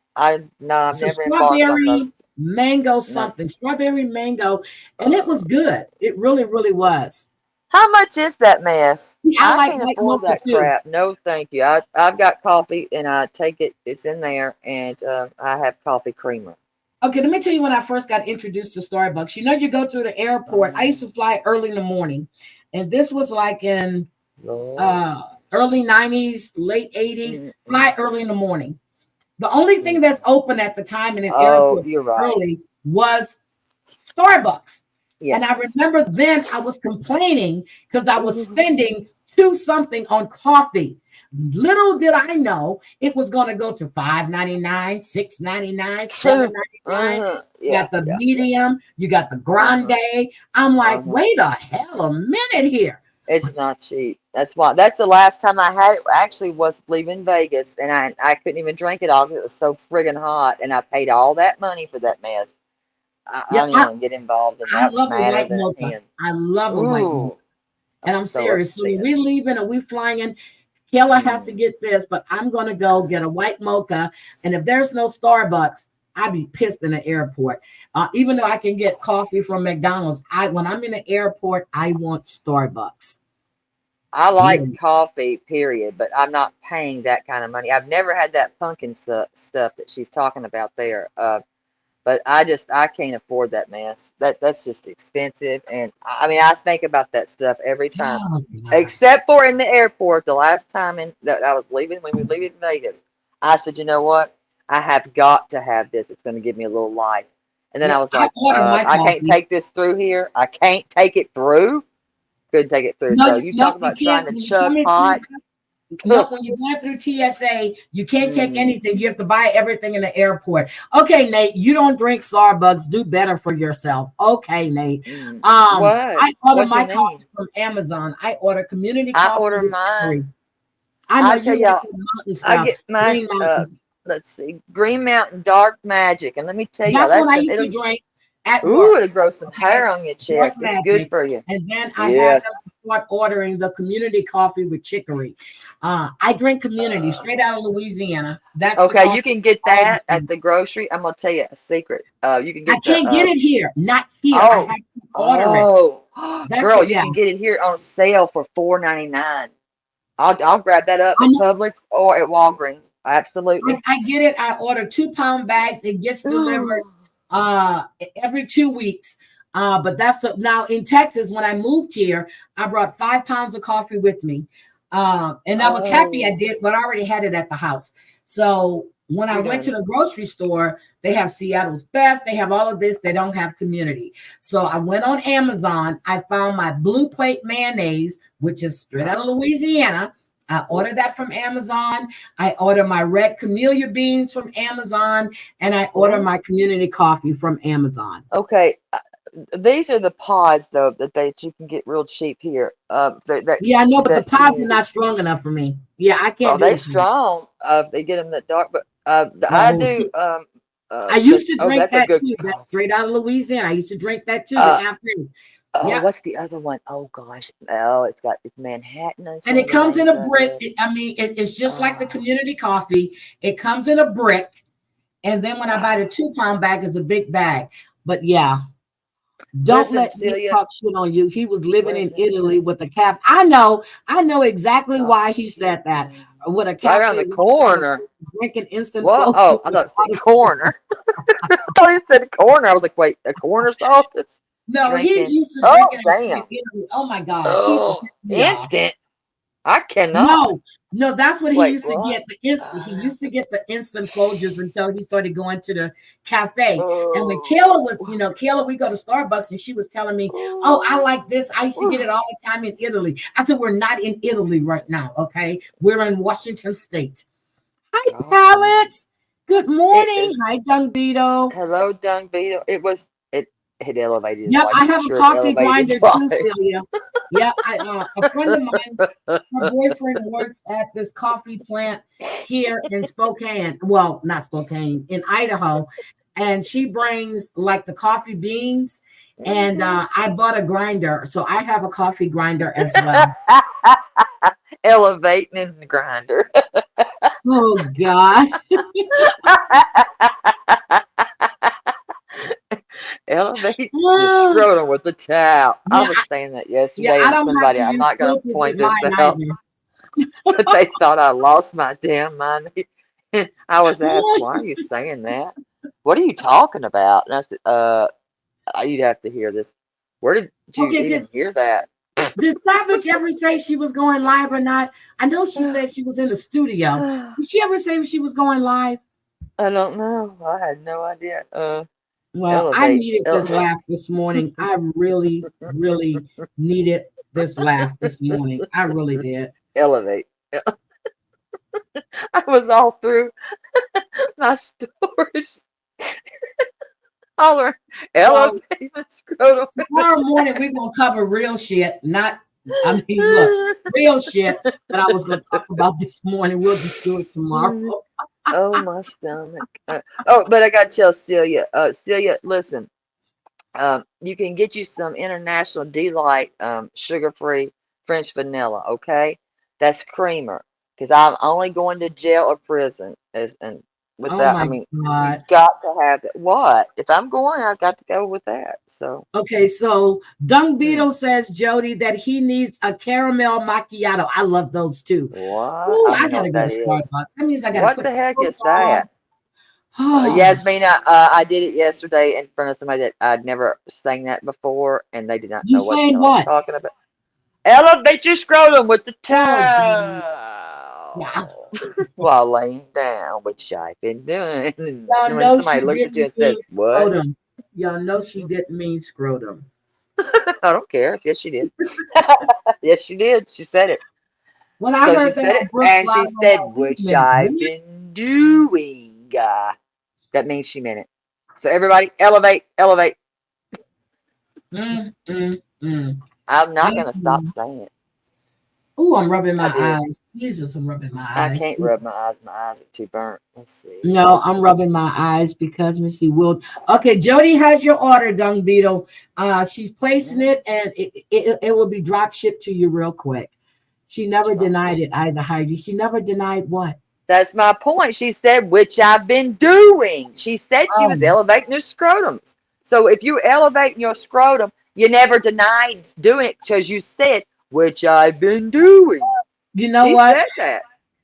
embarked on those. Mango something, strawberry mango, and it was good. It really, really was. How much is that mess? I can't afford that crap. No, thank you. I've got coffee and I take it. It's in there, and I have coffee creamer. Okay, let me tell you when I first got introduced to Starbucks. You know, you go through the airport. I used to fly early in the morning, and this was like in early 90s, late 80s. Fly early in the morning. The only thing that's open at the time in an airport early was Starbucks. Yes. And I remember then I was complaining because I was spending $2 on coffee. Little did I know it was going to go to $5.99, $6.99, $7.99. You got the medium, you got the grande. I'm like, wait a hell a minute here. It's not cheap. That's why. That's the last time I had it. Actually, was leaving Vegas, and I couldn't even drink it all because it was so friggin' hot, and I paid all that money for that mess. I don't even get involved in that. I love a white mocha. I love a white mocha. And I'm serious. So we leaving and we flying. Kayla has to get this, but I'm going to go get a white mocha. And if there's no Starbucks, I'd be pissed in the airport. Even though I can get coffee from McDonald's, when I'm in the airport, I want Starbucks. I like coffee, period, but I'm not paying that kind of money. I've never had that pumpkin stuff that she's talking about there. But I can't afford that mess. That's just expensive. And I mean, I think about that stuff every time, except for in the airport. The last time that I was leaving, when we were leaving Vegas, I said, you know what? I have got to have this. It's going to give me a little life. And then I was like, I can't take this through here. I can't take it through. Couldn't take it through. So you talk about trying to chug hot. No, when you're going through TSA, you can't take anything. You have to buy everything in the airport. Okay, Nate, you don't drink Starbucks. Do better for yourself. Okay, Nate. I order my coffee from Amazon. I order community coffee. I order mine. I tell y'all, I get mine. Let's see, Green Mountain Dark Magic, and let me tell you, that's what I used to drink. It'll grow some hair on your chest. It's good for you. And then I had them to start ordering the community coffee with chicory. I drink community straight out of Louisiana. That's okay. You can get that at the grocery. I'm gonna tell you a secret. You can get. I can't get it here. Not here. I have to order it. Girl, you can get it here on sale for $4.99. I'll grab that up at Publix or at Walgreens. Absolutely. I get it. I order 2-pound bags. It gets delivered every 2 weeks. But now in Texas, when I moved here, I brought 5 pounds of coffee with me. And I was happy I did, but I already had it at the house. So when I went to the grocery store, they have Seattle's Best. They have all of this. They don't have community. So I went on Amazon. I found my Blue Plate mayonnaise, which is straight out of Louisiana. I ordered that from Amazon. I order my red camellia beans from Amazon, and I order my community coffee from Amazon. Okay. These are the pods, though, that you can get real cheap here. Yeah, I know, but the pods are not strong enough for me. Yeah, I can't. Oh, they're strong. They get them that dark, but I do. I used to drink that's a that good too. That's call. straight out of Louisiana. I used to drink that too. The cafe. Oh, Yeah. what's the other one? Oh gosh. Oh, it's Manhattan. That's And one it of the comes in names a of brick. it. It's just like the community coffee. It comes in a brick. And then when I buy the 2-pound bag, it's a big bag. But yeah, don't Listen, let Nick Celia. talk shit on you. He was living Where's in that Italy shit? with a cafe. I know exactly Oh, why he said that. With a right cafe around the corner. drinking instant What? Oh, Folgers I with thought it said water. corner. I thought he said corner. I was like, wait, a coroner's office? No, he's Drinking. used to Oh, drinking damn. in Italy. Oh my God. He used to Oh, piss me off. instant. I cannot. No, that's what he Wait, used to what? get. He used to get the instant Folgers until he started going to the cafe. And when Kayla was, Kayla, we go to Starbucks and she was telling me, oh, I like this. I used to get it all the time in Italy. I said, we're not in Italy right now, okay? We're in Washington State. Hi, Pallets. Good morning. Hi, Dung Beetle. Hello, Dung Beetle. It elevated his Yep, life. I have Sure a coffee elevated his grinder too, life. Celia. Yeah, a friend of mine, her boyfriend works at this coffee plant here in Spokane. Well, not Spokane, in Idaho. And she brings like the coffee beans. And I bought a grinder. So I have a coffee grinder as well. Elevating in the grinder. Oh, God. Elevate your scrotum with the towel. Yeah, I was saying that yesterday, I and don't somebody, have to I'm use not going to filters point with this mine out, either. but they thought I lost my damn mind. And I was asked, why are you saying that? What are you talking about? And I said, you'd have to hear this. Where did you even hear that? Did Savage ever say she was going live or not? I know she said she was in the studio. Did she ever say she was going live? I don't know. I had no idea. Well, I needed this laugh this morning. I really, really needed this laugh this morning. I really did. Elevate. I was all through my stories. Holler, elevate my scrotum. Tomorrow morning we're gonna cover real shit, not look, real shit that I was gonna talk about this morning. We'll just do it tomorrow. Oh, my stomach. But I gotta tell Celia. Celia, listen. You can get you some International Delight sugar-free French vanilla, okay? That's creamer. Because I'm only going to jail or prison. And with that, I mean, God. you got to have it. What? If I'm going, I've got to go with that. So okay, so Dung Beetle says, Jody, that he needs a caramel macchiato. I love those too. What? Ooh, I gotta go to Starbucks. That means I gotta what put the heck is that? Oh. Yasmina, I did it yesterday in front of somebody that I'd never sang that before, and they did not know what the hell I was talking about. Elevate your scrotum with the towel while laying down, which I've been doing. And when somebody looks at you and says, "What?" Scrotum. Y'all know she didn't mean scrotum. I don't care. Yes, she did. Yes, she did. She said it. When I heard she said it, and she said, "Which I've been doing." That means she meant it. So everybody, elevate, elevate. I'm not going to stop saying it. Oh, I'm rubbing my eyes. Jesus, I'm rubbing my eyes. I can't rub my eyes. My eyes are too burnt. Let's see. No, I'm rubbing my eyes because, let me see. Okay, Jody has your order, Dung Beetle. She's placing it, and it will be drop shipped to you real quick. She never denied it either, Heidi. She never denied what? That's my point. She said, which I've been doing. She said she was elevating her scrotums. So if you elevate your scrotum, you never denied doing it because you said, which I've been doing. You know what? She said that.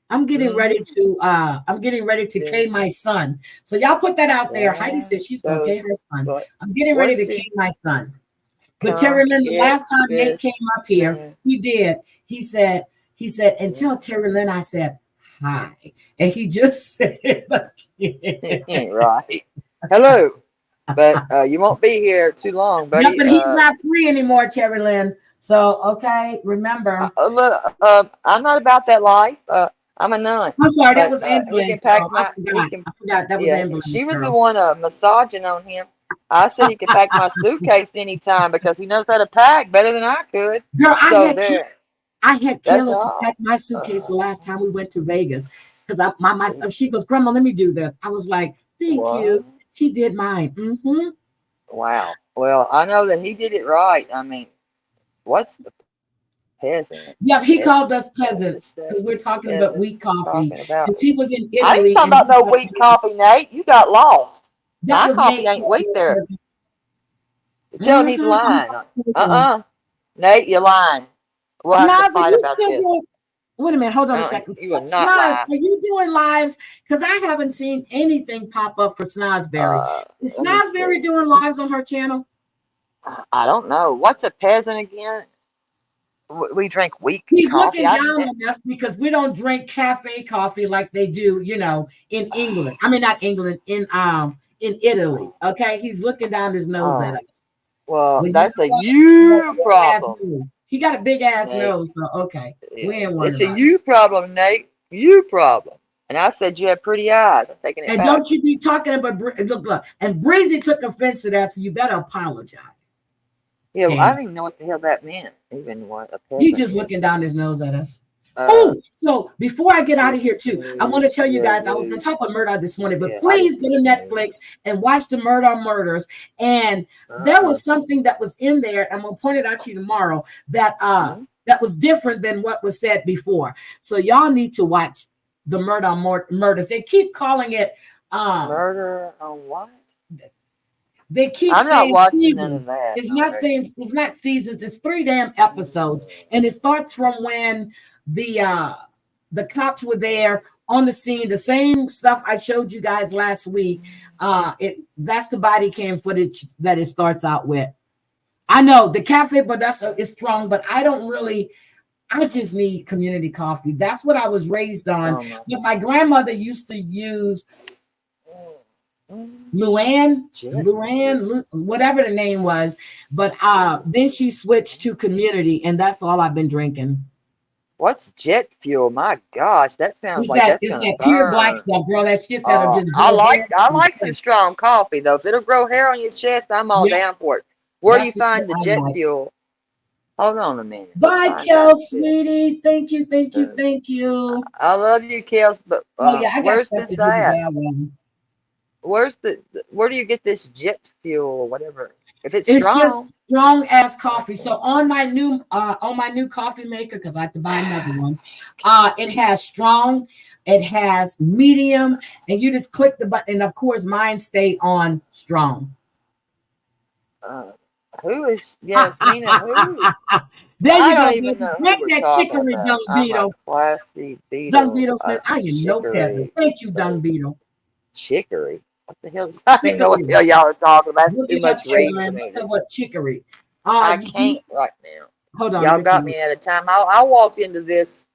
I'm getting ready to K my son. So y'all put that out there. Heidi says she's gonna K her son. I'm getting ready to K my son. But Terry Lynn, the last time Nate came up here, he did. He said, and tell Terry Lynn I said hi. And he just said right. Hello. But you won't be here too long, buddy. Yeah, but he's not free anymore, Terry Lynn. So okay, remember. I'm not about that life. I'm a nun. I'm sorry, that was ambulance. I forgot that was ambulance. She was the one massaging on him. I said he could pack my suitcase anytime because he knows how to pack better than I could. Girl, I had Kayla to pack my suitcase the last time we went to Vegas because she goes, Grandma, let me do this. I was like, Thank you. She did mine. Wow. Well, I know that he did it right. I mean, what's the peasant? Yep, he called us peasants because we're talking about wheat coffee. Talking about. Because he was in I ain't Italy. talking about no wheat coffee, Nate. You got lost. That My was coffee made ain't wheat there. peasants. Tell him he's lying. Nate, you're lying. We'll have to Smiles, are fight you about still this. doing? Wait a minute, hold on a second. You will not Smiles, lie. are you doing lives? Because I haven't seen anything pop up for Snozberry. Is Snozberry doing lives on her channel? I don't know. What's a peasant again? We drink weak He's coffee. looking down on us because we don't drink cafe coffee like they do, you know, in England. I mean, not England, in Italy. Okay, he's looking down his nose at us. Well, that's a you problem. He got a big ass nose, so okay. We ain't worried. It's a you problem, Nate. You problem. And I said you had pretty eyes. I'm taking it back. And don't you be talking about look. And Breezy took offense to that, so you better apologize. Yeah, well, I don't even know what the hell that meant. Even what a He's just looking down his nose at us. So before I get out of here too, I want to tell you guys I was gonna talk about Murder this morning, but please go to Netflix and watch the Murders. And there was something that was in there, I'm gonna point it out to you tomorrow that that was different than what was said before. So y'all need to watch the Murders. They keep calling it Murder on what? They keep I'm saying not watching seasons. none of that. It's not seasons. It's 3 damn episodes, and it starts from when the cops were there on the scene. The same stuff I showed you guys last week. That's the body cam footage that it starts out with. I know the cafe, but is strong. But I don't really. I just need community coffee. That's what I was raised on. But my grandmother used to use Luann, whatever the name was, but then she switched to community, and that's all I've been drinking. What's jet fuel? My gosh, that sounds it's that pure black stuff, girl. That shit that'll just I like some strong coffee though. If it'll grow hair on your chest, I'm all down for it. Where do you find the jet fuel? Hold on a minute. Bye, Kel, sweetie. Thank you. I love you, Kels, but where's this at? Where do you get this jet fuel or whatever? If it's strong, just strong ass coffee. So on my new coffee maker, because I have to buy another one, it has strong, it has medium, and you just click the button. And of course, mine stay on strong. Who is Yasmina? Who? There you I go. don't even know Make that chicory, Dung Beetle. Classy Beetle. Dung Beetle says, I am no peasant. Thank you, Dung Beetle. Chicory. What the hell? I don't know what the hell y'all are talking about. That's too much reading for me. What chicory? I can't right now. Hold on. Y'all got me at a time. I walked into this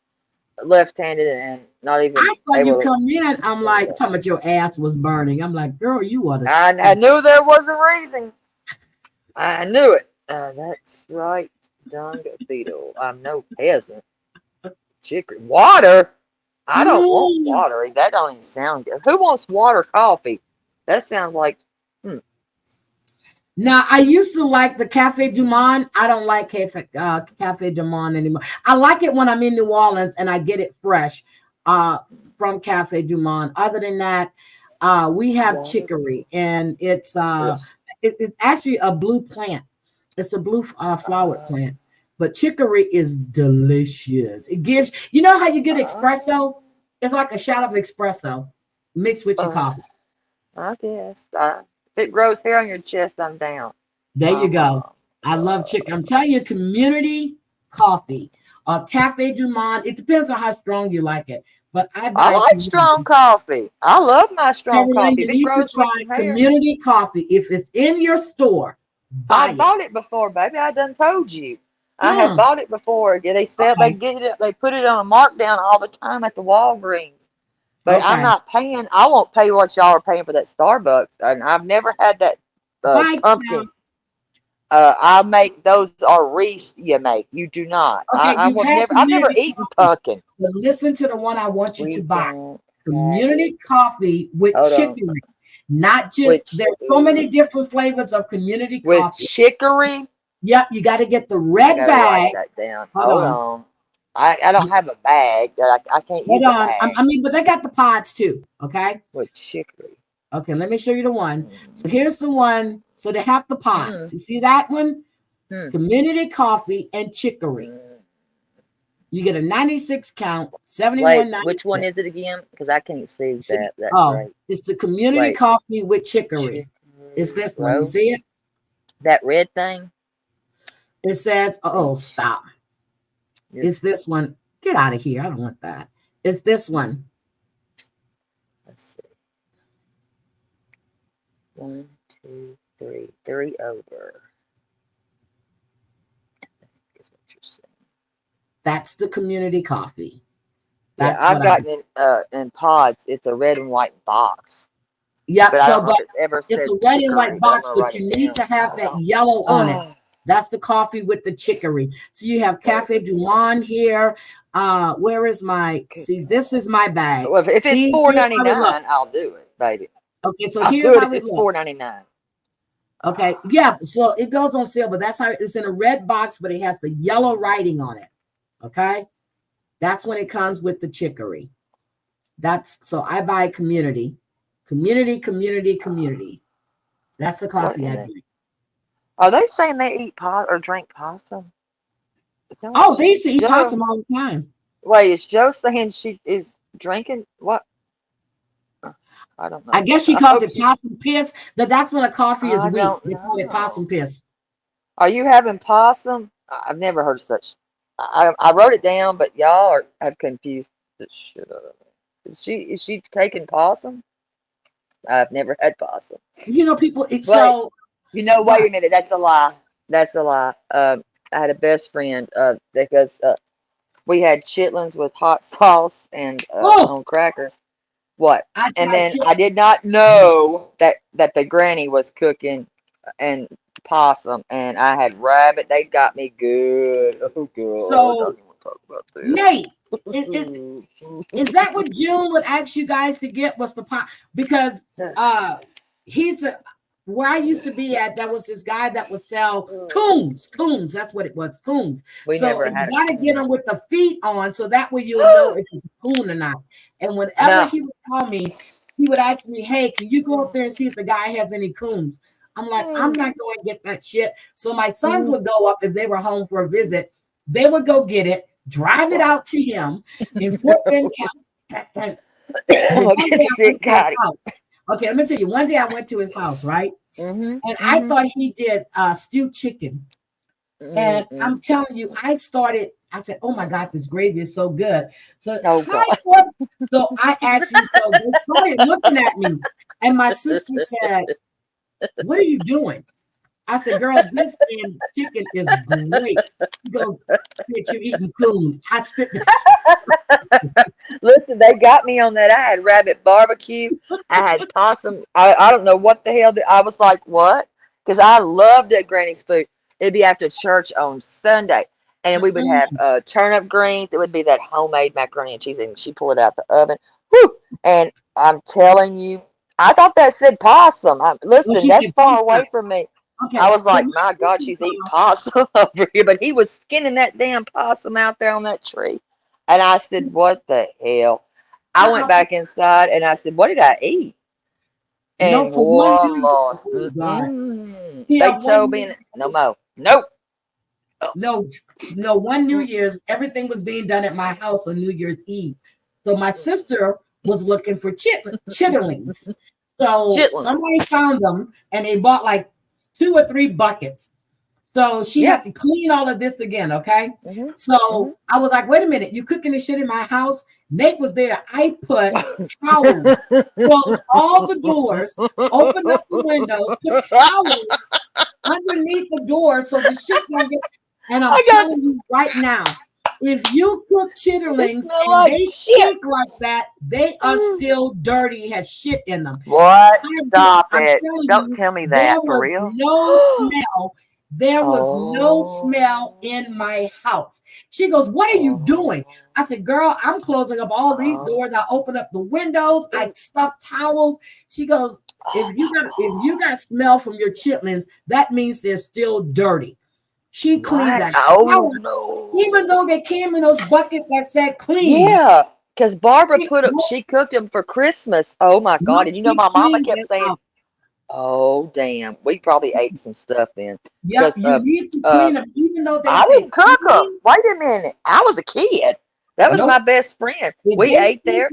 left-handed and not even. I saw you come in. I'm like, talking about your ass was burning. I'm like, girl, you ought to. I knew there was a reason. I knew it. That's right, Dung Beetle. I'm no peasant. Chicory. Water? I don't want water. That don't even sound good. Who wants water coffee? That sounds like. Now, I used to like the Cafe Du Monde. I don't like Cafe Du Monde anymore. I like it when I'm in New Orleans and I get it fresh from Cafe Du Monde. Other than that, we have chicory, and it's actually a blue plant. It's a blue flowered plant. But chicory is delicious. It gives, you know how you get espresso? It's like a shot of espresso mixed with your coffee. I guess. If it grows hair on your chest, I'm down. There you go. I love chicken. I'm telling you, community coffee, Cafe Du Monde. It depends on how strong you like it. But I like strong coffee. I love my strong coffee. You need to try community coffee. If it's in your store, buy it. I bought it before, baby. I done told you. I have bought it before. They sell, they get it. They put it on a markdown all the time at the Walgreens. But I'm not paying. I won't pay what y'all are paying for that Starbucks. And I've never had that pumpkin. I make those are Reese. You make. You do not. Okay, I've never eaten pumpkin. But listen to the one I want you to buy. Community coffee with chicory. Not just. There's so many different flavors of community coffee with chicory. Yep, you got to get the red bag. Write that down. Hold on. I don't have a bag that I can't use. Hold on. I mean, but they got the pods too. Okay. With chicory. Okay, let me show you the one. So here's the one. So they have the pods. You see that one? Community coffee and chicory. You get a 96 count, 71. Wait, which one is it again? Because I can't see that. Right. It's the community coffee with chicory. It's this one. You see it? That red thing? It says, stop. It's this one. Get out of here. I don't want that. It's this one. Let's see. 1, 2, 3. 3 over. Is what you're saying. That's the community coffee. That's I've gotten it in pods. It's a red and white box. Yeah, but it's a red and white box, but you need to have that yellow on it. That's the coffee with the chicory. So you have Cafe Du Monde here. Where is my? See, this is my bag. Well, if it's $4.99, I'll do it, baby. Okay, so here's how it looks. $4.99. Okay, yeah. So it goes on sale, but that's how it's in a red box, but it has the yellow writing on it. Okay, that's when it comes with the chicory. So I buy community. That's the coffee I drink. Are they saying they eat or drink possum? They used to eat possum all the time. Wait, is Joe saying she is drinking what? I don't know. I guess she calls it possum piss. That's when a coffee is weak. They call it possum piss. Are you having possum? I've never heard of such. I wrote it down, but y'all have confused the shit out of me. Is she taking possum? I've never had possum. You know, people. Wait a minute. That's a lie. I had a best friend because we had chitlins with hot sauce and on crackers. What? And then I did not know that the granny was cooking and possum, and I had rabbit. They got me good. Oh God! So, I don't want to talk about this. Nate, is that what June would ask you guys to get? Was the pot? Because where I used to be at, there was this guy that would sell coons. That's what it was, coons. We never had you got to get them with the feet on, so that way you'll know if it's a coon or not. And whenever he would call me, he would ask me, "Hey, can you go up there and see if the guy has any coons?" I'm like, I'm not going to get that shit. So my sons would go up if they were home for a visit. They would go get it, drive it out to him in Fort Bend County. Okay, let me tell you. One day I went to his house, right? And I thought he did stewed chicken. And I'm telling you, I said, oh my God, this gravy is so good. So, so I actually, they started looking at me. And my sister said, "What are you doing?" I said, "Girl, this damn chicken is great." She goes, "Bitch, you eating coon." I spit Listen, they got me on that. I had rabbit barbecue. I had possum. I don't know what the hell. I was like, what? Because I loved that granny's food. It'd be after church on Sunday. And we would have turnip greens. It would be that homemade macaroni and cheese. And she pulled it out the oven. Whew! And I'm telling you, I thought that said possum. Listen, that's far away from me. Okay, I was like, my God, she's eating possum over here. But he was skinning that damn possum out there on that tree. And I said, what the hell? I went back inside and I said, what did I eat? And Lord. They told me, no more. Nope. No, one New Year's, everything was being done at my house on New Year's Eve. So my sister was looking for chitterlings. So somebody found them and they bought like 2 or 3 buckets. So she had to clean all of this again, okay? So I was like, wait a minute, you cooking this shit in my house? Nate was there. I put towels, closed all the doors, opened up the windows, put towels underneath the door so the shit don't get. And I'm telling you right now, if you cook chitterlings and they stink like that, they are still dirty, has shit in them. What? Stop it. Don't tell me that, for real. No smell. There was no smell in my house. She goes, "What are you doing?" I said, "Girl, I'm closing up all these doors. I open up the windows. I stuff towels." She goes, if you got smell from your chitlins, that means they're still dirty." She cleaned that. Oh, no. Even though they came in those buckets that said clean. Yeah. Because Barbara she cooked them for Christmas. Oh my God. And you know, my mama kept saying, oh, damn. We probably ate some stuff then. Yep, you need to clean them, even though they I say didn't cook them. Wait a minute. I was a kid. That was my best friend. We ate there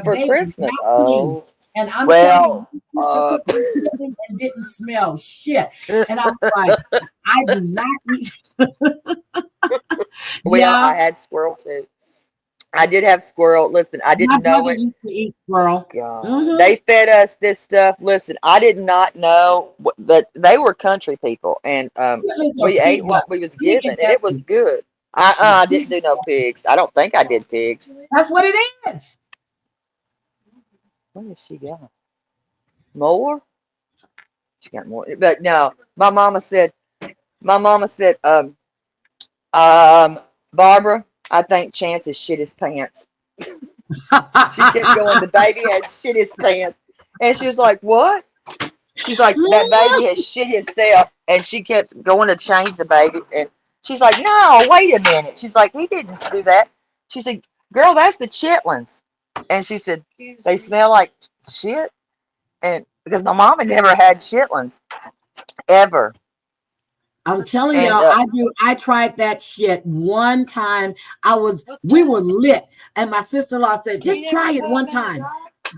for Christmas. Oh. And I'm telling you, used to cook and didn't smell shit. And I was like, I do not eat. Well, I had squirrel too. I did have squirrel. Listen, I didn't know it. Used to eat squirrel. God. They fed us this stuff. Listen, I did not know, but they were country people, and we ate what we was given, and it was good. I didn't do no pigs. I don't think I did pigs. That's what it is. What has she got? More? She got more. But no, my mama said, Barbara, I think Chance has shit his pants. She kept going, the baby has shit his pants. And she was like, what? She's like, that baby has shit himself. And she kept going to change the baby. And she's like, no, wait a minute. She's like, he didn't do that. She said, girl, that's the chitlins. And she said, they smell like shit. And because my mama never had chitlins ever. I'm telling y'all, I tried that shit one time. We were lit. And my sister-in-law said, just try it one time.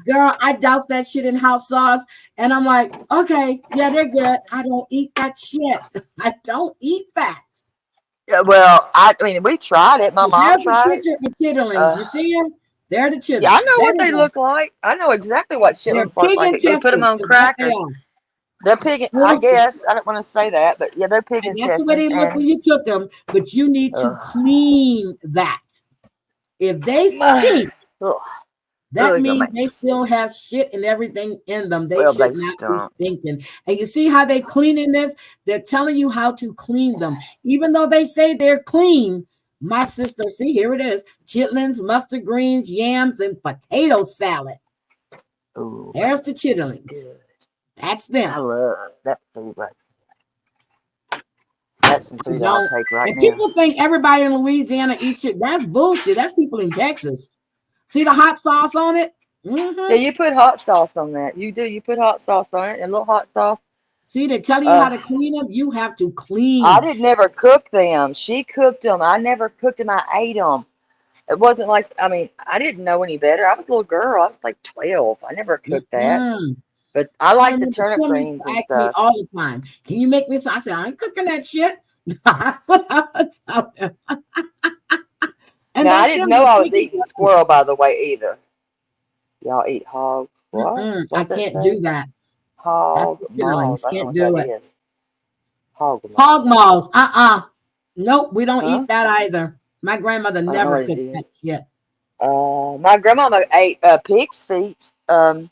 Girl, I doused that shit in hot sauce. And I'm like, okay, yeah, they're good. I don't eat that shit. I don't eat that. Well, I mean, we tried it. My mom tried it. The chitterlings. You see them? They're the chitterlings. Yeah, I know what they look like. I know exactly what chitlins look like. They put them on crackers. They're pig, I guess. I don't want to say that, but yeah, they're pig intestines. That's the way they look when you cook them, but you need to clean that. If they stink, that means they still have shit and everything in them. They should not be stinking. And you see how they cleaning this? They're telling you how to clean them. Even though they say they're clean, my sister, see, here it is. Chitlins, mustard greens, yams, and potato salad. Ooh, there's the chitterlings. That's them. I love that food right there. That's some food I'll take right now. People think everybody in Louisiana eats shit. That's bullshit. That's people in Texas. See the hot sauce on it? Yeah, you put hot sauce on that. You do. You put hot sauce on it, and a little hot sauce. See, they're telling you how to clean them. You have to clean. I didn't never cook them. She cooked them. I never cooked them. I ate them. It wasn't like, I mean, I didn't know any better. I was a little girl. I was like 12. I never cooked that. But I like the turnip greens and stuff. Me all the time. Can you make me some? I said, I ain't cooking that shit. And I didn't know I was eating squirrel, by the way, either. Y'all eat hog? What? I can't do that. Hog maws. Can't do it. Hog maws. Nope, we don't eat that either. My grandmother never cooked that shit. My grandmama ate pig's feet. I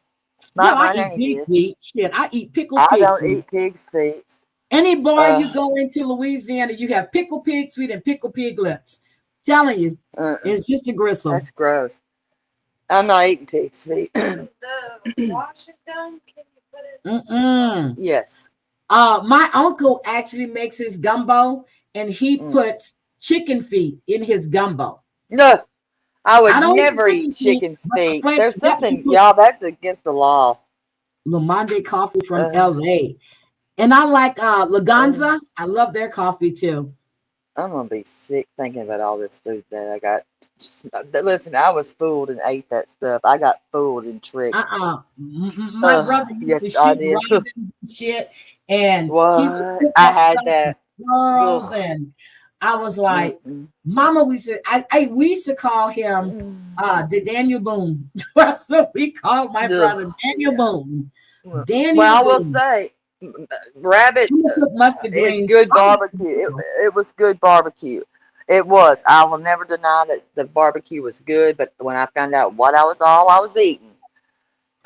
eat pig feet. Shit, I eat pickled pig's feet. I don't eat pig's feet. Any bar you go into Louisiana, you have pickled pig's feet and pickled pig lips. Telling you, it's just a gristle. That's gross. I'm not eating pig's feet. The wash it down. Can you put it? Yes. My uncle actually makes his gumbo, and he puts chicken feet in his gumbo. No, I would never eat chicken's feet. There's something, y'all, that's against the law. Lamande coffee from LA. And I like Laganza. I love their coffee too. I'm gonna be sick thinking about all this food that I got. Listen, I was fooled and ate that stuff. I got fooled and tricked. My brother used to shoot robins and shit, and what? I had that. Girls, and I was like, Mama, we used to call him the Daniel Boone. That's what we called my brother, Daniel Boone. Daniel Well, I will Boone. say, rabbit is good barbecue. It was good barbecue. It was. I will never deny that the barbecue was good, but when I found out what I was eating,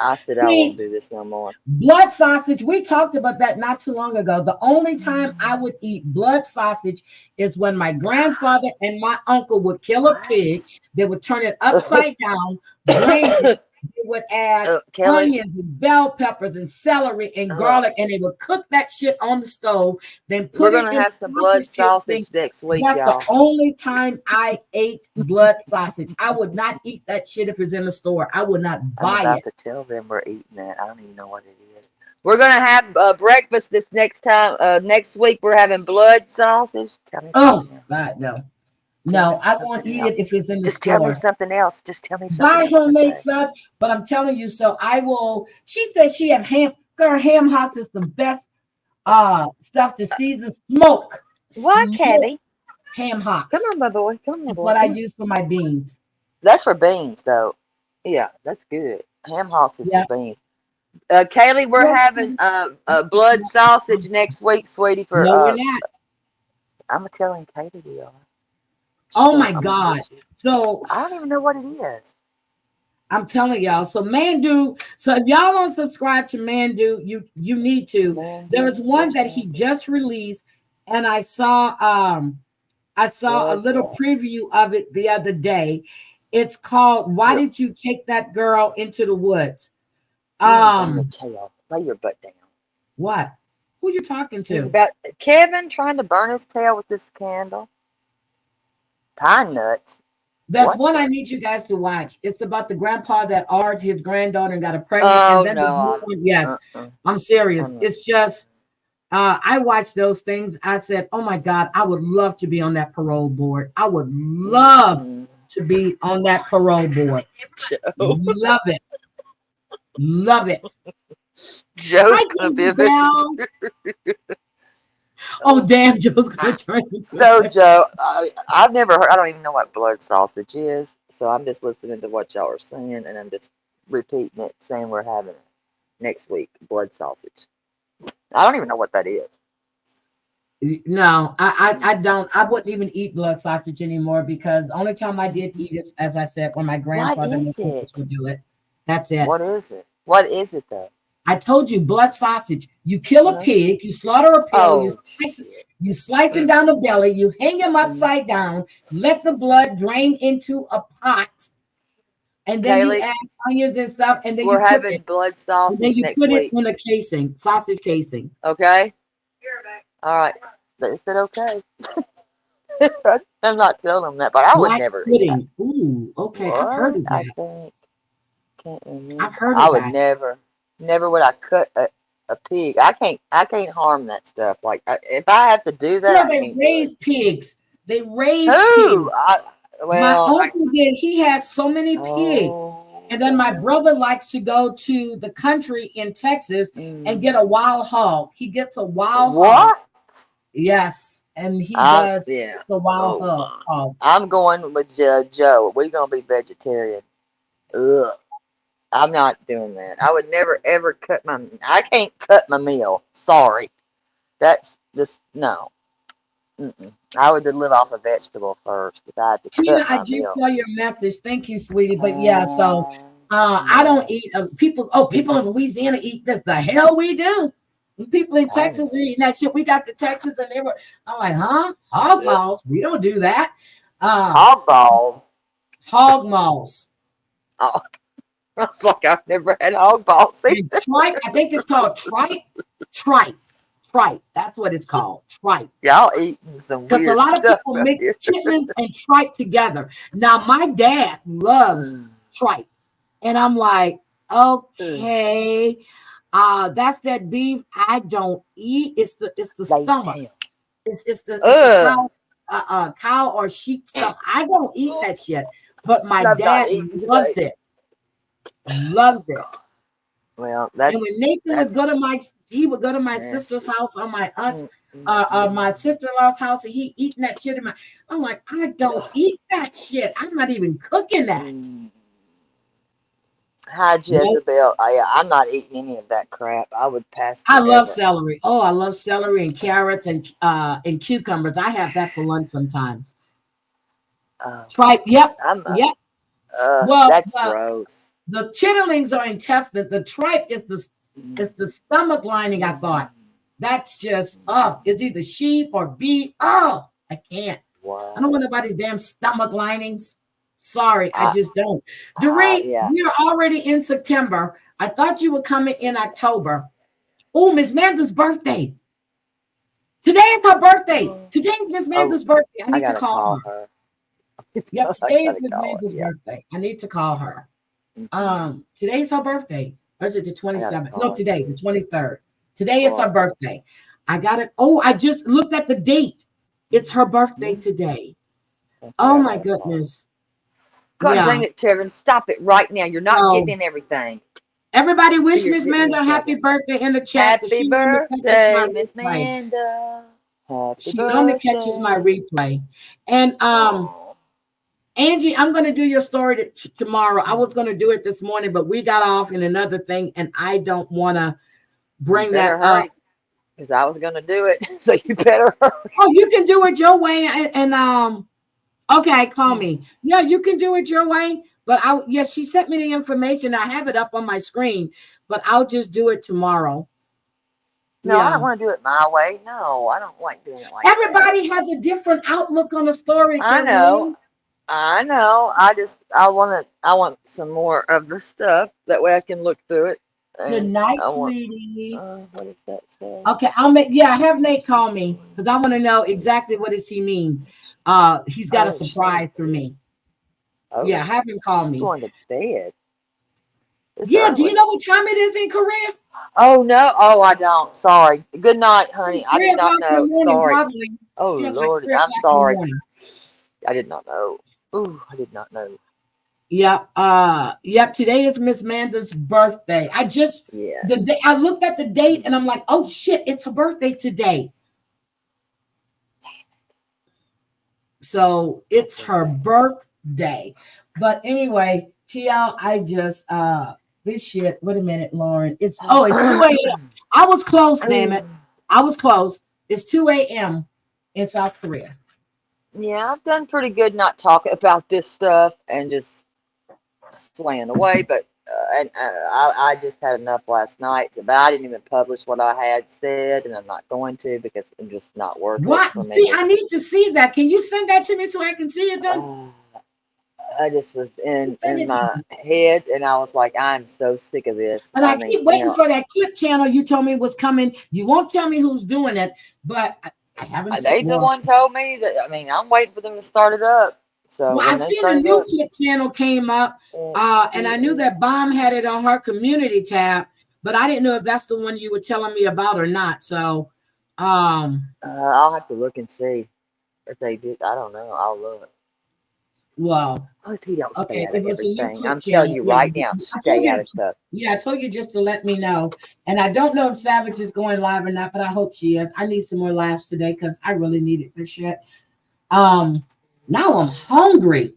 I said, I won't do this no more. Blood sausage, we talked about that not too long ago. The only time I would eat blood sausage is when my grandfather and my uncle would kill a pig. They would turn it upside down, drain it, they would add Kelly, onions and bell peppers and celery and garlic, and they would cook that shit on the stove. Then put we're it gonna in have some blood sausage next week, That's y'all. the only time I ate blood sausage. I would not eat that shit if it's in the store. I would not buy I'm about it. to tell them we're eating that. I don't even know what it is. We're gonna have breakfast this next time. Next week we're having blood sausage. Tell me something else. God, no. No, I won't eat it if it's in the store. Just tell me something else. Just tell me something Buy else. homemade stuff, but I'm telling you, so I will. She said she have ham. Her ham hocks is the best stuff to season smoke. What, Kathy? Ham hocks. Come on, my boy. Come on, my boy. What I use for my beans. That's for beans, though. Yeah, that's good. Ham hocks is for beans. Kaylee, we're having blood sausage next week, sweetie. For no, we're not. I'm gonna tell Katie we are. Oh my God! So I don't even know what it is. I'm telling y'all. So Mandu. So if y'all don't subscribe to Mandu, you need to. There's one that he just released, and I saw a little preview of it the other day. It's called "Why Did You Take That Girl Into the Woods?" Lay your butt down. What? Who you talking to? It's about Kevin trying to burn his tail with this candle. Pine nuts. That's one I need you guys to watch. It's about the grandpa that argued his granddaughter and got her pregnant. Oh, and then no. Yes, I'm serious. It's just, I watched those things. I said, oh my God, I would love to be on that parole board. I would love to be on that parole board. Love it. Love it. Joe's going to be a bit. Oh, damn, Joe's going to turn into So, Joe, I've never heard, I don't even know what blood sausage is. So I'm just listening to what y'all are saying, and I'm just repeating it, saying we're having it next week, blood sausage. I don't even know what that is. No, I don't. I wouldn't even eat blood sausage anymore because the only time I did eat it, as I said, when my grandfather would do it. That's it. What is it? What is it, though? I told you, blood sausage. You kill a pig, you slaughter a pig, you slice him down the belly, you hang him upside down, let the blood drain into a pot, and then you add onions and stuff, and then we're you cook having it. blood sausage and then you next put week. it in a casing, sausage casing. Okay. All right. They said okay. I'm not telling them that, but I would never eat that. Ooh, okay. What? I've heard of that. I think. Can't remember. I've heard of I would that. never would I cut a pig. I can't harm that stuff. Like if I have to do that, No, they raise pigs. They raise pigs. My uncle did. He had so many pigs. And then my brother likes to go to the country in Texas and get a wild hog. He gets a wild hog. Yes. And he does the wild hog. I'm going with Joe. We're going to be vegetarian. Ugh. I'm not doing that. I would never, ever I can't cut my meal. Sorry. That's just, no. I would live off a vegetable first if I had to Tina, cut my I just meal. saw your message. Thank you, sweetie. But yeah, so I don't eat people in Louisiana eat this. The hell we do. People in Texas eating that shit. We got the Texas and they were, I'm like, huh? Hog balls. We don't do that. Hog balls. Hog balls. Oh, I was like, I've never had hog balls. Tripe, I think it's called tripe. Tripe. That's what it's called. Tripe. Y'all eating some weird stuff. Because a lot of people mix chitlins and tripe together. Now, my dad loves tripe. And I'm like, okay. That's that beef I don't eat. It's the stomach. It's the cow or sheep stuff. I don't eat that shit. But my dad loves it. Loves it. Well, that's, and when Nathan would go to my sister's house or my aunt's my sister-in-law's house, and he eating that shit I'm like, I don't eat that shit. I'm not even cooking that. Hi, Jezebel. I'm not eating any of that crap. I would pass. I love celery. Oh, I love celery and carrots and cucumbers. I have that for lunch sometimes. Tripe. Yep. Yep. Well, that's gross. The chitterlings are intestine. The tripe is the stomach lining. I thought that's just it's either sheep or beef. Oh, I can't. Wow. I don't want nobody's damn stomach linings. Sorry, I just don't. Doreen, Yeah. we are already in September. I thought you were coming in October. Oh, Miss Manda's birthday. Today is her birthday. Today is Miss Manda's birthday. I need to call her. Yep, today is Miss Manda's birthday. I need to call her. Today's her birthday. Or is it the 27th? No, today, the 23rd. Today is her birthday. I got it. Oh, I just looked at the date. It's her birthday today. Oh my goodness. God dang it, Kevin. Stop it right now. You're not getting in everything. Everybody wish Miss Manda a happy birthday in the chat. Happy birthday, Miss Manda. She only catches my replay. And Angie, I'm going to do your story tomorrow. I was going to do it this morning, but we got off in another thing, and I don't want to bring that up. Because I was going to do it, so you better hurry. Oh, you can do it your way. And okay, call me. Yeah, you can do it your way. But she sent me the information. I have it up on my screen, but I'll just do it tomorrow. No, I don't want to do it my way. No, I don't like doing it like that. Everybody has a different outlook on the story. I know. I want some more of the stuff. That way I can look through it. Good night, sweetie. What does that say? Okay, have Nate call me because I want to know exactly what does he mean. He's got a surprise for me. Oh, yeah, have him call me. Going to bed. Do you know what time it is in Korea? Oh no! Oh, I don't. Sorry. Good night, honey. I did not know. Sorry. Probably. Oh Lord, I'm sorry. I did not know. Ooh, I did not know. Yep. Yep. Today is Miss Manda's birthday. I looked at the date and I'm like, oh shit, it's her birthday today. So it's her birthday. But anyway, TL, I just this shit. Wait a minute, Lauren. It's 2 a.m. I was close, damn it. I was close. It's 2 a.m. in South Korea. Yeah, I've done pretty good not talking about this stuff and just swaying away, but I just had enough last night. But I didn't even publish what I had said, and I'm not going to because I'm just not worth it for me. See, I need to see that. Can you send that to me so I can see it then? I just was in my head, and I was like, I'm so sick of this. But I keep waiting for that clip channel you told me was coming. You won't tell me who's doing it, but I haven't. They the one told me that. I mean, I'm waiting for them to start it up. So I've seen a new clip channel came up, and I knew that Bomb had it on her community tab, but I didn't know if that's the one you were telling me about or not. So, I'll have to look and see if they did. I don't know. I'll look. Well, he don't stay out of everything. I'm telling you right now, stay out of stuff. Yeah, I told you just to let me know. And I don't know if Savage is going live or not, but I hope she is. I need some more laughs today because I really needed this shit. Now I'm hungry,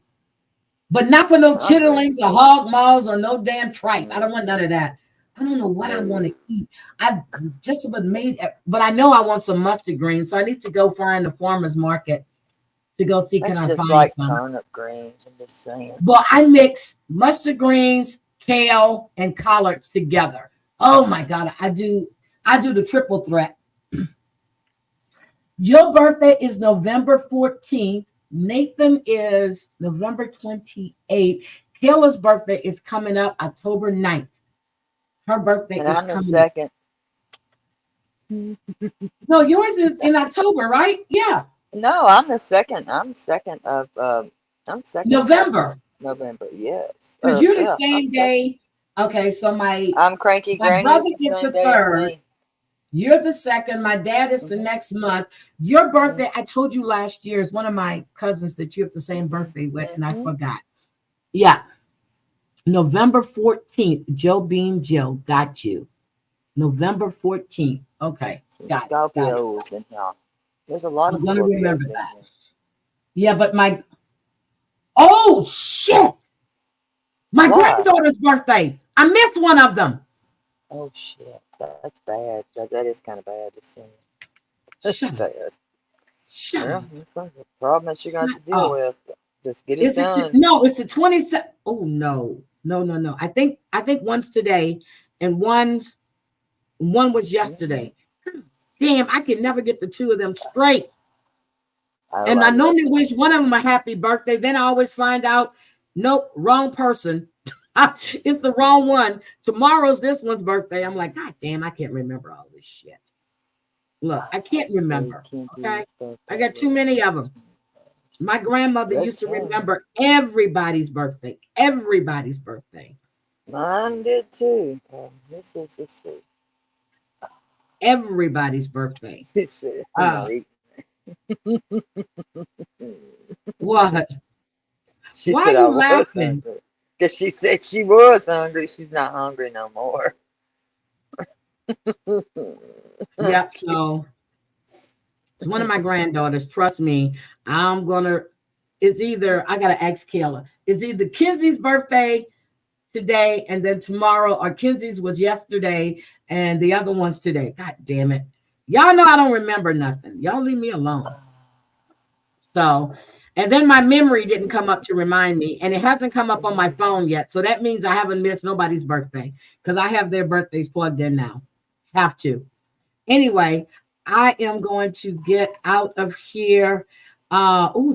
but not for no chitterlings or hog maws or no damn tripe. I don't want none of that. I don't know what I want to eat. I've just about made, but I know I want some mustard greens, so I need to go find the farmer's market to go see can I find like some. Turnip greens. I'm just saying. Well, I mix mustard greens, kale, and collards together. Oh my God, I do the triple threat. Your birthday is November 14th. Nathan is November 28th. Kayla's birthday is coming up October 9th. Her birthday is coming the 2nd. No, yours is in October, right? Yeah. No, I'm the 2nd. I'm 2nd of I'm 2nd November. November, yes. Because you're the same day. Okay, so I'm Cranky my brother is the 3rd. You're the 2nd. My dad is the next month. Your birthday, I told you last year, is one of my cousins that you have the same birthday with, and I forgot. Yeah. November 14th. Joe Bean Joe. Got you. November 14th. Okay. Got Scorpios in here. There's a lot of Scorpios. I'm going to remember that. Yeah, but oh, shit. My granddaughter's birthday. I missed one of them. Oh, shit. That's bad. That is kind of bad to see. That's bad. Shut up. That's a problem that you're going to have to deal with. Just get it done. No, it's the 27th. Oh, no. No. I think one's today and one was yesterday. Damn, I can never get the two of them straight. I normally wish one of them a happy birthday. Then I always find out Nope, wrong person. It's the wrong one. Tomorrow's this one's birthday. I'm like, God damn, I can't remember all this shit. Look, I can't remember. Okay, I got too many of them. My grandmother used to remember everybody's birthday. Everybody's birthday. Mine did too. This is Everybody's birthday. What? She Why said are I you laughing? Because she said she was hungry. She's not hungry no more. Yep. So it's one of my granddaughters. Trust me, it's either, I gotta ask Kayla. It's either Kenzie's birthday today and then tomorrow, or Kenzie's was yesterday and the other one's today. God damn it. Y'all know I don't remember nothing. Y'all leave me alone. So, and then my memory didn't come up to remind me, and it hasn't come up on my phone yet. So that means I haven't missed nobody's birthday because I have their birthdays plugged in now. Have to. Anyway, I am going to get out of here.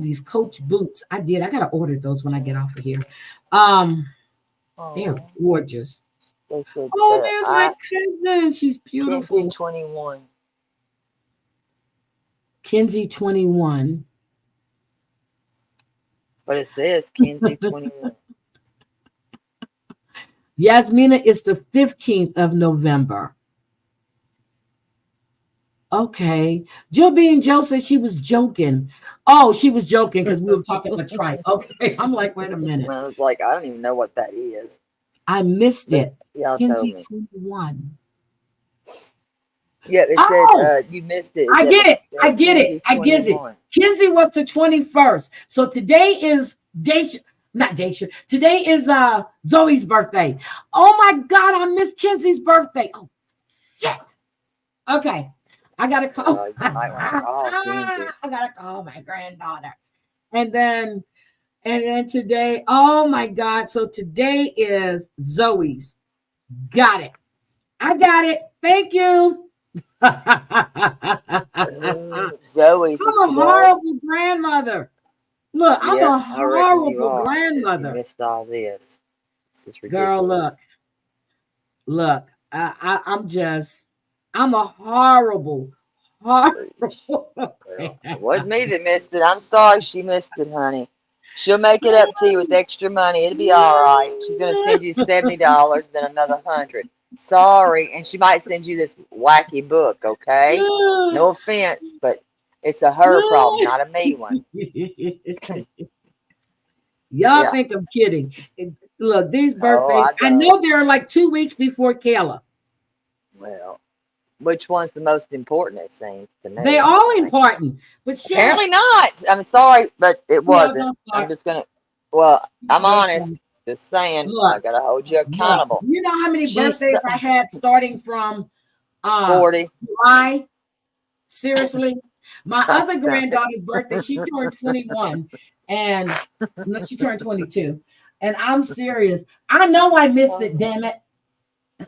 These Coach boots. I gotta order those when I get off of here. They're gorgeous. There's my cousin. She's beautiful. Kenzie 21. Kenzie 21. But it says Kenzie 21. Yasmina is the 15th of November. Okay. Jill Bean Joe said she was joking. Oh, she was joking because we were talking about tripe. Okay. I'm like, wait a minute. I was like, I don't even know what that is. I missed it. Y'all told me. 21. Yeah, it said you missed it. I get it. I get it. Kenzie was the 21st. So today is today is Zoe's birthday. Oh my God, I missed Kenzie's birthday. Oh shit. Okay. I gotta call. I gotta call my granddaughter. And then today, oh my God. So today is Zoe's. Got it. I got it. Thank you. Zoe. I'm a horrible grandmother. Look, I'm a horrible grandmother. You missed all this. This is ridiculous. Girl, look. I'm a horrible. It wasn't me that missed it. I'm sorry she missed it, honey. She'll make it up to you with extra money. It'll be all right. She's gonna send you $70, then another $100. Sorry, and she might send you this wacky book, okay? No offense, but it's a her problem, not a me one. Y'all think I'm kidding. Look, these birthdays, I know they're like 2 weeks before Kayla. Well, which one's the most important, it seems to me? They're all important, but shit. Apparently not. I'm sorry, but it wasn't. I'm just gonna, I'm honest. Just saying, look, I gotta hold you accountable. Look, you know how many birthdays I had starting from 40 July? Seriously, my other granddaughter's birthday, she turned 21, and she turned 22. And I'm serious. I know I missed it. Damn it.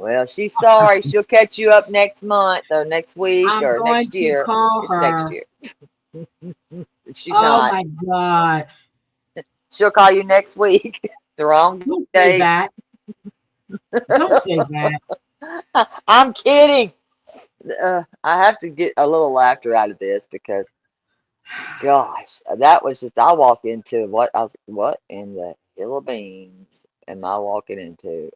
Well, she's sorry. She'll catch you up next month or next week or next year. It's next year. She's not. Oh my God. She'll call you next week. The wrong Don't day. Say that. Don't say that. I'm kidding. I have to get a little laughter out of this because, gosh, that was just, I walked into what in the hill of beans am I walking into?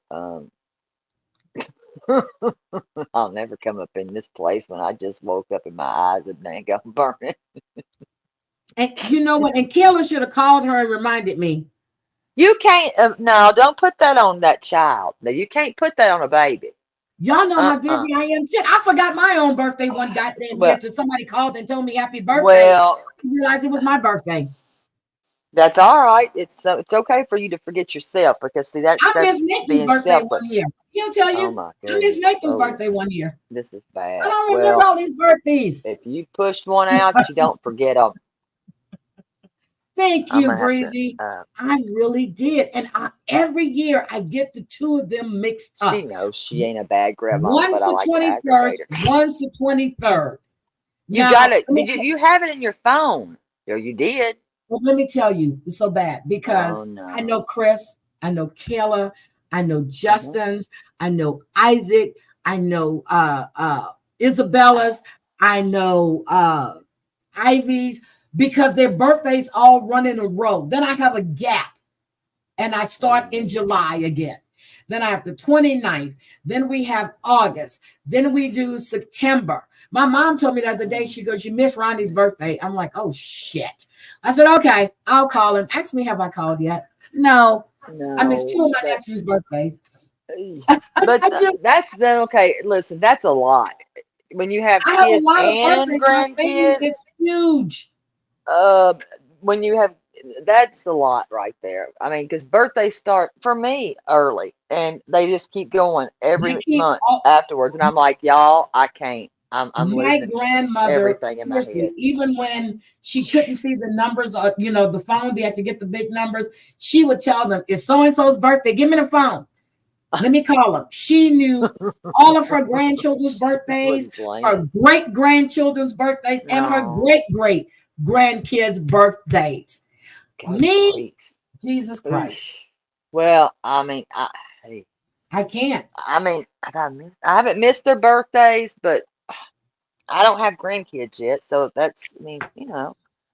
I'll never come up in this place when I just woke up and my eyes have been burning. And you know what? And Kayla should have called her and reminded me. You can't. No, don't put that on that child. No, you can't put that on a baby. Y'all know how busy I am. Shit, I forgot my own birthday one goddamn year till somebody called and told me happy birthday. Well, I realized it was my birthday. That's all right. It's okay for you to forget yourself because see that's missed Nathan's birthday selfless. 1 year. He'll tell you. I missed Nathan's birthday 1 year. This is bad. I don't remember all these birthdays. If you pushed one out, you don't forget them. Thank you, Breezy. I really did. And every year I get the two of them mixed up. She knows she ain't a bad grandma. One's the 21st, one's the 23rd. You got it. You have it in your phone. Or you did. Well, let me tell you, it's so bad because I know Chris, I know Kayla, I know Justin's, I know Isaac, I know Isabella's, I know Ivy's, because their birthdays all run in a row. Then I have a gap and I start in July again. Then I have the 29th. Then we have August. Then we do September. My mom told me the other day, she goes, you missed Ronnie's birthday. I'm like, oh, shit. I said, okay, I'll call him. Ask me, have I called yet? No. I missed 2 of my nephew's birthdays. But that's then, okay, listen, that's a lot. When you have kids and grandkids, it's huge. When you have, that's a lot right there. I mean, because birthdays start for me early, and they just keep going every month afterwards, and I'm like, y'all, I can't. I'm my losing grandmother, everything in my head. Even when she couldn't see the numbers, or the phone, they had to get the big numbers. She would tell them, "It's so and so's birthday. Give me the phone. Let me call them." She knew all of her grandchildren's birthdays, her great grandchildren's birthdays, and her great great grandkids' birthdays. Me, Jesus Christ. Well, I mean, I can't. I mean, I haven't missed their birthdays, but I don't have grandkids yet, so that's, I mean,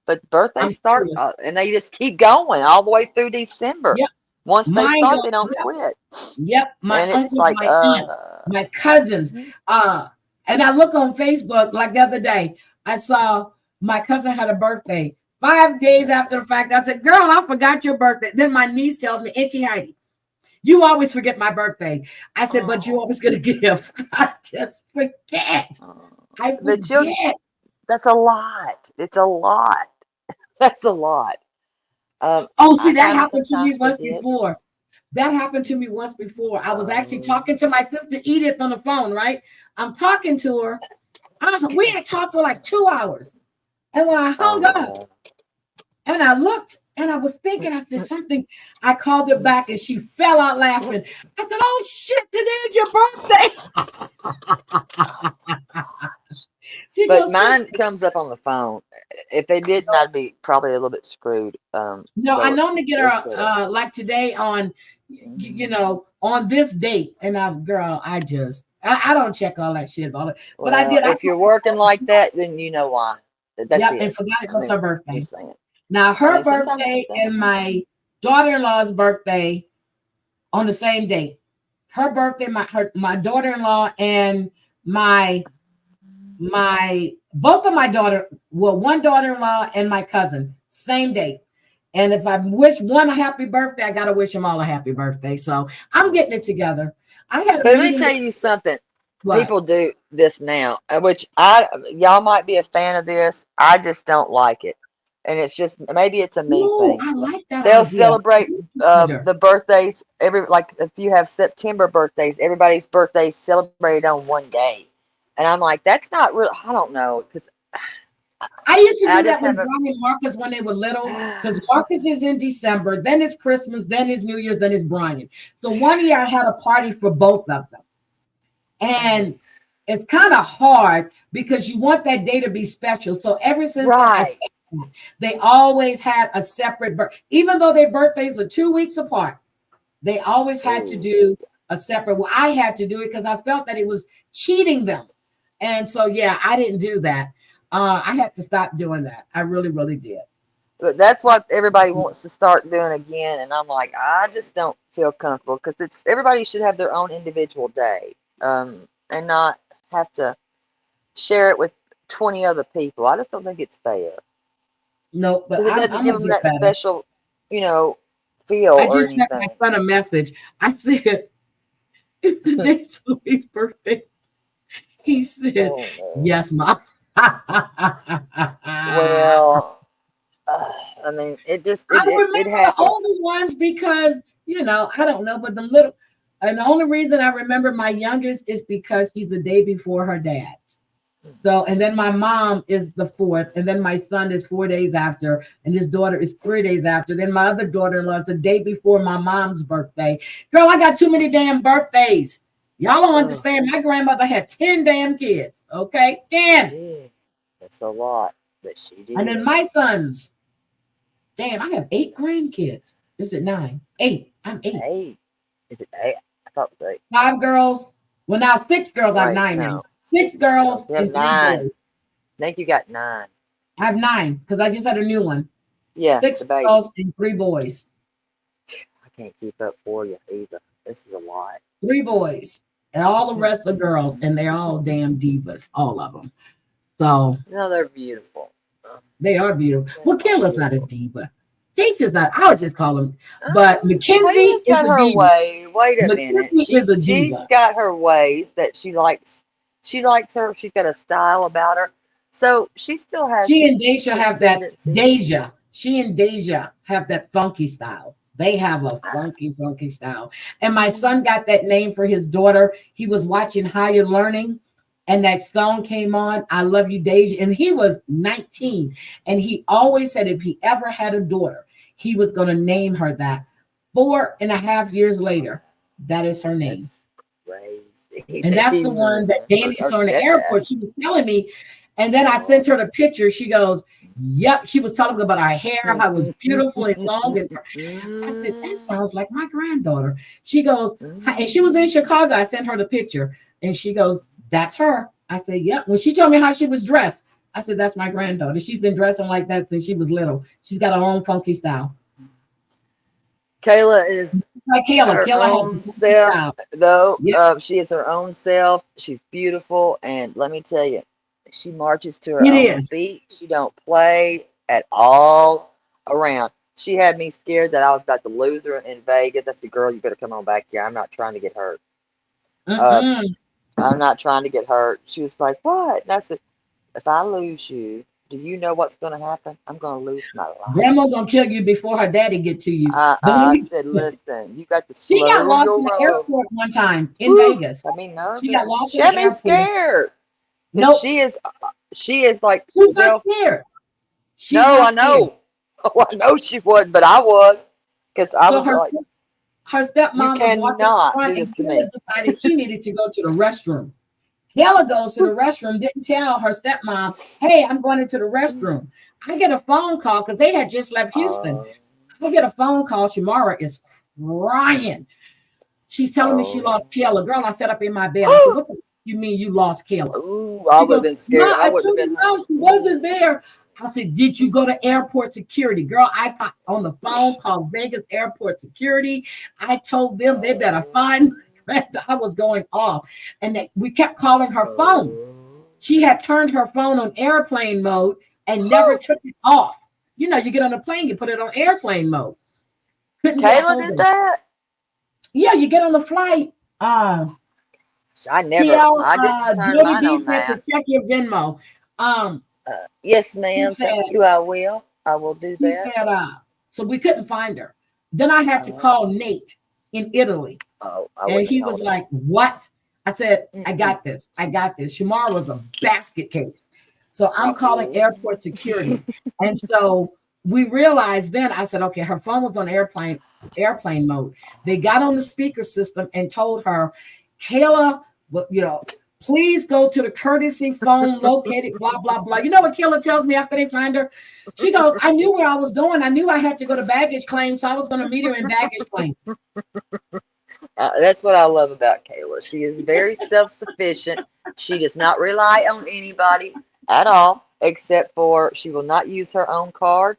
but birthdays start and they just keep going all the way through December. Yep. Once they start, they don't quit. Yep. My uncles, my aunts, my cousins. And I look on Facebook like the other day, I saw my cousin had a birthday 5 days after the fact. I said, girl, I forgot your birthday. Then my niece tells me, Auntie Heidi, you always forget my birthday. I said, but you always get a gift. I just forget. I forget. That's a lot. It's a lot. That's a lot. See, that happened to me once before. That happened to me once before. I was actually talking to my sister Edith on the phone, right? I'm talking to her. We had talked for like 2 hours. And when I hung up and I looked and I was thinking, I said something, I called her back and she fell out laughing. I said, oh shit, today's your birthday. But mine comes up on the phone. If they didn't, I'd be probably a little bit screwed. No, so I normally get her like today on, on this date. And I don't check all that shit. But I did. If you're working like that, then you know why. That's it. And forgot it was her birthday. Now, her birthday and my daughter-in-law's birthday on the same date. Her birthday, my daughter-in-law and both of my one daughter-in-law and my cousin, same date. And if I wish one a happy birthday, I gotta wish them all a happy birthday. So I'm getting it together. Let me tell you something. What? People do this now, which y'all might be a fan of this. I just don't like it. And it's just, maybe it's a me thing. I like that. They'll celebrate the birthdays like if you have September birthdays, everybody's birthday celebrated on one day. And I'm like, that's not real. I don't know. Because I used to do that with Brian and Marcus when they were little. Because Marcus is in December, then it's Christmas, then it's New Year's, then it's Brian. So one year I had a party for both of them. And it's kind of hard because you want that day to be special. So ever since they always had a separate birthday. Even though their birthdays are 2 weeks apart, they always had to do a separate. Well, I had to do it because I felt that it was cheating them. And so, I didn't do that. I had to stop doing that. I really, really did. But that's what everybody wants to start doing again. And I'm like, I just don't feel comfortable because everybody should have their own individual day and not have to share it with 20 other people. I just don't think it's fair. No, but it doesn't give them that special, feel. I just sent my son a message. I said, it's today's Louis' birthday. He said, yes, Mom. Well, I mean, it just, I remember the older ones because, I don't know, but and the only reason I remember my youngest is because she's the day before her dad's. So, and then my mom is the 4th, and then my son is 4 days after, and his daughter is 3 days after. Then my other daughter-in-law is the day before my mom's birthday. Girl, I got too many damn birthdays. Y'all don't understand. My grandmother had 10 damn kids. Okay, 10. Yeah, that's a lot, but she did. And then my sons, Damn, I have 8 grandkids. Is it 9? 8. I'm 8. 8. Is it 8? I thought it was 8. 5 girls. Well, now 6 girls. I have Wait, 9 no. now. 6 girls You have and 3 9. boys. I think you got 9. I have 9 because I just had a new one. Yeah, 6 the baby. girls and 3 boys. I can't keep up for you either. This is a lot. 3 boys. And all the rest are girls. And they're all damn divas. All of them. So. No, they're beautiful. They are beautiful. Well, Kayla's not a diva. Deisha's not. I would just call them. But Mackenzie is got a her diva. way. Wait a minute. Is a diva. She's got her ways that she likes. She likes her. She's got a style about her. So she still has. She and Deisha have that. tendency. She and Deisha have that funky style. They have a funky style. And my son got that name for his daughter. He was watching Higher Learning. And that song came on, I Love You, Deja. And he was 19. And he always said if he ever had a daughter, he was going to name her that. 4.5 years later, that is her name. That's crazy. And that's the one that Danny saw in the airport. She was telling me. And then I sent her the picture. She goes, yep. She was telling me about her hair, how it was beautiful and long. And I said, that sounds like my granddaughter. She goes, and she was in Chicago. I sent her the picture. And she goes, that's her. I said, yep. When she told me how she was dressed, I said, that's my granddaughter. She's been dressing like that since she was little. She's got her own funky style. Kayla is like Kayla. Her own self, though. Yep. She is her own self. She's beautiful. And let me tell you, she marches to her own beat. She don't play at all around. She had me scared that I was about to lose her in Vegas. I said, girl, you better come on back here. I'm not trying to get hurt. I'm not trying to get hurt. She was like, what? And I said, if I lose you, do you know what's going to happen? I'm going to lose my life. Grandma's going to kill you before her daddy get to you. I said, listen, you got to slow She got lost in the airport one time in Vegas. I mean, nervous. She got lost in the airport. She had me scared. No, she is like. She's not scared. I know. Oh, I know she wasn't, but I was. Because I was like. Her stepmom was walking in front and decided she needed to go to the restroom. Kayla goes to the restroom, didn't tell her stepmom, hey, I'm going into the restroom. I get a phone call because they had just left Houston. I get a phone call. Shamara is crying. She's telling me she lost Kayla. Girl, I sat up in my bed. I said, what the you mean you lost Kayla? Ooh, I would have been scared. No, I would have been. No, she wasn't there. I said, did you go to airport security? Girl, I got on the phone, called Vegas airport security. I told them they better find me. I was going off. And we kept calling her phone. She had turned her phone on airplane mode and never took it off. You know, you get on a plane, you put it on airplane mode. Kayla did that? Yeah, you get on the flight. I never. I didn't turn mine on that. To check your Venmo. Yes, ma'am. Thank you. I will. I will do that. He said, so we couldn't find her. Then I had to call Nate in Italy. And he was like, what? I said, I got this. I got this. Shamar was a basket case. So I'm calling airport security. And so we realized then, I said, okay, her phone was on airplane mode. They got on the speaker system and told her, Kayla, please go to the courtesy phone located, blah, blah, blah. You know what Kayla tells me after they find her? She goes, I knew where I was going. I knew I had to go to baggage claim, so I was going to meet her in baggage claim. That's what I love about Kayla. She is very self-sufficient. She does not rely on anybody at all, except for she will not use her own card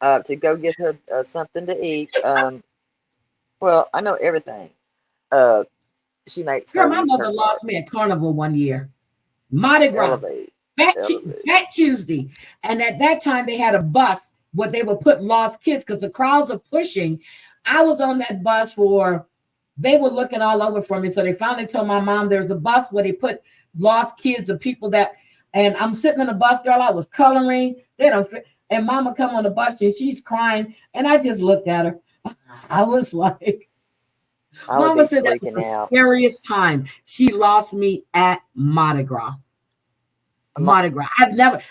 to go get her something to eat. Well, I know everything. She makes. Girl, my mother lost me at Carnival one year. Mardi Gras, Fat Tuesday, and at that time they had a bus where they would put lost kids because the crowds are pushing. I was on that bus they were looking all over for me, so they finally told my mom there's a bus where they put lost kids of people and I'm sitting on the bus, girl. I was coloring. And Mama come on the bus and she's crying, and I just looked at her. I was like. Mama said that was the scariest time. She lost me at Mardi Gras. Mardi Gras.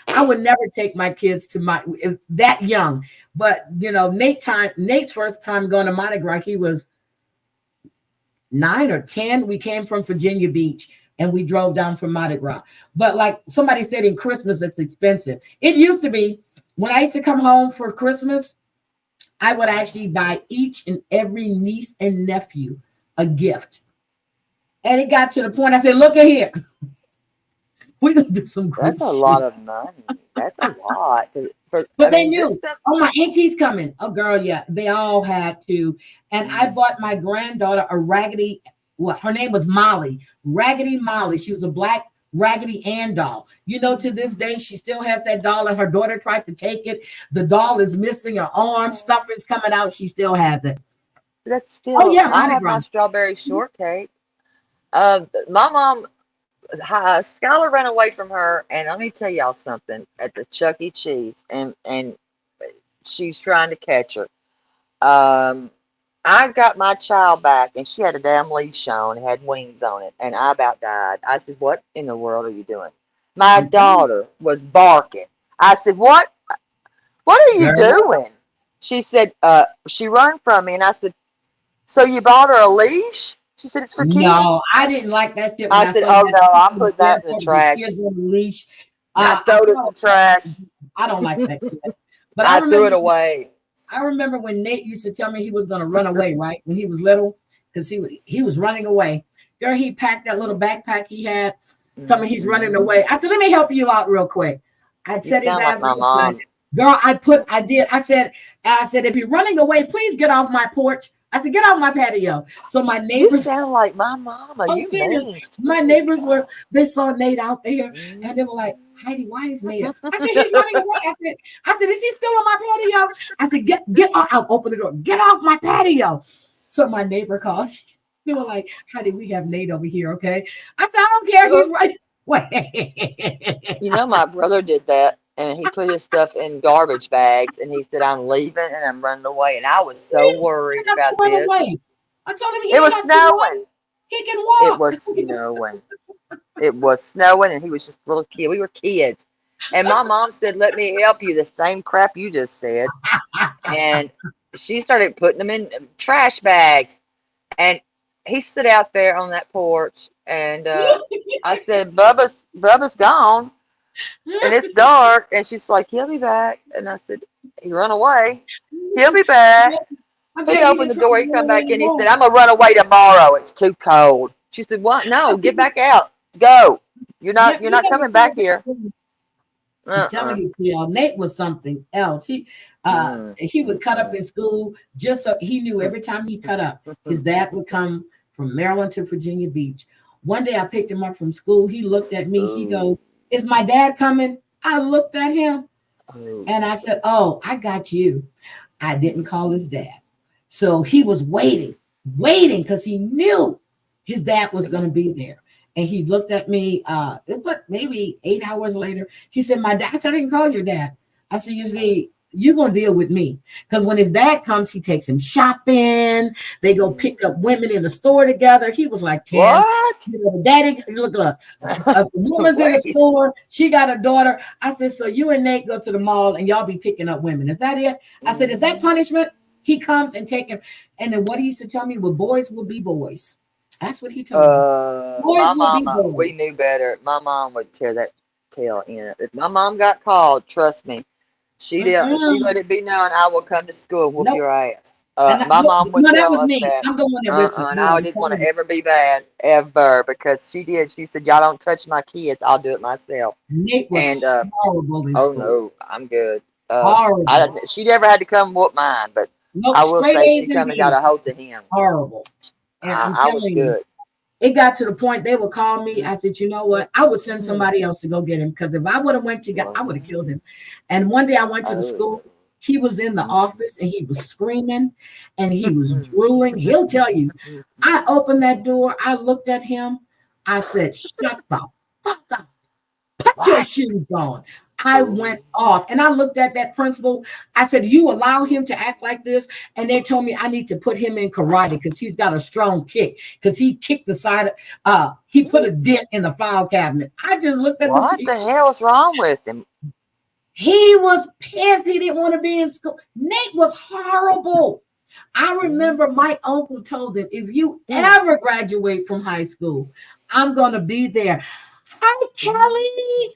I would never take my kids to that young. But Nate's first time going to Mardi Gras, he was 9 or 10. We came from Virginia Beach and we drove down from Mardi Gras. But like somebody said, in Christmas, it's expensive. It used to be when I used to come home for Christmas. I would actually buy each and every niece and nephew a gift. And it got to the point I said, look at here. We're going to do some group That's a shit. lot of money. That's a lot. But they knew, oh, my auntie's coming. Oh, girl, yeah. They all had to. And I bought my granddaughter a Raggedy, her name was Molly. Raggedy Molly. She was a black Raggedy Ann doll. You know, to this day, she still has that doll, and her daughter tried to take it. The doll is missing her arm. Stuff is coming out. She still has it. That's still, oh, yeah, I have my strawberry shortcake. My mom, Skylar ran away from her, and let me tell y'all something, at the Chuck E. Cheese, and she's trying to catch her. I got my child back, and she had a damn leash on, had wings on it, and I about died. I said, what in the world are you doing? My daughter was barking. I said, what are you doing? She said, she ran from me, and I said, so you bought her a leash? She said, it's for kids. No, I didn't like that shit. I said, oh, no, I'm putting that in the trash. Kids on the leash. I threw it in the trash. I don't like that shit. But I threw it away. I remember when Nate used to tell me he was going to run away, right? When he was little, because he was running away. Girl, he packed that little backpack he had. Tell me he's running away. I said, let me help you out real quick. I'd set his ass like my mom. Girl, I said, if you're running away, please get off my porch. I said, get off my patio. So my neighbors. You sound like my mama. I'm serious. My neighbors they saw Nate out there and they were like, Heidi, why is Nate? I said, he's running away. I said, is he still on my patio? I said, get off. I'll open the door. Get off my patio. So my neighbor called. They were like, Heidi, we have Nate over here, okay? I said, I don't care. He's right. Wait. You know, my brother did that. And he put his stuff in garbage bags, and he said, I'm leaving, and I'm running away. And I was so worried about this. Away. I told him it was snowing. He can walk. It was snowing. It was snowing, and he was just a little kid. We were kids. And my mom said, let me help you. The same crap you just said. And she started putting them in trash bags. And he stood out there on that porch, and I said, Bubba's gone. And it's dark, and she's like, he'll be back. And I said, he run away. He'll be back. He opened the door, he come back in, he said, I'm gonna run away tomorrow. It's too cold. She said, what? No, get back out. Go. You're not coming back here. I'm telling you, Nate was something else. He would cut up in school just so he knew every time he cut up, his dad would come from Maryland to Virginia Beach. One day I picked him up from school. He looked at me, he goes, is my dad coming? I looked at him and I said, oh, I got you. I didn't call his dad. So he was waiting because he knew his dad was going to be there. And he looked at me, but maybe 8 hours later, he said, my dad, I said, I didn't call your dad. I said, you see, you're going to deal with me. Because when his dad comes, he takes him shopping. They go pick up women in the store together. He was like 10. What? You know, daddy, look, a woman's in the store. She got a daughter. I said, so you and Nate go to the mall and y'all be picking up women. Is that it? I said, is that punishment? He comes and take him. And then what he used to tell me, well, boys will be boys. That's what he told me. My mama, we knew better. My mom would tear that tail in. If my mom got called, trust me, she didn't. She let it be known, I will come to school and whoop your ass. My mom would tell us that. I'm the one that and I didn't want to ever be bad, ever, because she did. She said, y'all don't touch my kids. I'll do it myself. Nate was horrible in school. No, I'm good. She never had to come whoop mine, but I will say she come and got a hold of him. Horrible. And I was good. It got to the point they would call me. I said, you know what? I would send somebody else to go get him, because if I would have went I would have killed him. And one day I went to the school. He was in the office and he was screaming and he was drooling. He'll tell you. I opened that door. I looked at him. I said, shut the fuck up. Put your shoes on. I went off and I looked at that principal. I said, you allow him to act like this? And they told me I need to put him in karate because he's got a strong kick, because he kicked the side of, he put a dent in the file cabinet. I just looked at what the hell's wrong with him? He was pissed. He didn't want to be in school. Nate was horrible. I remember my uncle told him, if you ever graduate from high school, I'm going to be there. Hi, Kelly.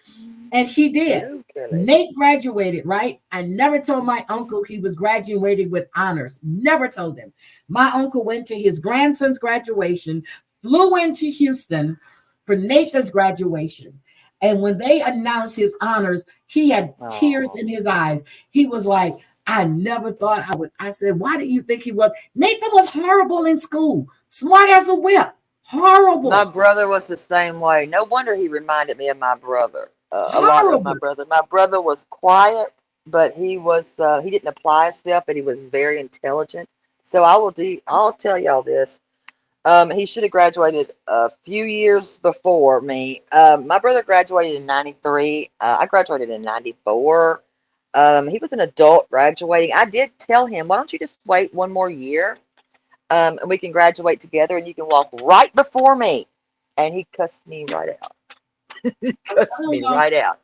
And she did. Hello, Kelly. Nate graduated, right? I never told my uncle he was graduating with honors. Never told him. My uncle went to his grandson's graduation, flew into Houston for Nathan's graduation. And when they announced his honors, he had tears in his eyes. He was like, I never thought I would. I said, why do you think he was? Nathan was horrible in school, smart as a whip, horrible. My brother was the same way. No wonder he reminded me of my brother. A lot of my brother. My brother was quiet, but he didn't apply himself, but he was very intelligent. So I'll tell y'all this. He should have graduated a few years before me. My brother graduated in 93. I graduated in 94. He was an adult graduating. I did tell him, why don't you just wait one more year? And we can graduate together and you can walk right before me. And he cussed me right out. He cussed me right out.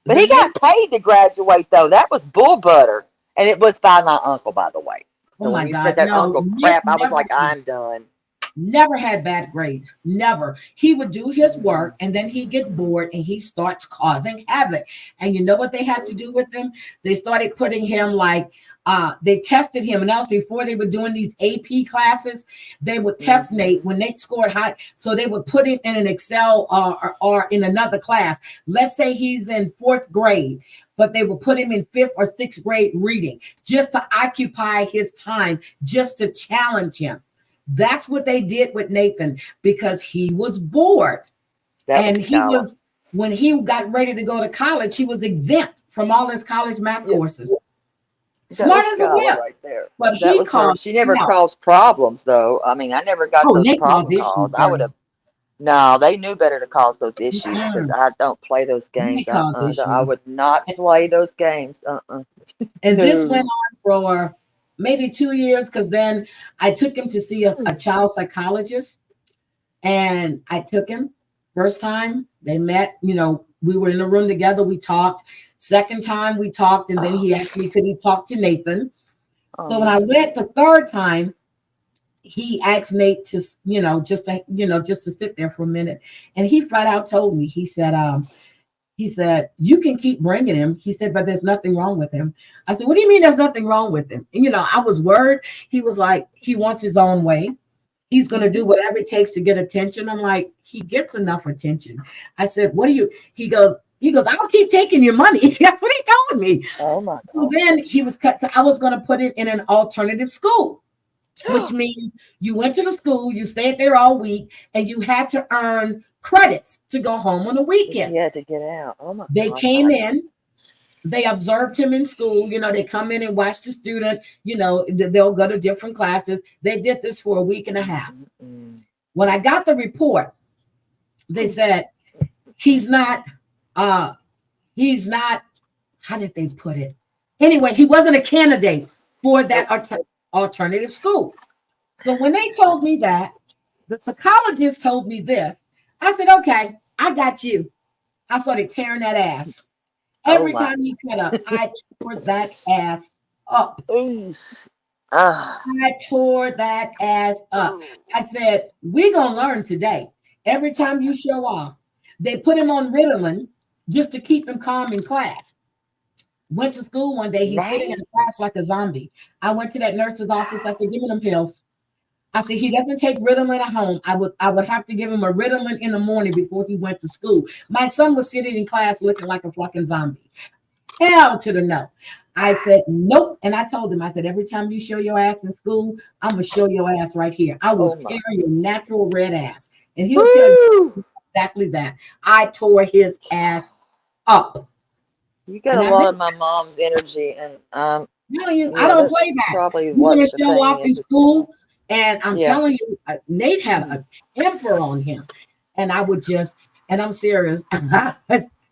But he got paid to graduate, though. That was bull butter. And it was by my uncle, by the way. So when you said that uncle crap, I was like, I'm done. Never had bad grades. Never. He would do his work and then he'd get bored and he starts causing havoc. And you know what they had to do with him? They started putting him like, they tested him. And that was before they were doing these AP classes. They would test Nate when Nate scored high. So they would put him in an Excel or in another class. Let's say he's in 4th grade, but they would put him in 5th or 6th grade reading just to occupy his time, just to challenge him. That's what they did with Nathan because he was bored. And he was, when he got ready to go to college, he was exempt from all his college math courses. Smart as a whip. Right there. But she never caused problems, though. I mean, I never got those problem calls. I would have. No, they knew better to cause those issues because I don't play those games. I would not play those games. And this went on for maybe 2 years, because then I took him to see a child psychologist, and I took him. First time they met, we were in a room together, we talked. Second time we talked, and then he asked me, could he talk to Nathan? So when I went the third time, he asked Nate to, just to sit there for a minute. And he flat out told me, he said, you can keep bringing him. He said, but there's nothing wrong with him. I said, what do you mean there's nothing wrong with him? And, I was worried. He was like, he wants his own way. He's going to do whatever it takes to get attention. I'm like, he gets enough attention. I said, he goes, I'll keep taking your money. That's what he told me. Oh my God. So then he was cut. So I was going to put it in an alternative school, which means you went to the school, you stayed there all week, and you had to earn credits to go home on the weekend. Yeah, to get out. Oh my They came in, they observed him in school. They come in and watch the student. They'll go to different classes. They did this for a week and a half. When I got the report, they said he's not. How did they put it? Anyway, he wasn't a candidate for that alternative school. So when they told me that, the psychologist told me this. I said, okay, I got you. I started tearing that ass. Every time he cut up, I tore that ass up. I tore that ass up. I said, we're going to learn today. Every time you show off, they put him on Ritalin just to keep him calm in class. Went to school one day. He's sitting in the class like a zombie. I went to that nurse's office. I said, give me them pills. I said, he doesn't take Ritalin at home. I would have to give him a Ritalin in the morning before he went to school. My son was sitting in class looking like a fucking zombie. Hell to the no. I said, nope. And I told him, I said, every time you show your ass in school, I'm going to show your ass right here. I will tear your natural red ass. And he'll tell you exactly that. I tore his ass up. You got a lot of my mom's energy. And I don't play that. Probably you're going to show off in school. And I'm telling you, Nate had a temper on him. And I would just, and I'm serious.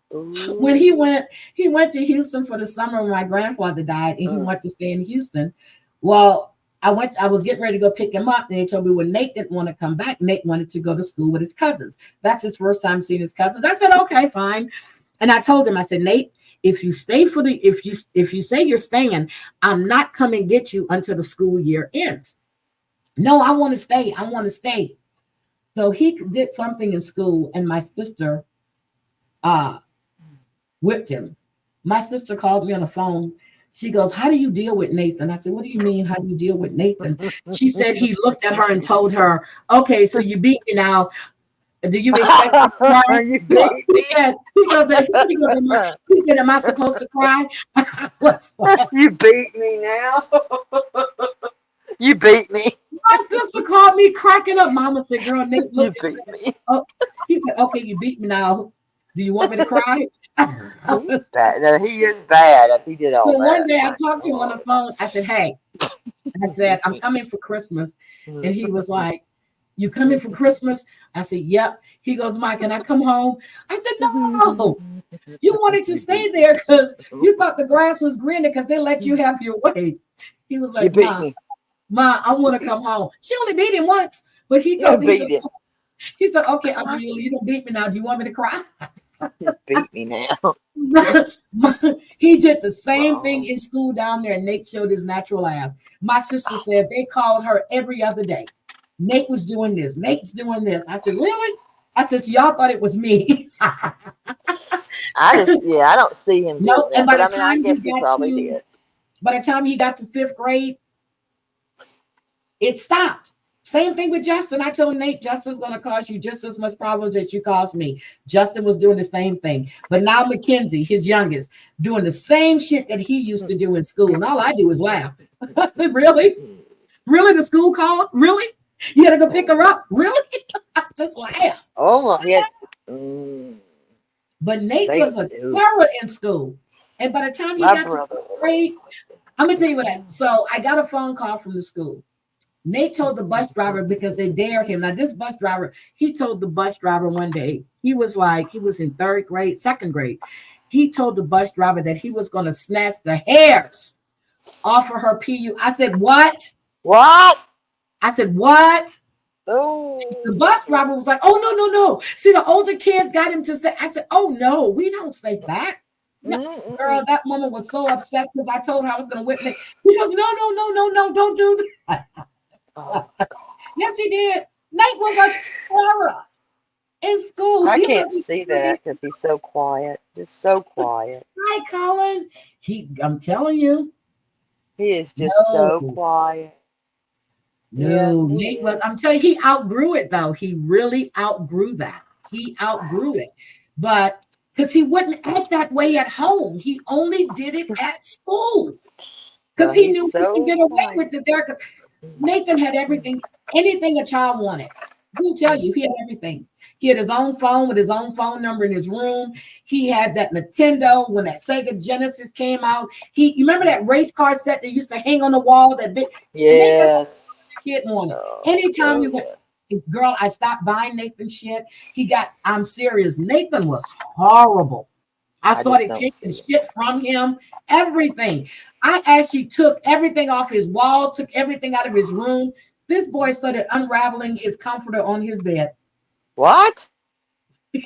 When he went to Houston for the summer when my grandfather died, and he went to stay in Houston. Well, I was getting ready to go pick him up, and they told me when Nate didn't want to come back, Nate wanted to go to school with his cousins. That's his first time seeing his cousins. I said, okay, fine. And I told him, I said, Nate, if you stay if you say you're staying, I'm not coming to get you until the school year ends. No, I want to stay. I want to stay. So he did something in school, and my sister whipped him. My sister called me on the phone. She goes, how do you deal with Nathan? I said, what do you mean, how do you deal with Nathan? She said he looked at her and told her, okay, so you beat me now. Do you expect me to cry? You beat me. He said, am I supposed to cry? You beat me now. You beat me. My sister called me cracking up. Mama said, girl, Nate looked at me. Oh, he said, okay, you beat me now. Do you want me to cry? No, he is bad if he did all so that. One day I talked to him on the phone. I said, hey, I said, I'm coming for Christmas. And he was like, you coming for Christmas? I said, yep. He goes, Mike, can I come home? I said, no. You wanted to stay there because you thought the grass was greener because they let you have your way. He was like, Ma, I want to come home. She only beat him once, but he told me, he said, okay, Auntie Julie, you don't beat me now. Do you want me to cry? Beat me now. He did the same thing in school down there, and Nate showed his natural ass. My sister said they called her every other day. Nate was doing this. Nate's doing this. I said, really? I said, so y'all thought it was me. I don't see him doing that. And but I guess he probably did. By the time he got to 5th grade, it stopped. Same thing with Justin. I told Nate, Justin's going to cause you just as much problems as you caused me. Justin was doing the same thing. But now Mackenzie, his youngest, doing the same shit that he used to do in school. And all I do is laugh. I said, really? Really? The school called? Really? You got to go pick her up? Really? I just laugh. Oh, yeah. But Nate was a terror in school. And by the time he got to 5th grade, I'm going to tell you what happened. So I got a phone call from the school. Nate told the bus driver because they dared him. Now, this bus driver, he told the bus driver one day, he was in 3rd grade, 2nd grade. He told the bus driver that he was going to snatch the hairs off of her PU. I said, what? What? I said, what? Oh. The bus driver was like, oh, no. See, the older kids got him to say, I said, oh, no, we don't say that. No, girl, that woman was so upset because I told her I was going to whip Nate. She goes, no, don't do that. Oh, yes, he did. Nate was a terror in school. I can't see that because he's so quiet. Just so quiet. Hi, Colin. I'm telling you. He is just so quiet. No, yeah, Nate was, I'm telling you, he outgrew it though. He really outgrew that. He outgrew it. But because he wouldn't act that way at home. He only did it at school. Because he knew he could get away with it there. Nathan had everything, anything a child wanted. He'll tell you, he had everything. He had his own phone with his own phone number in his room. He had that Nintendo when that Sega Genesis came out. You remember that race car set that used to hang on the wall? That big. Yes. Kid wanted. Anytime we went, girl, I stopped buying Nathan shit. I'm serious. Nathan was horrible. I started taking shit from him, everything. I actually took everything off his walls, took everything out of his room. This boy started unraveling his comforter on his bed. What?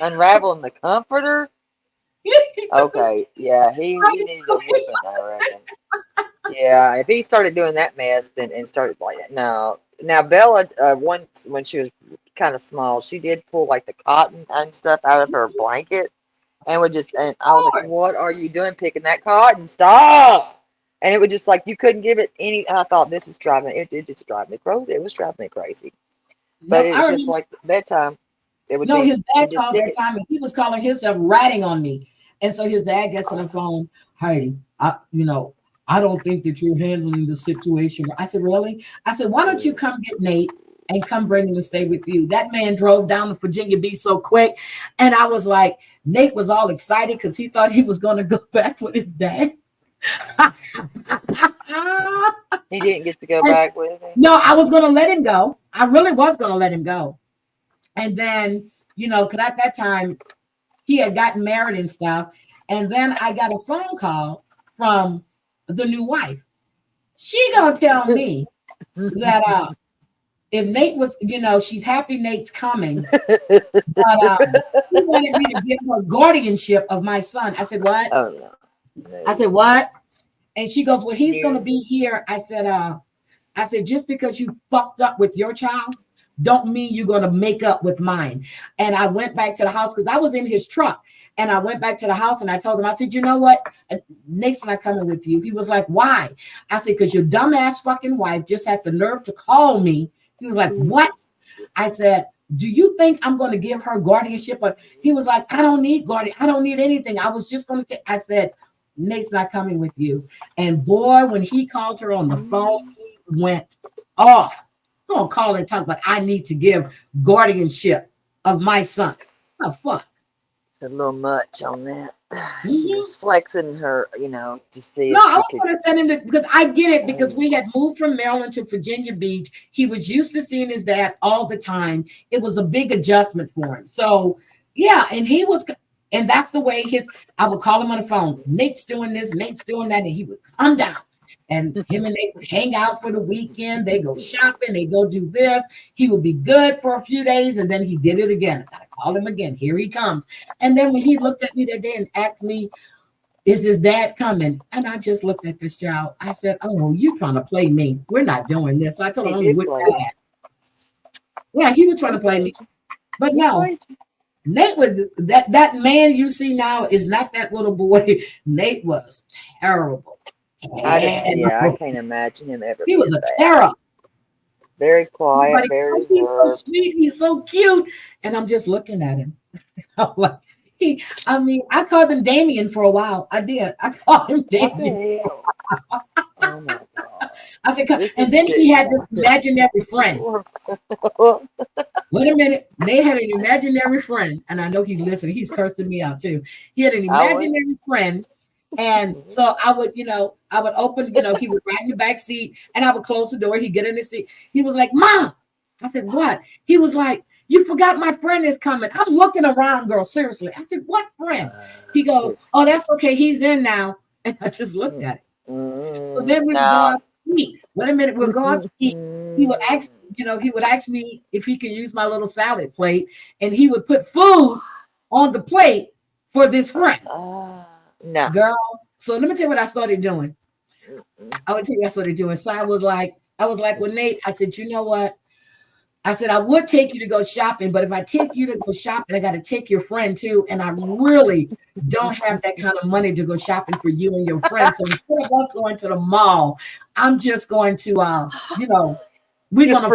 Unraveling the comforter? Okay, yeah, he needed a whipping, I reckon. Yeah, if he started doing that mess and started like that, no. Now Bella, once when she was kind of small, she did pull like the cotton and stuff out of her blanket. And I was like, what are you doing picking that cotton? Stop! And it was just like, you couldn't give it any, I thought, this is driving, it just driving me crazy. It was driving me crazy. But it was just like, that time, it would be. His dad called that time, and he was calling himself ratting on me. And so his dad gets on the phone, Heidi, I don't think that you're handling the situation. I said, really? I said, why don't you come get Nate and come bring him to stay with you? That man drove down to Virginia Beach so quick. And I was like, Nate was all excited because he thought he was going to go back with his dad. He didn't get to go back with him? No, I was going to let him go. I really was going to let him go. And then, because at that time, he had gotten married and stuff. And then I got a phone call from the new wife. She going to tell me that if Nate was, she's happy Nate's coming, but he wanted me to give her guardianship of my son. I said, what? Oh, no. I said, what? And she goes, well, he's going to be here. I said, just because you fucked up with your child don't mean you're going to make up with mine. And I went back to the house because I was in his truck. And I went back to the house and I told him, I said, you know what? Nate's not coming with you. He was like, why? I said, because your dumbass fucking wife just had the nerve to call me. He was like, what? I said, do you think I'm going to give her guardianship? But he was like, I don't need guardian. I don't need anything. I was just going to take, I said, Nate's not coming with you. And boy, when he called her on the phone, he went off. I'm going to call and talk, but I need to give guardianship of my son. Oh, fuck. A little much on that. She was flexing her, to see. No, I was going to send him to, because I get it, because we had moved from Maryland to Virginia Beach. He was used to seeing his dad all the time. It was a big adjustment for him. So, yeah, and that's the way I would call him on the phone. Nate's doing this, Nate's doing that, and he would come down. And him and Nate would hang out for the weekend. They go shopping, they go do this. He would be good for a few days, and then he did it again. I gotta call him again. Here he comes. And then when he looked at me that day and asked me, is his dad coming? And I just looked at this child. I said, oh, you trying to play me. We're not doing this. So I told him, yeah, he was trying to play me. But no, Nate was that man you see now is not that little boy. Nate was terrible. I can't imagine him ever. He was a terror. Very quiet, very reserved. He's so sweet, he's so cute. And I'm just looking at him. I called him Damien for a while. I did. I called him Damien. Oh my God. I said, and then he had this imaginary friend. Wait a minute. Nate had an imaginary friend. And I know he's listening. He's cursing me out too. He had an imaginary friend. And so I would open, he would ride in the back seat and I would close the door. He'd get in the seat. He was like, Mom. I said, what? He was like, you forgot my friend is coming. I'm looking around, girl. Seriously. I said, what friend? He goes, oh, that's okay. He's in now. And I just looked at it. So then we would go out to eat. Wait a minute. We'll go out to eat. He would ask me if he could use my little salad plate, and he would put food on the plate for this friend. No, girl. So let me tell you what I started doing. I would tell you what I started doing. So I was like with Nate, I said, you know what? I said, I would take you to go shopping, but if I take you to go shopping, I got to take your friend too. And I really don't have that kind of money to go shopping for you and your friend. So instead of us going to the mall, I'm just going to, we're going to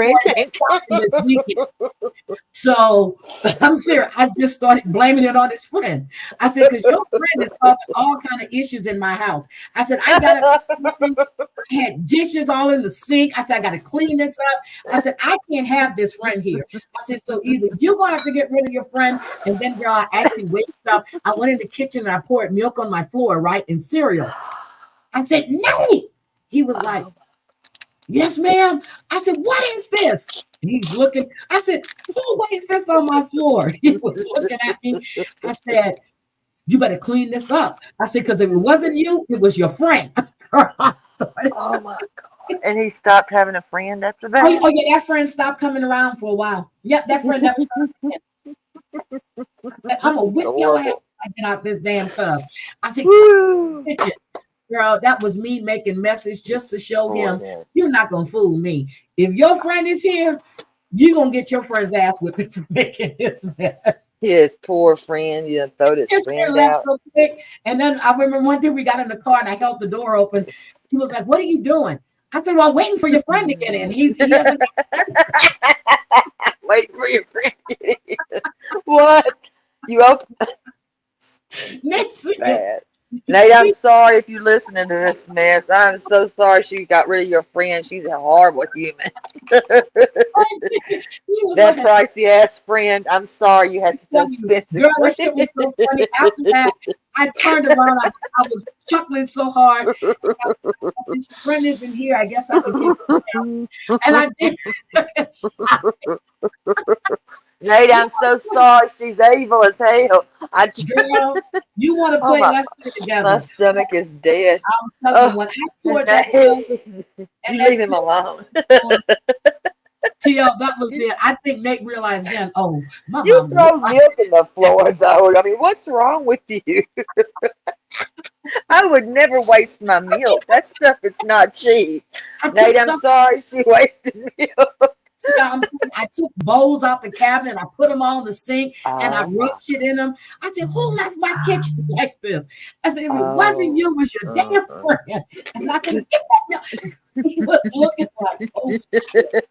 shopping this weekend. So I'm serious. I just started blaming it on his friend. I said, because your friend is causing all kind of issues in my house. I said, I had dishes all in the sink. I said, I got to clean this up. I said, I can't have this friend here. I said, so either you're going to have to get rid of your friend, and then girl, I actually waked up. I went in the kitchen and I poured milk on my floor, right, and cereal. I said, Nate. He was like, yes, ma'am. I said, what is this? And he's looking. I said, what is this on my floor? He was looking at me. I said, you better clean this up. I said, because if it wasn't you, it was your friend. Oh my God. And he stopped having a friend after that? Oh yeah, that friend stopped coming around for a while. Yep, that friend never started again. I said, I'm going to whip your ass I get out this damn tub. I said, girl, that was me making message just to show him you're not going to fool me. If your friend is here, you're going to get your friend's ass whipped for making this mess. His poor friend, you throw his friend out. So quick. And then I remember one day we got in the car and I held the door open. He was like, what are you doing? I said, well, I'm waiting for your friend to get in. He hasn't. Waiting for your friend to get in. What? You open? Bad. Nate, I'm sorry if you're listening to this mess. I'm so sorry she got rid of your friend. She's a horrible human. That pricey ass friend. I'm sorry you had such expensive. Girl, that shit was so funny. After that, I turned around. I was chuckling so hard. I said, your friend isn't here. I guess I can take her down. And I did. Nate, I'm so sorry. She's evil as hell. Girl, you want to play? Let's play together. My stomach is dead. I'm telling you, when I poured that milk, and leave him alone. TL, that was it. I think Nate realized then, oh, my you throw milk in the floor, though. I mean, what's wrong with you? I would never waste my milk. That stuff is not cheap. Nate, I'm sorry she wasted milk. I took bowls out the cabinet. I put them all in the sink and I rub shit in them. I said, who left my kitchen like this? I said, if it wasn't you, it was your damn friend. And I said, get that milk. He was looking like, oh shit.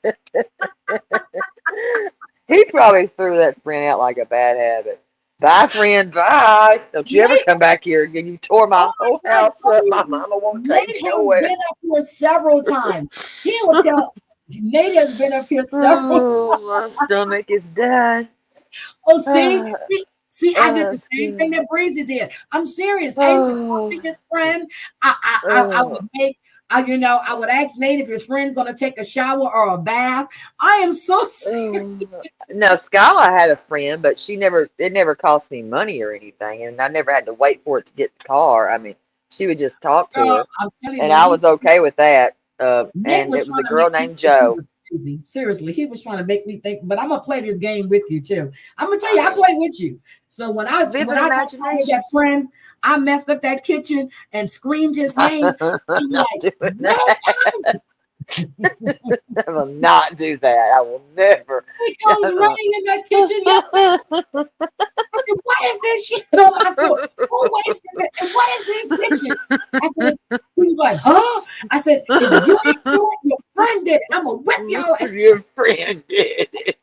He probably threw that friend out like a bad habit. Bye, friend. Bye. Don't you ever come back here again. You tore my whole house up. My mama won't take Nate you has nowhere. been up here several times. He will tell. Nate has been up here several times. My stomach is done. Oh, see, I did the same thing that Breezy did. I'm serious. I used to talk to his friend. I would make. I would ask Nate if his friend's gonna take a shower or a bath. I am so serious. No, Skylar had a friend, but it never cost me money or anything, and I never had to wait for it to get the car. I mean, she would just talk to her, and I was okay with that. And it was a girl named Joe. Seriously, he was trying to make me think, but I'm gonna play this game with you too. I'm gonna tell you, I play with you. So when I got that friend, I messed up that kitchen and screamed his name. I'm like, no. I will not do that. I will never. He comes running in that kitchen. I said, what is this shit on my floor? Who wasted it? And what is this kitchen? I said, he was like, huh? I said, if you ain't do it, your friend did it. I'm going to whip y'all. Your friend did it.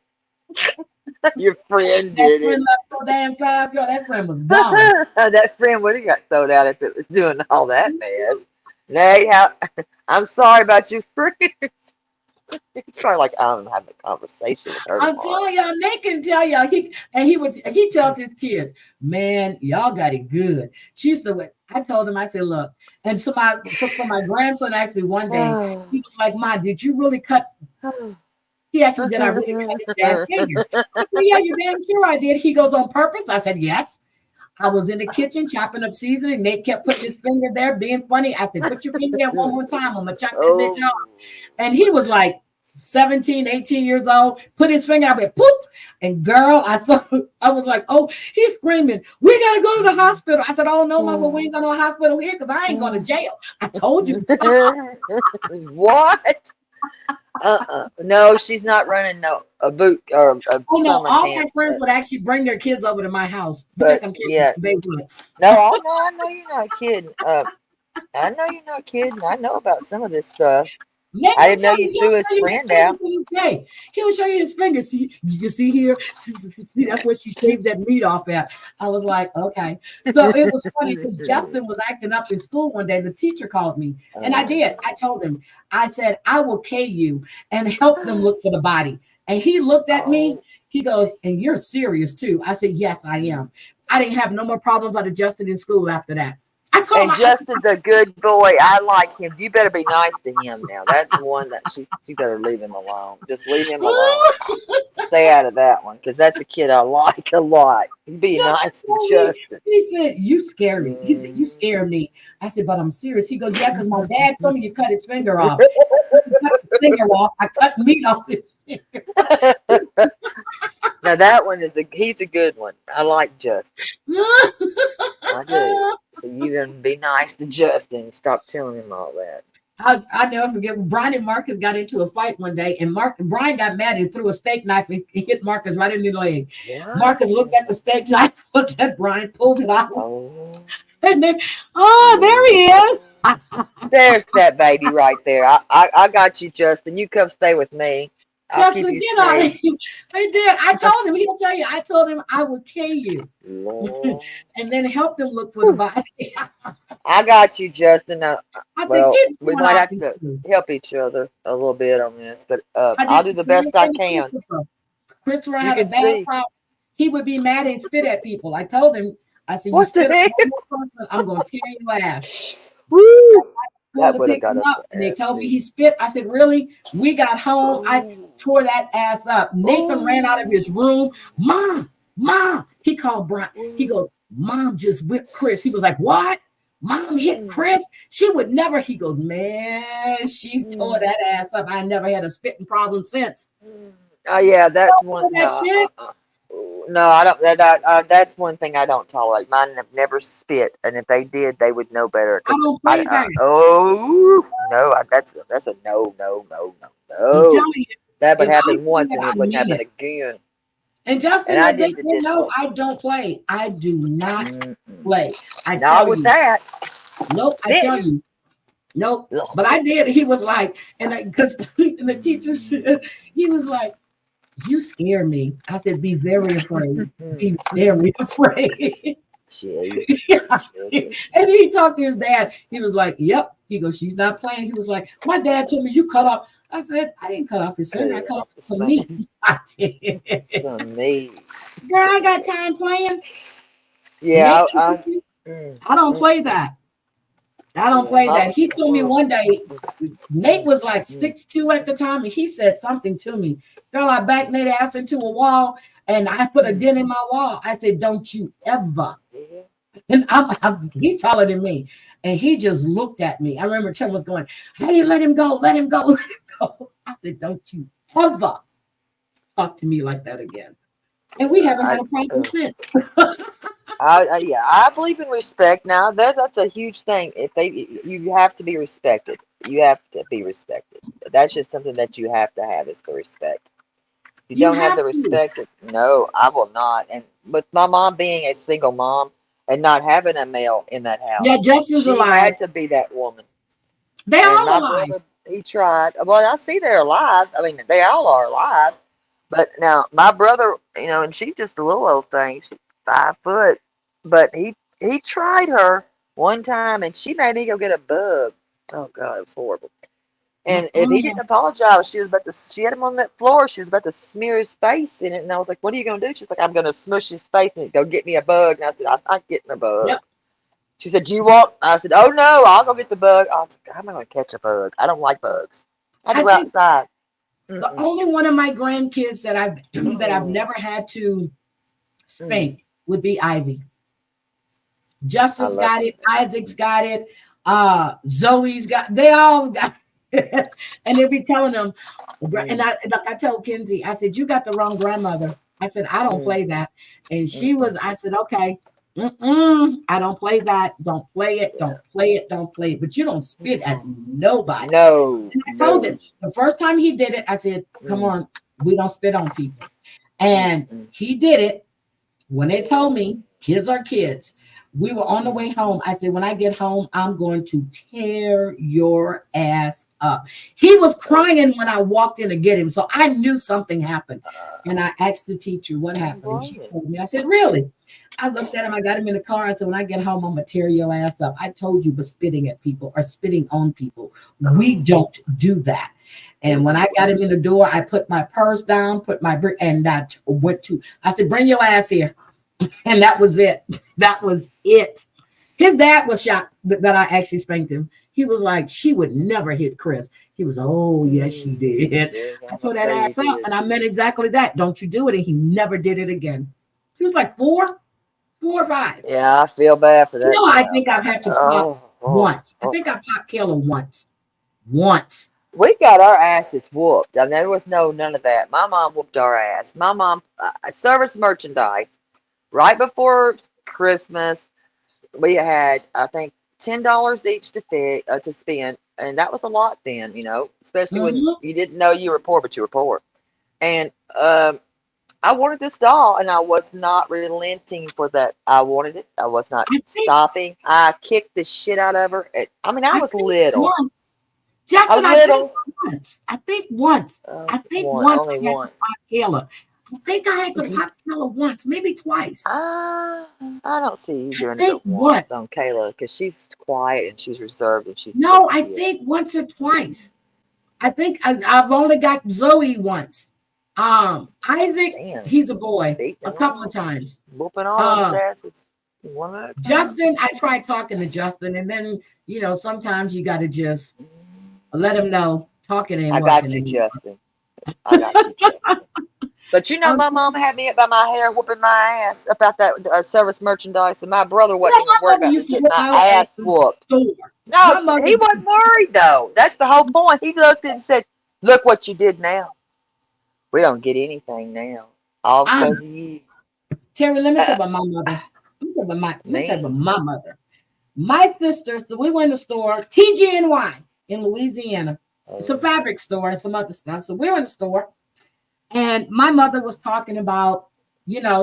Your friend did it. That friend left so damn fast, girl. That friend was gone. That friend would have got thrown out if it was doing all that mess. Nate, I'm sorry about your friends. It's probably like I'm having a conversation with her. I'm telling y'all, Nate can tell y'all. He tells his kids, man, y'all got it good. I told him, I said, look, and so my grandson asked me one day, he was like, Ma, did you really cut? He asked me, did I really cut his dad's finger? I said, yeah, you're damn sure I did. He goes, on purpose? I said, yes. I was in the kitchen chopping up seasoning. Nate kept putting his finger there, being funny. I said, put your finger there one more time. I'm going to chop that bitch off. And he was like 17, 18 years old, put his finger out there, poof. And girl, I was like, oh, he's screaming, we got to go to the hospital. I said, oh, no, mother, we ain't going to a hospital here because I ain't going to jail. I told you to stop. What? No, she's not running a boot or a all my friends would actually bring their kids over to my house. But yeah, no, I know you're not kidding. I know you're not kidding. I know about some of this stuff. I didn't know you threw his friend out. He will show you his finger. See, you see here? See, that's where she shaved that meat off at. I was like, okay. So it was funny because Justin was acting up in school one day. The teacher called me, and I did. I told him, I said, I will K you and help them look for the body. And he looked at me. He goes, and you're serious too. I said, yes, I am. I didn't have no more problems out of Justin in school after that. And Justin's a good boy. I like him. You better be nice to him now. That's the one that she better leave him alone. Just leave him alone. Stay out of that one because that's a kid I like a lot. Be nice to Justin. He said, you scare me. He said, you scare me. I said, but I'm serious. He goes, yeah, because my dad told me you cut his finger off. I cut meat off his finger. Now that one he's a good one. I like Justin. I do. So you gonna be nice to Justin and stop telling him all that. I never forget when Brian and Marcus got into a fight one day, and Brian got mad and threw a steak knife and hit Marcus right in the leg. Yeah. Marcus looked at the steak knife, looked at Brian, pulled it out, and then there he is. There's that baby right there. I got you, Justin. You come stay with me. Justin, get on him. I did. I told him. He'll tell you. I told him I would kill you, and then help them look for the body. I got you, Justin. We might have to help each other a little bit on this, but I'll do the best I can. Christopher had a bad problem. He would be mad and spit at people. I told him. I said, "What the heck? I'm going to tear your ass." Woo! To pick him up, and they told me he spit. I said, really? We got home. I tore that ass up. Nathan ran out of his room. Mom. He called Brian. He goes, Mom just whipped Chris. He was like, what? Mom hit Chris? She would never. He goes, man, she tore that ass up. I never had a spitting problem since. Oh, yeah, that's one. No, I don't. That's one thing I don't tolerate. Mine have never spit, and if they did, they would know better. I don't play that. Oh no, that's a no. I'm telling you, That would If I happen say once, it, and I it wouldn't mean happen it. again. And Justin, And I they did the know disco. I don't play. I do not play. I Not tell with you. that. Nope. I tell Didn't you. Nope. you? But I did. He was like, because the teacher said, he was like, you scare me. I said, be very afraid. Be very afraid. Yeah. And he talked to his dad. He was like, yep. He goes, she's not playing. He was like, my dad told me you cut off. I said, I didn't cut off his finger. I cut off some meat. I did. Some meat. Girl, I got time playing. Yeah, I don't play that. I don't play that. He told me one day, Nate was like 6'2" at the time, and he said something to me. Girl, I backed Nate ass into a wall, and I put a dent in my wall. I said, don't you ever. And he's taller than me. And he just looked at me. I remember Tim was going, hey, let him go, let him go, let him go. I said, don't you ever talk to me like that again. And we haven't had a problem since. I believe in respect. Now that's a huge thing. You have to be respected. You have to be respected. That's just something that you have to have is the respect. If you don't have the respect, no, I will not. And with my mom being a single mom and not having a male in that house, yeah, Justin's she alive. had to be that woman. They all my alive. brother, he tried. Well, I see they're alive. I mean, they all are alive. But now my brother, and she's just a little old thing. She's 5 foot. But he tried her one time, and she made me go get a bug. Oh God, it was horrible. And if he didn't apologize, she had him on that floor. She was about to smear his face in it, and I was like, "What are you gonna do?" She's like, "I'm gonna smush his face and go get me a bug." And I said, "I'm not getting a bug." Yep. She said, "Do you want?" I said, "Oh no, I'll go get the bug." I was like, "I'm not gonna catch a bug. I don't like bugs. I have to go outside." The only one of my grandkids that I've never had to spank would be Ivy. Justin's got it. Isaac's got it. Zoe's got. They all got it. And they'll be telling them. And I told Kenzie, I said, you got the wrong grandmother. I said, I don't play that. And I said, okay. I don't play that. Don't play it. Don't play it. Don't play it. But you don't spit at nobody. No. And I told him the first time he did it, I said, come on, we don't spit on people. And he did it. When they told me kids are kids, we were on the way home. I said, when I get home, I'm going to tear your ass up. He was crying when I walked in to get him. So I knew something happened. And I asked the teacher what happened. And she told me. I said, really? I looked at him. I got him in the car. I said, when I get home, I'm going to tear your ass up. I told you, but spitting at people or spitting on people, we don't do that. And when I got him in the door, I put my purse down, and I said, bring your ass here. And that was it. That was it. His dad was shocked that I actually spanked him. He was like, she would never hit Chris. He was, oh, yes, she did. I tore that ass up, and I meant exactly that. Don't you do it. And he never did it again. He was like 4 or 5. Yeah, I feel bad for that. I think I've had to pop once. I think I popped Kayla once. Once. We got our asses whooped. I mean, there was none of that. My mom whooped our ass. My mom, service merchandise. Right before Christmas, we had, I think, $10 each to spend, and that was a lot then, especially when you didn't know you were poor, but you were poor. And I wanted this doll, and I was not relenting for that. I wanted it. I was not stopping. I kicked the shit out of her. I was little. Justin, I was little. I think once. Only once. Kayla. I think I had to pop Kayla once, maybe twice. I don't see you doing it once on Kayla because she's quiet and she's reserved and she's. No, I think once or twice. I think I've only got Zoe once. Isaac, he's a boy, a couple of times. Whooping all his asses. Justin, I tried talking to Justin, and then sometimes you got to just let him know talking ain't working. I got you, Justin. I got you, Justin. But my mom had me up by my hair, whooping my ass about that service merchandise, and my brother wasn't even worried about me getting my ass whooped. No, he wasn't worried though. That's the whole point. He looked and said, "Look what you did now. We don't get anything now, all because of you." Terry, let me tell you about my mother. Let me tell you about my mother. My sister. So we were in the store, TGNY in Louisiana. It's a fabric store and some other stuff. So we're in the store, and my mother was talking about,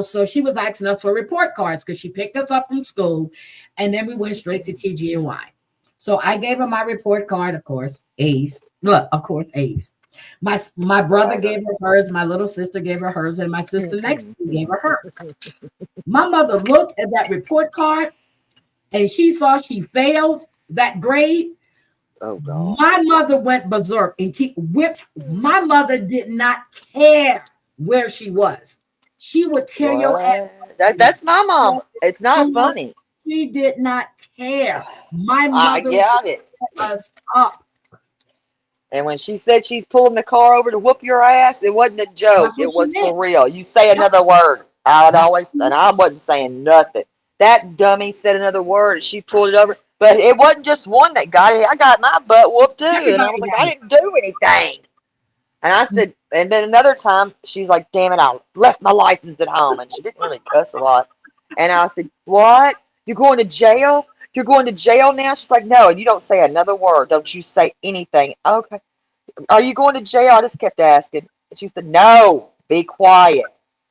so she was asking us for report cards because she picked us up from school, and then we went straight to TGNY. So I gave her my report card, of course, A's. Look, of course, A's. My brother gave her hers, my little sister gave her hers, and my sister next to me gave her hers. My mother looked at that report card, and she saw she failed that grade. Oh, God. My mother went berserk and whipped. My mother did not care where she was. She would tear your ass. That's my mom. It's not funny. She did not care. My I mother got it. set us up. And when she said she's pulling the car over to whoop your ass, it wasn't a joke. It was for real. You say another word. I wasn't saying nothing. That dummy said another word, and she pulled it over. But it wasn't just one that got it. I got my butt whooped too. And I was like, I didn't do anything. And I said, and then another time, she's like, damn it, I left my license at home. And she didn't really cuss a lot. And I said, what? You're going to jail? You're going to jail now? She's like, no, and you don't say another word. Don't you say anything. Okay. Are you going to jail? I just kept asking. And she said, no, be quiet.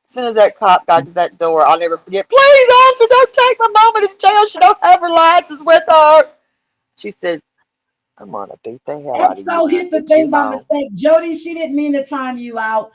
As soon as that cop got to that door, I'll never forget, please, officer, don't take my mama to jail. She don't have her license with her. She said, I'm going to beat the hell out of you. So hit the thing by mistake. Jody, she didn't mean to time you out.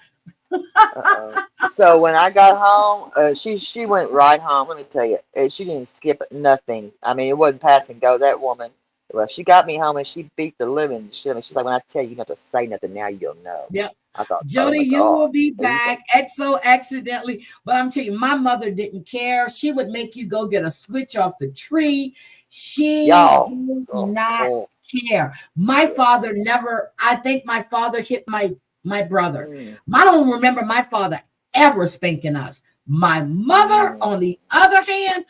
So when I got home, she went right home. Let me tell you, she didn't skip nothing. I mean, it wasn't pass and go. That woman, well, she got me home and she beat the living shit out of me. She's like, when I tell you, you don't have to say nothing. Now you'll know. Yep. I thought, Jody, you will be back. Exo accidentally, but I'm telling you, my mother didn't care. She would make you go get a switch off the tree. She did not care. My father never. I think my father hit my brother. I don't remember my father ever spanking us. My mother, on the other hand,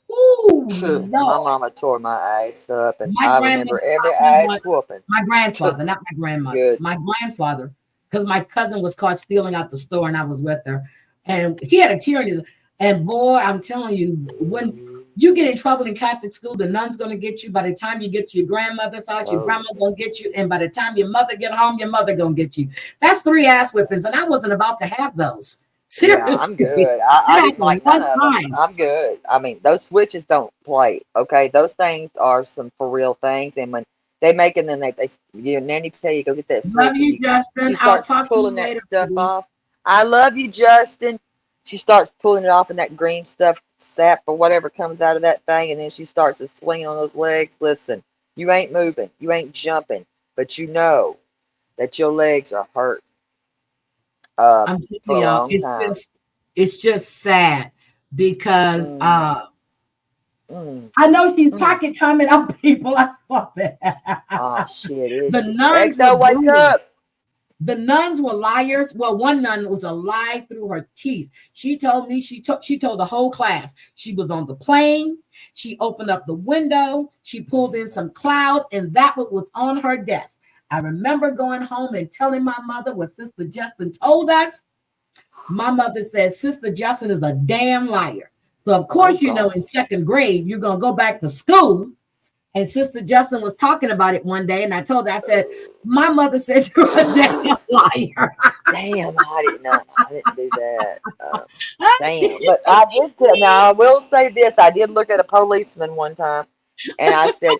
no. My mama tore my ass up, and I remember every ass whooping. My grandfather, not my grandmother. Good. My grandfather, because my cousin was caught stealing out the store, and I was with her, and he had a tear in his. And boy, I'm telling you, when you get in trouble in Catholic school, the nun's going to get you. By the time you get to your grandmother's house, your grandma's going to get you. And by the time your mother get home, your mother going to get you. That's 3 ass whippings. And I wasn't about to have those. Seriously. Yeah, I'm good. I didn't like none of them. I'm good. I mean, those switches don't play. Okay. Those things are some for real things. And when they make it, then they Nanny tell you, go get that switch. Love you, Justin. I'll talk pulling to you later, that stuff off. I love you, Justin. She starts pulling it off, and that green stuff, sap or whatever comes out of that thing, and then she starts to swing on those legs. Listen, you ain't moving, you ain't jumping, but you know that your legs are hurt. I'm telling y'all, it's just sad because I know she's pocket timing up people. I saw that. Oh shit! The nuns wake up. The nuns were liars. Well, one nun was a lie through her teeth. She told me, she told the whole class. She was on the plane. She opened up the window. She pulled in some cloud, and that was on her desk. I remember going home and telling my mother what Sister Justin told us. My mother said, Sister Justin is a damn liar. So, of course, in 2nd grade, you're going to go back to school. And Sister Justin was talking about it one day, and I told her, I said, my mother said you're a damn liar. Damn, I didn't know. I didn't do that. Damn. But I did tell, now I will say this. I did look at a policeman one time, and I said,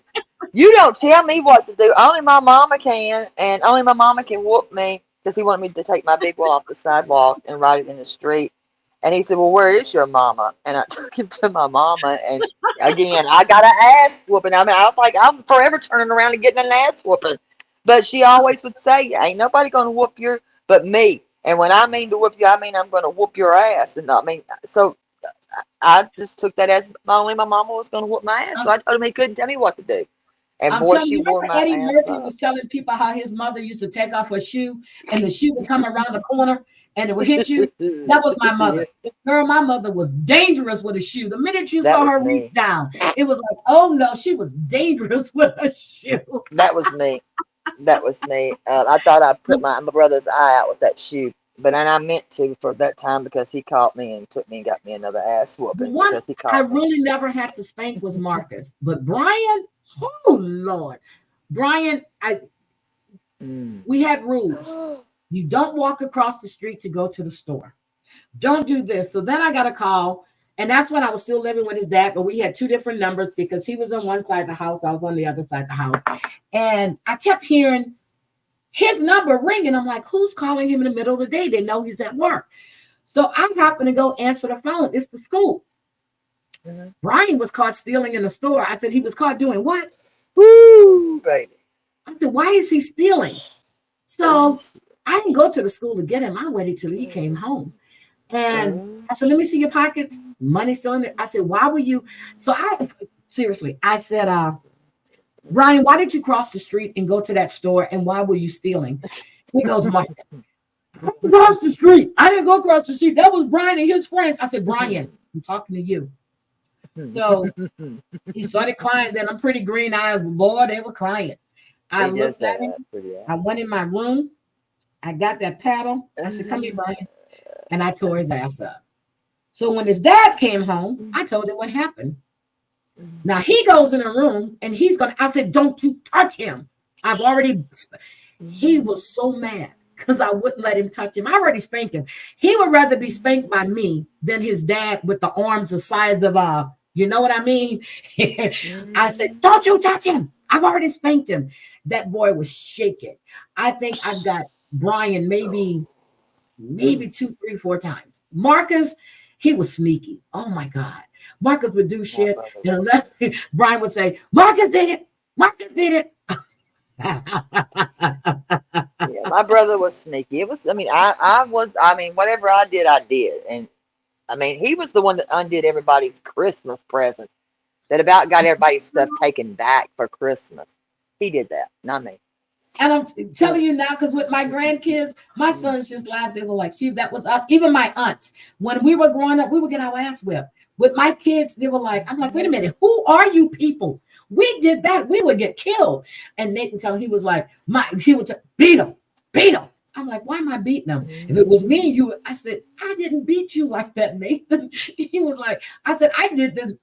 you don't tell me what to do. Only my mama can, and only my mama can whoop me, because he wanted me to take my big wheel off the sidewalk and ride it in the street. And he said, well, where is your mama? And I took him to my mama. And again, I got an ass whooping. I mean, I was like, I'm forever turning around and getting an ass whooping. But she always would say, ain't nobody going to whoop your, but me. And when I mean to whoop you, I mean, I'm going to whoop your ass. And I mean, so I just took that as only my mama was going to whoop my ass. So I told him he couldn't tell me what to do. And boy, she wore my Eddie ass Murphy up. was telling people how his mother used to take off her shoe, and the shoe would come around the corner, and it would hit you. That was my mother. Girl, my mother was dangerous with a shoe. The minute you saw her reach down, it was like, oh no, she was dangerous with a shoe. That was me. That was me. I thought I put my brother's eye out with that shoe, but I meant to for that time because he caught me and took me and got me another ass whooping. One I really never had to spank was Marcus, but Brian, oh Lord, Brian, We had rules. You don't walk across the street to go to the store. Don't do this. So then I got a call, and that's when I was still living with his dad, but we had two different numbers because he was on one side of the house, I was on the other side of the house. And I kept hearing his number ringing. I'm like, who's calling him in the middle of the day? They know he's at work. So I happened to go answer the phone. It's the school. Brian was caught stealing in the store. I said, he was caught doing what? Woo, baby. I said, why is he stealing? So I didn't go to the school to get him. I waited till he came home. And I said, let me see your pockets. Money still in there. I said, why were you? So I said, Brian, why did you cross the street and go to that store? And why were you stealing? He goes, Mike, across the street. I didn't go across the street. That was Brian and his friends. I said, Brian, I'm talking to you. So he started crying. Then I'm pretty green eyes. Boy, they were crying. I looked at him. I went in my room. I got that paddle. I said, come here, Brian. And I tore his ass up. So when his dad came home, I told him what happened. Now he goes in a room and I said, don't you touch him. He was so mad because I wouldn't let him touch him. I already spanked him. He would rather be spanked by me than his dad with the arms the size of you know what I mean? I said, don't you touch him. I've already spanked him. That boy was shaking. I think I've got Brian maybe 2, 3, 4 times. Marcus, he was sneaky. Oh my God. Marcus would do shit. And unless Brian would say, Marcus did it. Marcus did it. Yeah, my brother was sneaky. It was, whatever I did. And I mean, he was the one that undid everybody's Christmas presents, that about got everybody's stuff taken back for Christmas. He did that, not me. And I'm telling you now, because with my grandkids, my sons just laughed. They were like, see, that was us. Even my aunts, when we were growing up, we would get our ass whipped. With my kids, they were like, I'm like, wait a minute, who are you people? We did that. We would get killed. And Nate would tell him, he was like, beat him. I'm like, why am I beating him? If it was me and you, I said, I didn't beat you like that, Nathan. He was like, I said, I did this.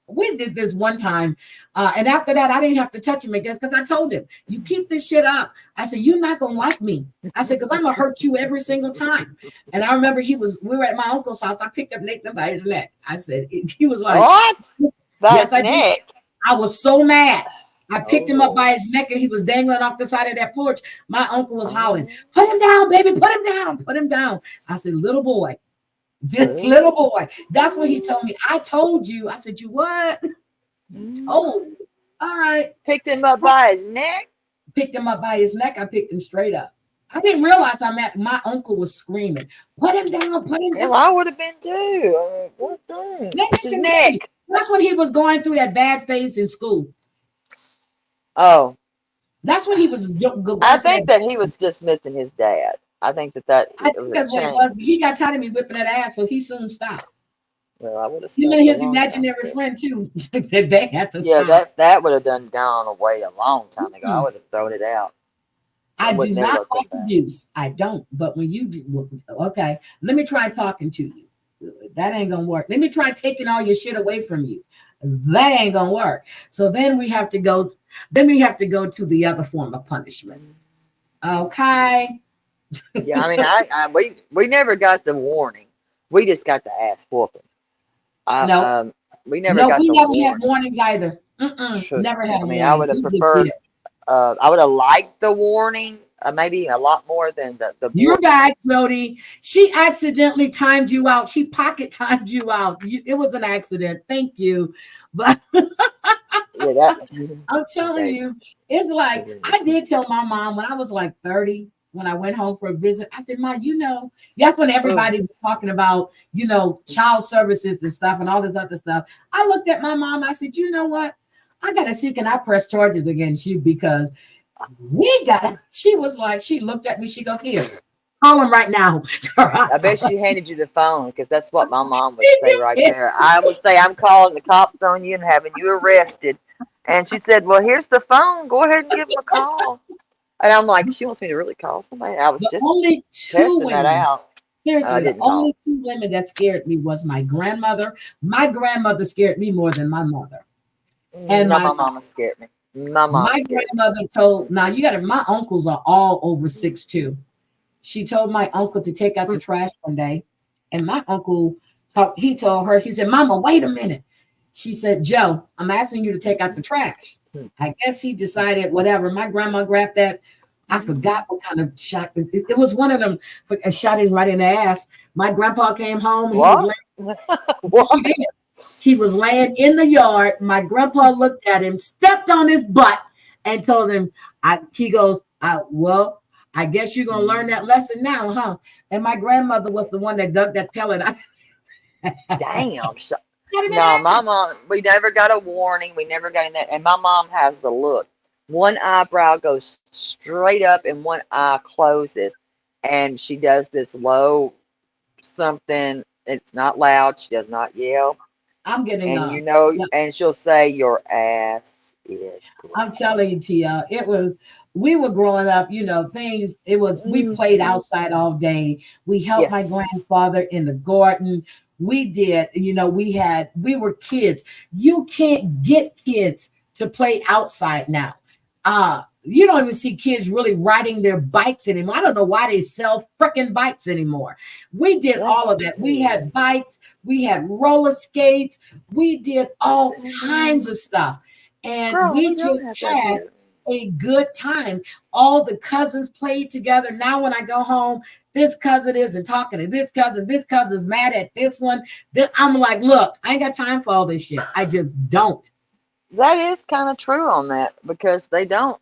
We did this one time. And after that, I didn't have to touch him again because I told him, you keep this shit up. I said, you're not going to like me. I said, because I'm going to hurt you every single time. And I remember we were at my uncle's house. I picked up Nathan by his neck. I said, he was like, what? Yes, I did. I was so mad. I picked him up by his neck and he was dangling off the side of that porch. My uncle was howling, put him down, baby, put him down. I said, little boy. That's what he told me. I told you. I said, you what? Oh, all right. Picked him up by his neck? Picked him up by his neck. I picked him straight up. I didn't realize my uncle was screaming, put him down. Well, I would have been too. What's his neck? That's when he was going through that bad phase in school. Oh. That's when he was. I think that he was just missing his dad. I think that's what it was. He got tired of me whipping that ass, so he soon stopped. Well, I would have. Him and his imaginary friend too. They had to. Yeah, that would have gone away a long time ago. I would have thrown it out. I do not like abuse. I don't. But when you do, okay, let me try talking to you. That ain't gonna work. Let me try taking all your shit away from you. That ain't gonna work. So then we have to go. Then we have to go to the other form of punishment. Okay. Yeah, I mean, we never got the warning. We just got the ass whooping. No, we never got the warning. Had warnings either. Never had. I mean, I would have preferred. I would have liked the warning. Maybe a lot more than the. Your guy, Jody. She accidentally timed you out. She pocket timed you out. It was an accident. Thank you, but. Yeah, I'm telling you, it's like I did tell my mom when I was like 30, when I went home for a visit. I said, "Mom, that's when everybody was talking about, child services and stuff and all this other stuff." I looked at my mom. I said, "You know what? I gotta see, can I press charges against you because we got." She was like, she looked at me. She goes, "Here, call him right now." I bet she handed you the phone because that's what my mom would say right there. I would say, "I'm calling the cops on you and having you arrested." And she said, "Well, here's the phone. Go ahead and give them a call." And I'm like, she wants me to really call somebody? I was just testing that out. Seriously, the only 2 women that scared me was my grandmother. My grandmother scared me more than my mother. And my mama scared me. My grandmother told, now you got to, my uncles are all over 6'2". She told my uncle to take out the trash one day. And my uncle, he told her, he said, Mama, wait a minute. She said, Joe, I'm asking you to take out the trash. I guess he decided whatever. My grandma grabbed that. I forgot what kind of shot. It was one of them, a shot him right in the ass. My grandpa came home. He was laying, he was laying in the yard. My grandpa looked at him, stepped on his butt, and told him, he goes, well, I guess you're going to learn that lesson now, huh? And my grandmother was the one that dug that pellet out. Damn. No, my mom, we never got a warning. We never got in that. And my mom has the look. One eyebrow goes straight up and one eye closes. And she does this low something. It's not loud. She does not yell. I'm getting and you know, and she'll say your ass is great. I'm telling you, Tia, it was, we were growing up, you know, things, it was, we played outside all day. We helped my grandfather in the garden. We did, you know, we were kids. You can't get kids to play outside now. You don't even see kids really riding their bikes anymore. I don't know why they sell freaking bikes anymore. We did all of that. We had bikes, we had roller skates, we did all kinds of stuff. And we just had a good time. All the cousins played together. Now when I go home, this cousin isn't talking to this cousin's mad at this one. I'm like, look, I ain't got time for all this shit. I just don't. That is kind of true on that, because they don't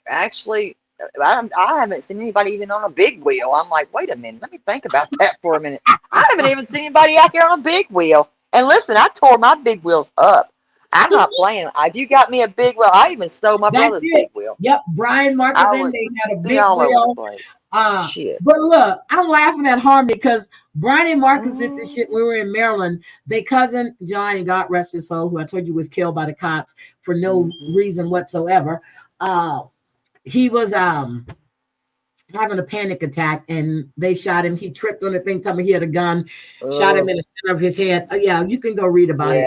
actually. I haven't seen anybody even on a big wheel. I'm like, wait a minute, let me think about that for a minute. I haven't even seen anybody out here on a big wheel. And listen, I tore my big wheels up. I'm not playing. If you got me a big wheel, I even stole my brother's big wheel. Yep, Brian Marcus and they had a big wheel. But look, I'm laughing at Harmony because Brian and Marcus did this shit when we were in Maryland. Their cousin Johnny, God rest his soul, who I told you was killed by the cops for no reason whatsoever. He was having a panic attack and they shot him. He tripped on the thing, told me he had a gun, shot him in the center of his head. Yeah, you can go read about it.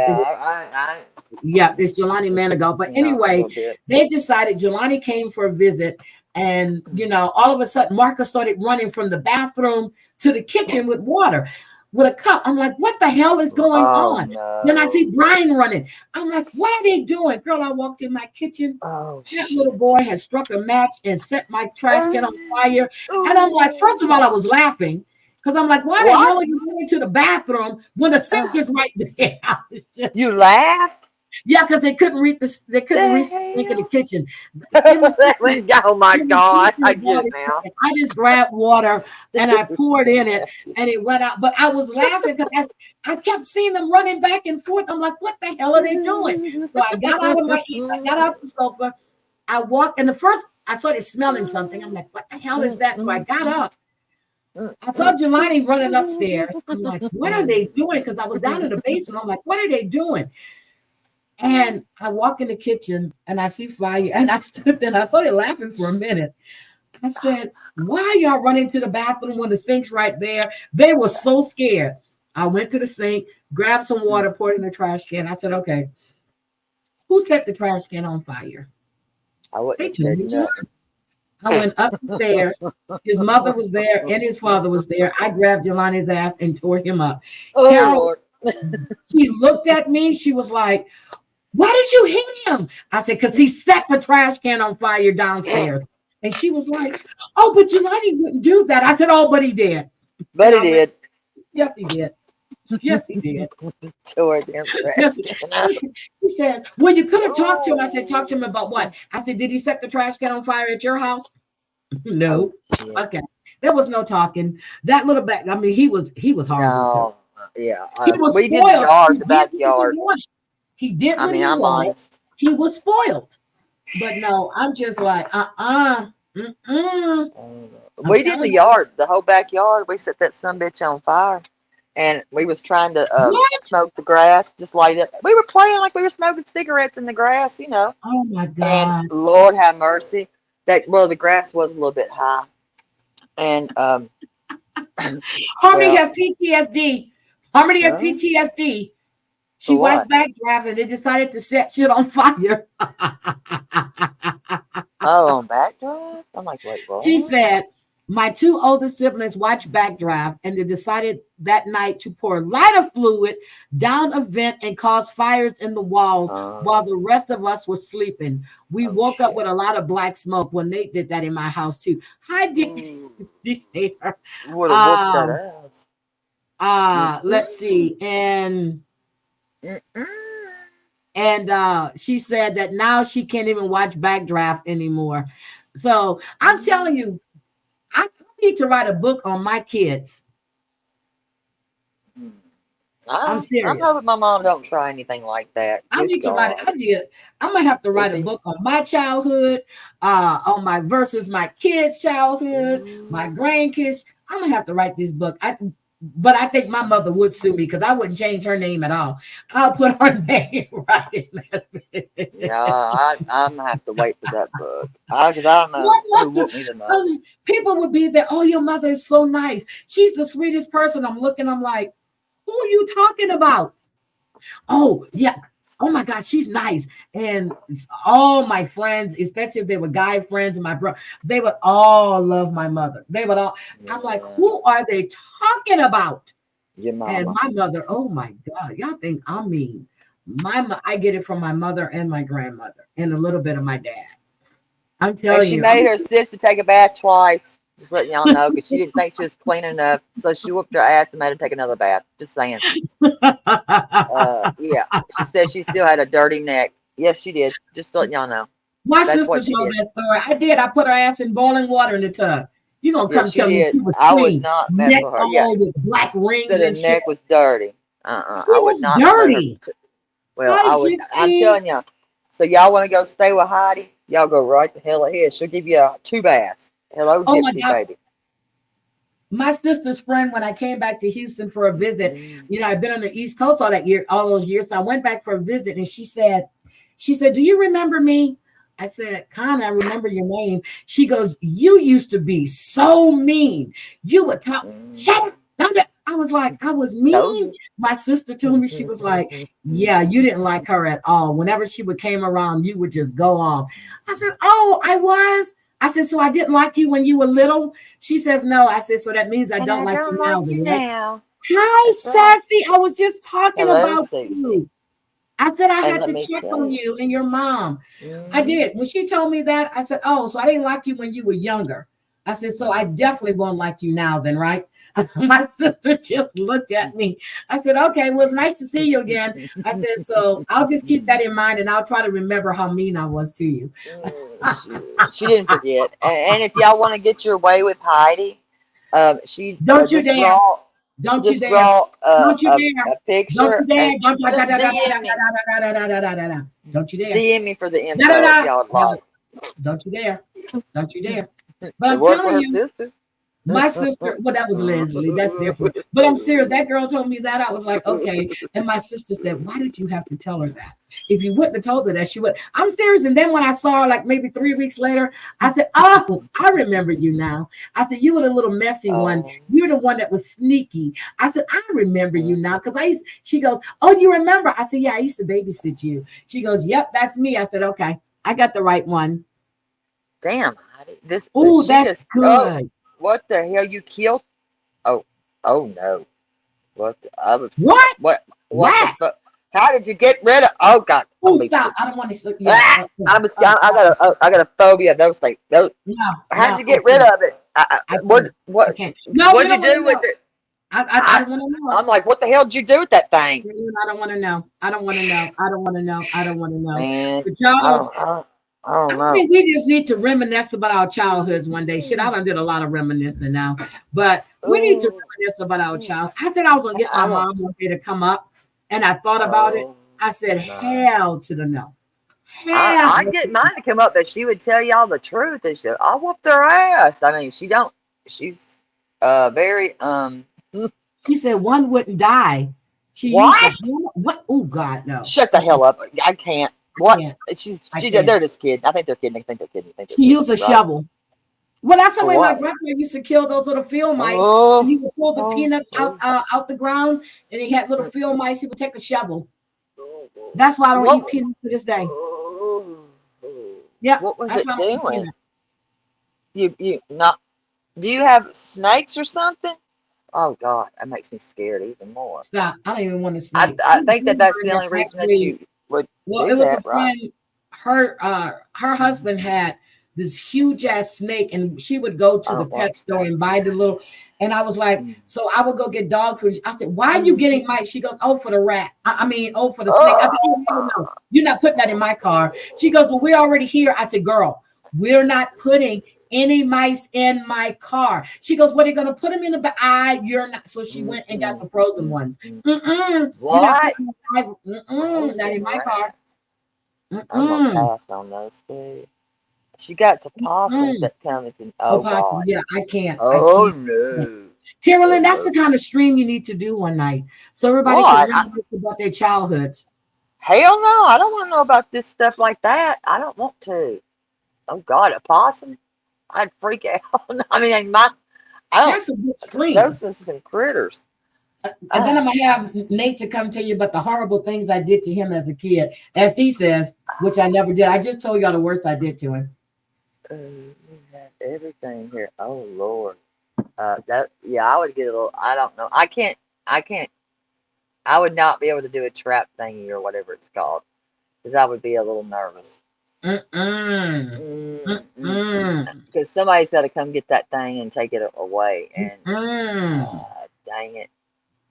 It's Jelani Manigault. But anyway, they decided Jelani came for a visit. And, you know, all of a sudden, Marcus started running from the bathroom to the kitchen with water, with a cup. I'm like, what the hell is going on? No. Then I see Brian running. I'm like, what are they doing? Girl, I walked in my kitchen. That little boy had struck a match and set my trash can on fire. And I'm like, first of all, I was laughing because I'm like, why the hell are you going to the bathroom when the sink is right there? You laughed? Yeah, because they couldn't reach the sink in the kitchen. Oh my God, I get it now. I just grabbed water and I poured in it and it went out. But I was laughing because I kept seeing them running back and forth. I'm like, what the hell are they doing? So I got out of my seat, I got off the sofa. I walked, and the first I started smelling something. I'm like, what the hell is that? So I got up. I saw Jelani running upstairs. I'm like, what are they doing? Because I was down in the basement. I'm like, what are they doing? And I walk in the kitchen and I see fire, and I stood there and I started laughing for a minute. I said, why are y'all running to the bathroom when the sink's right there? They were so scared. I went to the sink, grabbed some water, poured it in the trash can. I said, okay, who set the trash can on fire? I went upstairs. His mother was there and his father was there. I grabbed Jelani's ass and tore him up. Carol, she looked at me. She was like, why did you hit him? I said, because he set the trash can on fire downstairs. And she was like, oh, but Jelani wouldn't do that. I said, oh, but he did. But he did. Yes, he did. Yes, he did. Yes. He says, well, you could have talked to him. I said, talk to him about what? I said, did he set the trash can on fire at your house? No. Okay. There was no talking. That little back, I mean, he was horrible. No. Yeah. He was we spoiled. did the yard, the backyard. He did what he wanted. He was spoiled. But no, I'm just like, We did the yard, the whole backyard. We set that sumbitch on fire. And we was trying to smoke the grass, just light it up. We were playing like we were smoking cigarettes in the grass, you know. Oh my God. And Lord have mercy. The grass was a little bit high. And Harmony has PTSD. Harmony has PTSD. She watched Backdraft and they decided to set shit on fire. Oh, on Backdraft? I'm like, wait, what? She said, my 2 older siblings watched Backdraft and they decided that night to pour lighter fluid down a vent and cause fires in the walls while the rest of us were sleeping. We woke up with a lot of black smoke when they did that in my house too. Hi, Dictator. Would have whooped that ass. Let's see. And she said that now she can't even watch Backdraft anymore. So I'm telling you, I need to write a book on my kids. I'm serious. I'm hoping my mom don't try anything like that. I need to write it. I'm gonna have to write a book on my childhood, on my versus my kids' childhood, my grandkids. I'm gonna have to write this book. But I think my mother would sue me because I wouldn't change her name at all. I'll put her name right in that. Yeah, I'm gonna have to wait for that book because I don't know who whooped me the most. People would be there. Oh, your mother is so nice. She's the sweetest person. I'm like, who are you talking about? Oh, yeah. Oh my God, she's nice. And all my friends, especially if they were guy friends and my brother, they would all love my mother. They would all, I'm like, who are they talking about? Your mama. And my mother, oh my God, y'all think I'm mean. I get it from my mother and my grandmother and a little bit of my dad. I'm telling you. She made her sister take a bath twice. Just letting y'all know, because she didn't think she was clean enough, so she whooped her ass and made her take another bath. Just saying. Yeah, she said she still had a dirty neck. Yes, she did. Just letting y'all know. My sister told that story. I did. I put her ass in boiling water in the tub. You gonna come tell me she was clean? I would not mess with her. Yeah, with black rings. Said her neck was dirty. She was dirty. Well, I would. I'm telling y'all. So y'all want to go stay with Heidi? Y'all go right the hell ahead. She'll give you 2 baths. Hello, Gypsy baby. My sister's friend, when I came back to Houston for a visit, I've been on the East Coast all those years. So I went back for a visit and she said, do you remember me? I said, kind of, I remember your name. She goes, you used to be so mean. You would talk, shut up. I was like, I was mean. My sister told me, she was like, yeah, you didn't like her at all. Whenever she came around, you would just go off. I said, oh, I was. I said, so I didn't like you when you were little? She says, no. I said, so that means I don't like you now. Hi, Sassy. I was just talking about you. I said, I had to check on you and your mom. I did. When she told me that, I said, oh, so I didn't like you when you were younger. I said, so I definitely won't like you now then, right? My sister just looked at me. I said, okay, well, it's nice to see you again. I said, so I'll just keep that in mind and I'll try to remember how mean I was to you. She didn't forget. And if y'all want to get your way with Heidi, she don't you dare. Don't you dare. Don't you dare. A picture. Don't you dare. DM me for the info if y'all like. Don't you dare. Don't you dare. But I'm telling you, sisters. My sister, well, that was Leslie. That's different. But I'm serious. That girl told me that. I was like, okay. And my sister said, why did you have to tell her that? If you wouldn't have told her that, she would. I'm serious. And then when I saw her, like maybe 3 weeks later, I said, oh, I remember you now. I said, you were the little messy one. You're the one that was sneaky. I said, I remember you now. Because she goes, oh, you remember? I said, yeah, I used to babysit you. She goes, yep, that's me. I said, okay, I got the right one. Damn. Oh, that's good. Oh, what the hell? You killed? Oh no! What? What? How did you get rid of? Oh God! Oh, stop! I don't want to. Yeah, I got a phobia of those things. How did you get rid of it? What? What did you do with it? I don't want to know. I'm like, what the hell did you do with that thing? I don't want to know. I don't want to know. Man, but y'all. I think we just need to reminisce about our childhoods one day. Shit, I done did a lot of reminiscing now, but we need to reminisce about our child. I said I was gonna get my mom one day to come up, and I thought about it. I said, hell to the no. Hell. I'd get mine to come up, but she would tell y'all the truth. And she, I whooped her ass. I mean, she's very She said one wouldn't die. What? What? Oh God, no! Shut the hell up! I can't. What? They're just kidding. I think they're kidding. She used a shovel. Well, that's the way my grandpa used to kill those little field mice. He would pull the peanuts out the ground, and he had little field mice. He would take a shovel That's why I don't eat peanuts to this day. Yeah. What was it doing? You not? Do you have snakes or something? Oh God, that makes me scared even more. Stop! I don't even want to snake. I think that's the only reason that you would do it was that, a right? friend. Her husband had this huge ass snake, and she would go to the pet store and buy the little. And I was like, so I would go get dog food. I said, "Why are you getting Mike?" She goes, "Oh, for the rat. I mean, oh, for the snake." I said, "No, you're not putting that in my car." She goes, "Well, we're already here." I said, "Girl, we're not putting any mice in my car." She goes, "What are you gonna put them in the eye? You're not." So she went and got the frozen ones. What? Not in my car. I'm gonna pass on those too. She got some possums that come in. Oh God. Yeah, I can't. Oh no. Tara Lynn, that's the kind of stream you need to do one night, so everybody can reminisce about their childhoods. Hell no, I don't want to know about this stuff like that. I don't want to. Oh God, a possum? I'd freak out. I mean, that's a good stream. Those are some critters. And then I'm gonna have Nate to come tell you about the horrible things I did to him as a kid, as he says, which I never did. I just told y'all the worst I did to him. You have everything here. Oh Lord. I would get a little. I don't know. I can't. I would not be able to do a trap thingy or whatever it's called, because I would be a little nervous. Because somebody's got to come get that thing and take it away. And dang it.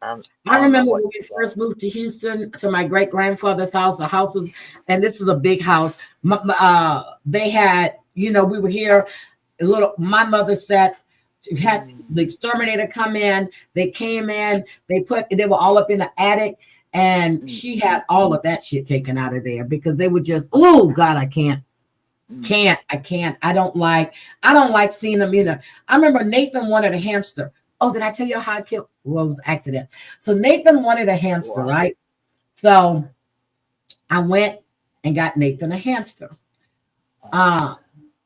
I remember when we first moved to Houston to my great grandfather's house. The house was, and this is a big house. They had, we were here. My mother had the exterminator come in. They came in. They were all up in the attic, and she had all of that shit taken out of there because they were just, oh God, I can't. I don't like seeing them. I remember Nathan wanted a hamster. Oh, did I tell you how I killed? Well, it was an accident. So Nathan wanted a hamster, right? So I went and got Nathan a hamster.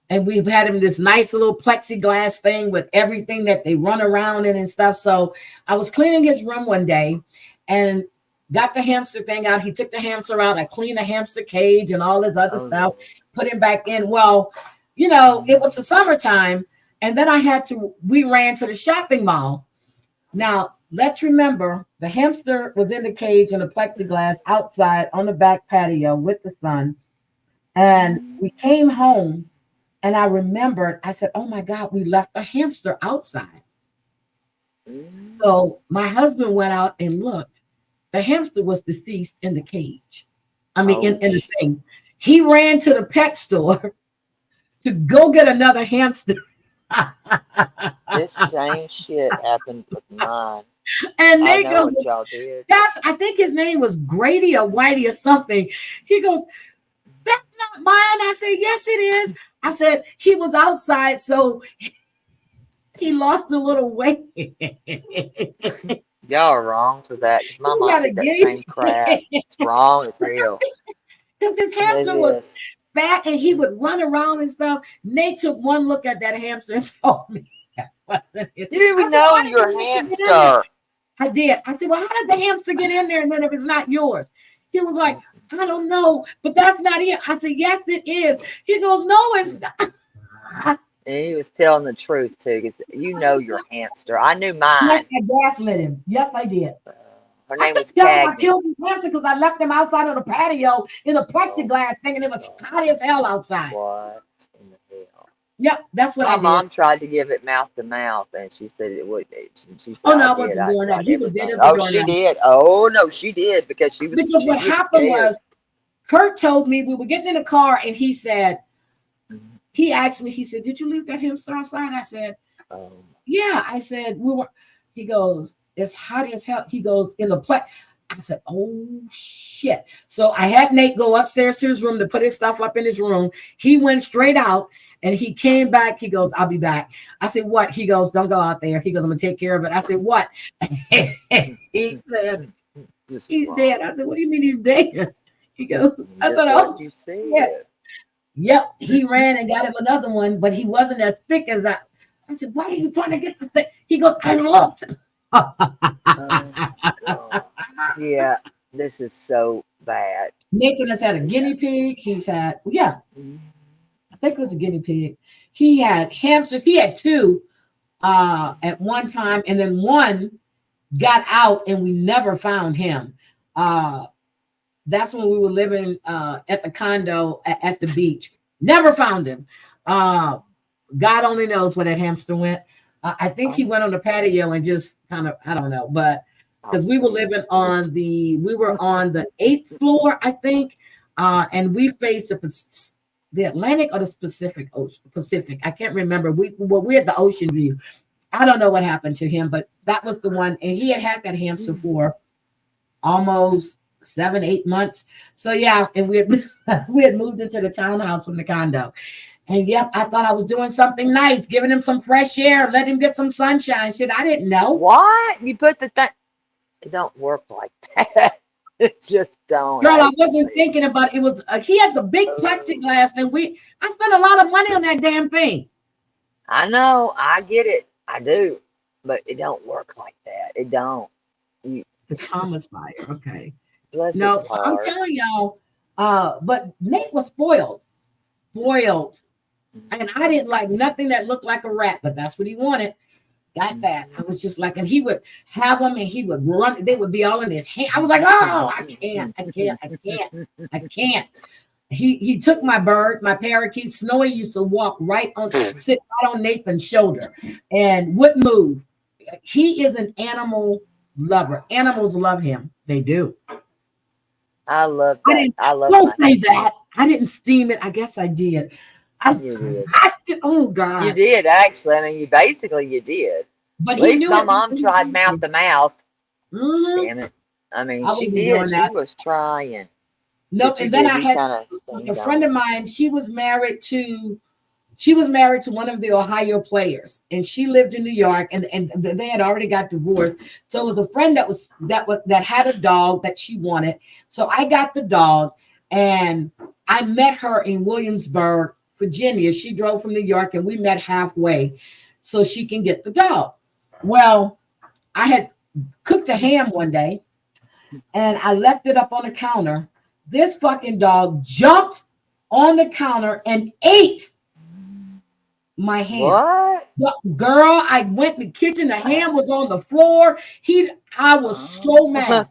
And we had him this nice little plexiglass thing with everything that they run around in and stuff. So I was cleaning his room one day and got the hamster thing out. He took the hamster out. I cleaned the hamster cage and all this other stuff, put him back in. Well, it was the summertime. And then we ran to the shopping mall. Now, let's remember, the hamster was in the cage in the plexiglass outside on the back patio with the sun. And we came home, and I remembered, I said, oh my God, we left the hamster outside. So my husband went out and looked. The hamster was deceased in the cage. In the thing. He ran to the pet store to go get another hamster. This same shit happened with mine. And they go, what y'all did. I think his name was Grady or Whitey or something. He goes, that's not mine. I said, yes, it is. I said, he was outside, so he lost a little weight. Y'all are wrong for that. My mom did that same crap. It's wrong as hell. Because his hamster was fat and he would run around and stuff. Nate took one look at that hamster and told me that wasn't it. You even know your hamster. I did. I said, well, how did the hamster get in there? And then if it's not yours? He was like, I don't know, but that's not it. I said, yes, it is. He goes, no, it's not. And he was telling the truth too, because your hamster. I knew mine. Yes, I gaslit him. Yes, I did. Her name was Cagney. I killed his hamster because I left him outside on the patio in a plexiglass thing, and it was hot as hell outside. What in the hell? Yep, that's what I did. My mom tried to give it mouth to mouth, and she said it would. She said, oh no, I wasn't doing that. He was dead. Oh, she did. Oh no, she did because she was. Because what happened was, Kurt told me we were getting in the car, and he said, he asked me, he said, did you leave that hamster outside? I said, yeah. I said, we were. He goes, it's hot as hell. He goes, in the plex. I said, oh shit. So I had Nate go upstairs to his room to put his stuff up in his room. He went straight out and he came back. He goes, I'll be back. I said, what? He goes, don't go out there. He goes, I'm gonna take care of it. I said, what? He said, he's dead. I said, what do you mean he's dead? He goes, I said, oh, you see it. Yep. He ran and got him another one, but he wasn't as thick as that. I said, why are you trying to get this thing? He goes, I looked. Yeah, this is so bad. Nathan has had a guinea pig. He's had, I think it was a guinea pig. He had hamsters. He had 2 at one time, and then one got out, and we never found him. That's when we were living at the condo at the beach. Never found him. God only knows where that hamster went. I think he went on the patio and just kind of, I don't know, but because we were living on the 8th floor, I think, and we faced the Atlantic or the Pacific Ocean. Pacific. I can't remember. We had the ocean view. I don't know what happened to him, but that was the one, and he had that hamster for almost 7-8 months. So yeah, and we had moved into the townhouse from the condo. And yep, I thought I was doing something nice, giving him some fresh air, let him get some sunshine. Shit, I didn't know. What? You put the thing. It don't work like that. It just don't. Girl, I wasn't thinking about it. It was he had the big plexiglass, and I spent a lot of money on that damn thing. I know, I get it. I do. But it don't work like that. It don't. The Thomas fire, okay. Bless no, so I'm telling y'all, but Nate was spoiled. And I didn't like nothing that looked like a rat, but that's what he wanted. Got that. I was just like, and he would have them and he would run. They would be all in his hand. I was like, oh, I can't. He took my bird, my parakeet. Snowy used to sit right on Nathan's shoulder and wouldn't move. He is an animal lover. Animals love him. They do. I love that. Don't say that. I didn't steam it. I guess I did. You did. Oh God. You did, actually. I mean, you did. But at least my mom tried mouth to mouth. Damn it. I mean, she did. She was trying. Nope. And then I had a friend of mine. She was married to one of the Ohio players, and she lived in New York, and they had already got divorced. So it was a friend that had a dog that she wanted. So I got the dog, and I met her in Williamsburg, Virginia. She drove from New York, and we met halfway so she can get the dog. Well, I had cooked a ham one day, and I left it up on the counter. This fucking dog jumped on the counter and ate my ham. What? Girl, I went in the kitchen. The ham was on the floor. I was so mad.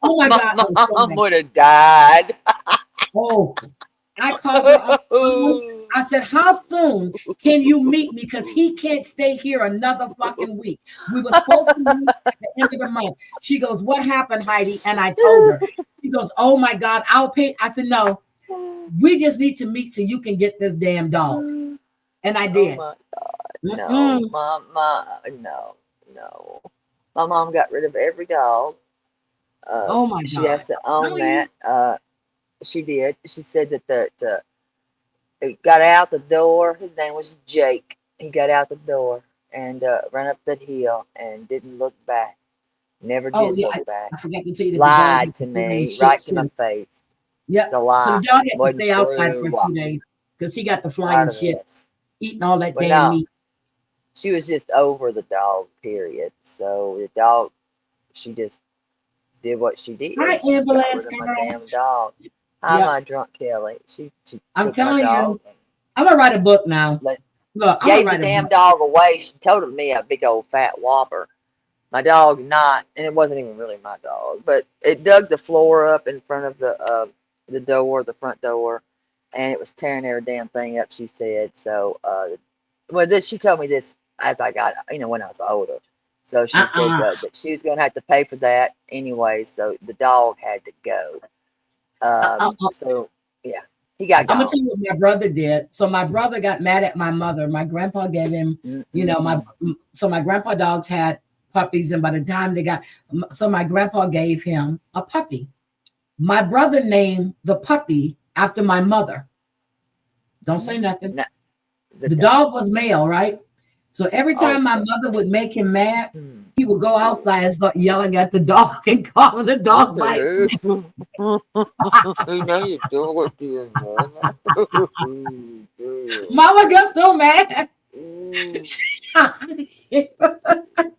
Oh my God. My mom would have died. Oh, I called her up. I said, how soon can you meet me? Because he can't stay here another fucking week. We were supposed to meet at the end of the month. She goes, what happened, Heidi? And I told her. She goes, oh my God, I'll pay. I said, no, we just need to meet so you can get this damn dog. And I did. Oh my God. No, no. My mom got rid of every dog. Oh my God. She has to own that. She did. She said that it got out the door. His name was Jake. He got out the door and ran up that hill and didn't look back. Never did look back. I forgot to tell you that. Lied to me right to my face. Yeah. The lie. So the dog had to stay outside for a few days because he got the flying shit, eating all that damn meat. She was just over the dog, period. So the dog, she just did what she did. Hi, ambulance girl. My damn dog. Hi, my drunk Kelly. She I'm telling you, I'm gonna write a book now. Look, gave the damn dog away. She told me a big old fat whopper. My dog and it wasn't even really my dog, but it dug the floor up in front of the door, the front door, and it was tearing every damn thing up. She said so. She told me this as I got, when I was older. So she said that she was gonna have to pay for that anyway. So the dog had to go. So yeah, he got gone. I'm gonna tell you what my brother did. So my brother got mad at my mother. My grandpa gave him, my grandpa dogs had puppies, and by the time my grandpa gave him a puppy. My brother named the puppy after my mother. Don't say nothing. No, the dog was male, right? So every time my mother would make him mad, he would go outside and start yelling at the dog and calling the dog like, Mama got so mad.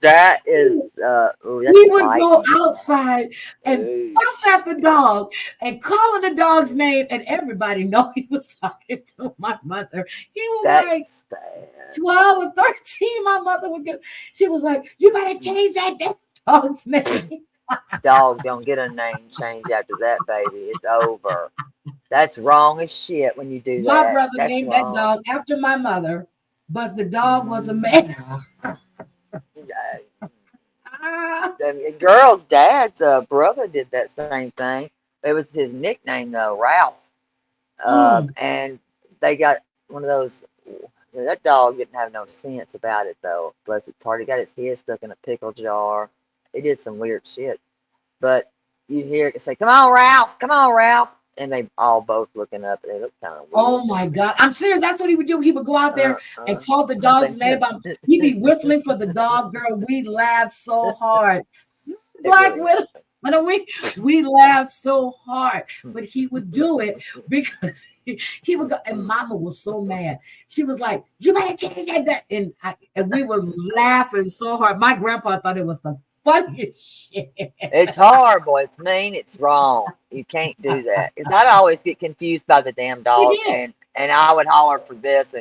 That is that's we would go outside and fuss at the dog and calling the dog's name, and everybody know he was talking to my mother. He was like 12 or 13. My mother would get, she was like, you better change that dog's name. Dog don't get a name change after that, baby. It's over. That's wrong as shit when you do that. My brother named that dog after my mother, but the dog was a man. The girl's dad's brother did that same thing. It was his nickname though, Ralph. And they got one of those. That dog didn't have no sense about it though. Bless its heart, he got its head stuck in a pickle jar. He did some weird shit. But you hear it say, "Come on, Ralph! Come on, Ralph!" And they all both looking up, and they look kind of weird. Oh my God! I'm serious. That's what he would do. He would go out there and call the dog's name. He'd be whistling for the dog. Girl, we laughed so hard. Black Widow. We laughed so hard, but he would do it because he would go. And Mama was so mad. She was like, "You better change that." And we were laughing so hard. My grandpa thought it was the funniest shit. It's horrible. It's mean. It's wrong. You can't do that. Because I'd always get confused by the damn dog, and I would holler for this,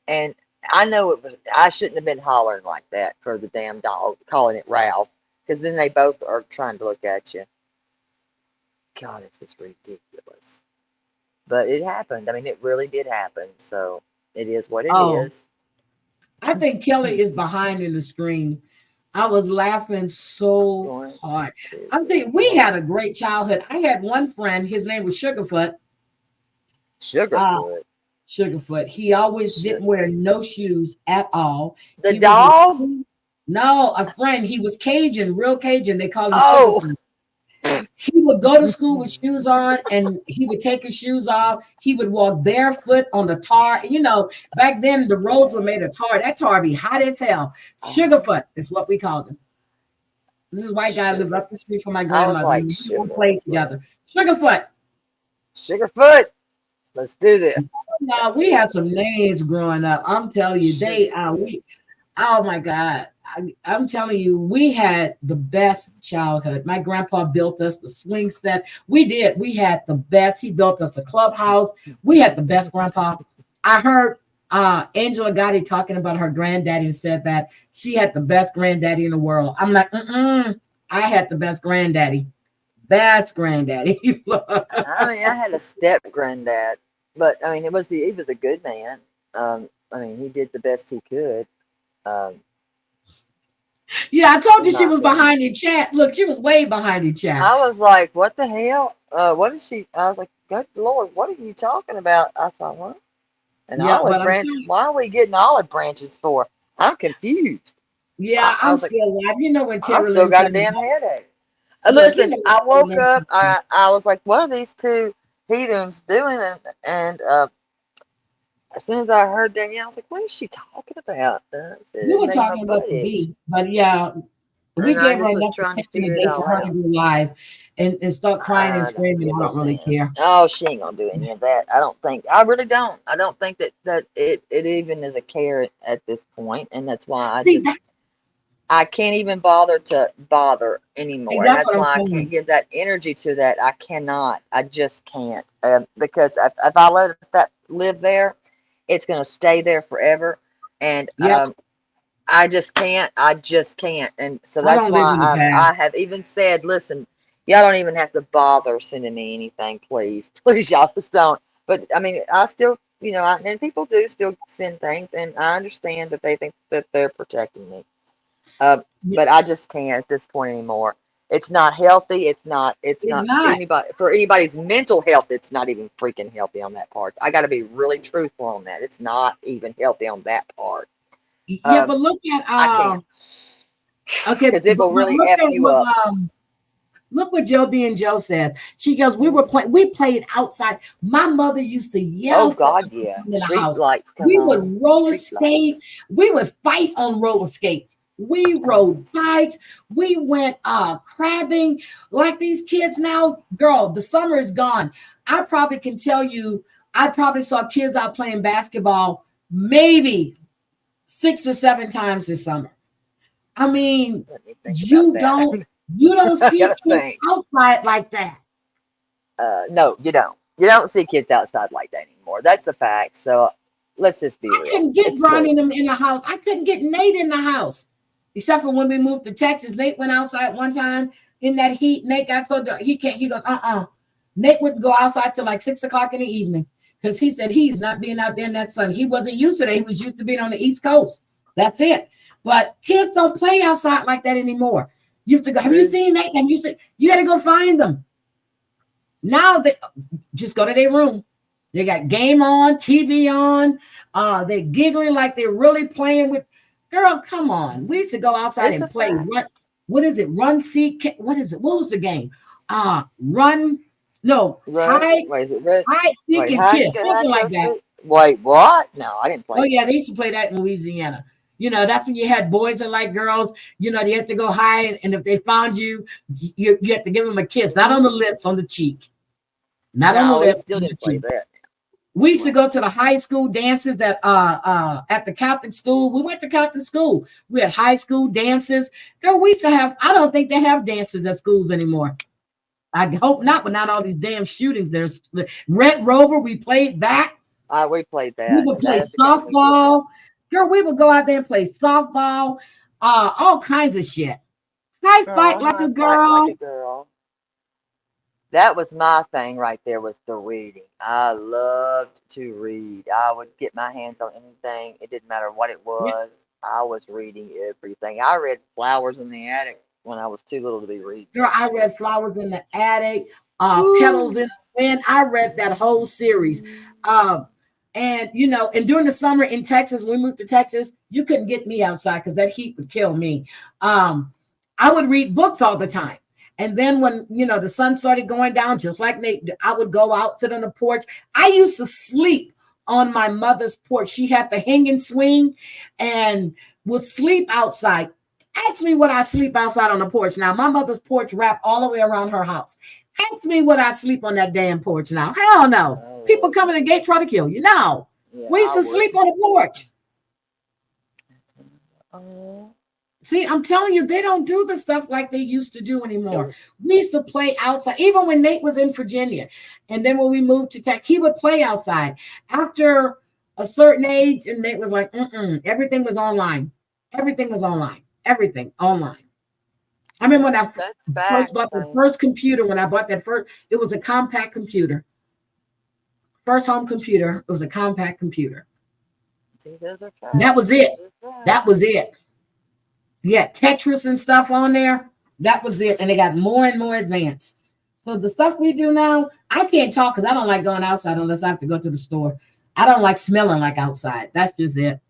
and I know it was. I shouldn't have been hollering like that for the damn dog, calling it Ralph. Because then they both are trying to look at you. God, this is ridiculous. But it happened. I mean, it really did happen. So it is what it is. I think Kelly is behind in the screen. I was laughing so hard. I'm thinking we had a great childhood. I had one friend. His name was Sugarfoot. Sugarfoot. He always didn't wear no shoes at all. The dog? No, a friend. He was Cajun, real Cajun. They called him Sugarfoot. He would go to school with shoes on, and he would take his shoes off. He would walk barefoot on the tar. You know, back then the roads were made of tar. That tar be hot as hell. Sugarfoot is what we called him. This is white guy lived up the street from my grandmother. Like, we played together. Sugarfoot. Sugarfoot. Let's do this. Now we had some names growing up. I'm telling you, oh my God. I'm telling you, we had the best childhood. My grandpa built us the swing set. We did. We had the best. He built us a clubhouse. We had the best grandpa. I heard Angela Gotti talking about her granddaddy and said that she had the best granddaddy in the world. I'm like, I had the best granddaddy. That's granddaddy. I mean, I had a step granddad, but I mean, he was a good man. I mean, he did the best he could. Yeah, I told you she was behind in chat. Look, she was way behind in chat. I was like, what the hell? What is she? I was like, good Lord, what are you talking about? I thought, what? And olive branches. Why are we getting olive branches for? I'm confused. Yeah, I'm still alive. You know when Terry I still got a damn headache. Listen, I woke up. I was like, what are these two heathens doing? And as soon as I heard Danielle, I was like, what is she talking about? We were talking about the beat, but yeah, we gave her enough attention today for her to do live and start crying and screaming. I don't really care. Oh, she ain't gonna do any of that. I don't think. I really don't. I don't think that it even is a care at this point, and that's why I can't even bother anymore. And that's why I can't give that energy to that. I cannot. I just can't. Because if I let that live there, it's going to stay there forever. And I just can't. And so that's why I have even said, listen, y'all don't even have to bother sending me anything, please. Please, y'all just don't. But, I mean, I still, and people do still send things. And I understand that they think that they're protecting me. But I just can't at this point anymore. It's not healthy. It's not anybody's mental health. It's not even freaking healthy on that part. I got to be really truthful on that. It's not even healthy on that part. Yeah, but look at I can't. Okay, because it will really F you up. Look what Joe B and Joe says. She goes, we played outside. My mother used to yell. Oh God, yeah. In the house. We would roller skate. We would fight on roller skates. We rode bikes. We went crabbing like these kids now. Girl, the summer is gone. I probably can tell you, I probably saw kids out playing basketball maybe 6 or 7 times this summer. I mean, you don't see kids outside like that. No, you don't. You don't see kids outside like that anymore. That's a fact. So let's just be real. I couldn't get Brian in the house. I couldn't get Nate in the house. Except for when we moved to Texas. Nate went outside one time in that heat. Nate got so dark. He goes, Nate wouldn't go outside till like 6 o'clock in the evening. Because he said he's not being out there in that sun. He wasn't used to that. He was used to being on the East Coast. That's it. But kids don't play outside like that anymore. You have to go, have you seen that? You got to go find them. Now they just go to their room. They got game on, TV on. They're giggling like they're really playing with. Girl, come on. We used to go outside and play. What is it? Run, seek. What is it? What was the game? Run. No. Hide, seek, and kiss. Something like that. Wait, what? No, I didn't play. Oh, yeah. They used to play that in Louisiana. You know, that's when you had boys that like girls. You know, they have to go hide. And if they found you, you have to give them a kiss. Not on the lips, on the cheek. Not on the lips. Still didn't play that. We used to go to the high school dances at the Catholic school. We went to Catholic school. We had high school dances. Girl, we used to have, I don't think they have dances at schools anymore. I hope not, but not all these damn shootings. There's Red Rover. We played that. We played that. We would play softball. Girl, we would go out there and play softball. All kinds of shit. Fight like a girl. That was my thing right there, was the reading. I loved to read. I would get my hands on anything. It didn't matter what it was. I was reading everything. I read Flowers in the Attic when I was too little to be reading. Girl, I read Flowers in the Attic, Petals in the Wind. I read that whole series. And, you know, and during the summer in Texas, when we moved to Texas, you couldn't get me outside because that heat would kill me. I would read books all the time. And then when, you know, the sun started going down, just like Nate, I would go out, sit on the porch. I used to sleep on my mother's porch. She had the hanging swing and would sleep outside. Ask me what I sleep outside on the porch. Now, my mother's porch wrapped all the way around her house. Ask me what I sleep on that damn porch now. Hell no. People come in the gate, try to kill you. No. We used to sleep on the porch. See, I'm telling you, they don't do the stuff like they used to do anymore. We used to play outside, even when Nate was in Virginia. And then when we moved to Tech, he would play outside. After a certain age, and Nate was like, everything was online. Everything was online. Everything online. I remember when I first bought the first computer, when I bought that first, it was a compact computer. First home computer, it was a compact computer. See, those are that was it. That was it. Yeah, Tetris and stuff on there. That was it. And they got more and more advanced. So the stuff we do now, I can't talk because I don't like going outside unless I have to go to the store. I don't like smelling like outside. That's just it.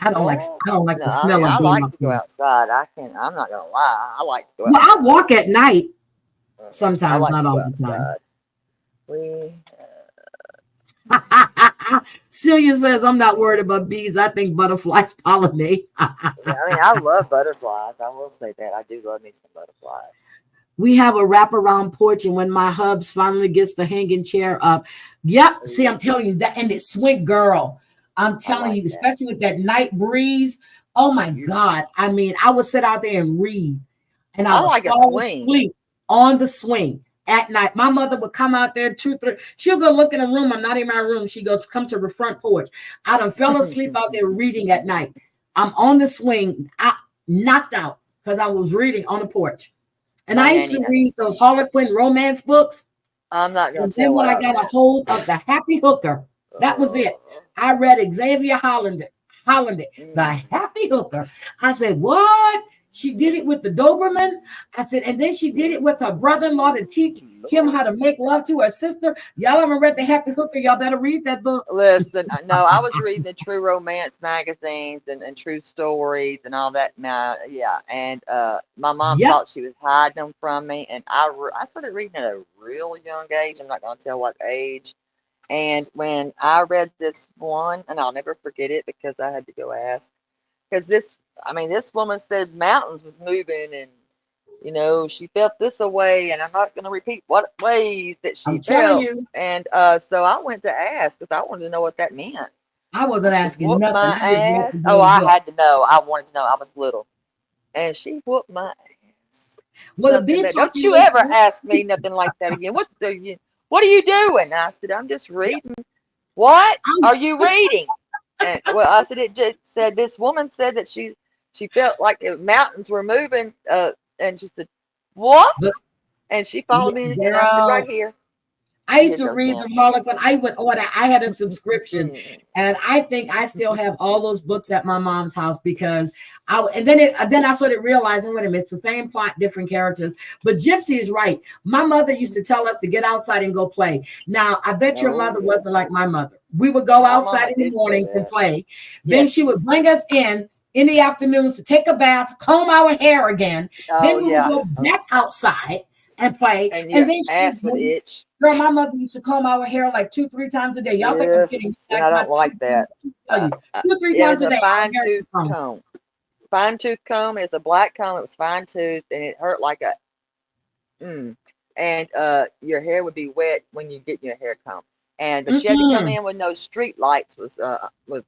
I don't like the smell of being outside. I like to go outside. I'm not gonna lie. I like to go outside. Well, I walk at night sometimes, not all the time. Celia says, I'm not worried about bees. I think butterflies pollinate. I love butterflies. I will say that. I do love me some butterflies. We have a wraparound porch, and when my hubs finally gets the hanging chair up. Yep. See, I'm telling you that, and it's sweet, girl. I'm telling you, especially with that night breeze. Oh my God. I mean, I would sit out there and read. And I would fall asleep on the swing. At night, my mother would come out there 2, 3. She'll go look in a room. I'm not in my room. She goes, come to the front porch. I done fell asleep out there reading at night. I'm on the swing. I knocked out because I was reading on the porch. And I used to read those Harlequin romance books. I'm not going to tell you. And then when I got a hold of the Happy Hooker, that was it. I read Xavier Holland, the Happy Hooker. I said, what? She did it with the Doberman. I said, and then she did it with her brother-in-law to teach him how to make love to her sister. Y'all haven't read the Happy Hooker. Y'all better read that book. Listen, no, I was reading the True Romance magazines and True Stories and all that. Yeah, and my mom thought she was hiding them from me, and I started reading at a really young age. I'm not going to tell what age. And when I read this one, and I'll never forget it because I had to go ask, because this woman said mountains was moving, and she felt this away, and I'm not going to repeat what ways that she felt. And so I went to ask because I wanted to know what that meant. I wasn't asking whooped nothing. my I just wanted to ass. be Oh, a I book. had to know. I wanted to know. I was little. And she whooped my ass. Well, the Something bee that, don't you ever population. ask me nothing like that again. What are you doing? And I said, I'm just reading. What are you reading? And well, I said, it just said this woman said that she felt like the mountains were moving. And she said, what? And she followed me, and I said, right Girl, here. I used to read the Harlequin. I would order. I had a subscription, and I think I still have all those books at my mom's house because then I sort of realized, wait a minute, it's the same plot, different characters. But Gypsy is right. My mother used to tell us to get outside and go play. Now, I bet your mother wasn't like my mother. We would go outside in the mornings and play. Then she would bring us in the afternoons to take a bath, comb our hair again. Then we would go back outside and play, and then ass would itch. Girl, my mother used to comb our hair like 2-3 times a day. Y'all think I'm kidding? And I don't like that. 2-3 times a day. Fine tooth comb. Fine tooth comb is a black comb. It was fine tooth, and it hurt like a. And your hair would be wet when you get your hair combed. But you had to come in when those street lights was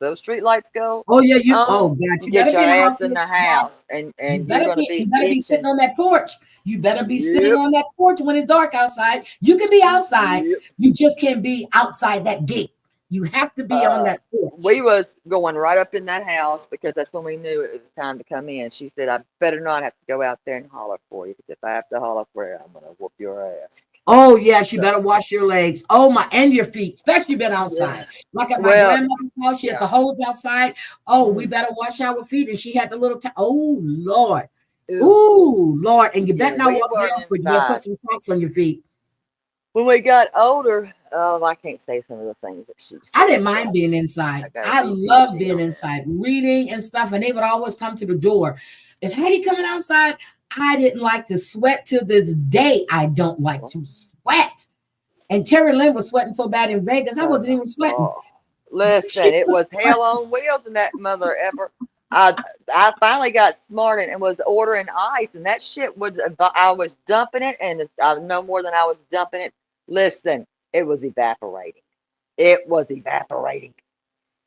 those street lights go? Oh yeah, God, you get your ass in the house, and you better be sitting on that porch. You better be sitting on that porch when it's dark outside. You can be outside. You just can't be outside that gate. You have to be on that porch. We was going right up in that house because that's when we knew it was time to come in. She said, I better not have to go out there and holler for you, because if I have to holler for you, I'm gonna whoop your ass. Oh yes, you better wash your legs. Oh my, and your feet, especially been outside. Like at my grandmother's house, she had the hose outside. Oh, we better wash our feet, and she had the little. Oh Lord, ooh Lord, and you better not walk barefoot. You put some socks on your feet. When we got older, I can't say some of the things that she said. I didn't mind being inside. I loved being inside, reading and stuff, and they would always come to the door. Is Hattie coming outside? I didn't like to sweat to this day. I don't like to sweat. And Terry Lynn was sweating so bad in Vegas, I wasn't even sweating. Listen, it was hell on wheels in that mother ever. I finally got smart and was ordering ice, and that shit was, I was dumping it, and no more than I was dumping it. Listen, it was evaporating. It was evaporating.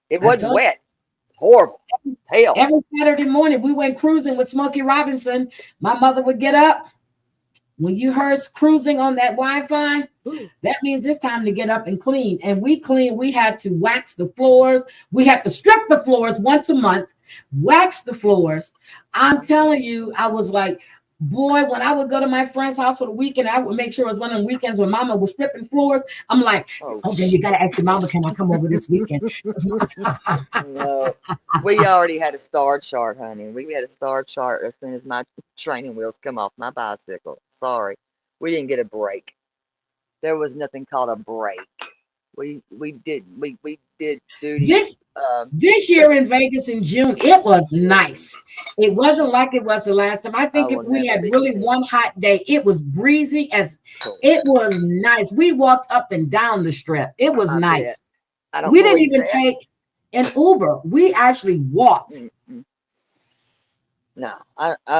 It wasn't wet. Horrible. Hell. Every Saturday morning, we went cruising with Smokey Robinson. My mother would get up. When you heard cruising on that Wi-Fi, that means it's time to get up and clean. And we cleaned. We had to wax the floors. We had to strip the floors once a month, wax the floors. I'm telling you, I was like, boy, when I would go to my friend's house for the weekend, I would make sure it was one of them weekends when mama was stripping floors. I'm like, okay, you got to ask your mama, can I come over this weekend? No, we already had a star chart, honey. We had a star chart as soon as my training wheels come off my bicycle. Sorry, we didn't get a break. There was nothing called a break. We did duty. This year in Vegas in June, it was nice. It wasn't like it was the last time. I think if we had really one hot day, it was breezy it was nice. We walked up and down the strip. It was nice. We didn't even take an Uber. We actually walked. No,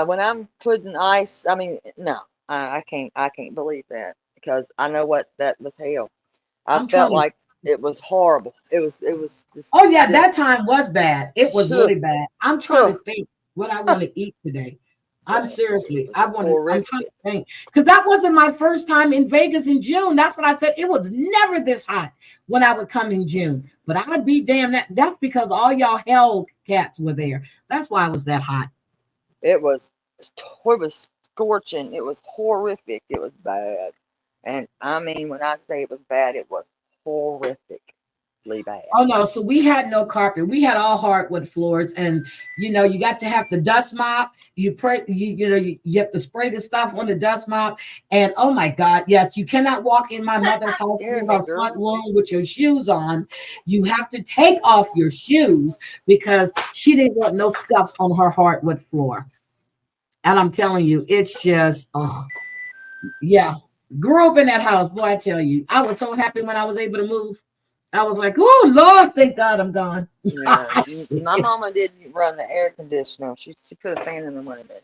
when I'm putting ice, I mean, no, I can't believe that, because I know what that was hell. I felt like it was horrible. It was just. Oh yeah, that time was bad. It was really bad. I'm trying to think what I want to eat today. I'm trying to think, because that wasn't my first time in Vegas in June. That's what I said. It was never this hot when I would come in June. But I'd be damn that. That's because all y'all Hellcats were there. That's why it was that hot. It was scorching. It was horrific. It was bad. And I mean, when I say it was bad, it was horrifically bad. Oh no, so we had no carpet. We had all hardwood floors, and you got to have the dust mop. You have to spray the stuff on the dust mop. And oh my God, yes, you cannot walk in my mother's house in our front room with your shoes on. You have to take off your shoes because she didn't want no scuffs on her hardwood floor. And I'm telling you, it's just yeah. Grew up in that house, boy. I tell you, I was so happy when I was able to move. I was like, "Oh Lord, thank God I'm gone." Yeah, my mama didn't run the air conditioner. She put a fan in the window.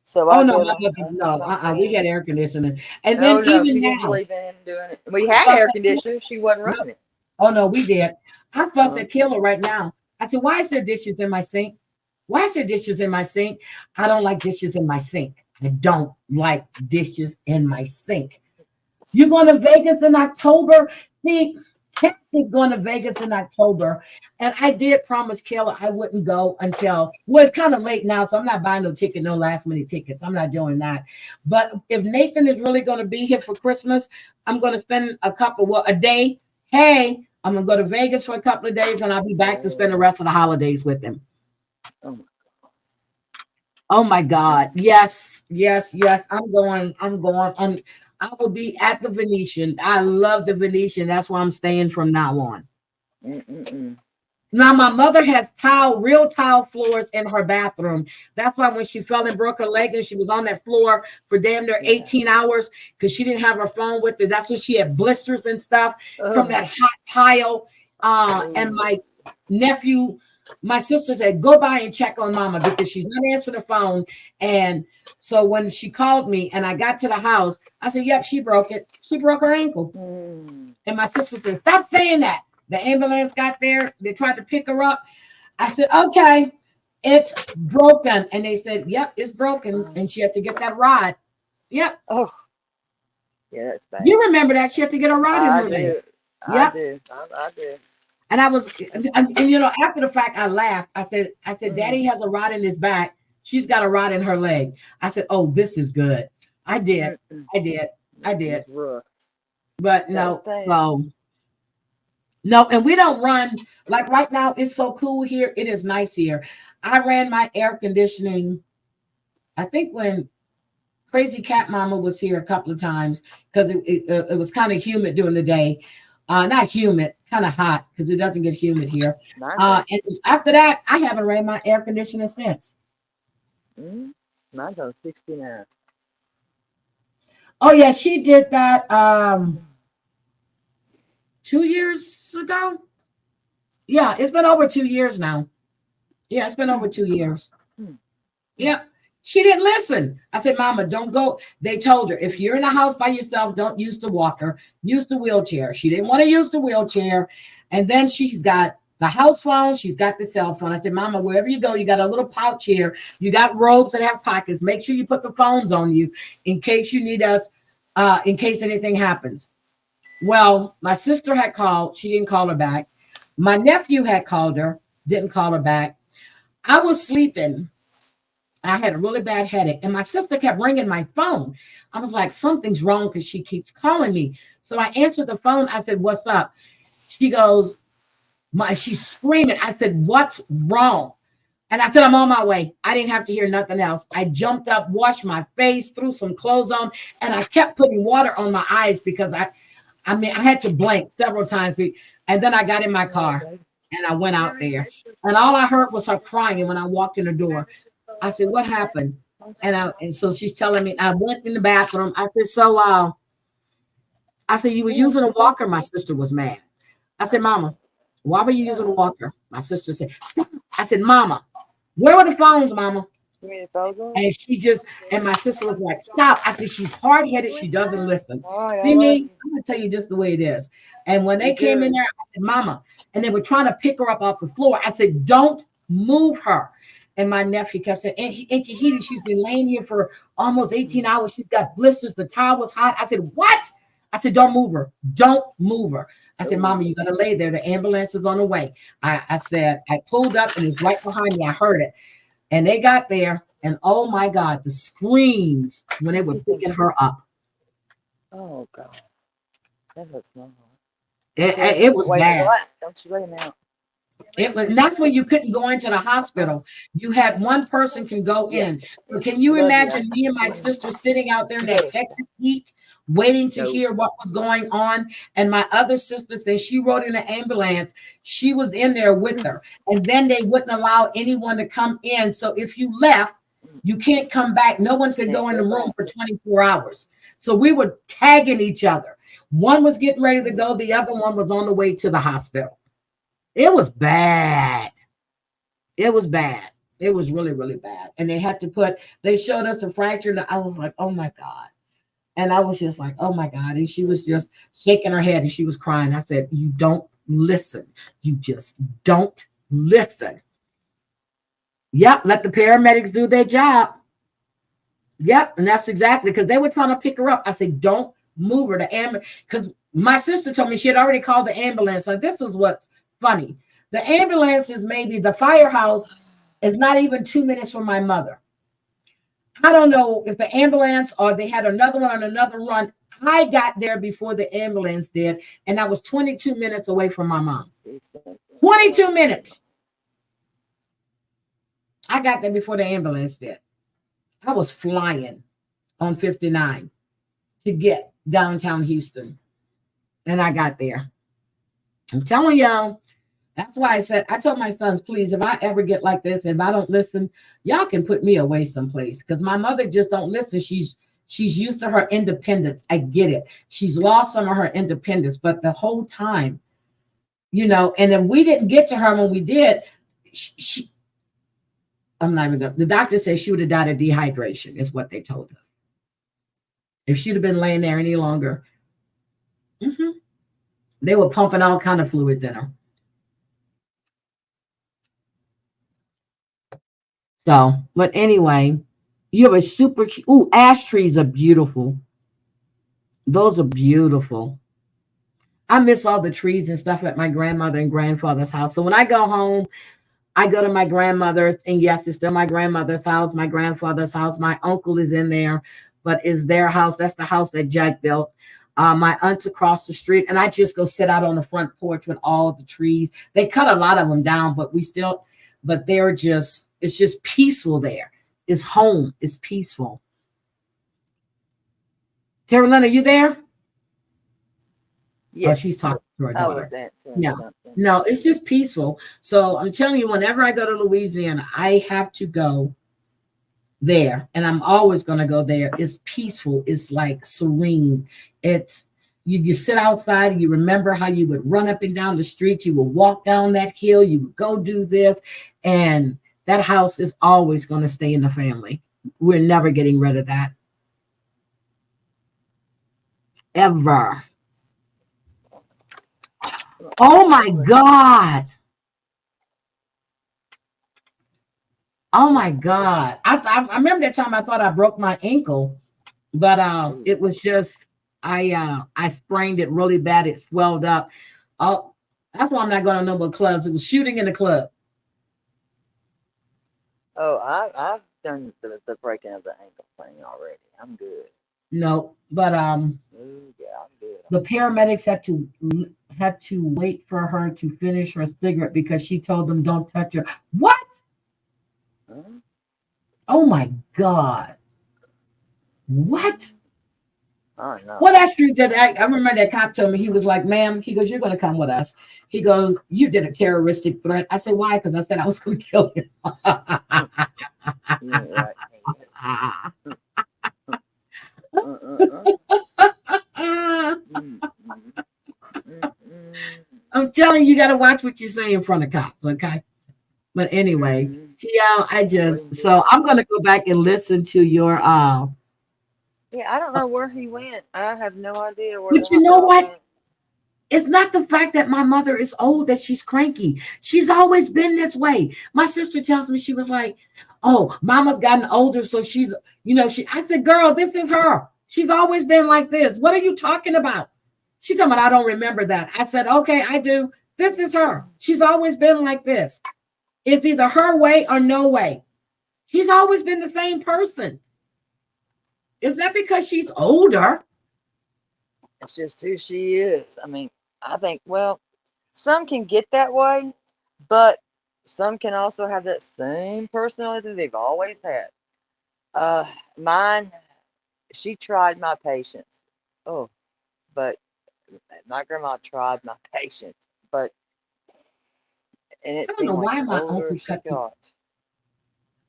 So we had air conditioning, and she then didn't believe in doing it. We had air conditioner. She wasn't running it. Oh no, we did. I fuss at Kayla right now. I said, why is there dishes in my sink? Why is there dishes in my sink? I don't like dishes in my sink. I don't like dishes in my sink. You're going to Vegas in October? See, Kat is going to Vegas in October. And I did promise Kayla I wouldn't go until, well, it's kind of late now, so I'm not buying no ticket, no last minute tickets. I'm not doing that. But if Nathan is really going to be here for Christmas, I'm going to spend a day. Hey, I'm going to go to Vegas for a couple of days, and I'll be back to spend the rest of the holidays with him. Oh my God. Yes. I'm going. And I will be at the Venetian. I love the Venetian. That's why I'm staying from now on. Now, my mother has real tile floors in her bathroom. That's why when she fell and broke her leg and she was on that floor for damn near 18 hours because she didn't have her phone with her. That's when she had blisters and stuff from that hot tile. And my nephew, my sister said, go by and check on mama because she's not answering the phone. And so when she called me and I got to the house, I said, yep, she broke it. She broke her ankle. And my sister said, stop saying that. The ambulance got there. They tried to pick her up. I said, okay, it's broken. And they said, yep, it's broken. And she had to get that rod. Yep. Oh, yeah, that's bad. You remember that? She had to get a rod in her leg. I do. And I was, and you know, after the fact, I laughed. I said, Daddy has a rod in his back. She's got a rod in her leg. I said, oh, this is good. I did. But no, no, and we don't run like right now. It's so cool here. It is nice here. I ran my air conditioning, I think when Crazy Cat Mama was here a couple of times because it was kind of humid during the day. Not humid, kind of hot because it doesn't get humid here. And after that, I haven't ran my air conditioner since. Mine's on 69. Oh yeah, she did that 2 years ago. Yeah, it's been over 2 years now. Yeah, it's been over 2 years. Yeah. She didn't listen. I said, Mama, don't go. They told her, if you're in the house by yourself, don't use the walker, use the wheelchair. She didn't want to use the wheelchair. And then she's got the house phone. She's got the cell phone. I said, Mama, wherever you go, you got a little pouch here. You got robes that have pockets. Make sure you put the phones on you in case you need us, in case anything happens. Well, my sister had called. She didn't call her back. My nephew had called her, didn't call her back. I was sleeping. I had a really bad headache, and my sister kept ringing my phone. I was like, something's wrong because she keeps calling me. So I answered the phone. I said, what's up? She goes, she's screaming. I said, what's wrong? And I said, I'm on my way. I didn't have to hear nothing else. I jumped up, washed my face, threw some clothes on, and I kept putting water on my eyes because I had to blink several times. And then I got in my car, and I went out there. And all I heard was her crying when I walked in the door. I said, what happened? And so she's telling me, I went in the bathroom. I said, you were using a walker. My sister was mad. I said, Mama, why were you using a walker? My sister said, stop. I said, Mama, where were the phones, Mama? And my sister was like, stop. I said, she's hard-headed. She doesn't listen. See me? I'm going to tell you just the way it is. And when they came in there, I said, Mama, and they were trying to pick her up off the floor. I said, don't move her. And my nephew kept saying, Auntie Heedy, she's been laying here for almost 18 hours. She's got blisters. The towel was hot. I said, what? I said, don't move her. Don't move her. I said, Mama, you got to lay there. The ambulance is on the way. I said, I pulled up and it was right behind me. I heard it. And they got there. And oh, my God, the screams when they were picking her up. Oh, God. That looks normal. It was bad. Don't you lay him out. And that's when you couldn't go into the hospital. You had one person can go in. So can you imagine me and my sister sitting out there in that Texas heat, waiting to hear what was going on? And my other sister said she rode in an ambulance. She was in there with her. And then they wouldn't allow anyone to come in. So if you left, you can't come back. No one could go in the room for 24 hours. So we were tagging each other. One was getting ready to go. The other one was on the way to the hospital. It was bad. It was bad. It was really, really bad. And they showed us a fracture. And I was like, oh my God. And I was just like, oh my God. And she was just shaking her head and she was crying. I said, you don't listen. You just don't listen. Yep, let the paramedics do their job. Yep, and that's exactly, because they were trying to pick her up. I said, don't move her to ambulance, because my sister told me she had already called the ambulance. So this is what's funny. The ambulance is maybe, the firehouse is not even 2 minutes from my mother. I don't know if the ambulance or they had another one on another run. I got there before the ambulance did, and I was 22 minutes away from my mom. 22 minutes. I got there before the ambulance did. I was flying on 59 to get downtown Houston, and I got there. I'm telling y'all, that's why I told my sons, please, if I ever get like this, if I don't listen, y'all can put me away someplace, because my mother just don't listen. She's used to her independence. I get it. She's lost some of her independence, but the whole time, and if we didn't get to her when we did, I'm not even going to, the doctor said she would have died of dehydration, is what they told us. If she'd have been laying there any longer, they were pumping all kind of fluids in her. So, but anyway, you have a super cute, ash trees are beautiful. Those are beautiful. I miss all the trees and stuff at my grandmother and grandfather's house. So when I go home, I go to my grandmother's, and yes, it's still my grandmother's house, my grandfather's house. My uncle is in there, but it's their house. That's the house that Jack built. My aunt's across the street, and I just go sit out on the front porch with all the trees. They cut a lot of them down, but it's just peaceful there. It's home. It's peaceful. Terralyn, are you there? Yes. Oh, she's talking to her daughter. Yeah. No, it's just peaceful. So I'm telling you, whenever I go to Louisiana, I have to go there, and I'm always going to go there. It's peaceful. It's like serene. It's you sit outside, you remember how you would run up and down the street, you would walk down that hill, you would go do this, and that house is always going to stay in the family. We're never getting rid of that. Ever. Oh my God. Oh my God. I remember that time I thought I broke my ankle, but it was just I sprained it really bad. It swelled up. Oh, that's why I'm not going to no more clubs. It was shooting in the club. Oh, I've done the breaking of the ankle thing already. I'm good. No, but yeah, I'm good. The paramedics had to wait for her to finish her cigarette because she told them don't touch her. What? Huh? Oh my God. What? Oh no. Well, that's true. I remember that cop told me, he was like, ma'am, he goes, you're going to come with us. He goes, you did a terroristic threat. I said, why? Because I said I was going to kill him. Yeah, right. I'm telling you, you got to watch what you say in front of cops, okay? But anyway, so I'm going to go back and listen to your yeah, I don't know where he went. I have no idea where. But you know what? It's not the fact that my mother is old that she's cranky. She's always been this way. My sister tells me, she was like, oh, mama's gotten older, so she's, I said, girl, this is her. She's always been like this. What are you talking about? She told me, I don't remember that. I said, okay, I do. This is her. She's always been like this. It's either her way or no way. She's always been the same person. It's not because she's older. It's just who she is. I mean, I think, well, some can get that way, but some can also have that same personality they've always had. Mine, she tried my patience. Oh, but my grandma tried my patience. But, and it I don't know why my uncle cut down.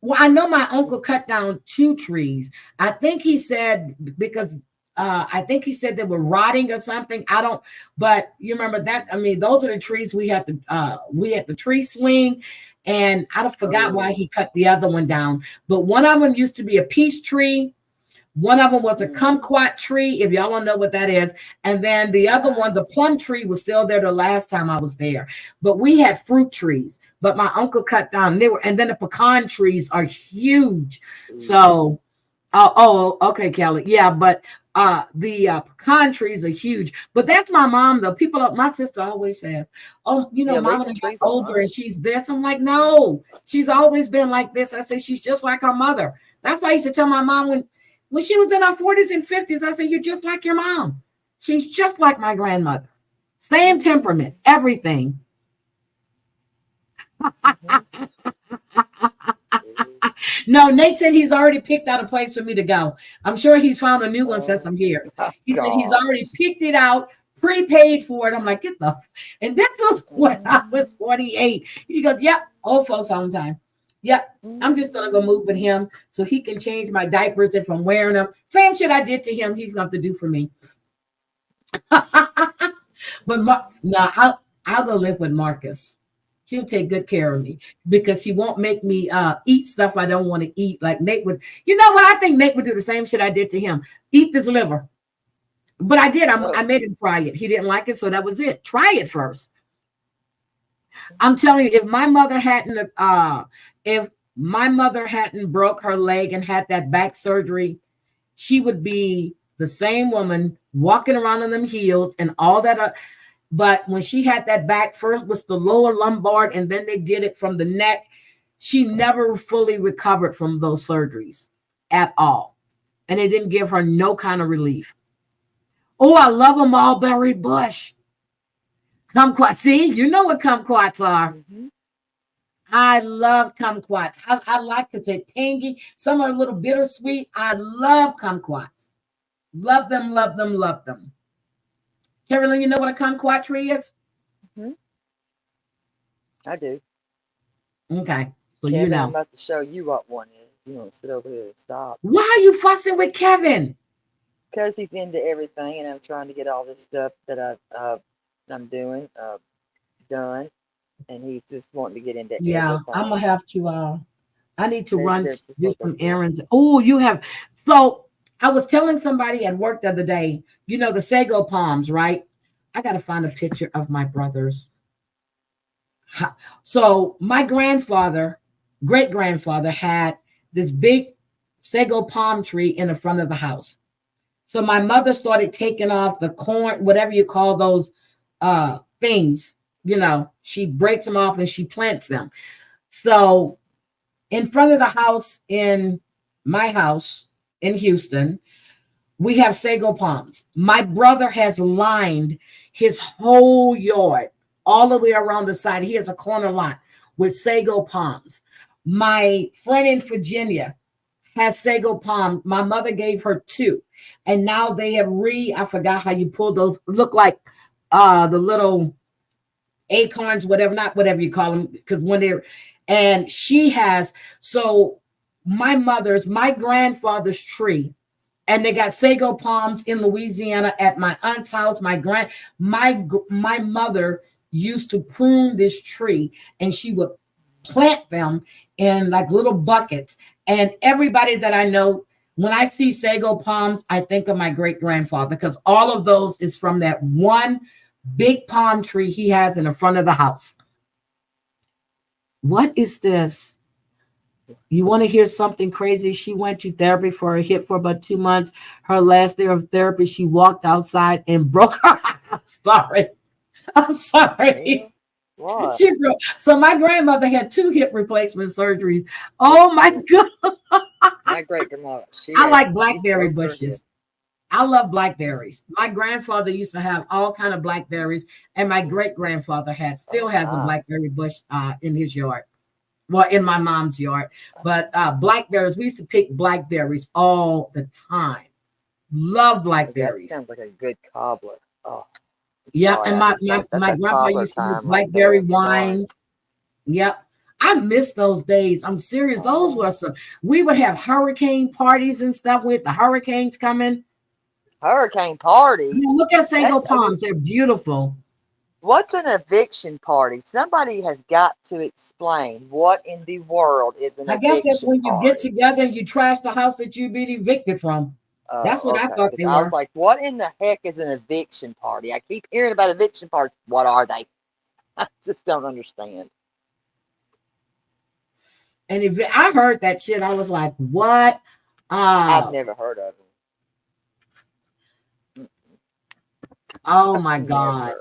Well, I know my uncle cut down 2 trees. I think he said because they were rotting or something. But you remember that? I mean, those are the trees we had the tree swing, and I forgot why he cut the other one down. But one of them used to be a peach tree. One of them was a kumquat tree, if y'all don't know what that is. And then the other one, the plum tree, was still there the last time I was there. But we had fruit trees, but my uncle cut down. And then the pecan trees are huge. So, okay, Kelly. Yeah, but the pecan trees are huge. But that's my mom, though. My sister always says, oh, mama got older and she's this. I'm like, no, she's always been like this. I say she's just like her mother. That's why I used to tell my mom when she was in her 40s and 50s, I said, you're just like your mom. She's just like my grandmother. Same temperament, everything. No, Nate said he's already picked out a place for me to go. I'm sure he's found a new one since I'm here. He said he's already picked it out, prepaid for it. I'm like, get the. And this was when I was 48. He goes, yep, old folks all the time. Yep, I'm just going to go move with him so he can change my diapers if I'm wearing them. Same shit I did to him, he's going to have to do for me. But I'll go live with Marcus. He'll take good care of me because he won't make me eat stuff I don't want to eat. Like Nate would. You know what? I think Nate would do the same shit I did to him. Eat this liver. But I did. I made him try it. He didn't like it, so that was it. Try it first. I'm telling you, if my mother hadn't broke her leg and had that back surgery, she would be the same woman walking around on them heels and all that. But when she had that back, first was the lower lumbar, and then they did it from the neck. She never fully recovered from those surgeries at all. And it didn't give her no kind of relief. Oh, I love a mulberry bush. Kumquats. See, you know what kumquats are. Mm-hmm. I love kumquats. I like because they're tangy. Some are a little bittersweet. I love kumquats. Love them, love them, love them. Carolyn, you know what a kumquat tree is? Mm-hmm. I do. Okay. So Kevin, you know. I'm about to show you what one is. You want to sit over here and stop. Why are you fussing with Kevin? Because he's into everything, and I'm trying to get all this stuff that I'm doing done, and he's just wanting to get into everything. I'm gonna have to. I need to do some errands. Oh, you have. So I was telling somebody at work the other day. You know the sago palms, right? I got to find a picture of my brothers. So my great grandfather, had this big sago palm tree in the front of the house. So my mother started taking off the corn, whatever you call those things, she breaks them off and she plants them. So in front of the house, in my house in Houston, we have sago palms. My brother has lined his whole yard all the way around the side. He has a corner lot with sago palms. My friend in Virginia has sago palm. My mother gave her 2. And now they have I forgot how you pull those, look like the little acorns, not whatever you call them, because and she has, so my grandfather's tree, and they got sago palms in Louisiana at my aunt's house. My mother used to prune this tree, and she would plant them in like little buckets. And everybody that I know, when I see sago palms, I think of my great grandfather, because all of those is from that one big palm tree he has in the front of the house. What is this? You want to hear something crazy? She went to therapy for a hip for about 2 months. Her last day of therapy, she walked outside and broke her. I'm sorry. What? She broke. So my grandmother had 2 hip replacement surgeries. Oh my God. My great grandmother. I like blackberry bushes. I love blackberries. My grandfather used to have all kind of blackberries, and my great grandfather still has a blackberry bush in his yard. Well, in my mom's yard. But blackberries, we used to pick blackberries all the time. Love blackberries. That sounds like a good cobbler. Oh. Yeah, and my grandpa used to do blackberry wine. Yep. I miss those days. I'm serious. Those were we would have hurricane parties and stuff with the hurricanes coming. Hurricane parties? Look at sago palms. They're beautiful. What's an eviction party? Somebody has got to explain what in the world is an eviction party. I guess that's when you get together and you trash the house that you've been evicted from. That's what I Okay. thought Because they I was were. like, what in the heck is an eviction party? I keep hearing about eviction parties. What are they? I just don't understand. And if I heard that shit, I was like, what? I've never heard of them. Oh my God.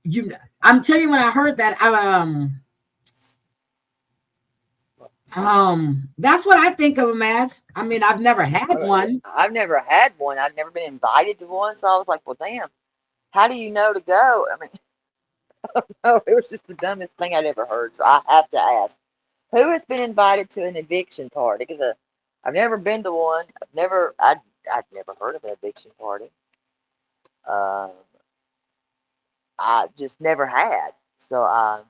Never. I'm telling you, when I heard that, that's what I think of them as. I mean, I've never had one. I've never had one. I've never been invited to one. So I was like, well, damn, how do you know to go? I mean, no, it was just the dumbest thing I'd ever heard. So I have to ask, who has been invited to an eviction party? Because I've never been to one. I'd never heard of an eviction party. I just never had. So I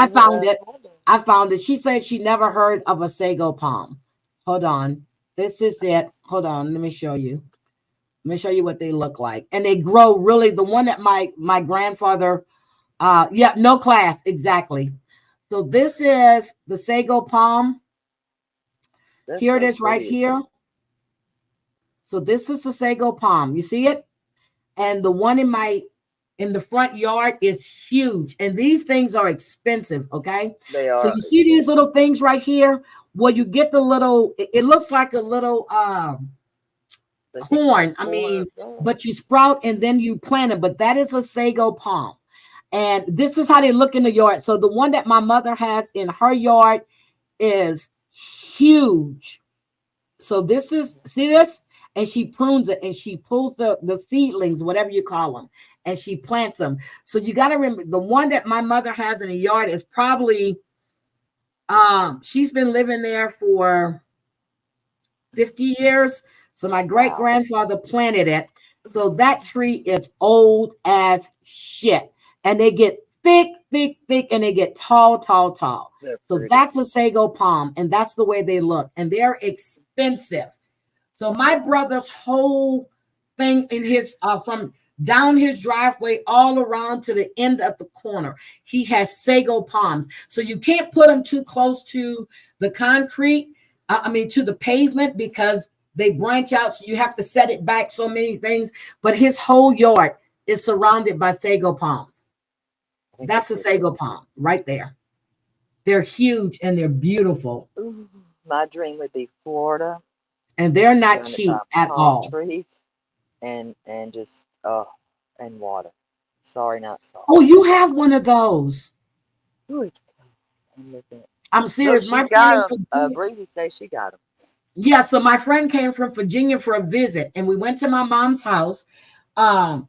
found it. I found it. She said she never heard of a sago palm. Hold on. This is it. Hold on. Let me show you. Let me show you what they look like. And they grow really. The one that my grandfather, yeah, no class. Exactly. So this is the sago palm. Here it is right here. So this is the sago palm. You see it? And the one in the front yard is huge. And these things are expensive, okay? They are. So you see these little things right here? Well, you get the little, it looks like a little corn. I mean, but you sprout and then you plant it. But that is a sago palm. And this is how they look in the yard. So the one that my mother has in her yard is huge. So this is, see this? And she prunes it and she pulls the seedlings, whatever you call them, and she plants them. So you got to remember, the one that my mother has in the yard is probably, she's been living there for 50 years. So my great grandfather planted it. So that tree is old as shit. And they get thick, thick, thick, and they get tall, tall, tall. So that's a sago palm, and that's the way they look. And they're expensive. So my brother's whole thing in his from down his driveway all around to the end of the corner, he has sago palms. So you can't put them too close to the concrete, to the pavement, because they branch out. So you have to set it back so many things. But his whole yard is surrounded by sago palms. That's a sago palm right there. They're huge and they're beautiful. Ooh, my dream would be Florida. And they're not cheap at all. Trees and just and water. Sorry, not sorry. Oh, you have one of those. Ooh, I'm serious. Look, my friend Breezy says she got them. Yeah, so my friend came from Virginia for a visit, and we went to my mom's house. And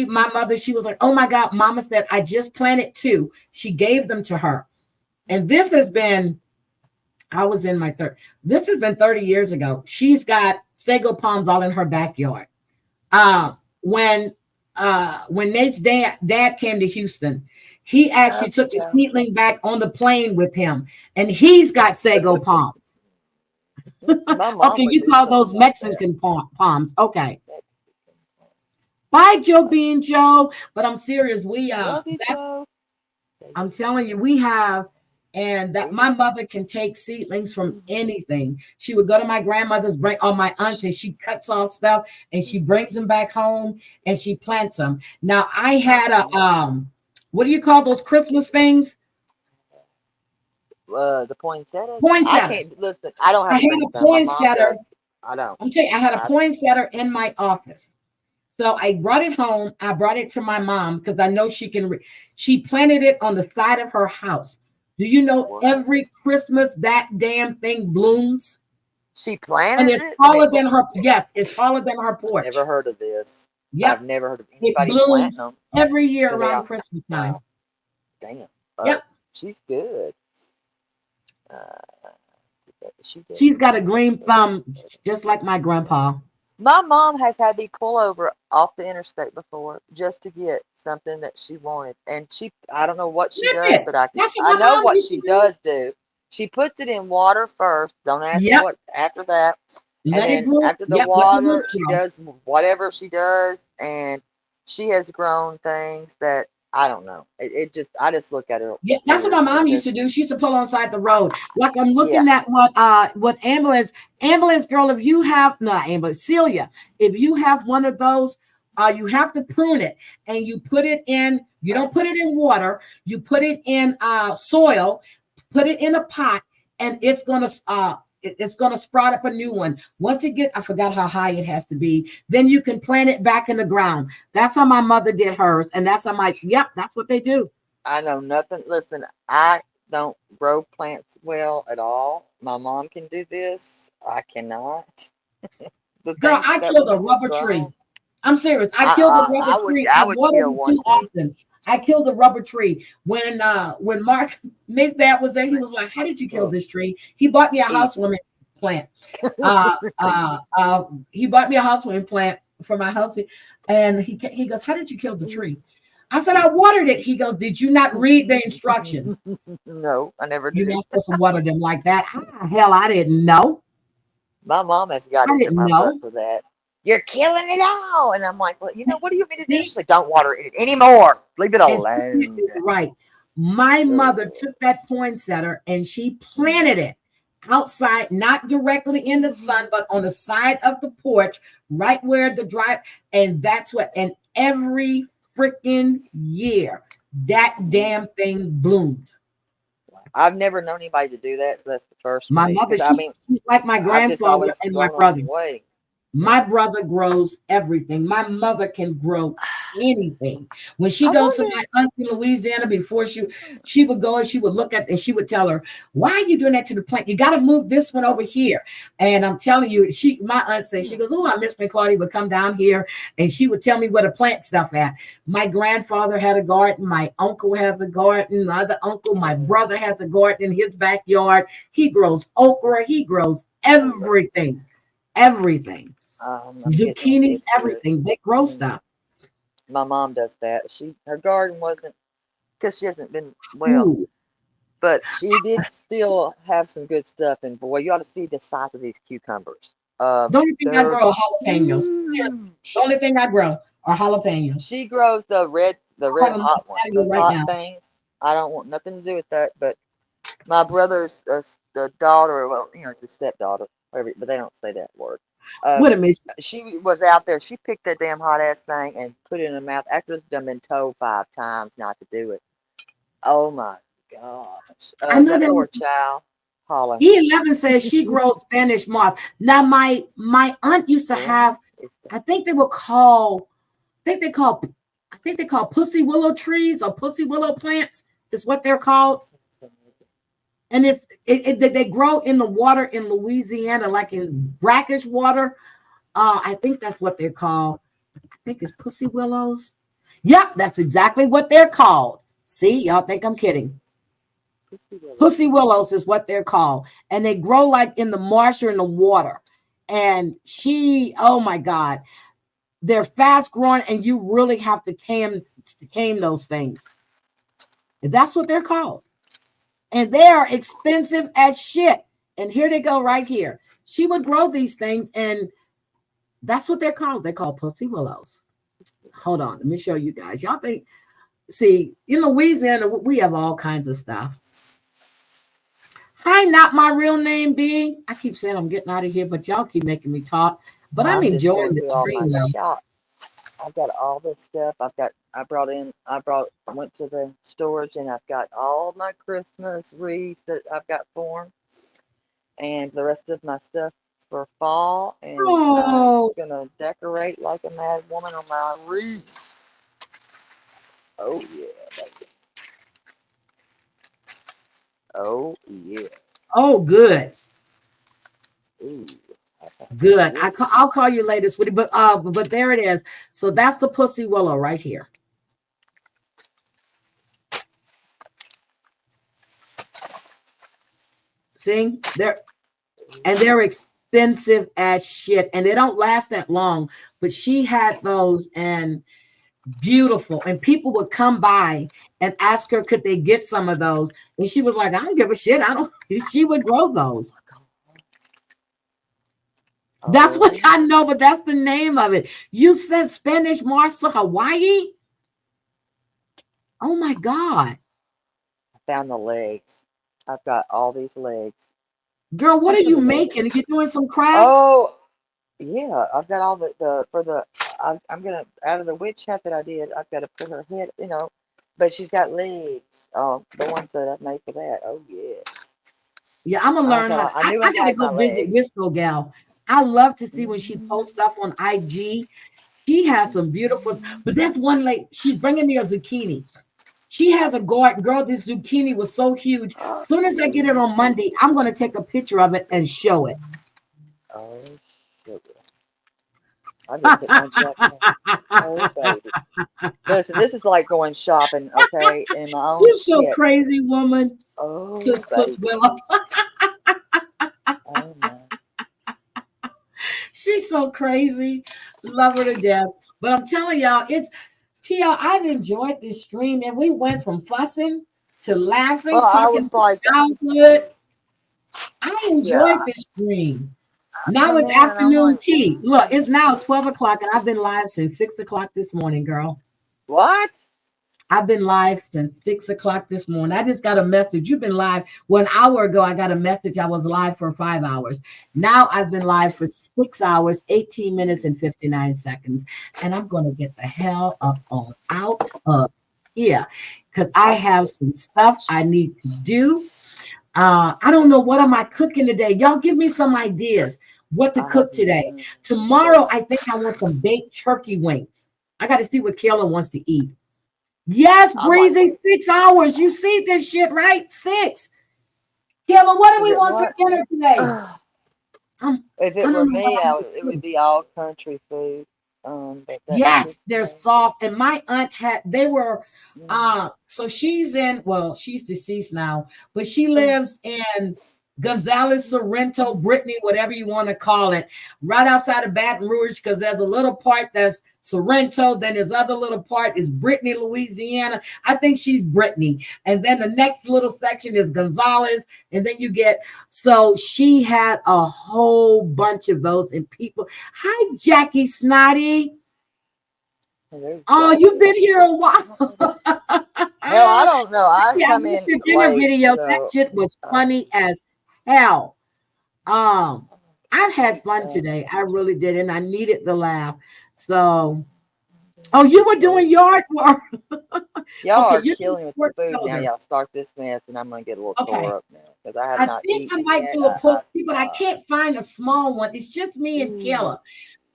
my mother, she was like, "Oh my God, Mama said I just planted 2." She gave them to her, and this has been. I was in my third. This has been 30 years ago. She's got sago palms all in her backyard. When Nate's dad came to Houston, he actually took the seedling back on the plane with him, and he's got sago palms. Okay, you call those Mexican palms. Okay. Bye, Joe being Joe. But I'm serious. I'm telling you, we have. And that my mother can take seedlings from anything. She would go to my grandmother's, my auntie. She cuts off stuff and she brings them back home and she plants them. Now I had a what do you call those Christmas things? The poinsettias. Poinsettias. Listen, I don't have. I had a poinsettia. I don't. I'm telling you, I had a poinsettia in my office. So I brought it home. I brought it to my mom because I know she can. She planted it on the side of her house. Do you know every Christmas that damn thing blooms? She planted and it's taller than her. Yes, it's taller than her porch. Never heard of this. Yeah, I've never heard of anybody planting them every year around Christmas time. Damn. Yep, she's good. She's got a green thumb, just like my grandpa. My mom has had me pull over off the interstate before just to get something that she wanted. And I don't know what she does, but I know what she does do. She puts it in water first. Don't ask me what after that. And then after the water, she does whatever she does. And she has grown things that I don't know. I just look at it. Yeah, that's what my mom used to do. She used to pull on side the road. Like I'm looking Yeah. at what ambulance girl, if you have not ambulance, Celia, if you have one of those, you have to prune it and you put it in, you don't put it in water, you put it in soil, put it in a pot, and it's gonna sprout up a new one. Once it I forgot how high it has to be, then you can plant it back in the ground. That's how my mother did hers, and that's how that's what they do. I know nothing. Listen, I don't grow plants well at all. My mom can do this. I cannot. The Girl, things I that killed a we just rubber tree. grown. I'm serious. I killed a rubber tree. I I would watered kill it one too too. often. I killed a rubber tree. When Mark, Miss Dad was there, he was like, "How did you kill this tree?" He bought me a housewarming plant. He bought me a housewarming plant for my house, and he goes, "How did you kill the tree?" I said, "I watered it." He goes, "Did you not read the instructions?" No, I never You're did. not supposed to water them like that. Hell, I didn't know. My mom has got I into didn't my butt know. for that. You're killing it all. And I'm like, well, what do you want me to do? See? She's like, don't water it anymore. Leave it And alone. right. My mother took that poinsettia and she planted it outside, not directly in the sun, but on the side of the porch, right where the drive. And and every freaking year, that damn thing bloomed. I've never known anybody to do that, so that's the first for My me. mother, Because she's like my I've just grandfather always and my thrown brother. them away. My brother grows everything. My mother can grow anything. When she I goes to wonder. my aunt in Louisiana, before she would go and she would look at and she would tell her, "Why are you doing that to the plant? You got to move this one over here." And I'm telling you, my aunt says, she goes, "Oh, I miss when Claudia would come down here and she would tell me where to plant stuff at." My grandfather had a garden. My uncle has a garden. My other uncle, my brother has a garden in his backyard. He grows okra. He grows everything. Everything. I'm getting Zucchinis, itchy. everything. They grow stuff. My mom does that. Her garden wasn't, because she hasn't been well, Ooh. but she did still have some good stuff. And boy, you ought to see the size of these cucumbers. The only thing I They're grow are jalapenos. huge. The only thing I grow are jalapenos. She grows the red hot ones, those right hot now. things. I don't want nothing to do with that. But my brother's the daughter, well, it's a stepdaughter, whatever, but they don't say that word. Wait a minute. She was out there. She picked that damn hot ass thing and put it in her mouth after it's done been told 5 times not to do it. Oh my gosh! I know That that poor was. child. Holla. E11 says she grows Spanish moth. Now my aunt used to have. I think they call pussy willow trees or pussy willow plants is what they're called. And they grow in the water in Louisiana, like in brackish water. I think that's what they're called. I think it's pussy willows. Yep, that's exactly what they're called. See, y'all think I'm kidding. Pussy willows is what they're called. And they grow like in the marsh or in the water. And oh my God, they're fast growing and you really have to tame those things. That's what they're called. And they are expensive as shit. And here they go right here. She would grow these things and that's what they're called. They're called pussy willows. Hold on. Let me show you guys. Y'all think, see, in Louisiana, we have all kinds of stuff. Hi, not my real name, B. I keep saying I'm getting out of here, but y'all keep making me talk. But I'm enjoying the stream now. I've got all this stuff. I went to the storage and I've got all my Christmas wreaths that I've got formed and the rest of my stuff for fall. And I'm going to decorate like a mad woman on my wreaths. Oh, yeah, baby. Oh, yeah. Oh, good. Ooh. Good. I'll call you later, sweetie. But there it is. So that's the pussy willow right here. See, they're expensive as shit, and they don't last that long. But she had those and beautiful, and people would come by and ask her could they get some of those, and she was like, "I don't give a shit. I don't." She would grow those. That's what I know, but that's the name of it. You sent Spanish moss to Hawaii? Oh my God. I found the legs. I've got all these legs. Girl, what What's are some you of these? making? Are you doing some crafts? Oh, yeah. I've got all the. I'm gonna out of the witch hat that I did. I've got to put her head. But she's got legs. The ones that I've made for that. Oh yeah. Yeah, I'm gonna learn how. I knew I I gotta had go my visit legs. Wisco Gal. I love to see when she Mm-hmm. posts stuff on IG. She has some beautiful, but that's one lady. She's bringing me a zucchini. She has a garden. Girl, this zucchini was so huge. As soon as I get it on Monday, I'm gonna take a picture of it and show it. Oh, sugar. I just hit my jackpot. Oh, baby. Listen, this is like going shopping, okay, in my own You're so shit. crazy, woman. Oh, Puss baby. Willow. Oh, my. She's so crazy. Love her to death. But I'm telling y'all, it's TL. I've enjoyed this stream, and we went from fussing to laughing, Well, I talking was about like, childhood. I yeah, enjoyed this stream. I Now come it's in and I'm afternoon like, tea. Look, it's now 12 o'clock, and I've been live since 6 o'clock this morning, girl. what? I've been live since 6 o'clock this morning. I just got a message. You've been live. Well, an hour ago, I got a message. I was live for 5 hours. Now I've been live for 6 hours, 18 minutes, and 59 seconds. And I'm going to get the hell up on out of here because I have some stuff I need to do. I don't know, what am I cooking today? Y'all give me some ideas what to cook today. Tomorrow, I think I want some baked turkey wings. I got to see what Kayla wants to eat. Yes, Breezy, 6 hours. You see this shit, right? 6. Kayla, what do we want for dinner today? If it were me, it would be all country food. Yes, they're soft. And my aunt they were, so she's she's deceased now, but she lives in Gonzales, Sorrento, Brittany, whatever you want to call it, right outside of Baton Rouge, because there's a little part that's Sorrento, then there's other little part is Brittany, Louisiana. I think she's Brittany. And then the next little section is Gonzales. And then you so she had a whole bunch of those and people. Hi, Jackie Snotty. Oh, you've been here a while. Hell, I don't know. I come in your dinner late, video. so, that shit was funny as hell. I've had fun today. I really did, and I needed the laugh. So, you were doing yard work. Y'all are killing with the food now. Y'all start this mess, and I'm gonna get a little tore up now because I have not eaten. I think I might do a pork tea, but I can't find a small one. It's just me and Kayla.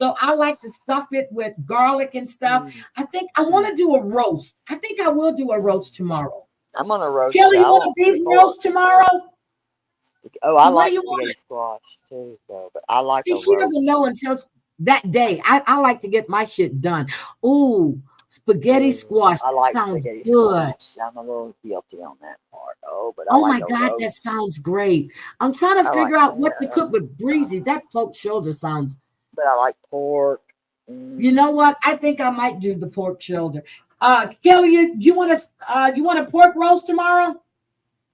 So I like to stuff it with garlic and stuff. I think I want to do a roast. I think I will do a roast tomorrow. I'm gonna roast. Kelly, you want a beef roast tomorrow? Oh, I like spaghetti squash too, though. But I like. See, she doesn't know until that day. I like to get my shit done. Ooh, spaghetti squash. I like sounds spaghetti good. Squash. I'm a little guilty on that part. Oh, but oh my God, that sounds great. I'm trying to figure out what to cook with Breezy. That pork shoulder sounds. But I like pork. You know what? I think I might do the pork shoulder. Kelly, you want a pork roast tomorrow?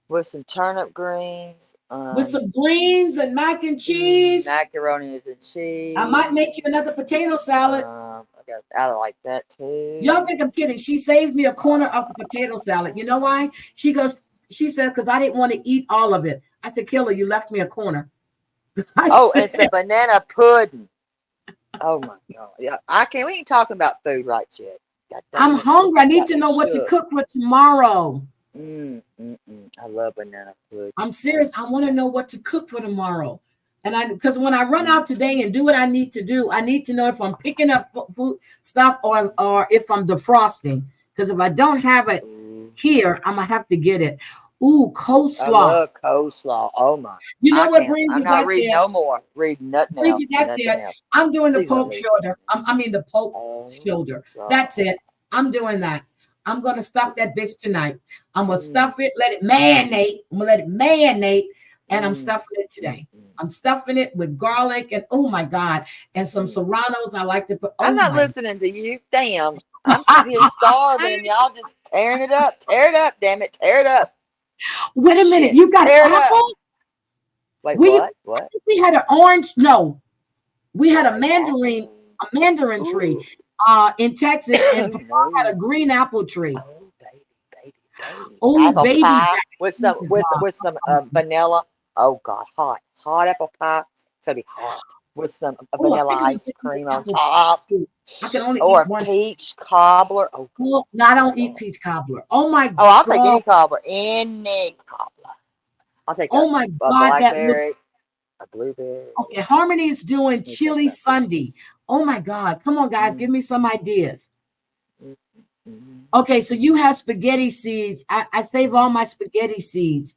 With some turnip greens. With some greens and mac and cheese. Macaroni and cheese. I might make you another potato salad. I like that too. Y'all think I'm kidding? She saves me a corner of the potato salad. You know why? She said, because I didn't want to eat all of it. I said, Killer, you left me a corner. It's a banana pudding. Oh my God. Yeah, we ain't talking about food right yet. I'm hungry. I need to know what to cook for tomorrow. I love banana pudding. I'm serious. I want to know what to cook for tomorrow. And because when I run out today and do what I need to do, I need to know if I'm picking up food stuff or if I'm defrosting. Because if I don't have it here, I'm going to have to get it. Ooh, coleslaw. I love coleslaw. Oh my. You know what, Breezy? I'm not reading no more. Reading nothing else. Breezy, that's it. I'm doing the pork shoulder. The pork shoulder. That's it. I'm doing that. I'm going to stuff that bitch tonight. I'm going to stuff it, let it marinate. And I'm stuffing it today. I'm stuffing it with garlic and oh my God, and some serranos. I like to put. I'm not listening to you. Damn. I'm sitting here starving and y'all just tearing it up. Tear it up, damn it. Tear it up. Wait a minute. You got apples? Wait, what? We had an orange. No, we had a mandarin tree in Texas, and Papa had a green apple tree. Oh, apple baby, pie back. with some vanilla. Oh God, hot apple pie. It's gonna be hot with some Oh, vanilla I can only ice eat cream on apple top, too. I can only or eat a one. peach cobbler. Oh, Well, no, I don't eat Lord. peach cobbler. Oh my Oh, I'll take God. any cobbler, any cobbler. I'll take Oh my a God, that looks. blackberry, a blueberry. Okay, Harmony is doing Let me think chili about Sunday. Oh my God. Come on, guys, give me some ideas. this. Okay, so you have spaghetti seeds. I save all my spaghetti seeds.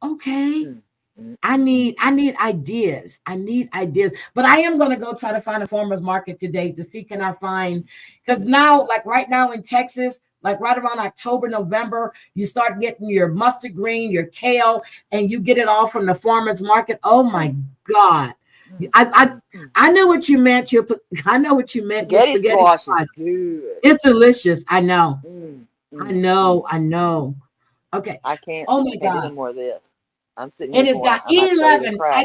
Okay. I need ideas. I need ideas. But I am gonna go try to find a farmer's market today to see can I find, because now, like right now in Texas, like right around October, November, you start getting your mustard green, your kale, and you get it all from the farmer's market. Oh my God. I know what you meant. I know what you meant with Spaghetti spaghetti squash squash. is good. It's delicious. I know. I know. Mm. I know. Okay. I can't. Oh my Can't do God. no more of this. I'm sitting It here has going. got I'm about to go eat a E11. cracker. I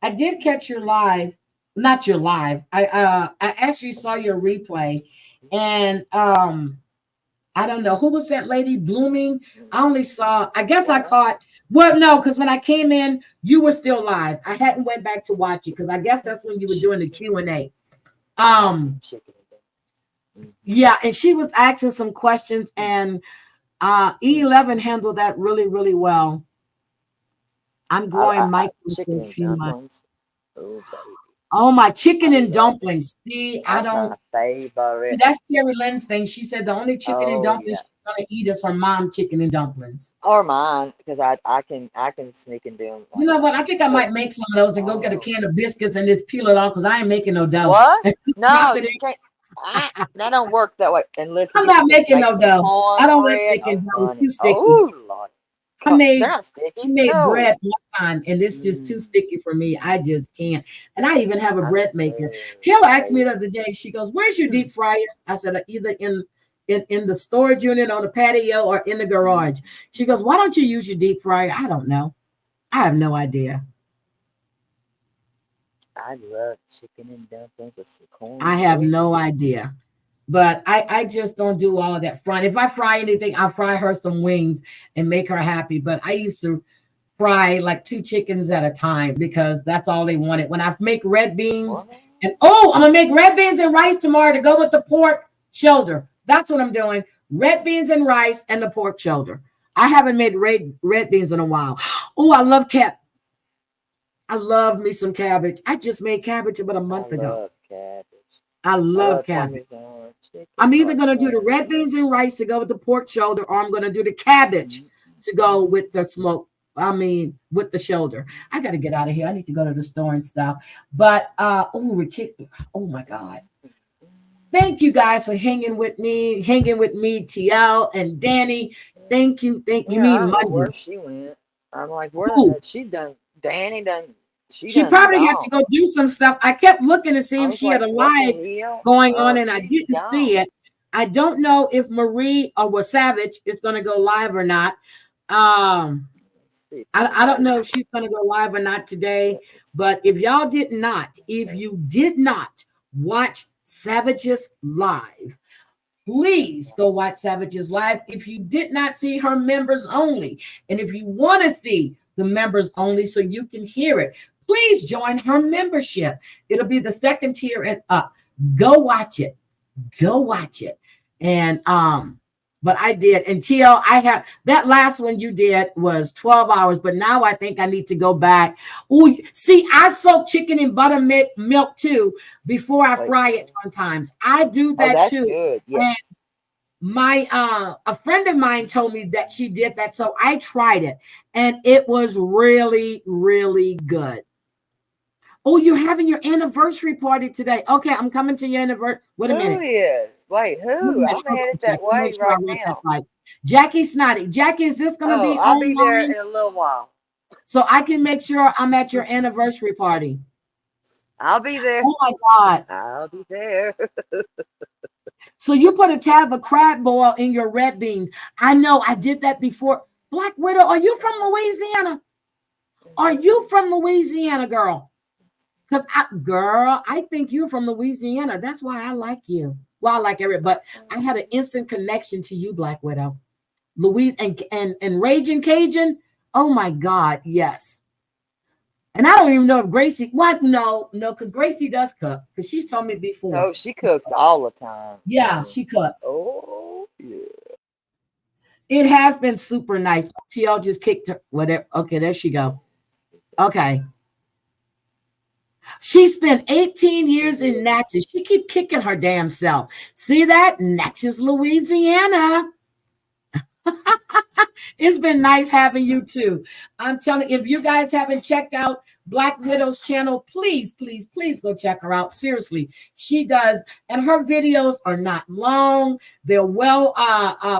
did catch your live, not your live. I actually saw your replay, and I don't know who was that lady blooming. I only saw. I guess I caught. Well, no, because when I came in, you were still live. I hadn't went back to watch it because I guess that's when you were doing the Q&A. Yeah, and she was asking some questions, and E11 handled that really, really well. I'm growing micro for a few months. Oh, baby. Oh, my chicken and dumplings. See, I That's don't. my favorite. That's Terry Lynn's thing. She said the only chicken and Oh, dumplings yeah. she's gonna eat is her mom chicken and dumplings. Or mine, because I can sneak and do them. You know what? I think I might make some of those and go get a can of biscuits and just peel it off because I ain't making no dough. What? No, you can't. That don't work that way. And listen, I'm not making no dough. I don't like cornbread. making dough. It's Honey. too sticky. Oh, Lord. I They're not sticky. made No. bread one time, and it's just too sticky for me. I just can't. And I even have a bread maker. Taylor asked me the other day. She goes, "Where's your deep fryer?" I said, "Either in the storage unit on the patio or in the garage." She goes, "Why don't you use your deep fryer?" I don't know. I have no idea. I love chicken and dumplings with some corn. I have no idea. But I just don't do all of that frying. If I fry anything, I'll fry her some wings and make her happy. But I used to fry like 2 chickens at a time because that's all they wanted. When I make red beans, and I'm gonna make red beans and rice tomorrow to go with the pork shoulder. That's what I'm doing. Red beans and rice and the pork shoulder. I haven't made red beans in a while. Oh, I love I love me some cabbage. I just made cabbage about a month ago. Love cabbage. I love cabbage. I'm either going to do the red beans and rice to go with the pork shoulder, or I'm going to do the cabbage to go with the with the shoulder. I got to get out of here. I need to go to the store and stuff. But, oh my God. Thank you guys for hanging with me, TL and Danny. Thank you. I don't know where she went. I'm like, where the heck she done? Danny done. She probably had to go do some stuff. I kept looking to see if she had a live going on, and I didn't see it. I don't know if Marie or Savage is going to go live or not. I don't know if she's going to go live or not today. But if you did not watch Savage's live, please go watch Savage's live. If you did not see her members only, and if you want to see the members only so you can hear it, please join her membership. It'll be the 2nd tier and up. Go watch it. And but I did. And TL, I have that last one you did was 12 hours, but now I think I need to go back. Oh, see, I soak chicken in buttermilk too before I fry it sometimes. I do that too. Good. Yes. And a friend of mine told me that she did that, so I tried it, and it was really, really good. Oh, you're having your anniversary party today. Okay, I'm coming to your anniversary. Wait a minute. Who is? Wait, who? I'm headed that way right now. Right. Jackie Snotty. Jackie, is this going to be I'll be there in a little while. So I can make sure I'm at your anniversary party. I'll be there. Oh, my God. I'll be there. So you put a tab of crab boil in your red beans. I know I did that before. Black Widow, are you from Louisiana? Are you from Louisiana, girl? Because, I think you're from Louisiana. That's why I like you. Well, like every, but I had an instant connection to you, Black Widow. Louise and Raging Cajun. Oh my God, yes. And I don't even know if Gracie, what? No, because Gracie does cook, because she's told me before. Oh, she cooks all the time. Yeah, she cooks. Oh, yeah. It has been super nice. TL just kicked her. Whatever. Okay, there she go. Okay. She spent 18 years in Natchez. She keep kicking her damn self. See that? Natchez, Louisiana. It's been nice having you too. I'm telling you, if you guys haven't checked out Black Widow's channel, please, please, please go check her out. Seriously, she does. And her videos are not long. They're well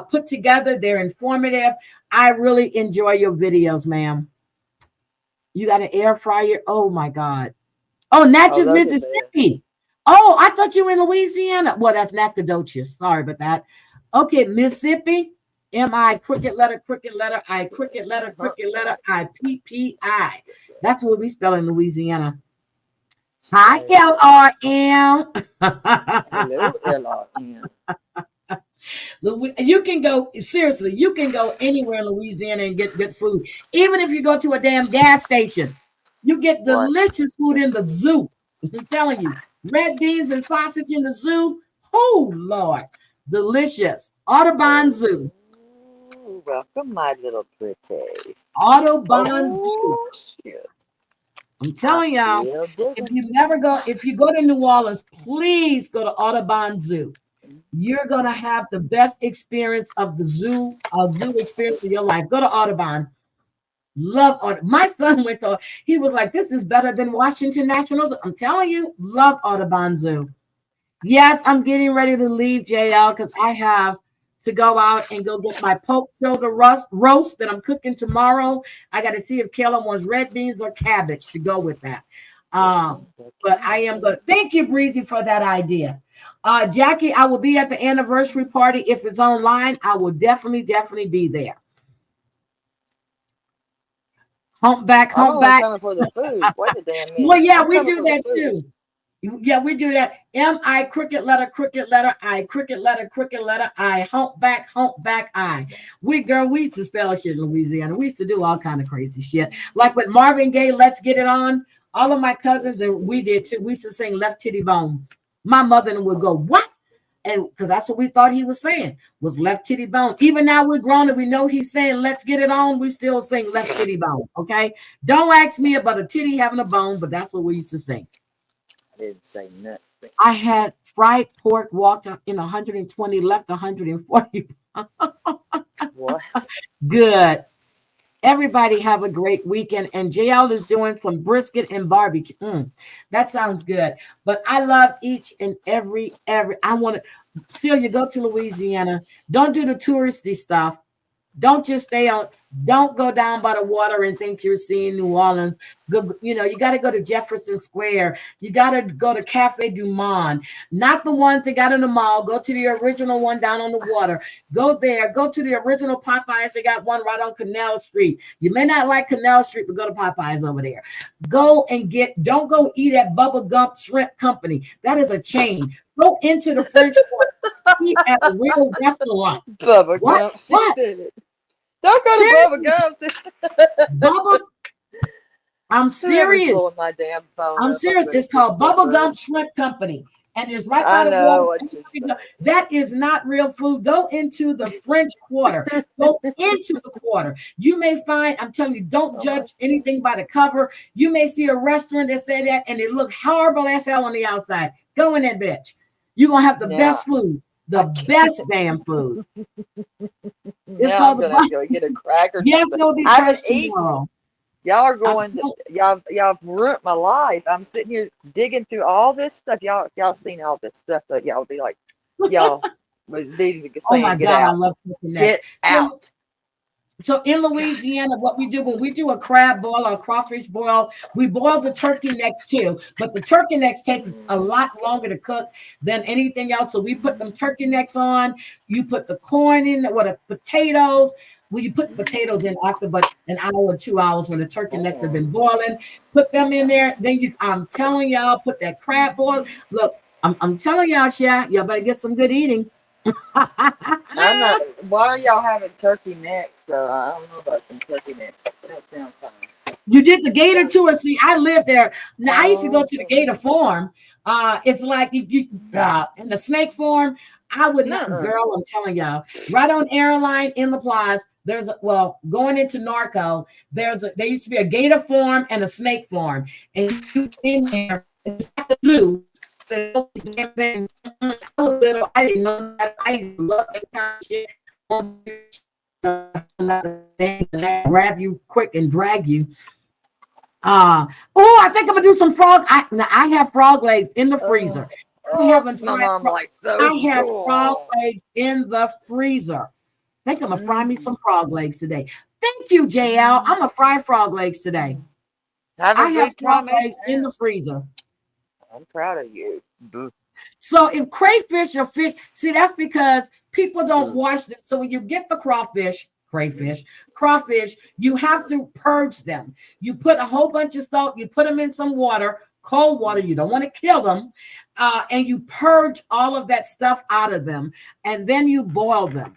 put together. They're informative. I really enjoy your videos, ma'am. You got an air fryer? Oh, my God. Oh, Natchez, Mississippi. Oh, I thought you were in Louisiana. Well, that's Nacogdoches. Sorry about that. Okay, Mississippi. M-I, crooked letter, I, crooked letter, I, P-P-I. That's what we spell in Louisiana. Hi, L-R-M. Hello, L-R-M. You can go, seriously, you can go anywhere in Louisiana and get good food. Even if you go to a damn gas station, you get delicious food in the zoo. I'm telling you, red beans and sausage in the zoo. Oh, Lord. Delicious. Audubon Zoo. Welcome, my little pretty. Audubon Zoo. Shit. I'm telling y'all, if you go to New Orleans, please go to Audubon Zoo. You're gonna have the best experience of the zoo experience of your life. Go to Audubon. Love Audubon. My son went to. He was like, "This is better than Washington National Zoo." I'm telling you, love Audubon Zoo. Yes, I'm getting ready to leave JL because I have to go out and go get my pork shoulder roast that I'm cooking tomorrow. I got to see if Kayla wants red beans or cabbage to go with that. But I am going to thank you, Breezy, for that idea. Jackie, I will be at the anniversary party. If it's online, I will definitely be there. Humpback. Coming for the food. Wait a damn minute. Well, yeah, we do that too. Yeah, we do that. M-I, crooked letter, I, crooked letter, I, humpback, I. We used to spell shit in Louisiana. We used to do all kind of crazy shit. Like with Marvin Gaye, Let's Get It On. All of my cousins, and we did too. We used to sing Left Titty Bone. My mother would go, what? And because that's what we thought he was saying, was left titty bone. Even now we're grown and we know he's saying, let's get it on. We still sing left titty bone. Okay. Don't ask me about a titty having a bone, but that's what we used to sing. Didn't say nothing. I had fried pork, walked in 120, left 140. What? Good. Everybody have a great weekend. And JL is doing some brisket and barbecue. That sounds good. But I love each and every. I want to, Celia, go to Louisiana. Don't do the touristy stuff. Don't just stay out. Don't go down by the water and think you're seeing New Orleans. Go, you got to go to Jefferson Square. You got to go to Cafe Du Monde, not the ones that got in the mall. Go to the original one down on the water. Go there. Go to the original Popeyes. They got one right on Canal Street. You may not like Canal Street, but go to Popeyes over there. Go and don't go eat at Bubba Gump Shrimp Company. That is a chain. Go into the French Quarter. Eat at a real restaurant. Bubba Gump. What? Don't go to Bubba Gump. Bubba. I'm serious. My damn phone. I'm serious. It's called Bubba Gump Shrimp Company. And it's right by the water. That is not real food. Go into the French Quarter. Go into the quarter. You may find, I'm telling you, don't judge anything by the cover. You may see a restaurant that say that and it looks horrible as hell on the outside. Go in that bitch. You're going to have the best food. The best damn food. It's called I'm gonna go get a cracker. Yes, it'll be fresh tomorrow. Y'all are going to y'all ruined my life. I'm sitting here digging through all this stuff. Y'all seen all this stuff that y'all be like, y'all would be saying, oh my God, I love cooking that. Get out. So in Louisiana, what we do when we do a crab boil or a crawfish boil, we boil the turkey necks too. But the turkey necks takes a lot longer to cook than anything else. So we put them turkey necks on. You put the corn in, or the potatoes. Well, you put the potatoes in after but an hour or 2 hours when the turkey necks have been boiling. Put them in there. Then I'm telling y'all, put that crab boil. Look, I'm telling y'all, y'all better get some good eating. I'm not. Why are y'all having turkey necks? Though I don't know about some turkey necks. That sounds fine. You did the gator tour. See, I lived there. Now I used to go to the gator Oh. farm. It's like you in the snake farm. I would not, girl. I'm telling y'all, right on Airline in La Plaza. There's going into Narco. There used to be a gator farm and a snake farm, and you in there. It's like a zoo. I was little. I didn't know that. I used to love that kind of shit. Grab you quick and drag you. I think I'm gonna do some frog. I have frog legs in the freezer. I have frog legs in the freezer. I think I'm gonna fry me some frog legs today. Thank you, JL. I'm gonna fry frog legs today. I have frog legs in the freezer. I'm proud of you. So if crayfish or fish, see, that's because people don't wash them. So when you get the crawfish, you have to purge them. You put a whole bunch of salt, you put them in some water, cold water, you don't want to kill them, and you purge all of that stuff out of them, and then you boil them.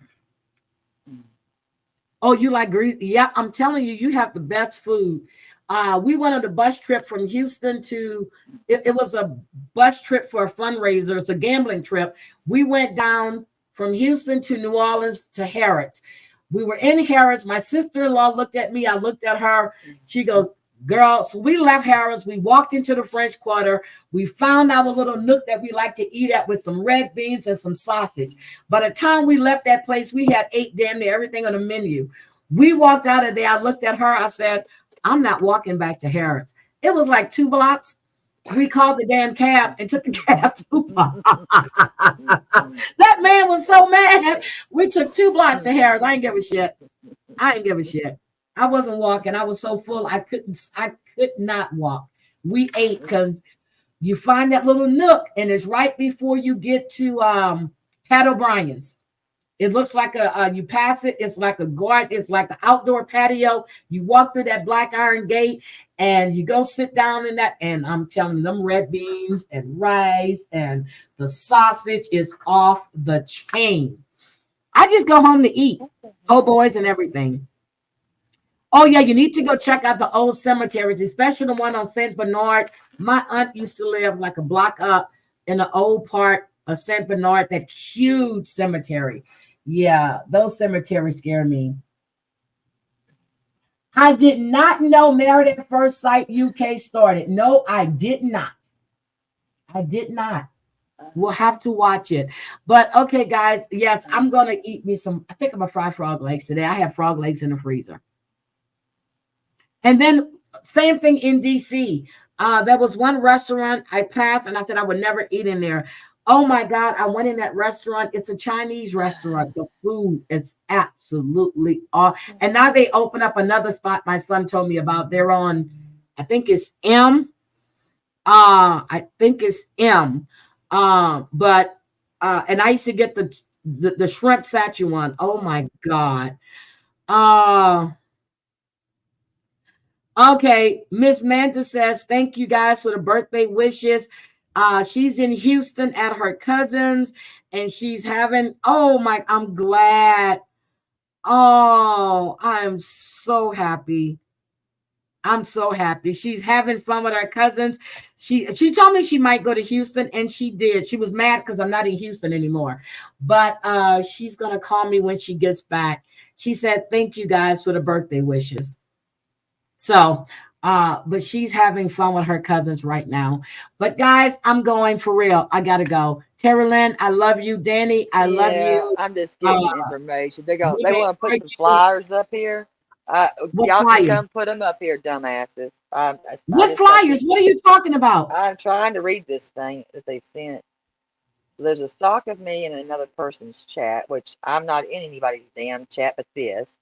Oh, you like grease? Yeah, I'm telling you, you have the best food. We went on a bus trip from Houston to, it was a bus trip for a fundraiser. It's a gambling trip. We went down from Houston to New Orleans to Harrods. We were in Harrods. My sister-in-law looked at me. I looked at her. She goes, girl, so we left Harrods. We walked into the French Quarter. We found our little nook that we like to eat at with some red beans and some sausage. By the time we left that place, we had ate damn near everything on the menu. We walked out of there. I looked at her. I said, I'm not walking back to Harrods. It was like 2 blocks. We called the damn cab and took the cab. That man was so mad. We took 2 blocks to Harrods. I didn't give a shit. I wasn't walking. I was so full. I could not walk. We ate because you find that little nook, and it's right before you get to Pat O'Brien's. It looks like you pass it. It's like a guard. It's like the outdoor patio. You walk through that black iron gate and you go sit down in that. And I'm telling you, them red beans and rice and the sausage is off the chain. I just go home to eat. Oh, boys and everything. Oh, yeah, you need to go check out the old cemeteries, especially the one on St. Bernard. My aunt used to live like a block up in the old part of St. Bernard, that huge cemetery. Yeah, those cemeteries scare me. I did not know Married at First Sight UK started. No, I did not. We'll have to watch it. But okay, guys, yes, I'm going to eat me some. I think I'm going to fry frog legs today. I have frog legs in the freezer. And then same thing in DC. There was one restaurant I passed and I said I would never eat in there. Oh my God, I went in that restaurant. It's a Chinese restaurant. The food is absolutely awesome. And now they open up another spot my son told me about. They're on, I think it's M. But and I used to get the shrimp Szechuan. Oh my God. Okay, Miss Manta says, thank you guys for the birthday wishes. She's in Houston at her cousin's and she's having, I'm glad. Oh, I'm so happy. She's having fun with her cousins. She told me she might go to Houston and she did. She was mad because I'm not in Houston anymore. But she's going to call me when she gets back. She said, thank you guys for the birthday wishes. So, but she's having fun with her cousins right now. But guys, I'm going for real. I gotta go. Terry Lynn, I love you. Danny, I love you. I'm just getting information. They want to put some flyers up here. Y'all can come put them up here, dumbasses. What flyers? What are you talking about? I'm trying to read this thing that they sent. There's a stock of me in another person's chat, which I'm not in anybody's damn chat but this.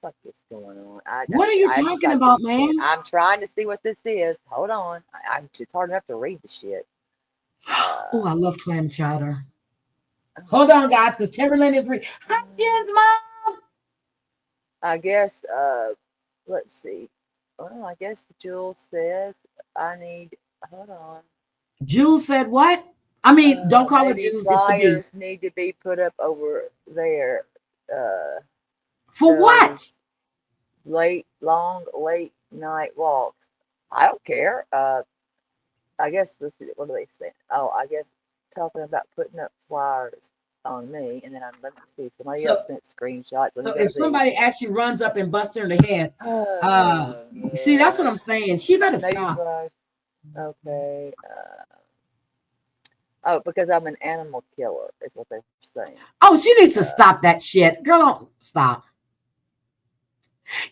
What is going on? What are you talking about, man? I'm trying to see what this is. Hold on. It's hard enough to read the shit. Oh, I love clam chowder. Hold on, guys, because Timberland is reading. Hi, Jen's mom. I guess, let's see. Well, I guess Jules says I need, hold on. Jules said what? I mean, don't call her Maybe Jules, it's the B. flyers need to be put up over there. For what? Those long, late night walks. I don't care. I guess, let's see, what do they say? Oh, I guess talking about putting up flyers on me, and then let me see. Somebody else sent screenshots. Let me So go if see. somebody actually runs up and busts her in the head, see, that's what I'm saying. She better stop. Okay. Oh, because I'm an animal killer, is what they're saying. Oh, she needs to stop that shit. Girl, don't stop.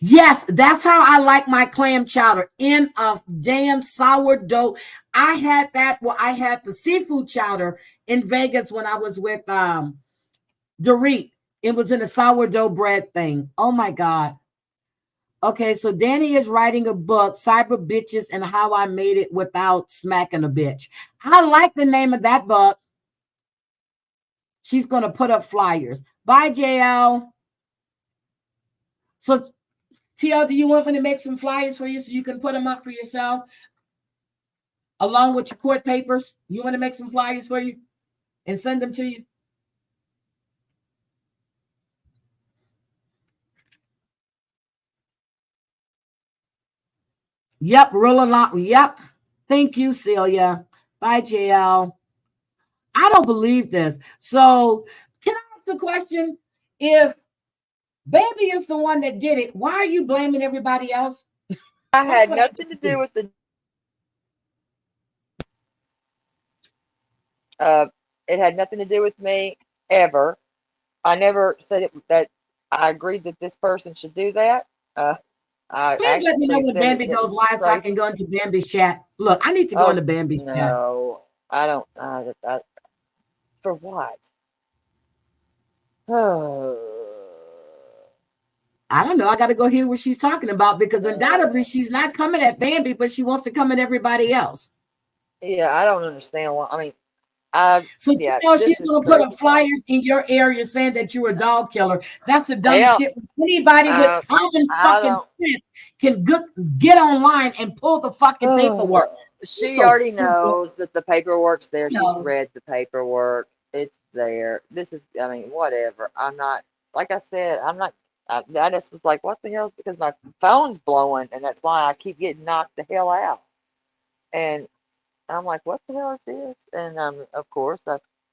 Yes, that's how I like my clam chowder, in a damn sourdough. I had that. Well, I had the seafood chowder in Vegas when I was with Dorit. It was in a sourdough bread thing. Oh my God. Okay, so Danny is writing a book, Cyber Bitches and How I Made It Without Smacking a Bitch. I like the name of that book. She's going to put up flyers. Bye, JL. So, TL, do you want me to make some flyers for you so you can put them up for yourself? Along with your court papers? You want to make some flyers for you and send them to you? Yep, roll along. Yep. Thank you, Celia. Bye, JL. I don't believe this. So, can I ask the question? If Baby is the one that did it, why are you blaming everybody else? I had nothing to do with the. It had nothing to do with me ever. I never said that I agreed that this person should do that. Please let me know when Bambi goes live so I can go into Bambi's chat. Look, I need to go into Bambi's chat. No, I don't. For what? Oh. I don't know. I got to go hear what she's talking about, because undoubtedly she's not coming at Bambi, but she wants to come at everybody else. Yeah, I don't understand why. I mean, so you know she's going to put up flyers in your area saying that you're a dog killer. That's the dumbest shit. Anybody with common fucking sense can get online and pull the fucking paperwork. She already knows that the paperwork's there. She's read the paperwork. It's there. This is, I mean, whatever. I'm not, like I said, I'm not, I just was like, what the hell? Because my phone's blowing, and that's why I keep getting knocked the hell out. And I'm like, what the hell is this? And of course,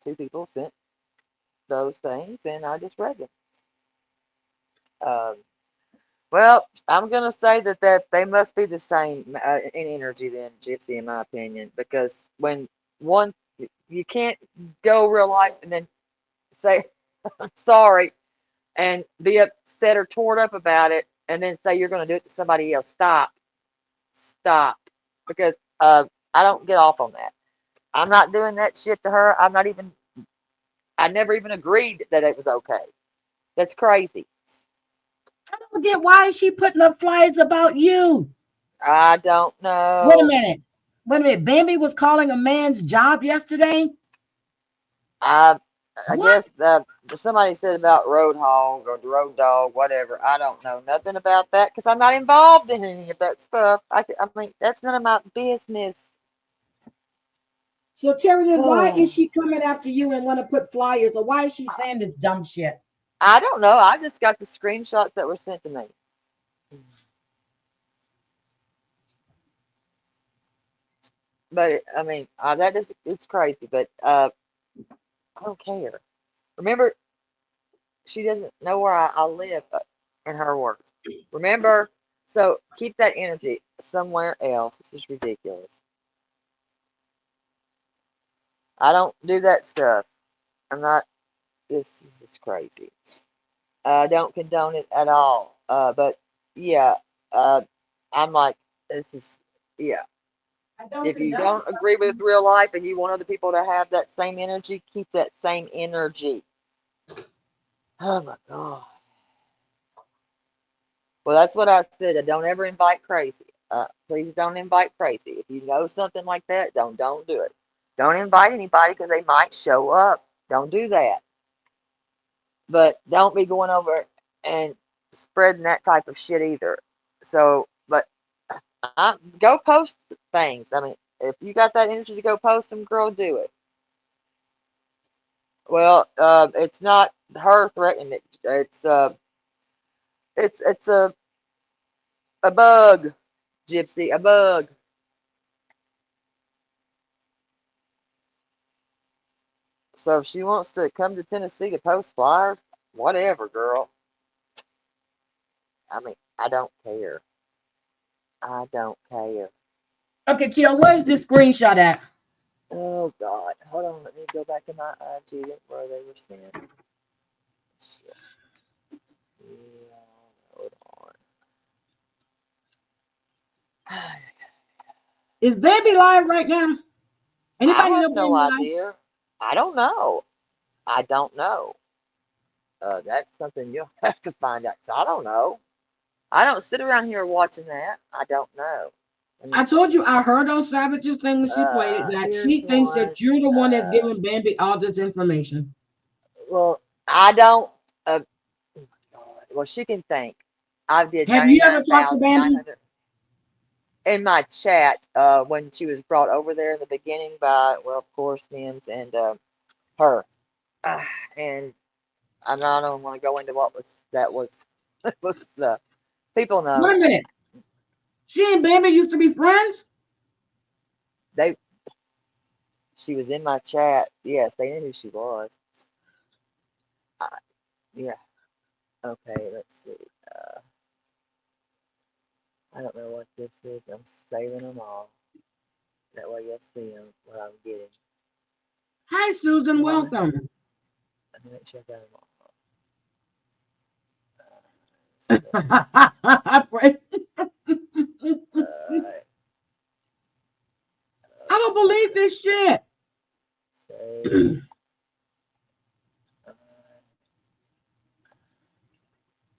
two people sent those things, and I just read them. Well, I'm gonna say that they must be the same in energy then, Gypsy, in my opinion, because when one, you can't go real life and then say I'm sorry and be upset or torn up about it, and then say you're gonna do it to somebody else. Stop, because I don't get off on that. I'm not doing that shit to her. I never even agreed that it was okay. That's crazy. I don't get, why is she putting up flyers about you? I don't know. Wait a minute. Bambi was calling a man's job yesterday? I guess somebody said about road hog or road dog, whatever. I don't know nothing about that because I'm not involved in any of that stuff. I mean, that's none of my business. So, Terry, then why is she coming after you and want to put flyers, or why is she saying this dumb shit? I don't know. I just got the screenshots that were sent to me. But, I mean, it's crazy, but I don't care. Remember, she doesn't know where I live, in her words. Remember? So, keep that energy somewhere else. This is ridiculous. I don't do that stuff. This is crazy. I don't condone it at all. But yeah, I'm like, yeah. If you don't agree with real life and you want other people to have that same energy, keep that same energy. Oh my God. Well, that's what I said. I don't ever invite crazy. Please don't invite crazy. If you know something like that, don't do it. Don't invite anybody because they might show up. Don't do that. But don't be going over and spreading that type of shit either. So, but go post things. I mean, If you got that energy to go post them, girl, do it. Well, it's not her threatening it. It's a bug, Gypsy, a bug. So if she wants to come to Tennessee to post flyers, whatever, girl. I mean, I don't care. I don't care. Okay, Tia, where's this screenshot at? Oh, God. Hold on. Let me go back to my IG where they were sent. Shit. Yeah, hold on. Is Baby live right now? Anybody I have know no Baby idea. Live? I don't know. I don't know. That's something you'll have to find out. 'Cause I don't know. I don't sit around here watching that. I don't know. I told you I heard on Savage's thing when she played it that she thinks that you're the one that's giving Bambi all this information. Well, I don't. Oh my God. Well, she can think. I did. Have you ever talked to Bambi? In my chat, when she was brought over there in the beginning by, well, of course, Mims and her, and I don't want to go into what was people know. Wait a minute. She and Bambi used to be friends? She was in my chat. Yes, they knew who she was. Yeah. Okay, let's see. I don't know what this is. I'm saving them all. That way you'll see them, what I'm getting. Hi, Susan. Welcome. Let me make sure I got them all. I don't believe this shit.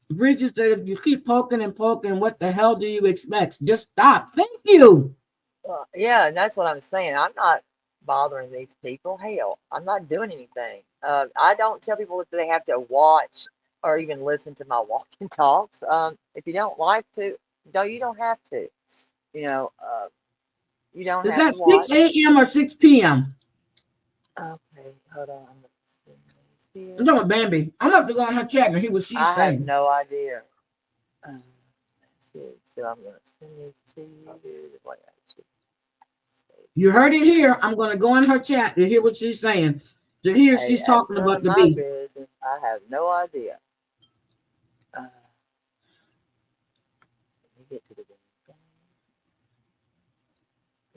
Bridget said, if you keep poking and poking, what the hell do you expect? Just stop. Thank you. Well, yeah, and that's what I'm saying. I'm not bothering these people. Hell, I'm not doing anything. I don't tell people that they have to watch or even listen to my walking talks. If you don't like to, you don't have to. You know, you don't Is have that to watch. 6 a.m. or 6 p.m.? Okay, hold on. I'm talking about Bambi. I'm going to have to go on her chat and hear what she's saying. I have no idea. Let's see. So I'm going to send these to you. You heard it here. I'm going to go on her chat to hear what she's saying. To hear she's talking about the bee. Business. I have no idea. Let me get to the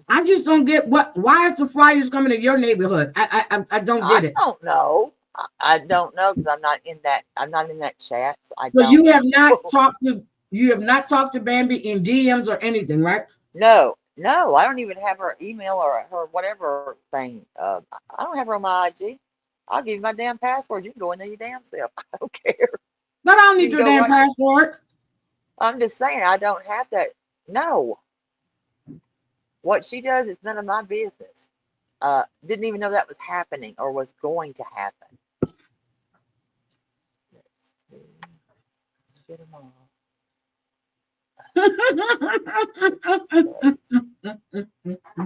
I just don't get why is the flyers coming to your neighborhood? I don't get it. I don't know. I don't know because I'm not in that chat. So you have not talked to Bambi in DMs or anything, right? No, I don't even have her email or her whatever thing. I don't have her on my IG. I'll give you my damn password. You can go in there your damn self. I don't care. But I don't need your damn password. I'm just saying I don't have that. No. What she does is none of my business. Didn't even know that was happening or was going to happen. Let's see. Get them all.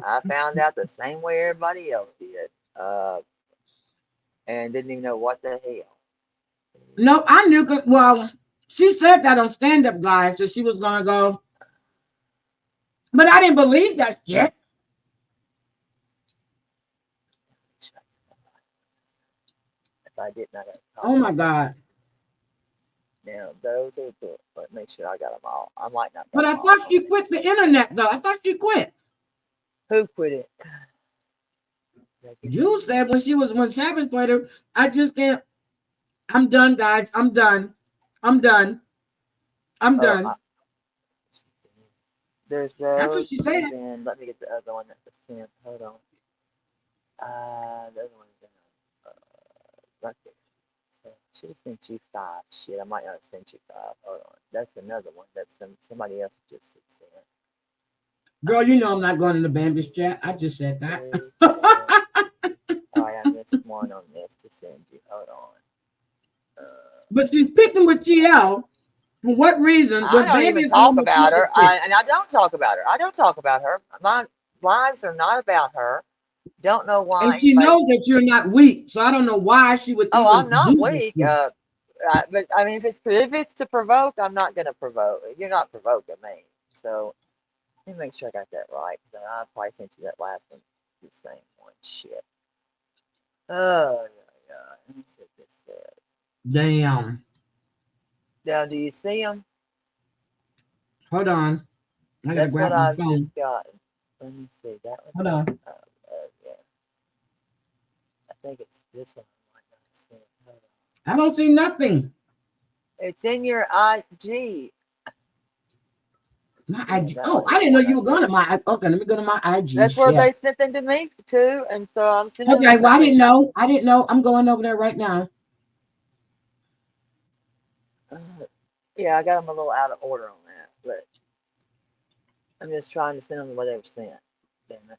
I found out the same way everybody else did. And didn't even know what the hell. No, I knew. Well, she said that on Stand Up Guys that she was going to go. But I didn't believe that yet. If I didn't, oh my God. Now, those are the, but make sure I got them all. I might not. But I thought she quit the internet, though. I thought she quit. Who quit it? You said when Savage played her, I just can't. I'm done, guys. I'm done. There's those. That's what she said. And let me get the other one that was sent. Hold on. The other one's in right there. So she sent you 5. Shit, I might not have sent you 5. Hold on. That's another one that somebody else just sent. Girl, you know I'm not going in the Bambi's chat. I just said that. All right, I missed one on this to send you. Hold on. But she's picking with TL. For what reason? I don't even talk about her. I don't talk about her. I don't talk about her. lives are not about her. Don't know why And she anybody. knows that you're not weak, so I don't know why she would Oh, I'm even do not this. weak. But I mean, if it's to provoke, I'm not gonna provoke. You're not provoking me. So let me make sure I got that right. Because I probably sent you that last one, the same one. Shit. Oh yeah. Let me see what this says. Damn. Now, do you see them? Hold on. I gotta That's what grab my I've phone. just gotten. Let me see. That was. Hold on. Yeah. I think it's this one. I might not see it. Hold on. I don't see nothing. It's in your IG. My Yeah, IG. that Oh, was I the didn't know one you I were going sent. to my. Okay, let me go to my IG. That's where Shit. they sent them to me too, and so I'm sending Okay, them well, to I didn't you. know. I didn't know. I'm going over there right now. Yeah, I got them a little out of order on that, but I'm just trying to send them the way they were sent. Damn it.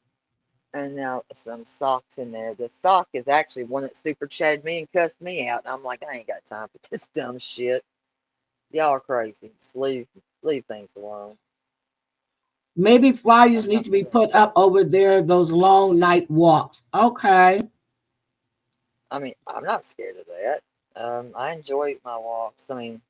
And now some socks in there. The sock is actually one that super chatted me and cussed me out. And I'm like, I ain't got time for this dumb shit. Y'all are crazy. Just leave things alone. Maybe flyers need to be put up over there. Those long night walks. Okay. I mean, I'm not scared of that. I enjoy my walks. I mean,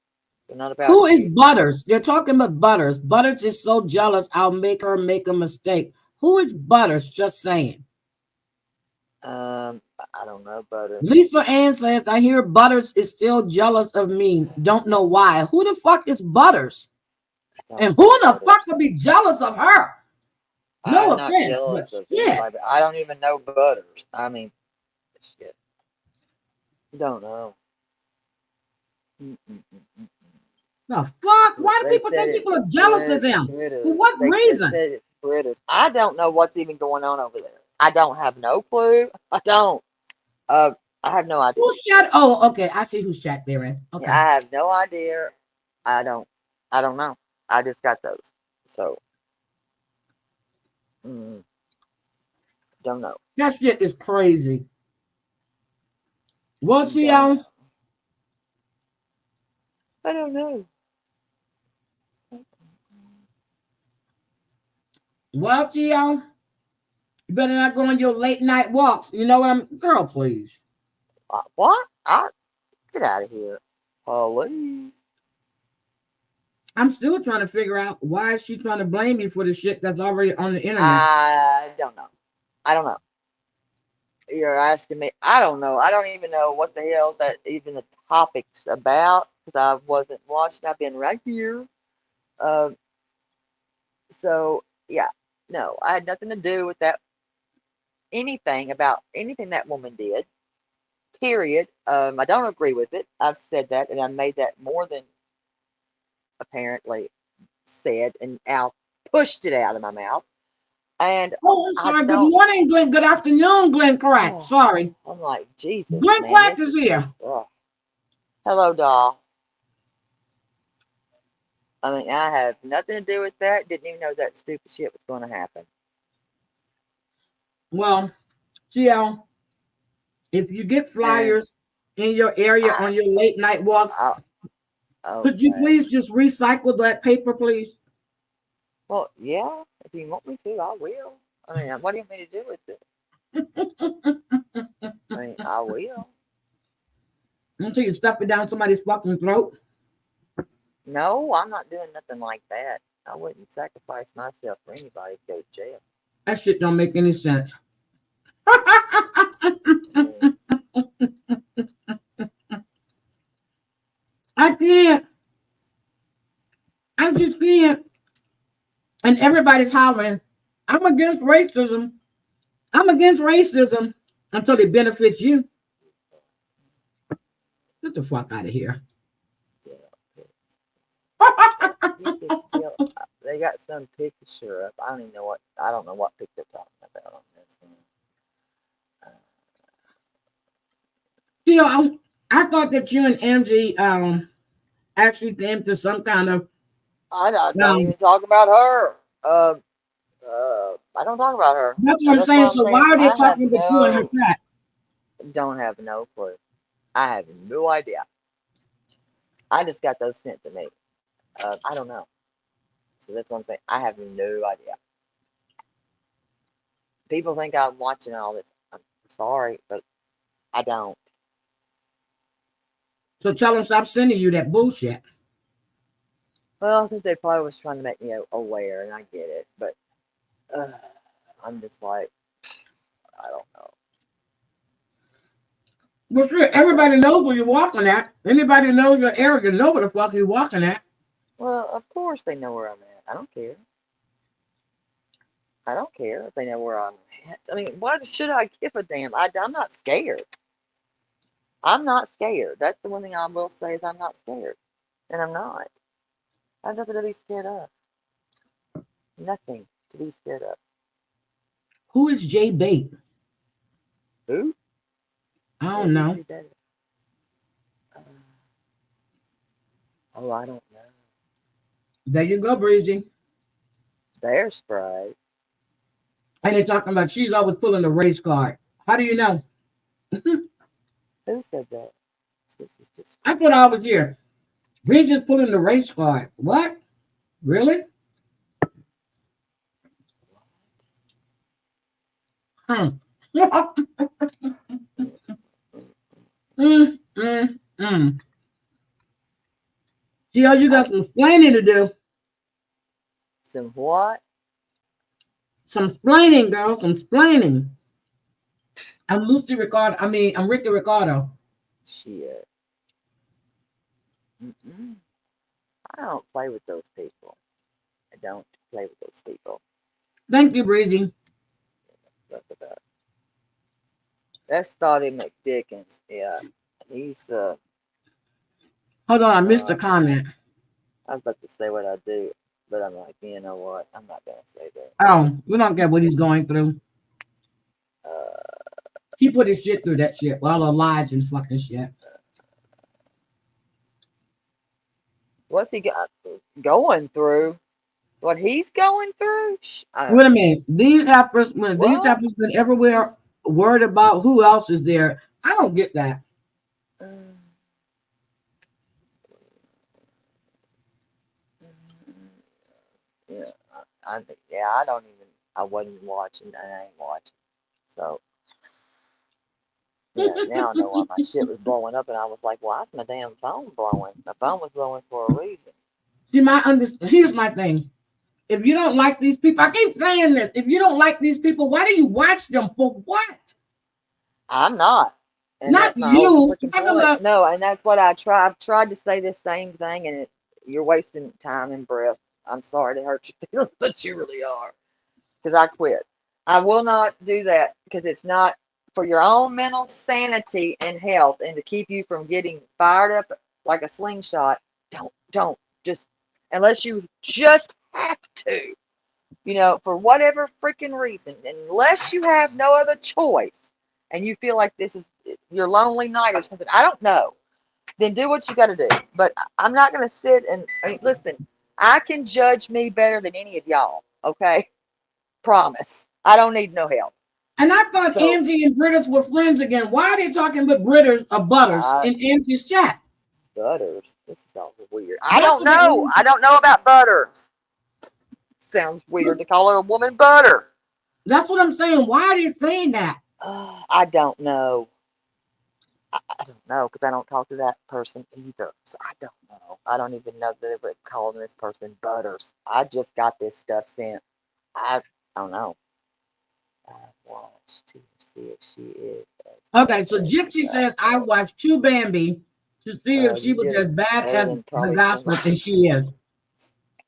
they're not about Who is you. Butters? They're talking about Butters. Butters is so jealous. I'll make her make a mistake. Who is Butters? Just saying. I don't know, but Lisa Ann says, I hear Butters is still jealous of me. Don't know why. Who the fuck is Butters? And who the fuck could be jealous of her? No I'm not offense, but jealous of shit. anybody. I don't even know Butters. I mean, shit. Don't know. Mm-mm-mm-mm. The fuck? Why do They people said think it's people are jealous of them? For British. what They reason? said it's British. I don't know what's even going on over there. I don't have no clue. I don't. Uh, I have no idea. Who's chat? Oh, okay. I see who's chat they're in. Okay. I have no idea. I don't. I don't know. I just got those. So, don't know. That shit is crazy. What's he Don't on? know. I don't know. What's he on? You better not go on your late night walks. You know what I'm, girl, please. What? Get out of here. Please. I'm still trying to figure out why is she trying to blame me for the shit that's already on the internet. I don't know. I don't know. You're asking me. I don't know. I don't even know what the hell that even the topic's about because I wasn't watching. I've been right here. So yeah, no, I had nothing to do with that. Anything about anything that woman did. Period. I don't agree with it. I've said that, and I made that more than apparently said, and out pushed it out of my mouth. And Oh, I'm I sorry. Good don't. morning, Glenn. Good afternoon, Glenn Crack. Sorry. I'm like, Jesus, Glenn man, Crack this is is here. just. Hello, doll. I mean, I have nothing to do with that. Didn't even know that stupid shit was going to happen. Well, CL, if you get flyers in your area on your late night walks, could you please just recycle that paper, please? Well, yeah, if you want me to, I will. I mean, what do you want me to do with it? I mean, I will. Until you stuff it down somebody's fucking throat. No, I'm not doing nothing like that. I wouldn't sacrifice myself for anybody to go to jail. That shit don't make any sense. I can't. I just can't. And everybody's hollering, I'm against racism. I'm against racism until it benefits you. Get the fuck out of here. Still, they got some picture up. I don't even know what. I don't know what picture they're talking about on this one. You know, I thought that you and MG actually came to some kind of. I don't even talk about her. I don't talk about her. That's what I'm saying. So why are they talking about you and her cat? Don't have no clue. I have no idea. I just got those sent to me. I don't know. So that's what I'm saying. I have no idea. people think I'm watching all this. I'm sorry, but I don't. So tell them stop sending you that bullshit. Well, I think they probably was trying to make me aware, and I get it, but I'm just like, I don't know. Well, sure, everybody knows where you're walking at. Anybody who knows you're arrogant know where the fuck you're walking at. Well, of course they know where I'm at. I don't care. I don't care if they know where I'm at. I mean, why should I give a damn? I'm not scared. I'm not scared. That's the one thing I will say is I'm not scared. And I'm not. I have nothing to be scared of. Nothing to be scared of. Who is Jay Bait? Who? I don't know. Oh, I don't know. There you go, Breezy. Bear spray. And they're talking about she's always pulling the race card. How do you know? Who said that? This is just. I thought I was here. Breezy's pulling the race card. What? Really? Huh. Gio, you got some explaining to do. Some what? Some explaining, girl. Some explaining. I'm Ricky Ricardo. Shit. I don't play with those people. I don't play with those people. Thank you, Breezy. That's Thoughty McDickens. Yeah. He's Hold on, I missed a comment. I was about to say what I do, but I'm like, you know what? I'm not gonna say that. Oh, we don't get what he's going through. He put his shit through that shit. All the lies and fucking shit. What's he going through? What he's going through? Wait a minute. These rappers been everywhere worried about who else is there. I don't get that. I wasn't watching, and I ain't watching. So, yeah, now I know why my shit was blowing up, and I was like, why is my damn phone blowing? My phone was blowing for a reason. See, here's my thing. If you don't like these people, I keep saying this. If you don't like these people, why do you watch them? For what? I'm not. And not you. No, and that's what I've tried to say the same thing, and you're wasting time and breath. I'm sorry to hurt your feelings, but you really are. Because I quit. I will not do that because it's not for your own mental sanity and health and to keep you from getting fired up like a slingshot. Don't just, unless you just have to, for whatever freaking reason, unless you have no other choice and you feel like this is your lonely night or something, I don't know, then do what you got to do. But I'm not going to sit and listen. I can judge me better than any of y'all, okay? Promise. I don't need no help. And I thought Angie and Britters were friends again. Why are they talking with Butters in Angie's chat? Butters? This is all weird. I don't know. I don't know about Butters. Sounds weird to call her a woman Butter. That's what I'm saying. Why are they saying that? I don't know. I don't know because I don't talk to that person either. So I don't know. I don't even know that they would call this person Butters. I just got this stuff sent. I don't know. I watched to see if she is. Okay, so Gypsy says I watched 2 Bambi to see if she was as bad as the gospel, and she is.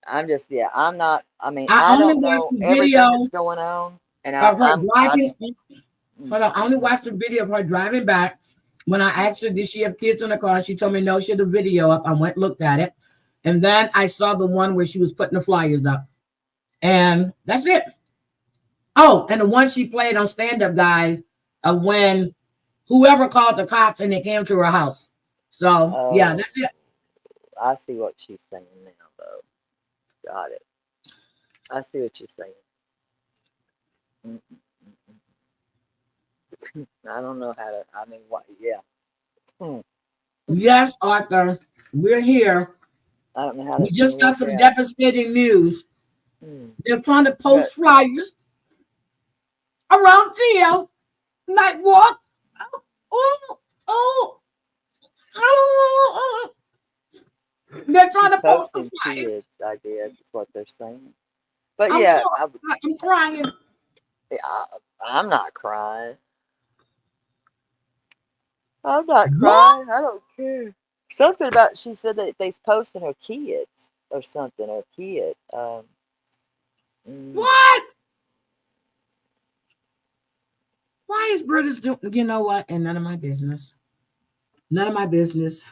I'm just, I'm not. I mean, I don't know everything that's going on, and I'm driving. Hold on, I only watched the video of her driving back. When I asked her, did she have kids in the car? She told me no, she had the video up. I went and looked at it. And then I saw the one where she was putting the flyers up. And that's it. Oh, and the one she played on Stand Up Guys of when whoever called the cops and they came to her house. So, yeah, that's it. I see what she's saying now, though. Got it. I see what you're saying. I don't know how to, I mean, what, Yes, Arthur, we're here. I don't know how to. We just got some devastating news. They're trying to post flyers. A video. Night walk. They're trying She's to post a posting flyer. kids, I guess is what they're saying. But I'm yeah, sorry. I'm crying. I'm not crying. I'm not What? crying. I don't care. Something about she said that they's posting her kids or something. Her kid. What? Why is British doing? You know what? And none of my business. None of my business.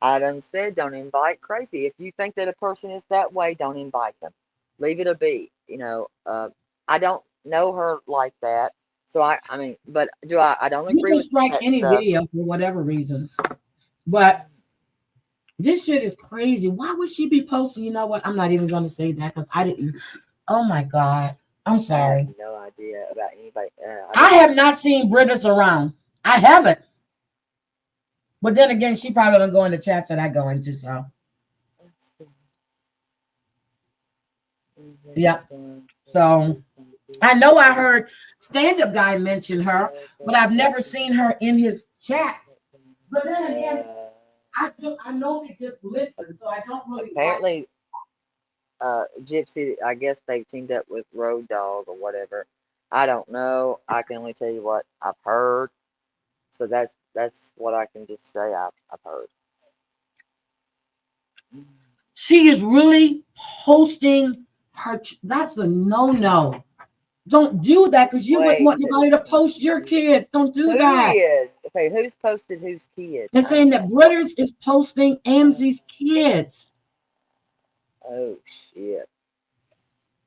I done said don't invite crazy. If you think that a person is that way, don't invite them. Leave it a be. You know, I don't know her like that. So I mean, but I don't You agree can with strike that any stuff. video for whatever reason. But this shit is crazy. Why would she be posting? You know what? I'm not even going to say that because I didn't. Oh my God. I'm I sorry. have no idea about anybody. I have not seen British around. I haven't. But then again, she probably don't go in the chats that I go into. So, yeah. So, I know I heard stand-up guy mention her, but I've never seen her in his chat. But then again, I know they just listen, so I don't really. Apparently, Gypsy, I guess they teamed up with Road Dogg or whatever. I don't know. I can only tell you what I've heard. So that's what I can just say I've heard. She is really posting her. That's a no. Don't do that because you wouldn't want anybody to post your kids. Don't do that. Who is? Okay, who's posted whose kids? They're saying that Britters is posting Amzi's kids. Oh, shit.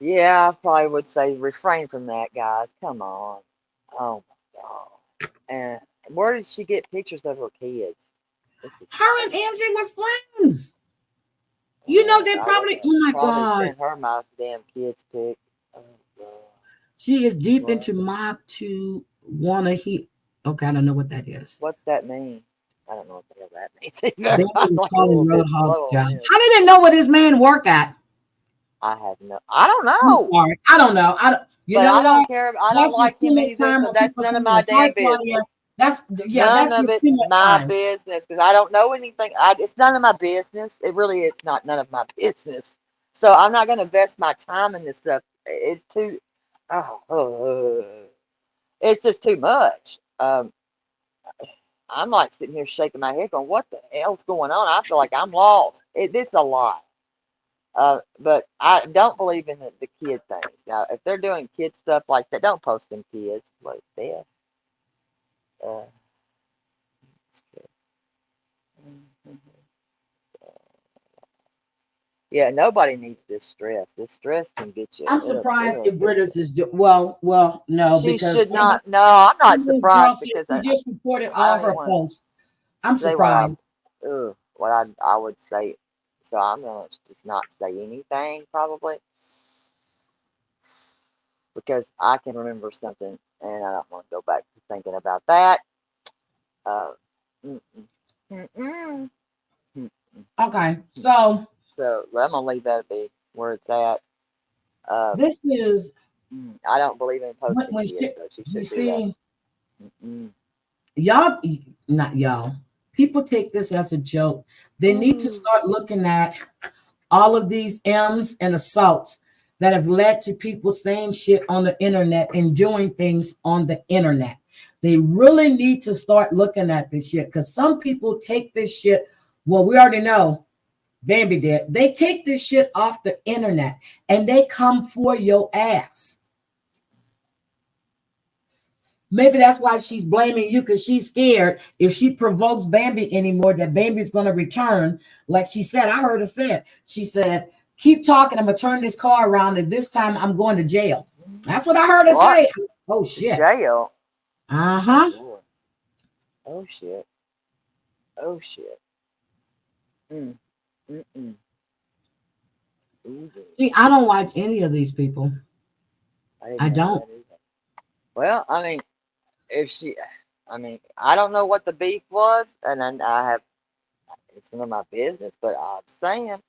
Yeah, I probably would say refrain from that, guys. Come on. Oh, my God. And where did she get pictures of her kids? Her and Amzi were friends. You know, they probably, oh my God. Sent her my damn kids pic. Oh, God. She is deep into mob to wanna he. Okay, I don't know what that is. What's that mean? I don't know what the hell that means. How did they know what his man work at? I have no. I don't know. Sorry. I don't know. You know I don't what? care. I don't like him either. So that's none of my damn business. None of it's my business because I don't know anything. It's none of my business. It really is not none of my business. So I'm not going to invest my time in this stuff. It's too. It's just too much. I'm like sitting here shaking my head, going, "What the hell's going on?" I feel like I'm lost. This is a lot. But I don't believe in the kid things. Now, if they're doing kid stuff like that, don't post them kids like this. Yeah, nobody needs this stress. This stress can get you. I'm surprised if Britters is well, no, she because should not. No, I'm not surprised because she just reported all her posts. I'm surprised. What I would say. So I'm gonna just not say anything probably because I can remember something and I don't want to go back to thinking about that. Okay, so I'm gonna leave that be where it's at. This is. I don't believe in posting kids, so she should do that. Y'all, not y'all. People take this as a joke. They need to start looking at all of these M's and assaults that have led to people saying shit on the internet and doing things on the internet. They really need to start looking at this shit because some people take this shit. Well, we already know Bambi did. They take this shit off the internet and they come for your ass. Maybe that's why she's blaming you because she's scared if she provokes Bambi anymore that Bambi's going to return. Like she said, I heard her say it. She said, keep talking. I'm going to turn this car around and this time I'm going to jail. That's what I heard her say. Oh, shit. Jail? Uh-huh. Oh, shit. Oh, shit. See, I don't watch any of these people. I don't. Well, I mean, I don't know what the beef was, and then it's none of my business, but I'm saying,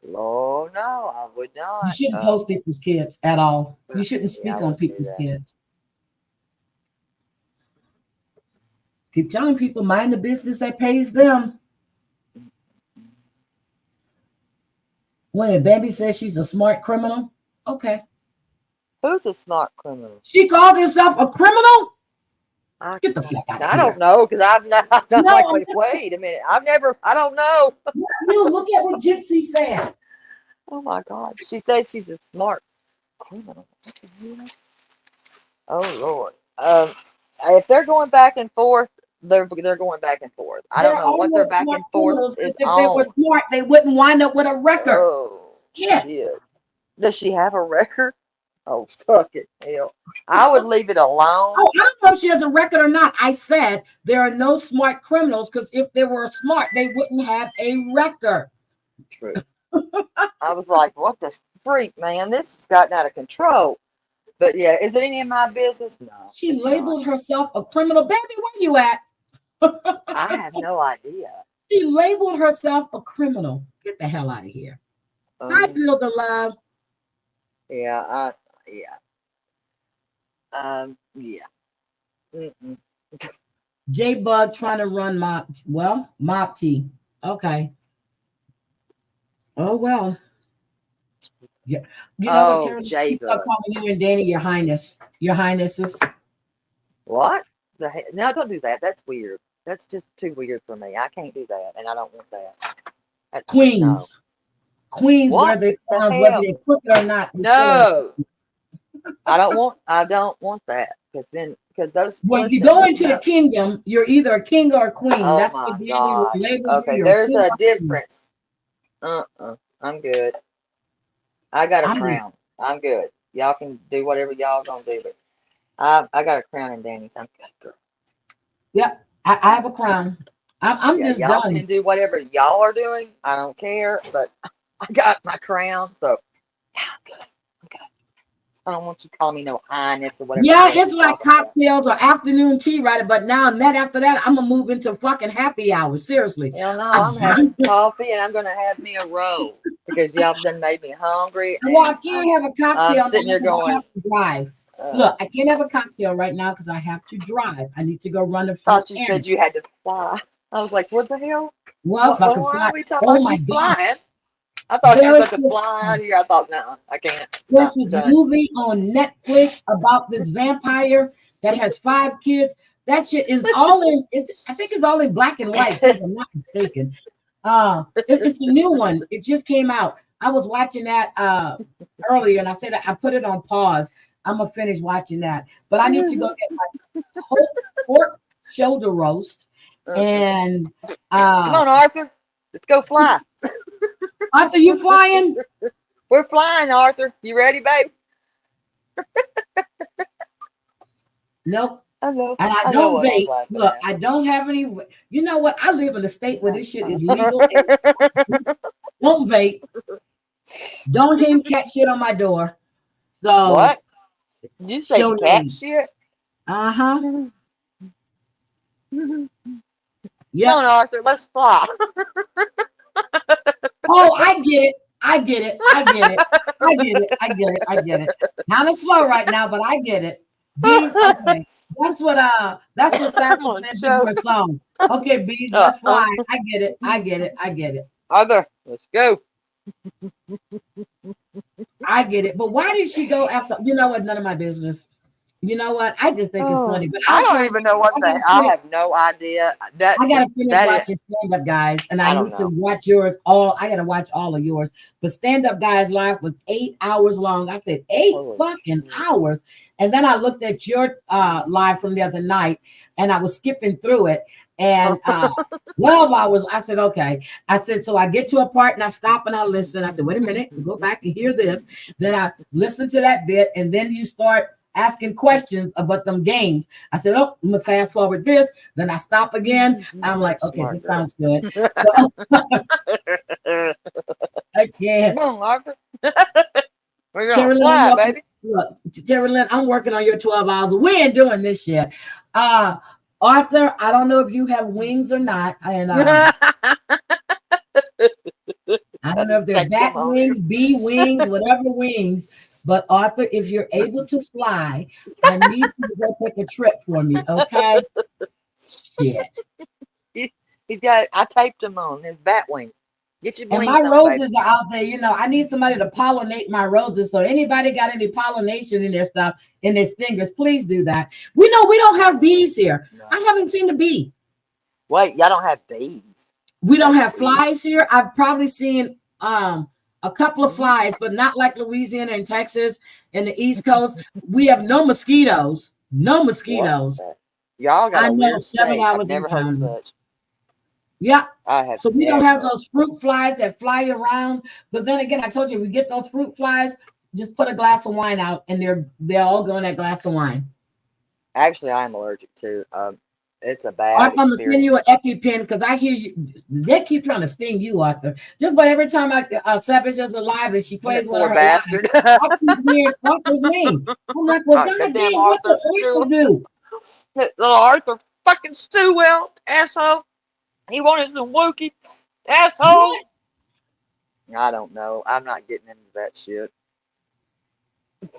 Oh no, I would You not. shouldn't post people's kids at all. You shouldn't speak I on wouldn't do people's that. kids. Keep telling people, mind the business that pays them. When a baby says she's a smart criminal, okay. Who's a smart criminal? She called herself a criminal? Get the fuck out of I here. don't know, because I'm not No, like, wait a minute. I don't know. No, look at what Gypsy said. Oh my God. She says she's a smart criminal. Oh Lord. If they're going back and forth, they're going back and forth. I don't know what they're back and forth is if on. they were smart, they wouldn't wind up with a record. Oh shit. Does she have a record? Oh fuck it. Hell. I would leave it alone. Oh, I don't know if she has a record or not. I said there are no smart criminals, because if they were smart, they wouldn't have a record. True. I was like, what the freak, man? This has gotten out of control. But yeah, is it any of my business? No. She labeled herself a criminal. Baby, where you at? I have no idea. She labeled herself a criminal. Get the hell out of here. I feel the love. Yeah, yeah. J Bug trying to run Mop T. Okay. Oh well. Yeah. You know what, Terry? J Bug. Calling you and Danny your highness. Your highnesses. What? The heck? No, don't do that. That's weird. That's just too weird for me. I can't do that, and I don't want that. Queens. No. Queens, what? whether they cook it or not. No. I don't want that, because those. When you go into the kingdom, you're either a king or a queen. Oh that's my what gosh. Okay, there's a difference. I'm good. I got a crown. I'm good. Y'all can do whatever y'all gonna do, but I got a crown in Danny's. I'm good, girl. Yep, I have a crown. I'm just y'all done. Can do whatever y'all are doing. I don't care, but I got my crown, so yeah, I'm good. I don't want you to call me no highness or whatever. Yeah, it's like cocktails or afternoon tea, right? But now and then after that, I'm gonna move into fucking happy hour. Seriously. Hell no, I'm having coffee and I'm gonna have me a roll because y'all done made me hungry. Well, I can't have a cocktail. I'm sitting there going. I have to drive. Look, I can't have a cocktail right now because I have to drive. I need to go run the. Thought you said you had to fly. I was like, what the hell? Well, why are we talking about you flying? I thought you were going to fly out here. I thought, no, I can't. There's this movie on Netflix about this vampire that has 5 kids. That shit is all in. I think it's all in black and white, if I'm not mistaken. It's a new one. It just came out. I was watching that earlier, and I said I put it on pause. I'm gonna finish watching that, but I need to go get my pork shoulder roast. And come on, Arthur, let's go fly. Arthur, you flying? We're flying, Arthur. You ready, babe? Nope. And I don't vape. Look, I don't have any. You know what? I live in a state where this shit is legal. Don't vape. Don't hang cat shit on my door. So what? Did you say cat shit? Uh-huh. Yeah. Come on, Arthur, let's fly. Oh, I get it. Kind of slow right now, but I get it. Bees, okay. That's what Sappho said in her song. Okay, bees, let's fly. I get it. Arthur, let's go. I get it. But why did she go after? You know what? None of my business. You know what? I just think it's funny. But I don't even know what that. I have no idea. I gotta finish watching stand-up guys, and I need to watch yours all. I gotta watch all of yours. But stand-up guys live was 8 hours long. I said 8 fucking hours, and then I looked at your live from the other night, and I was skipping through it. And 12 hours, I said, okay. I said, so I get to a part and I stop and I listen. I said, wait a minute, go back and hear this. Then I listen to that bit, and then you start asking questions about them games. I said, oh, I'm gonna fast forward this. Then I stop again. I'm like, okay, this sounds good. So, I can't. Come on, Arthur. We're gonna fly, baby. Look, Terry Lynn, I'm working on your 12 hours. We ain't doing this shit. Arthur, I don't know if you have wings or not. And I I don't know if they're bat wings, bee wings, whatever wings. But Arthur, if you're able to fly, I need you to go take a trip for me, okay? Shit. He's got. I taped him on his bat wings. Get your and wings my on, roses baby. are out there. You know, I need somebody to pollinate my roses. So anybody got any pollination in their stuff, in their stingers, please do that. We know we don't have bees here. No. I haven't seen a bee. Wait, y'all don't have bees? We don't have flies here. I've probably seen a couple of flies, but not like Louisiana and Texas and the East Coast. We have no mosquitoes. No mosquitoes. Y'all got I a know weird 7 state. hours I've never heard of such. Yeah. I have so we don't have those fruit flies that fly around. But then again, I told you, we get those fruit flies, just put a glass of wine out and they're all go in that glass of wine. Actually, I'm allergic to. It's a bad I'm going to send you an EpiPen because I hear you. They keep trying to sting you, Arthur. Just about every time Savage is alive and she plays one of her bastard. Lines, I keep hearing Arthur's name. I'm like, well, God damn, what did Arthur do? Little Arthur fucking Stewell, asshole. He wanted some Wookie, asshole. What? I don't know. I'm not getting into that shit.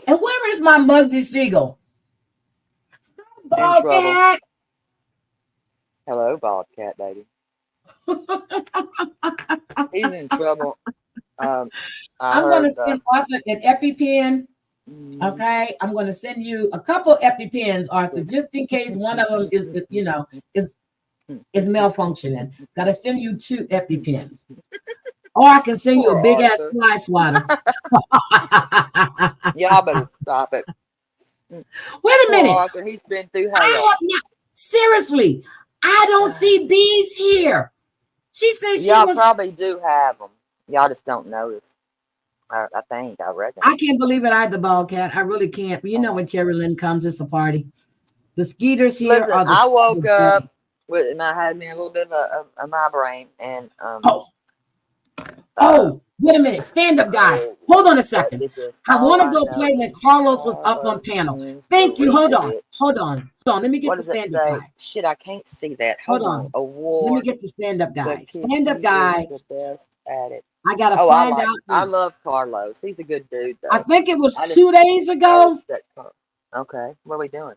And where is my Muggsy Siegel? Bobcat. Hello, Bobcat, baby. He's in trouble. I'm going to send Arthur an EpiPen. Okay, I'm going to send you a couple EpiPens, Arthur, just in case one of them is malfunctioning. Got to send you 2 EpiPens, or I can send you a big ass fly swatter. Y'all better stop it. Wait a minute, Arthur, he's been through hell. Seriously, I don't see bees here. She said y'all probably do have them. Y'all just don't notice. I reckon. I can't believe it either, Bobcat. I really can't. But you know when Cherry Lynn comes, it's a party. The skeeters here Listen, are the I woke up with, and I had me a little bit of a migraine, and wait a minute, stand-up guy. Hold on a second. I want to go play when Carlos was up on panel. Thank you. Hold on. Let me get the stand-up guy. Shit, I can't see that. Hold on. Award. Let me get the stand-up guy. Stand-up guy. The best at it. I gotta find out. I love Carlos. He's a good dude, though. I think it was 2 days ago. Okay, what are we doing?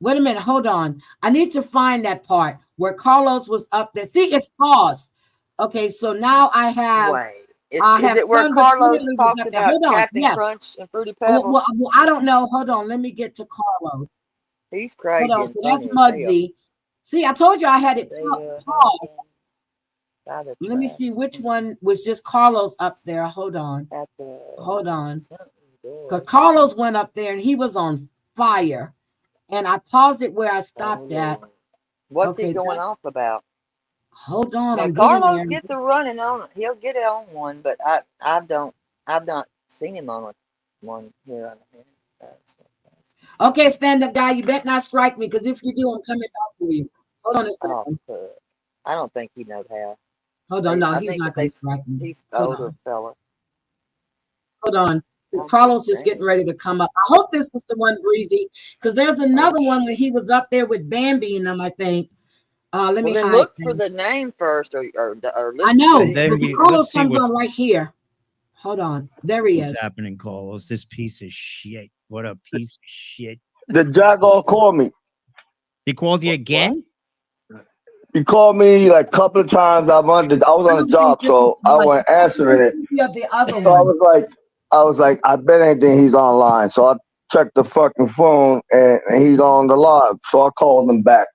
Wait a minute, hold on. I need to find that part where Carlos was up there. See, it's paused. Okay, so now I have. Wait, is it where Carlos talks about Captain Crunch and Fruity Pebbles? Well, I don't know. Hold on, let me get to Carlos. He's crazy. Hold on, so that's Muggsy. See, I told you I had it paused. Let me see which one was just Carlos up there. Hold on. Hold on. Because Carlos went up there and he was on fire. And I paused it where I stopped at. What's he going off about? Hold on. Now, Carlos gets a running on it. He'll get it on one, but I've not seen him on one here on the head. Okay, stand-up guy, you better not strike me, because if you do, I'm coming out for you. Hold on a second. I don't think he knows how. Hold on, no, he's not going to strike me. He's an older fella. Hold on. Carlos is getting ready to come up. I hope this was the one, Breezy, because there's another one when he was up there with Bambi and them, I think. Let me look for the name first, or listen. I know. Carlos comes on right here. Hold on. There he is. What's happening, Carlos? This piece of shit. What a piece of shit. The jackal called me. He called you again? He called me like a couple of times. I was on a job, so I wasn't answering it. I was like, I bet anything he's online. So I checked the fucking phone and he's on the live. So I called him back.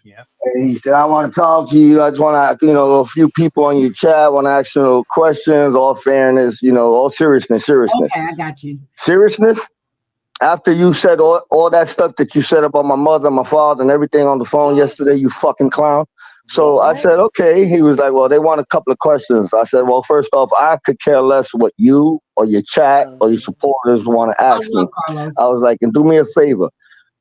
Yeah. And he said, I want to talk to you. I just want to, a few people on your chat want to ask you questions, all fairness, all seriousness. Okay, I got you. Seriousness? After you said all that stuff that you said about my mother, my father, and everything on the phone yesterday, you fucking clown. So I said, okay. He was like, well, they want a couple of questions. I said, well, first off, I could care less what you or your chat or your supporters want to ask me. Carlos. I was like, and do me a favor.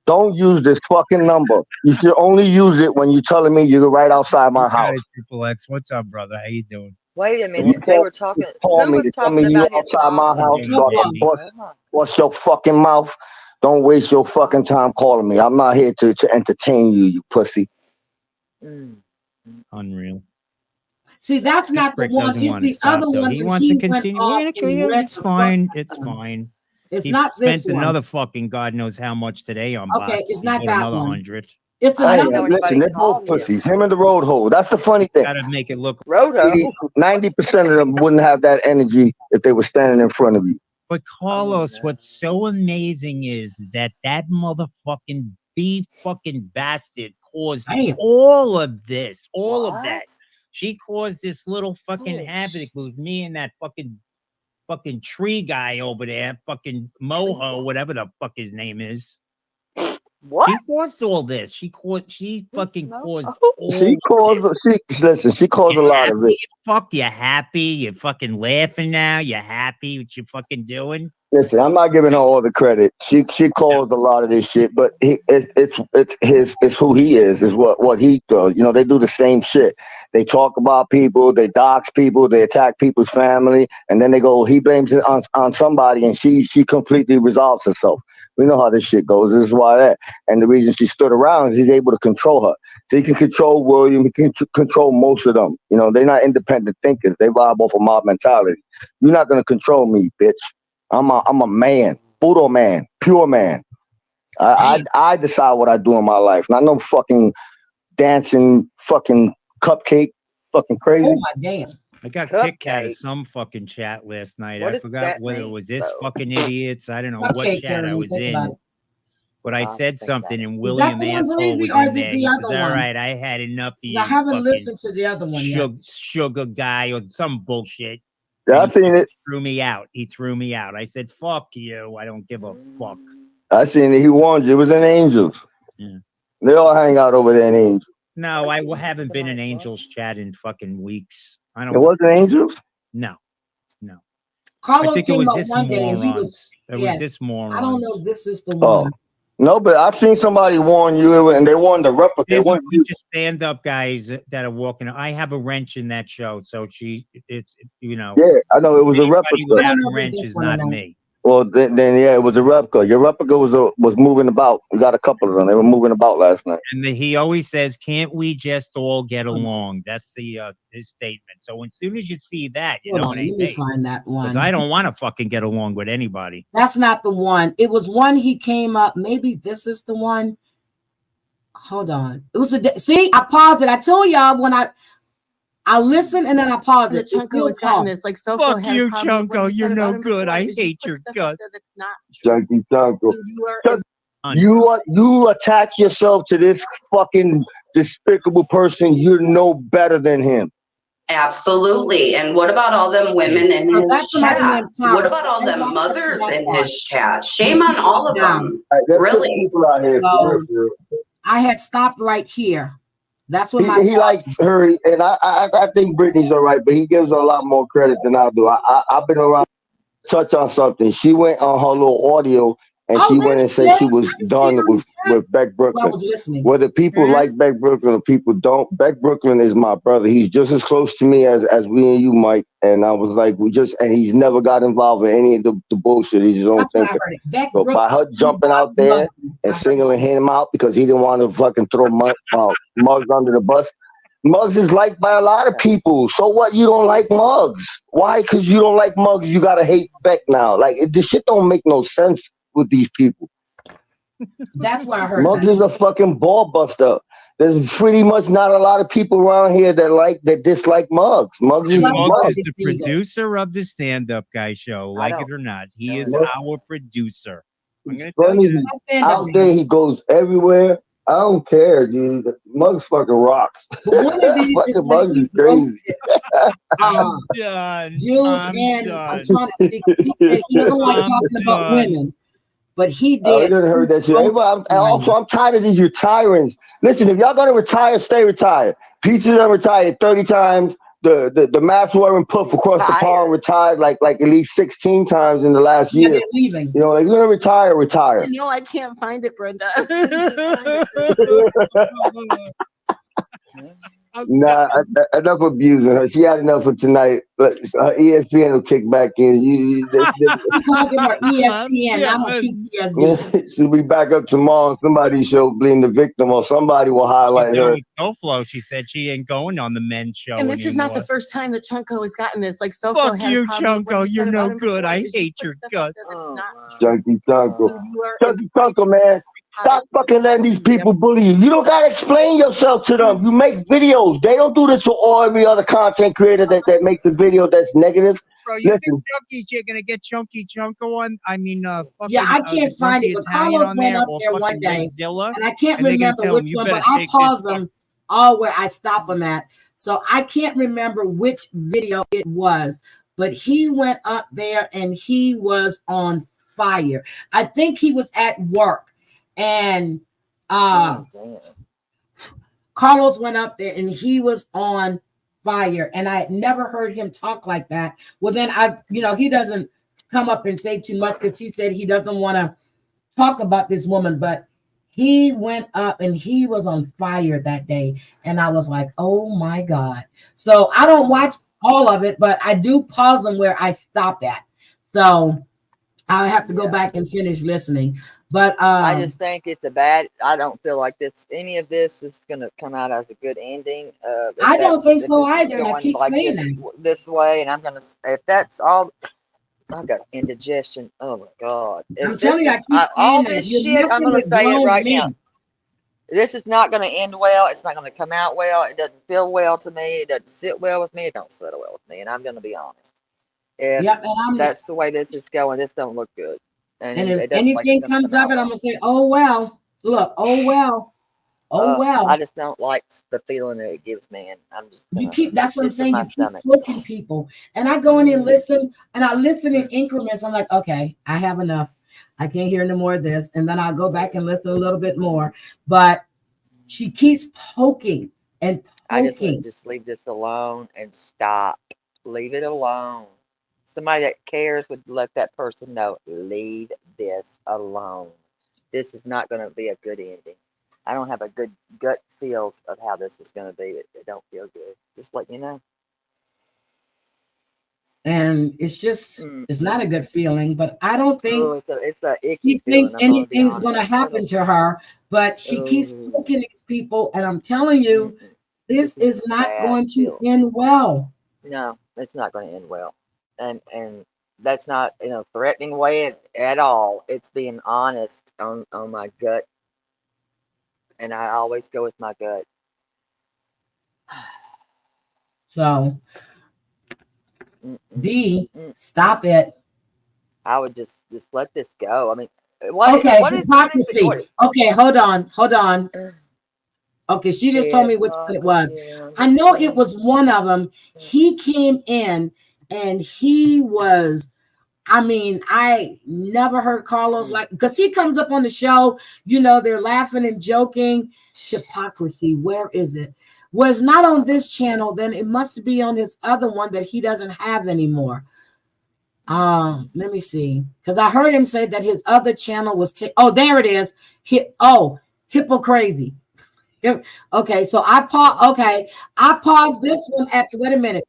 Don't use this fucking number. You should only use it when you're telling me you're right outside my house. Triple X, what's up, brother? How you doing? Wait a minute. They were talking. Who was talking about his outside my house? What's your fucking mouth? Don't waste your fucking time calling me. I'm not here to entertain you, you pussy. Unreal. See, that's not the one. It's the other one. He wants to continue. It's fine. It's fine. It's not this spent one. another fucking God knows how much today on bots. Okay, it's not that another one. 100. It's another. Listen, they're both pussies. Him and the road hole. That's the funny thing. Gotta make it look. Road hole. 90% of them wouldn't have that energy if they were standing in front of you. But Carlos, what's so amazing is that motherfucking fucking bastard caused all of this, all of that. She caused this little fucking havoc with me and that fucking tree guy over there, fucking Moho, whatever the fuck his name is. What? She caused all this. She fucking caused all She caused a lot of it. Fuck, you happy? You fucking laughing now? You happy what you fucking doing? Listen, I'm not giving her all the credit. She caused a lot of this shit, but it's who he is what he does. You know, they do the same shit. They talk about people, they dox people, they attack people's family, and then they go, he blames it on somebody, and she completely resolves herself. We know how this shit goes. This is why that. And the reason she stood around is he's able to control her. So he can control William. He can control most of them. You know, they're not independent thinkers. They vibe off a mob mentality. You're not going to control me, bitch. I'm a man, puro man, pure man. I decide what I do in my life. Not no fucking dancing fucking cupcake, fucking crazy. Oh my damn. I got kicked out of some fucking chat last night. I forgot whether it was this fucking idiots. I don't know what chat I was in. But I said something and William Asshole was in there. He says, all right, I had enough of you. I haven't listened to the other one yet. Sugar guy or some bullshit. Yeah, I've seen it. He threw me out. I said, fuck you. I don't give a fuck. I seen it. He warned you. It was in Angels. Yeah. They all hang out over there in Angels. No, I haven't been in Angels chat in fucking weeks. I don't. It wasn't Angels? No. Carlos I think came it was up this one day and he was this moron. I don't know if this is the one. Oh. No, but I've seen somebody warn you, and they warned the replica. There's a bunch of stand-up guys that are walking. I have a wrench in that show, so it's you know. Yeah, I know it was a replica. Without a wrench is not me. Well, then yeah, it was a replica. Your replica was moving about. We got a couple of them. They were moving about last night. And he always says, "Can't we just all get along?" That's his statement. So as soon as you see that, you know, let me find that one. Because I don't want to fucking get along with anybody. That's not the one. It was one he came up. Maybe this is the one. Hold on. It was see. I paused it. I told y'all when I listen and then I pause it. It's still paused. Like so fuck you, Chunko. You're no good. I hate your guts. Chunky Chunko. You attach yourself to this fucking despicable person. You're no better than him. Absolutely. And what about all them women in his chat? What about all them mothers in his chat? Shame on all of them. Really. I had stopped right here. That's what he likes her, and I think Brittany's all right, but he gives her a lot more credit than I do. I've been around. Touch on something. She went on her little audio and she went and said she was done with Beck Brooklyn. I was listening. Whether people like Beck Brooklyn or people don't, Beck Brooklyn is my brother. He's just as close to me as we and you, Mike. And I was like, and he's never got involved in any of the bullshit. He's his own thinker. So by her jumping out there and singling him out because he didn't want to fucking throw Muggs under the bus. Muggs is liked by a lot of people. So what? You don't like Muggs? Why? Because you don't like Muggs, you gotta hate Beck now. Like this shit don't make no sense with these people. That's why I heard Muggs is a fucking ball buster. There's pretty much not a lot of people around here that dislike Muggs. Muggs is the producer of the stand-up guy show, like it or not. He is our producer. I'm gonna tell you that. Out there, he goes everywhere. I don't care, dude. Muggs fucking rocks. One of these fucking Muggs is crazy. I'm trying to think. He doesn't like talking about women, but he did. I didn't heard that shit. I'm tired of these retirings. Listen, if y'all gonna retire, stay retired. Peaches done retired 30 times. The mask wearing puff across the pond retired like at least 16 times in the last year. They're leaving. You know, if you're gonna retire. No, I can't find it, Brenda. Nah, enough abusing her. She had enough for tonight. But her ESPN will kick back in. I'm talking about ESPN, not her PTSD. She'll be back up tomorrow. Somebody show being the victim, or somebody will highlight her. SoFlo, she said she ain't going on the men's show And this anymore. is not the first time that Chunko has gotten this. Like, SoFlo Fuck had you, a problem with what Chunko. you You're said no about him good. before, I because you hate put your stuff guts. out there that is not Junkie Chunko. You are Junkie Chunko, man. Stop fucking letting these people bully you. You don't gotta explain yourself to them. You make videos. They don't do this to all every other content creator that makes a video that's negative. Bro, you Listen, think Chucky's gonna get Chunky Chunko on? I mean, fucking, Yeah, I can't find it, but Italian Carlos on went there, up or there one fucking day, Redzilla, and I can't and they're gonna remember tell him, which "You one, better but I take this pause them all where I stop them at. So I can't remember which video it was, but he went up there and he was on fire. I think he was at work, and Carlos went up there and he was on fire, and I had never heard him talk like that. Well, then he doesn't come up and say too much because he said he doesn't want to talk about this woman, but he went up and he was on fire that day, and I was like, oh my God. So I don't watch all of it, but I do pause them where I stop at. So I'll have to go back and finish listening. But I just think it's a bad. I don't feel like any of this is going to come out as a good ending. I don't think so either, and I keep like saying this way, and I'm gonna. If that's all, I've got indigestion. Oh my God! I'm telling you, I keep all saying that. this You're shit, I'm messing gonna with say it grown right men. now. This is not going to end well. It's not going to come out well. It doesn't feel well to me. It doesn't sit well with me. It don't settle well with me. And I'm going to be honest. If that's the way this is going, this don't look good. And if anything comes of it, I'm gonna say, oh well. Look, oh well. Oh well. I just don't like the feeling that it gives me, and I'm just that's what I'm saying. You keep clicking people. And I go in and listen, and I listen in increments. I'm like, okay, I have enough. I can't hear no more of this. And then I'll go back and listen a little bit more. But she keeps poking and poking. I just leave this alone and stop. Leave it alone. Somebody that cares would let that person know, leave this alone. This is not going to be a good ending. I don't have a good gut feels of how this is going to be. It don't feel good. Just let you know. And it's just, it's not a good feeling, but I don't think it's a icky she thinks anything's going to happen to her, but she keeps poking these people. And I'm telling you, this is not going to end well. No, it's not going to end well. And that's not in a threatening way at all. It's being honest on my gut. And I always go with my gut. So, stop it. I would just let this go. I mean, hypocrisy. Okay, hold on. Okay, she just told me which one it was. I know it was one of them. He came in and he was, I mean, I never heard Carlos because he comes up on the show, they're laughing and joking. Hypocrisy, where is it? Well, it's not on this channel, then it must be on this other one that he doesn't have anymore. Let me see, because I heard him say that his other channel was there it is. Hypocrisy. Okay, so I paused this one wait a minute.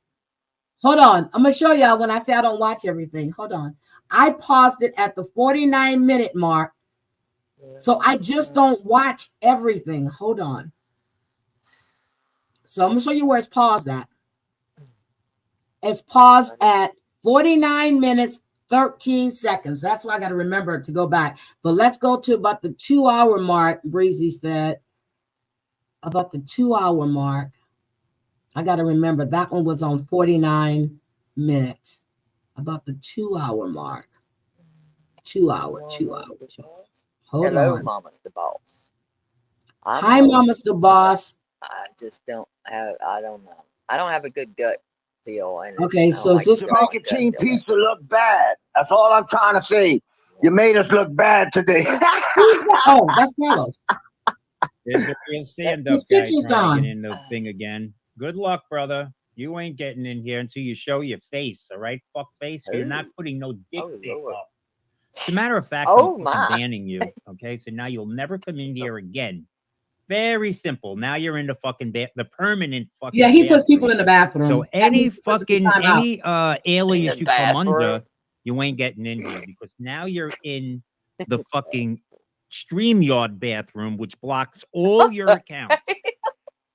Hold on. I'm going to show y'all when I say I don't watch everything. Hold on. I paused it at the 49-minute mark. So I just don't watch everything. Hold on. So I'm going to show you where it's paused at. It's paused at 49 minutes, 13 seconds. That's why I got to remember to go back. But let's go to about the 2-hour mark, Breezy said. About the 2-hour mark. I got to remember that one was on 49 minutes. About the 2-hour mark. 2 hour. Hold Hello, on. Mama's the boss. Hi, Mama's the boss. I just don't have, I don't know. I don't have a good gut feel. And okay, so it's just called a team pizza look bad. That's all I'm trying to say. You made us look bad today. Oh, that's Carlos. There's a real stand-up guy trying to get in the thing again. Good luck, brother. You ain't getting in here until you show your face, all right? Fuck face. You're not putting no dick up. As a matter of fact, I'm banning you, okay? So now you'll never come in here again. Very simple. Now you're in the fucking the permanent fucking. Yeah, he puts bathroom. people in the bathroom. So any alias you come under, you ain't getting in here because now you're in the fucking StreamYard bathroom, which blocks all your accounts.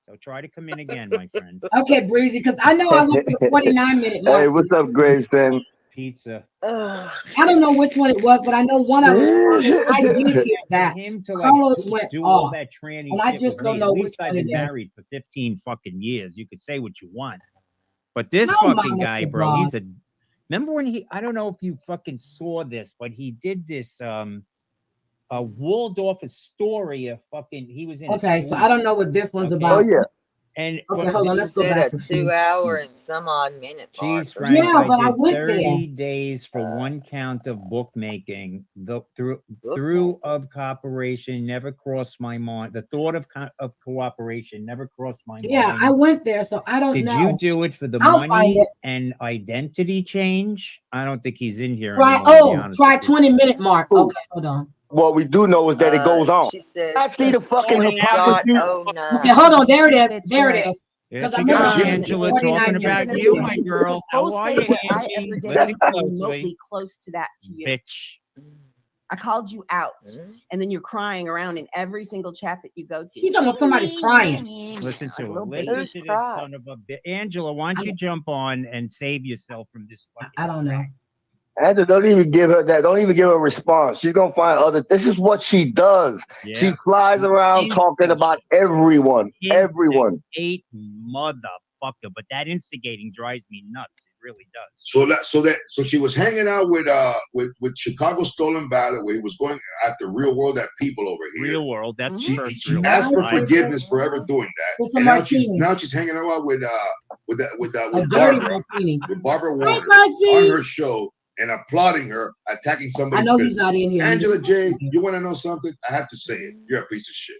So try to come in again, my friend. Okay, Breezy, because I know I looked at the 49-minute mark. Hey, what's up, Grayson? Pizza. I don't know which one it was, but I know one of them. I did hear that. Him to Carlos went do off. all that tranny and I shit just with don't me. know At which least I've one been it is. married for 15 fucking years. You could say what you want. But this No, fucking Mama guy, said bro, boss. remember when I don't know if you fucking saw this, but he did this Waldorf Astoria fucking, he was in Okay, so I don't know what this one's about. Oh, yeah. And okay, hold on, let's go back. A 2 hour and some odd minute mark. Jeez, Frank, yeah, but I did went 30 there. days for one count of bookmaking. Through of cooperation never crossed my mind. The thought of cooperation never crossed my mind. Yeah, I went there, so I don't know. Did you do it for the money and identity change? I don't think he's in here anymore. Try 20-minute mark. Okay, hold on. What we do know is that it goes on. She says, I see the fucking hypocrisy. Okay, hold on. There it is. There it is. Because Angela talking about you, my girl. How are you, Angie? Listen closely. Close to that to you. Bitch. I called you out, and then you're crying around in every single chat that you go to. She's talking about somebody's crying. Listen to it. Listen to this son of a bitch. Angela, why don't you jump on and save yourself from this fucking I don't know. Angela, don't even give her that. Don't even give her a response. She's gonna find other. This is what she does. Yeah. She flies around talking about everyone. Everyone. Motherfucker, but that instigating drives me nuts. It really does. So she was hanging out with Chicago Stolen Valor, where he was going after Real World, that people over here. Real World. That's she asked for forgiveness for ever doing that. And now she's hanging out with Barbara Warner on her show. And applauding her, attacking somebody. I know he's not in here. Angela J, you want to know something? I have to say it. You're a piece of shit.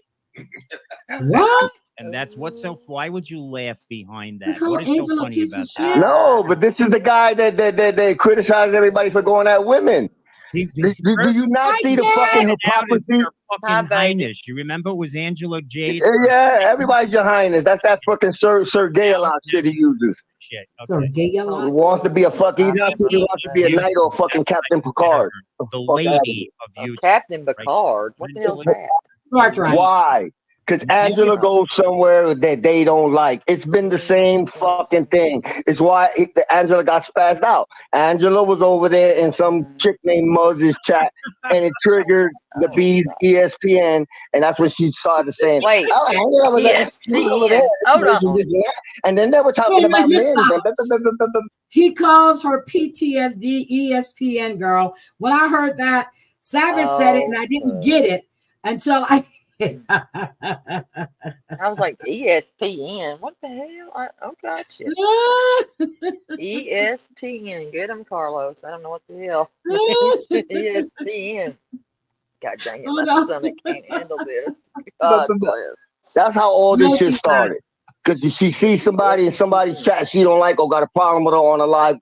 What? And that's what's so. Why would you laugh behind that? What is so funny about that? No, but this is the guy that criticizes everybody for going at women. Do you not see the fucking hypocrisy? Fucking Highness. You remember it was Angela Jade? Yeah, everybody's your highness. That's that fucking Sir Gay-a-lot shit he uses. Shit. Sir Gay-a-lot? He wants to be a fucking. He wants to be a knight or a fucking Captain Picard. The lady of you. Captain Picard. What the hell's that? Why? Because Angela goes somewhere that they don't like. It's been the same fucking thing. It's why Angela got spazzed out. Angela was over there in some chick named Muzz's chat, and it triggered the B's ESPN, and that's when she started saying, "Wait, Angela was ESPN. Hold on." And then they were talking about men. He calls her PTSD ESPN girl. When I heard that, Savage said it, and I didn't get it until I was like, ESPN. What the hell? Gotcha. ESPN. Get him, Carlos. I don't know what the hell. ESPN. God dang it. My stomach can't handle this. God bless. That's how all this shit started. Because she sees somebody in somebody's chat she don't like or got a problem with her on a live.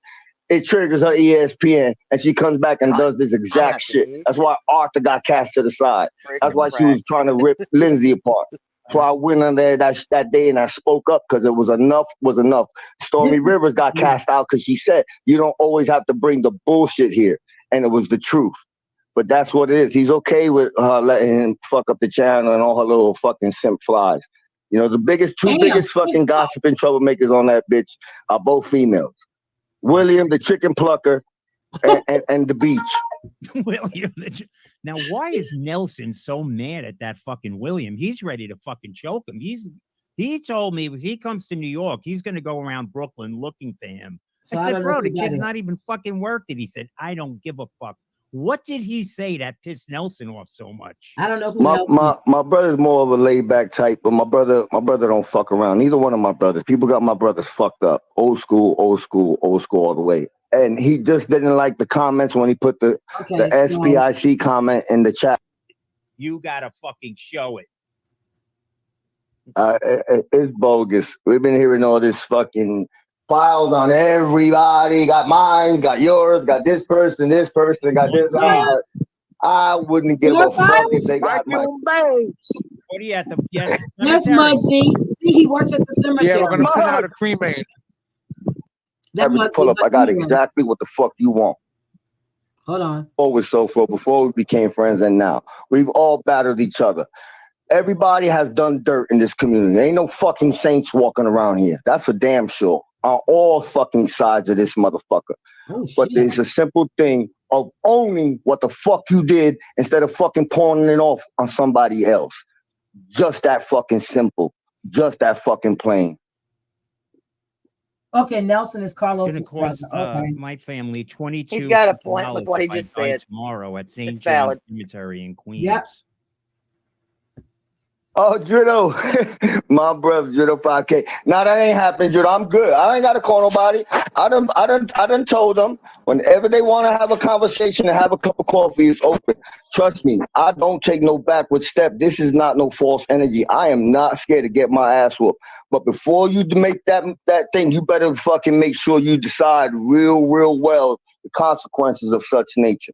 It triggers her ESPN, and she comes back and does this exact shit. That's why Arthur got cast to the side. That's why she was trying to rip Lindsay apart. So I went on there that day and I spoke up because it was enough was enough. Stormy Rivers got cast out because she said, you don't always have to bring the bullshit here. And it was the truth. But that's what it is. He's okay with her letting him fuck up the channel and all her little fucking simp flies. You know, the two biggest fucking gossiping troublemakers on that bitch are both females. William, the chicken plucker, and the beach. William, now why is Nelson so mad at that fucking William? He's ready to fucking choke him. He told me if he comes to New York, he's gonna go around Brooklyn looking for him. So I said, bro, the kid's not even fucking worth it. He said, I don't give a fuck. What did he say that pissed Nelson off so much? I don't know who Nelson is. My brother's more of a laid back type, but my brother don't fuck around. Neither one of my brothers. People got my brothers fucked up. Old school all the way. And he just didn't like the comments when he put the SPIC comment in the chat. You gotta fucking show it. It's bogus. We've been hearing all this fucking files on everybody. Got mine, got yours, got this person, got this. I wouldn't give a fuck if they got my. What are you at the Yes, Muggsy. See, he works at the cemetery. Yeah, we're gonna put out a cremator. That's Average pull up. I got exactly what the fuck you want. Hold on. Always so for before we became friends and now. We've all battered each other. Everybody has done dirt in this community. There ain't no fucking saints walking around here. That's for damn sure. On all fucking sides of this motherfucker. Oh, but there's a simple thing of owning what the fuck you did instead of fucking pawning it off on somebody else. Just that fucking simple. Just that fucking plain. Okay, Nelson is Carlos. It's going to cost my family $22. He's got a point with what he just said. Tomorrow at St. It's James valid. Cemetery in Queens. Yep. Oh, Drito, my brother, Drito 5K. Nah, that ain't happening, Drito. I'm good. I ain't got to call nobody. I done told them whenever they want to have a conversation and have a cup of coffee, it's open. Trust me, I don't take no backward step. This is not no false energy. I am not scared to get my ass whooped. But before you make that thing, you better fucking make sure you decide real well the consequences of such nature.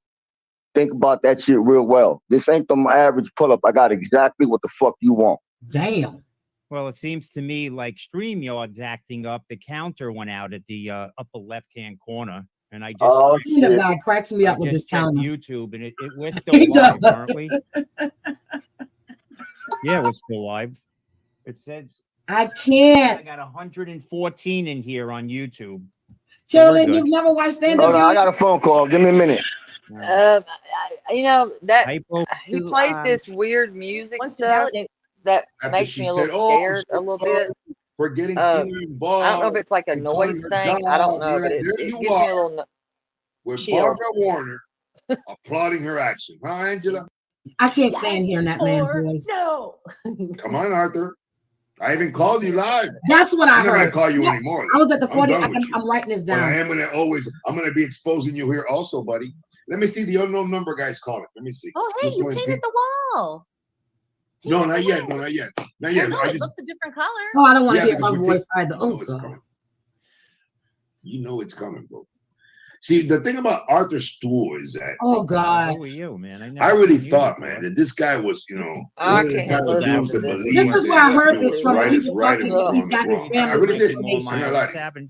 Think about that shit real well. This ain't the average pull-up. I got exactly what the fuck you want. Damn. Well, it seems to me like StreamYard's acting up. The counter went out at the upper left-hand corner. And I just the guy cracks me up with this counter. YouTube, and we're still live, aren't we? Yeah, we're still live. It says I can't. I got 114 in here on YouTube. Children, you've never watched stand-up. Hold on, I got a phone call. Give me a minute. You know that he plays this weird music stuff that makes me a little scared a little bit. We're getting I don't know if it's like a noise thing. I don't know, but it gives me a little. With Barbara Warner applauding her action, huh, Angela? I can't stand hearing that man's voice. No. Come on, Arthur. I even called you live. That's what I heard. I'm not gonna call you anymore. I was at the 40. I'm writing this down. But I'm gonna be exposing you here also, buddy. Let me see the unknown number guys calling. Let me see. Oh, hey, you painted the wall. No, not yet. No, not yet. Not yet. No, it looks a different color. Oh, I don't want to hear my voice either. Oh, God. You know it's coming, bro. See, the thing about Arthur Stool is that. Oh, God. Who are you, man? I really thought, man, that this guy was, you know, I can't listen to this. This is where I heard this from. He was talking. He's got his family. I really did.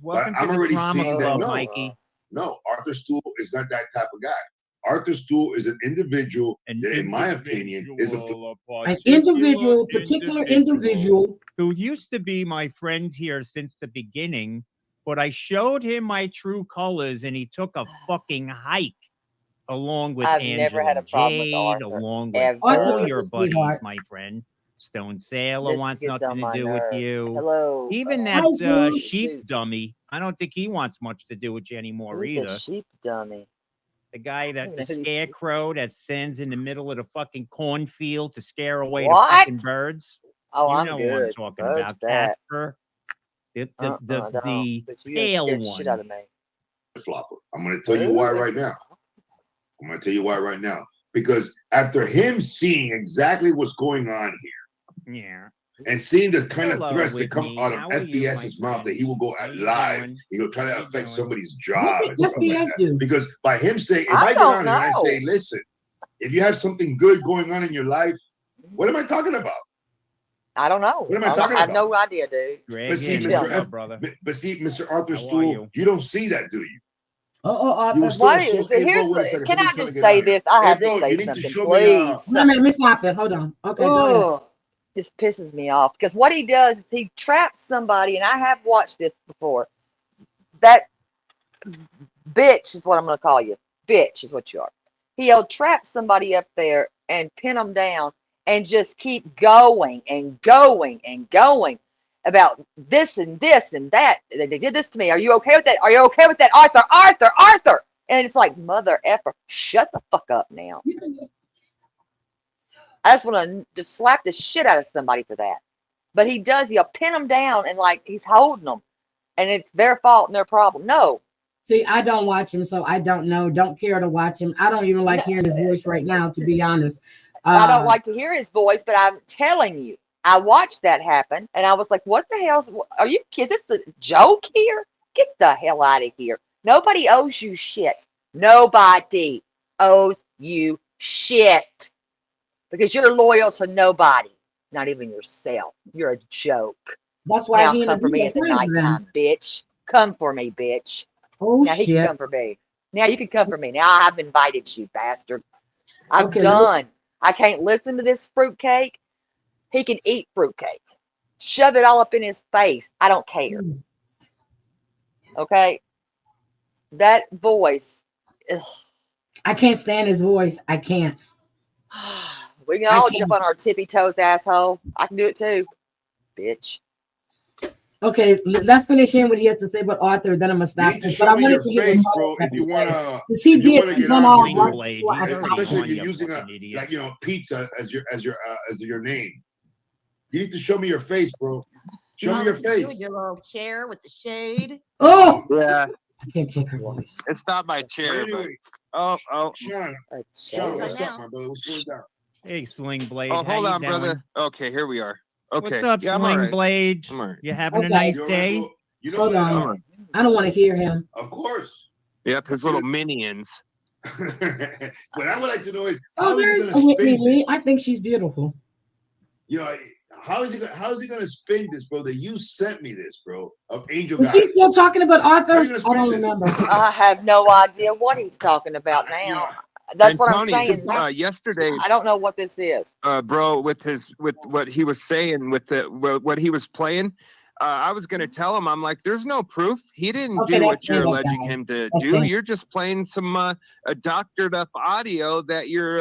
Welcome I'm to already the drama seeing club, that. Mikey. No, Arthur Stool is not that type of guy. Arthur Stool is an individual that, in my opinion, is an individual, particular individual who used to be my friend here since the beginning, but I showed him my true colors and he took a fucking hike along with I've Angela never had a problem with Jade, Arthur, along with ever. all your Arthur's a buddies, sweetheart. my friend. Stone Sailor This wants gets nothing on to my do nerves. with you. Hello. Even Hi, that Zeus. sheep dummy, I don't think he wants much to do with you anymore Who's either. a sheep dummy? The guy that the who these scarecrow that stands in the middle of the fucking cornfield to scare away What? the fucking birds. Oh, You I'm know good. what I'm talking Fudge about, that. Casper. The Don't. But you done pale scared the shit out one. of me. flopper. I'm going to tell you why right now. I'm going to tell you why right now. Because after him seeing exactly what's going on here, Yeah. and seeing the kind Hello, of threats that come Whitney. out of How are you, FBS's my mouth that friend? he will go How at you live, doing? he'll try to How you affect doing? somebody's job What and did stuff like SBS that. do? Because by him saying, if I I get don't on here and I know. say, listen, if you have something good going on in your life, what am I talking about? I don't know. What am I talking I have about? no idea, dude. Greg, But see, hey, Tell what's me. up, brother? But see, Mr. Arthur How are Stool, you don't see that, do you? Oh, You were still Why? so, But hey, here's bro, wait a second. can I Somebody's trying to just get say on here. this? I Hey, have bro, to you say need to something, show me. please. wait a minute, Miss Loppet. Hold on. Okay, go ahead. Ugh. This pisses me off because what he does is he traps somebody, and I have watched this before. That bitch is what I'm going to call you. Bitch is what you are. He'll trap somebody up there and pin them down and just keep going and going and going about this and this and that. They did this to me. Are you okay with that? Are you okay with that, Arthur? Arthur, Arthur. And it's like, mother effer, shut the fuck up now. I just want to just slap the shit out of somebody for that. But he does. He'll pin them down and like he's holding them, and it's their fault and their problem. No. See, I don't watch him, so I don't know. Don't care to watch him. I don't even like hearing his voice right now, to be honest. I don't like to hear his voice, but I'm telling you, I watched that happen, and I was like, "What the hell? Are you kids? Is this a joke here? Get the hell out of here! Nobody owes you shit. Nobody owes you shit because you're loyal to nobody. Not even yourself. You're a joke. That's why now he come for me at the nighttime, bitch. Come for me, bitch. Oh, now shit. He can come for me. Now you can come for me. Now I've invited you, bastard. I'm done. I can't listen to this fruitcake. He can eat fruitcake. Shove it all up in his face. I don't care. Okay? That voice. Ugh. I can't stand his voice. I can't. We can all jump on our tippy toes, asshole. I can do it too. Bitch. Okay, let's finish in what he has to say about Arthur. Then I'm gonna stop this. But I wanted to hear what if you wanna, he did run off especially if you're using pizza as your name. You need to show me your face, bro. Show me your face. With your little chair with the shade. Oh yeah. I can't take her voice. It's not my chair, anyway, but Sean, what's up, my brother? What's going down? Hey, Sling Blade. Oh, hold on, doing? brother. Okay, here we are. Okay. What's up, Sling Blade? You having a nice day? You know Hold on. I don't want to hear him. Of course. Yep, his little minions. What I would like to know is there's a Whitney Lee. I think she's beautiful. How is he going to spin this, bro? That you sent me this, bro, of Angel. Is he still talking about Arthur? I don't remember. I have no idea what he's talking about now. That's what I'm saying. Yesterday, I don't know what this is. Bro, with what he was saying, with what he was playing, I was gonna tell him, I'm like, there's no proof. He didn't do what you're alleging him to do. You're just playing some a doctored up audio that you're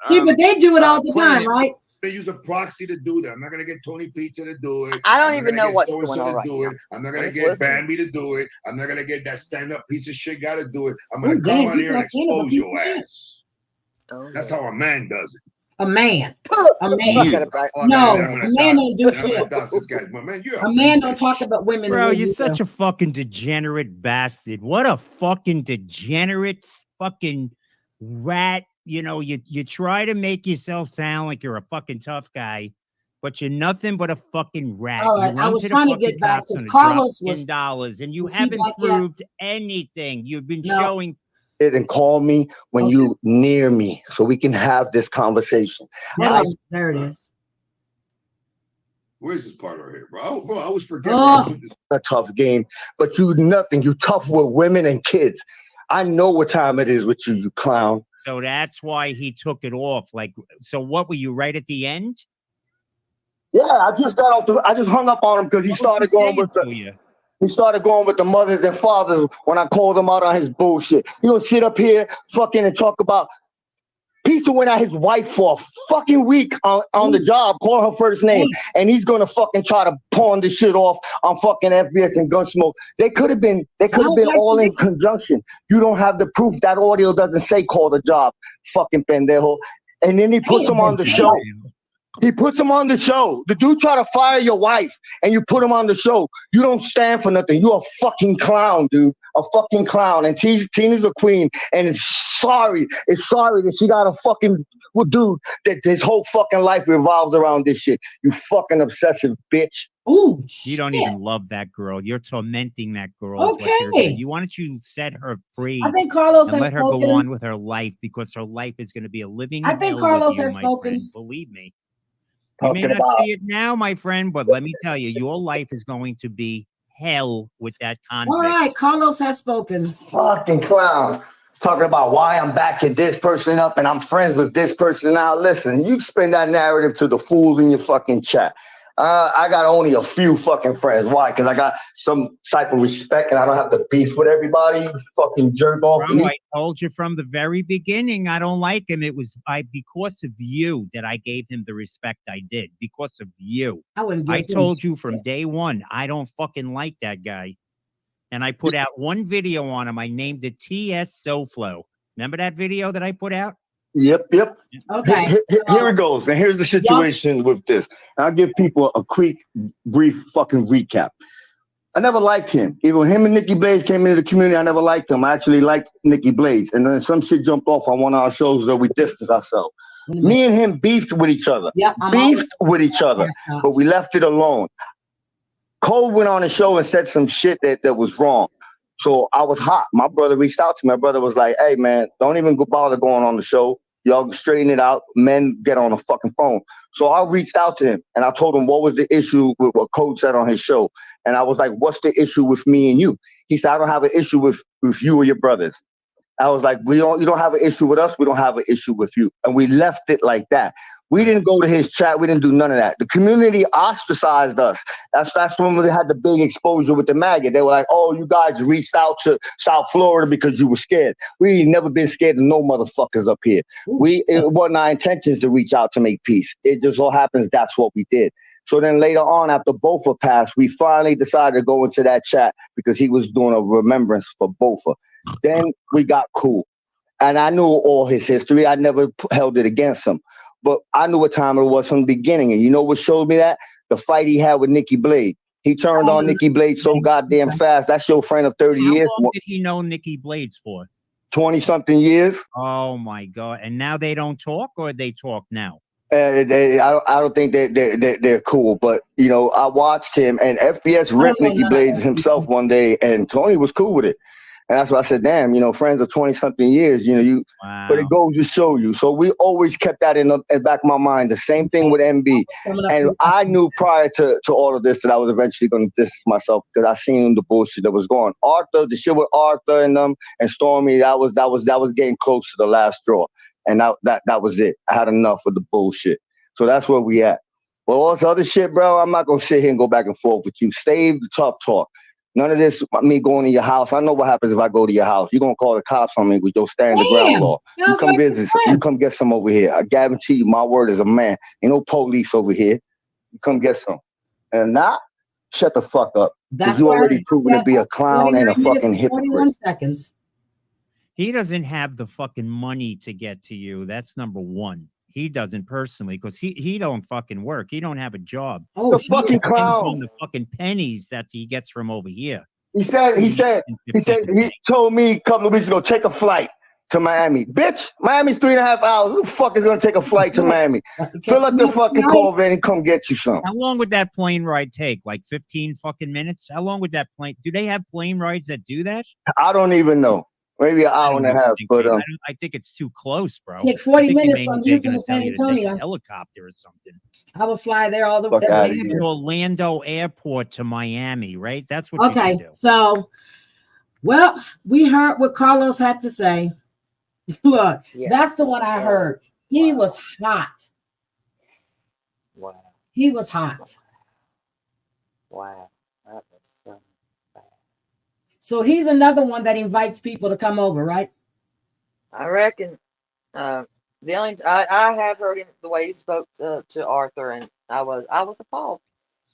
see, but they do it all the time, right? They use a proxy to do that. I'm not gonna get Tony Pizza to do it. I don't even know what's going on right now. I'm not gonna get Bambi to do it. I'm not gonna get that stand-up piece of shit guy to do it. I'm gonna come on here and expose your ass. That's how a man does it. A man. A man. No, a man don't do shit. A man don't talk about women. Bro, you're such a fucking degenerate bastard. What a fucking degenerate fucking rat. You know, you try to make yourself sound like you're a fucking tough guy, but you're nothing but a fucking rat. All right, I was trying to get back because Carlos was $10, and you haven't proved anything. You've been showing. And call me when you near me so we can have this conversation. There it is. Where's this part right here, bro? Bro, I was forgetting. A tough game, but you nothing. You tough with women and kids. I know what time it is with you, you clown. So that's why he took it off. Like, so what were you right at the end? Yeah, I just hung up on him because he started going with the mothers and fathers when I called him out on his bullshit. You gonna sit up here fucking and talk about Pizza went at his wife for a fucking week on the job, call her first name, and he's gonna fucking try to pawn this shit off on fucking FBS and Gunsmoke. They could have been all in conjunction. You don't have the proof. That audio doesn't say call the job, fucking pendejo. And then he puts him on the show. He puts him on the show. The dude try to fire your wife and you put him on the show. You don't stand for nothing. You're a fucking clown, dude. A fucking clown. And Tina's a queen. And it's sorry that she got a fucking dude that his whole fucking life revolves around this shit. You fucking obsessive bitch. Ooh, you don't even love that girl. You're tormenting that girl. Okay. You wanted to set her free. I think Carlos has let her spoken. go on with her life because her life is going to be a living. I think Carlos has spoken. Friend. Believe me. You may not see it now, my friend, but let me tell you, your life is going to be hell with that convict. All right, Carlos has spoken. Fucking clown. Talking about why I'm backing this person up and I'm friends with this person now. Listen, you spin that narrative to the fools in your fucking chat. I got only a few fucking friends. Why? Because I got some type of respect and I don't have to beef with everybody. You fucking jerk off. Bro, I told you from the very beginning I don't like him. It was because of you that I gave him the respect I did. Because of you. I told you from day one, I don't fucking like that guy. And I put out one video on him. I named it TS SoFlo. Remember that video that I put out? Yep. Okay. Here it goes. And here's the situation with this. I'll give people a quick, brief fucking recap. I never liked him. Even when him and Nikki Blaze came into the community, I never liked him. I actually liked Nikki Blaze. And then some shit jumped off on one of our shows that we distanced ourselves. Me and him beefed with each other. But we left it alone. Cole went on the show and said some shit that was wrong. So I was hot. My brother reached out to me. My brother was like, hey, man, don't even bother going on the show. Y'all straighten it out. Men get on the fucking phone. So I reached out to him and I told him what was the issue with what Coach said on his show. And I was like, what's the issue with me and you? He said, I don't have an issue with you or your brothers. I was like, you don't have an issue with us. We don't have an issue with you. And we left it like that. We didn't go to his chat. We didn't do none of that. The community ostracized us. That's when we had the big exposure with the maggot. They were like, oh, you guys reached out to South Florida because you were scared. We ain't never been scared of no motherfuckers up here. It wasn't our intentions to reach out to make peace. It just all happens that's what we did. So then later on, after Bofa passed, we finally decided to go into that chat because he was doing a remembrance for Bofa. Then we got cool. And I knew all his history. I never held it against him. But I knew what time it was from the beginning. And you know what showed me that? The fight he had with Nikki Blade. He turned on Nikki Blade so goddamn fast. That's your friend of 30 years. How long did he know Nikki Blades for? 20-something years. Oh, my God. And now they don't talk, or they talk now? I don't think they're cool. But, you know, I watched him, and FBS ripped Nikki Blades himself one day, and Tony was cool with it. And that's why I said, damn, you know, friends of 20-something years, you know, but it goes to show you. So we always kept that in the back of my mind. The same thing with MB. And I knew prior to all of this that I was eventually going to distance myself because I seen the bullshit that was going. Arthur, the shit with Arthur and them and Stormy, that was getting close to the last straw. And that was it. I had enough of the bullshit. So that's where we at. Well, all this other shit, bro, I'm not going to sit here and go back and forth with you. Save the tough talk. None of this, me going to your house. I know what happens if I go to your house. You're going to call the cops on me with your stand the ground law. You come visit. You come get some over here. I guarantee you, my word is a man. Ain't no police over here. You come get some. And not, shut the fuck up. Because you already proven to be a clown and a fucking hypocrite. 41 seconds. He doesn't have the fucking money to get to you. That's number one. He doesn't personally, because he don't fucking work. He don't have a job. Oh, the fucking clown. On the fucking pennies that he gets from over here. He told me a couple of weeks ago, take a flight to Miami. Bitch, Miami's 3.5 hours. Who the fuck is gonna take a flight to Miami? Fill up your fucking Corvette and come get you some. How long would that plane ride take? Like 15 fucking minutes? How long would that plane? Do they have plane rides that do that? I don't even know. Maybe an hour and a half, but I think it's too close, bro. It takes 40 minutes from Houston to San Antonio. Helicopter or something. I would fly there all the way to Orlando Airport to Miami, right? That's what. Okay, you do. So, well, we heard what Carlos had to say. Look, that's the one I heard. He was hot. Wow. He was hot. Wow. That was so. So he's another one that invites people to come over, right? I reckon. The only I have heard him the way he spoke to Arthur, and I was appalled,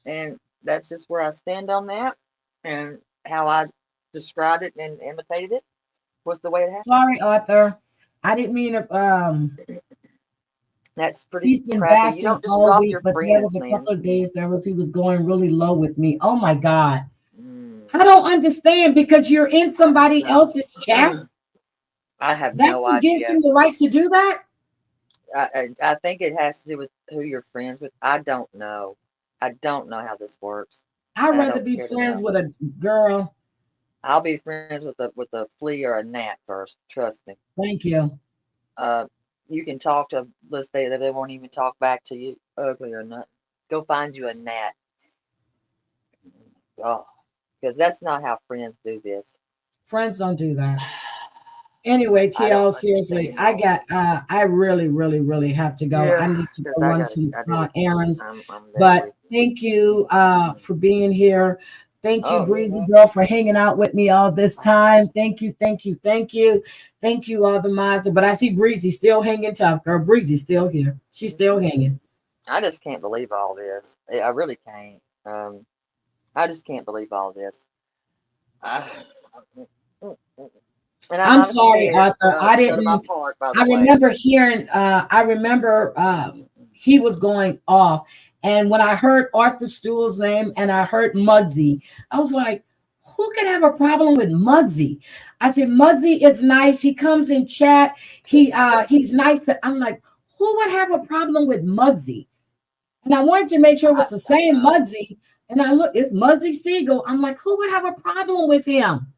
and that's just where I stand on that, and how I described it and imitated it was the way it happened. Sorry, Arthur, I didn't mean to. That's pretty. He's been crappy. You don't just drop your but friends, there was a couple of days he was going really low with me. Oh my God. I don't understand because you're in somebody else's chat. I have That's no idea. Gives him the right to do that. I think it has to do with who you're friends with. I don't know. I don't know how this works. I'd rather be friends with a girl. I'll be friends with a flea or a gnat first. Trust me. Thank you. You can talk to. Let's say that they won't even talk back to you, ugly or not. Go find you a gnat. Oh. Because that's not how friends do this. Friends don't do that. Anyway, TL, seriously, I really, really, really have to go. Yeah, I need to go run some errands. But thank you for being here. Thank you, Breezy Girl, for hanging out with me all this time. Thank you, thank you, thank you. Thank you, all the mods. But I see Breezy still hanging tough. Girl, Breezy's still here. She's still hanging. I just can't believe all this. I really can't. I just can't believe all this. I'm sorry, Arthur. I didn't. I remember hearing. I remember he was going off, and when I heard Arthur Stuhl's name and I heard Muggsy, I was like, "Who could have a problem with Muggsy?" I said, "Muggsy is nice. He comes in chat. He's nice." I'm like, "Who would have a problem with Muggsy?" And I wanted to make sure it was the same Muggsy. And I look, it's Muggsy Siegel. I'm like, who would have a problem with him?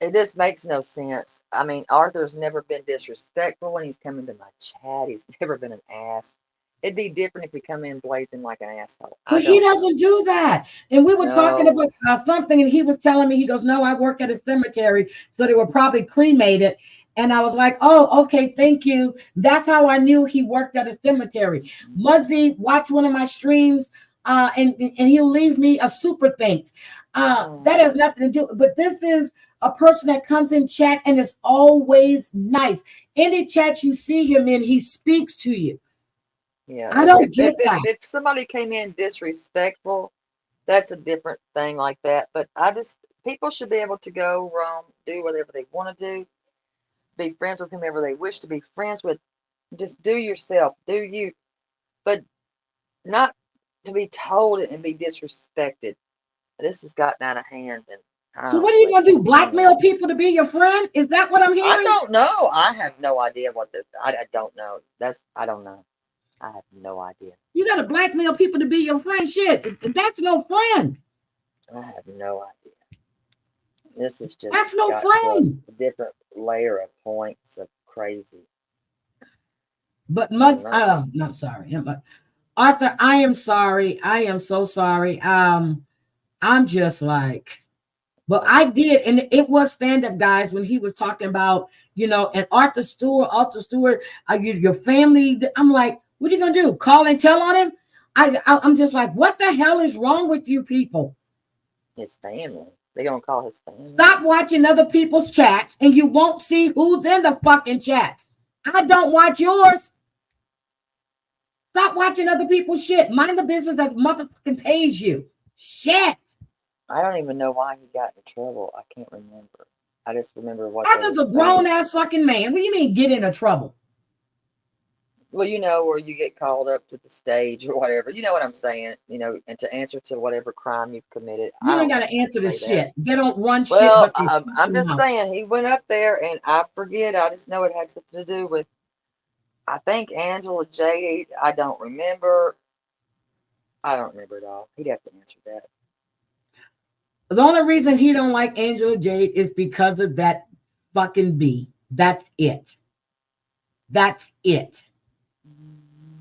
It just makes no sense. I mean, Arthur's never been disrespectful when he's come into my chat. He's never been an ass. It'd be different if he come in blazing like an asshole. But he doesn't do that. And we were talking about something, and he was telling me, he goes, no, I work at a cemetery, so they were probably cremated. And I was like, oh, okay, thank you. That's how I knew he worked at a cemetery. Muggsy watched one of my streams, and he'll leave me a super thanks. That has nothing to do, but this is a person that comes in chat and is always nice. Any chat you see him in, he speaks to you. Yeah, I don't get that. If somebody came in disrespectful, that's a different thing like that. But people should be able to go roam, do whatever they want to do, be friends with whomever they wish to be friends with. Just do yourself, do you, but not to be told it and be disrespected. This has gotten out of hand. And so what are you gonna do? Blackmail people to be your friend? Is that what I'm hearing? I don't know. I have no idea what I don't know. I don't know. I have no idea. You gotta blackmail people to be your friend. Shit, that's no friend. I have no idea. This is just that's no friend. A different layer of points of crazy. But Muggs, not sorry. Arthur, I am sorry. I am so sorry. I'm just like, well, I did, and it was stand-up, guys, when he was talking about, and Arthur Stewart, your family. I'm like, what are you gonna do? Call and tell on him? I'm just like, what the hell is wrong with you people? His family. They're gonna call his family. Stop watching other people's chats, and you won't see who's in the fucking chats. I don't watch yours. Stop watching other people's shit. Mind the business that motherfucking pays you. Shit. I don't even know why he got in trouble. I can't remember. I just remember what. Arthur's a grown ass fucking man. What do you mean get into trouble? Well, where you get called up to the stage or whatever. You know what I'm saying? And to answer to whatever crime you've committed. You ain't got to answer this shit. They don't run shit. Well, I'm just saying he went up there, and I forget. I just know it had something to do with, I think, Angela Jade. I don't remember. I don't remember it all. He'd have to answer that. The only reason he don't like Angela Jade is because of that fucking bee. That's it. That's it.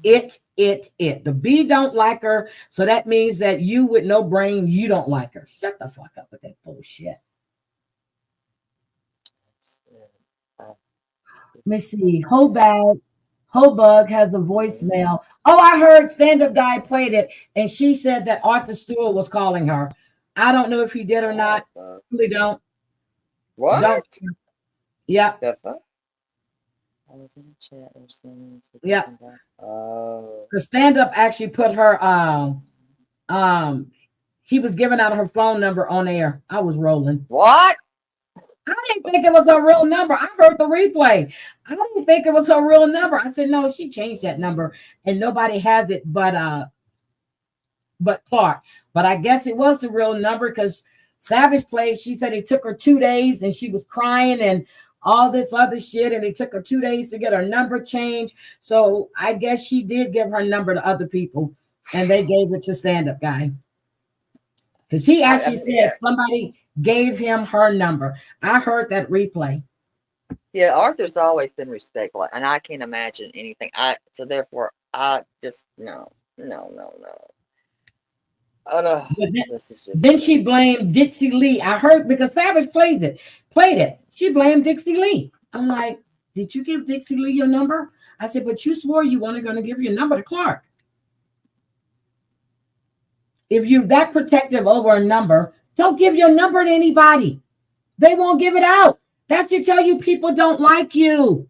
It. The bee don't like her, so that means that you with no brain, you don't like her. Shut the fuck up with that bullshit. Let me see. Hobug has a voicemail. Oh, I heard stand-up guy played it, and she said that Arthur Stewart was calling her. I don't know if he did or not. Really don't. What? Don't. Yeah. The fuck? I was in the chat or something. Yeah. Oh. The stand-up actually put her he was giving out her phone number on air. I was rolling. What? I didn't think it was her real number. I heard the replay. I didn't think it was her real number. I said, no, she changed that number and nobody has it but Clark. But I guess it was the real number because Savage played. She said it took her 2 days and she was crying and all this other shit, and it took her 2 days to get her number changed. So I guess she did give her number to other people, and they gave it to stand-up guy. Because he actually said somebody gave him her number. I heard that replay. Yeah, Arthur's always been respectful, and I can't imagine anything. So therefore, I just no. Then she blamed Dixie Lee. I heard because Savage played it. She blamed Dixie Lee. I'm like, did you give Dixie Lee your number? I said, but you swore you weren't going to give your number to Clark. If you're that protective over a number, don't give your number to anybody. They won't give it out. That's to tell you people don't like you.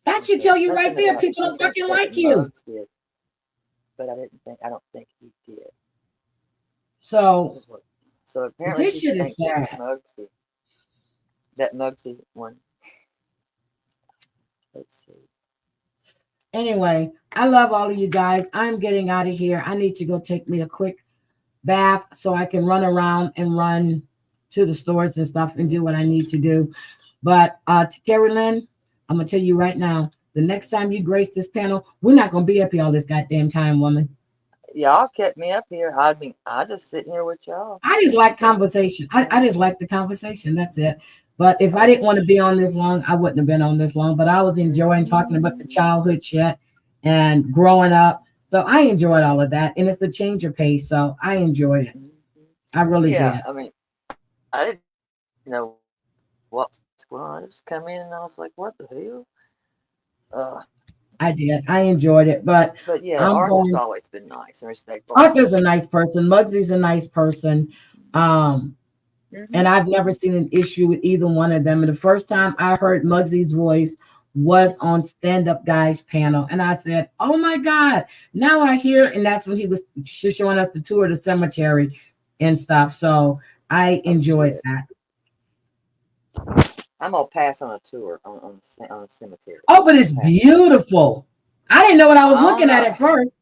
That should tell you right there, people don't fucking like you. But I don't think he did. So apparently this shit is sad. That Muggsy one. Let's see. Anyway, I love all of you guys. I'm getting out of here. I need to go take me a quick bath so I can run around and run to the stores and stuff and do what I need to do. But Terry Lynn, I'm gonna tell you right now, the next time you grace this panel, we're not gonna be up here all this goddamn time, woman. y'all kept me up here. I just sitting here with y'all. I just like conversation. I just like the conversation. That's it. But if I didn't want to be on this long, I wouldn't have been on this long. But I was enjoying talking about the childhood shit and growing up. So I enjoyed all of that. And it's the change of pace. So I enjoyed it. I really did. I mean, I didn't know what was going on. I just come in and I was like, what the hell? I did. I enjoyed it. But yeah, Arthur's always been nice and respectful. Arthur's a nice person. Muggsy's a nice person. And I've never seen an issue with either one of them. And the first time I heard Muggsy's voice was on Stand Up Guys panel. And I said, oh my God, now I hear. And that's when he was showing us the tour of the cemetery and stuff. So I enjoyed that. I'm going to pass on a tour on the cemetery. Oh, but it's beautiful. I didn't know what I was looking at first.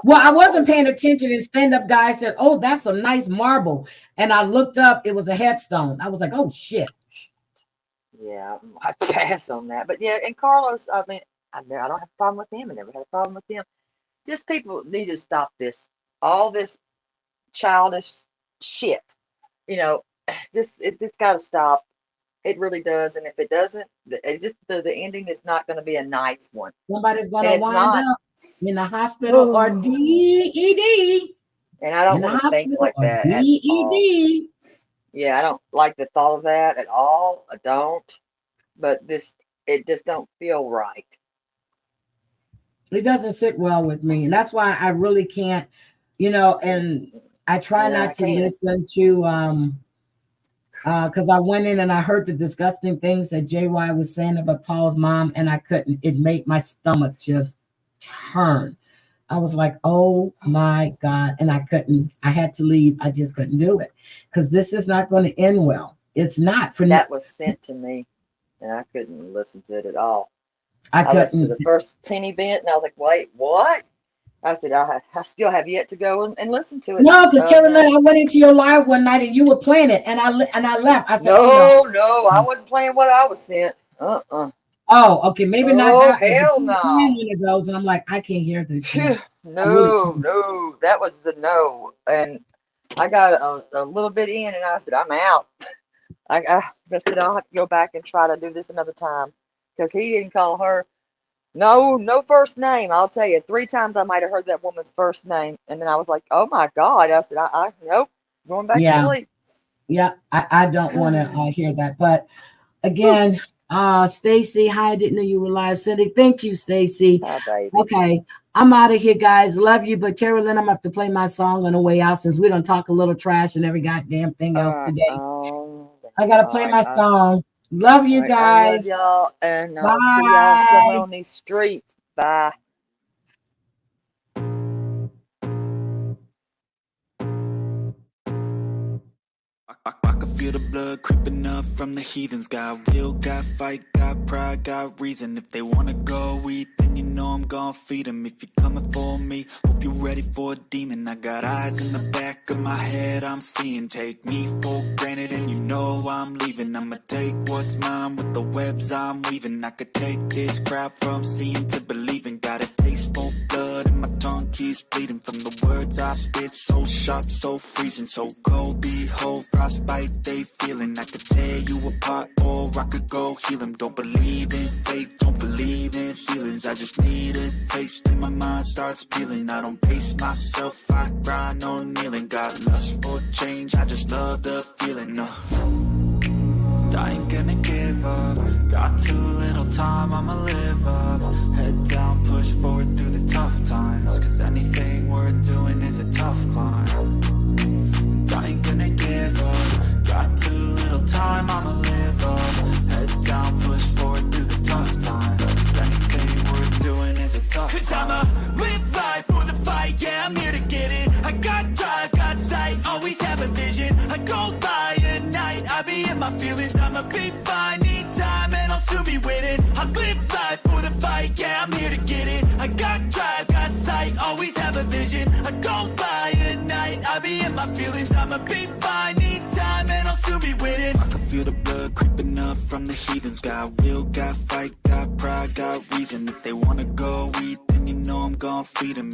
Well, I wasn't paying attention, and Stand Up Guy said, oh, that's some nice marble. And I looked up, it was a headstone. I was like, oh, shit. Yeah, I pass on that. But yeah, and Carlos, I mean, I don't have a problem with him. I never had a problem with him. Just people need to stop all this childish shit. You know, it just got to stop. It really does. And if it doesn't, the ending is not going to be a nice one. Somebody's going to wind up in the hospital or DED. And I don't want to think like that. DED. Yeah, I don't like the thought of that at all. I don't. But it just don't feel right. It doesn't sit well with me. And that's why I really can't, and I try not to listen to because I went in and I heard the disgusting things that JY was saying about Paul's mom, and I couldn't. It made my stomach just turn. I was like, oh my God. And I couldn't. I had to leave. I just couldn't do it because this is not going to end well. It's not. That was sent to me, and I couldn't listen to it at all. I listened to the first teeny bit, and I was like, wait, what? I said, I still have yet to go and listen to it. No, because Terry Lynn, I went into your live one night and you were playing it, and I left. I said, no, I wasn't playing what I was sent. Oh, okay, maybe not. Oh, hell no. One of those, and I'm like, I can't hear this. No, that was the no. And I got a little bit in, and I said, I'm out. I said, I'll have to go back and try to do this another time because he didn't call her. No first name. I'll tell you, 3 times I might have heard that woman's first name, and then I was like, "Oh my God!" I said, "I nope, going back to sleep." Yeah, I don't want to hear that. But again, Stacy, hi, I didn't know you were live. Cindy, thank you, Stacy. Hi, baby. Okay, I'm out of here, guys. Love you, but Terry Lynn, I'm gonna have to play my song on the way out since we don't talk a little trash and every goddamn thing else today. I gotta play my song. Love you guys. I love y'all, and I'll see y'all somewhere on these streets. Bye. I can feel the blood creeping up from the heathens. Got will, got fight, got pride, got reason. If they wanna go eat, then you know I'm gonna feed them. If you're coming for me, hope you're ready for a demon. I got eyes in the back of my head, I'm seeing. Take me for granted and you know I'm leaving. I'ma take what's mine with the webs I'm weaving. I could take this crowd from seeing to believing. Got a taste for blood and my tongue keeps bleeding. From the words I spit, so sharp, so freezing. So cold, behold, frostbite they feeling. I could tear you apart or I could go heal them. Don't believe in fate, don't believe in ceilings. I just need a taste and my mind starts feeling. I don't pace myself, I grind on kneeling. Got lust for change, I just love the feeling. I ain't gonna give up. Got too little time, I'ma live up. Head down, push forward through the tough times. Cause anything worth doing is a tough climb. And I ain't gonna give up. Got too little time, I'ma live up. Head down, push forward through the tough times. Cause anything worth doing is a tough climb. Cause I'ma live life for the fight, yeah, I'm here to get it. I got drive, got sight, always have a vision. I go by at night, I be in my feelings. I'ma be fine, need time, and I'll soon be winning. I live life for the fight, yeah, I'm here to get it. I got drive, got sight, always have a vision. I go by at night, I be in my feelings. I'ma be fine, need time, and I'll soon be winning. I can feel the blood creeping up from the heathens. Got will, got fight, got pride, got reason. If they wanna go eat, then you know I'm gonna feed them.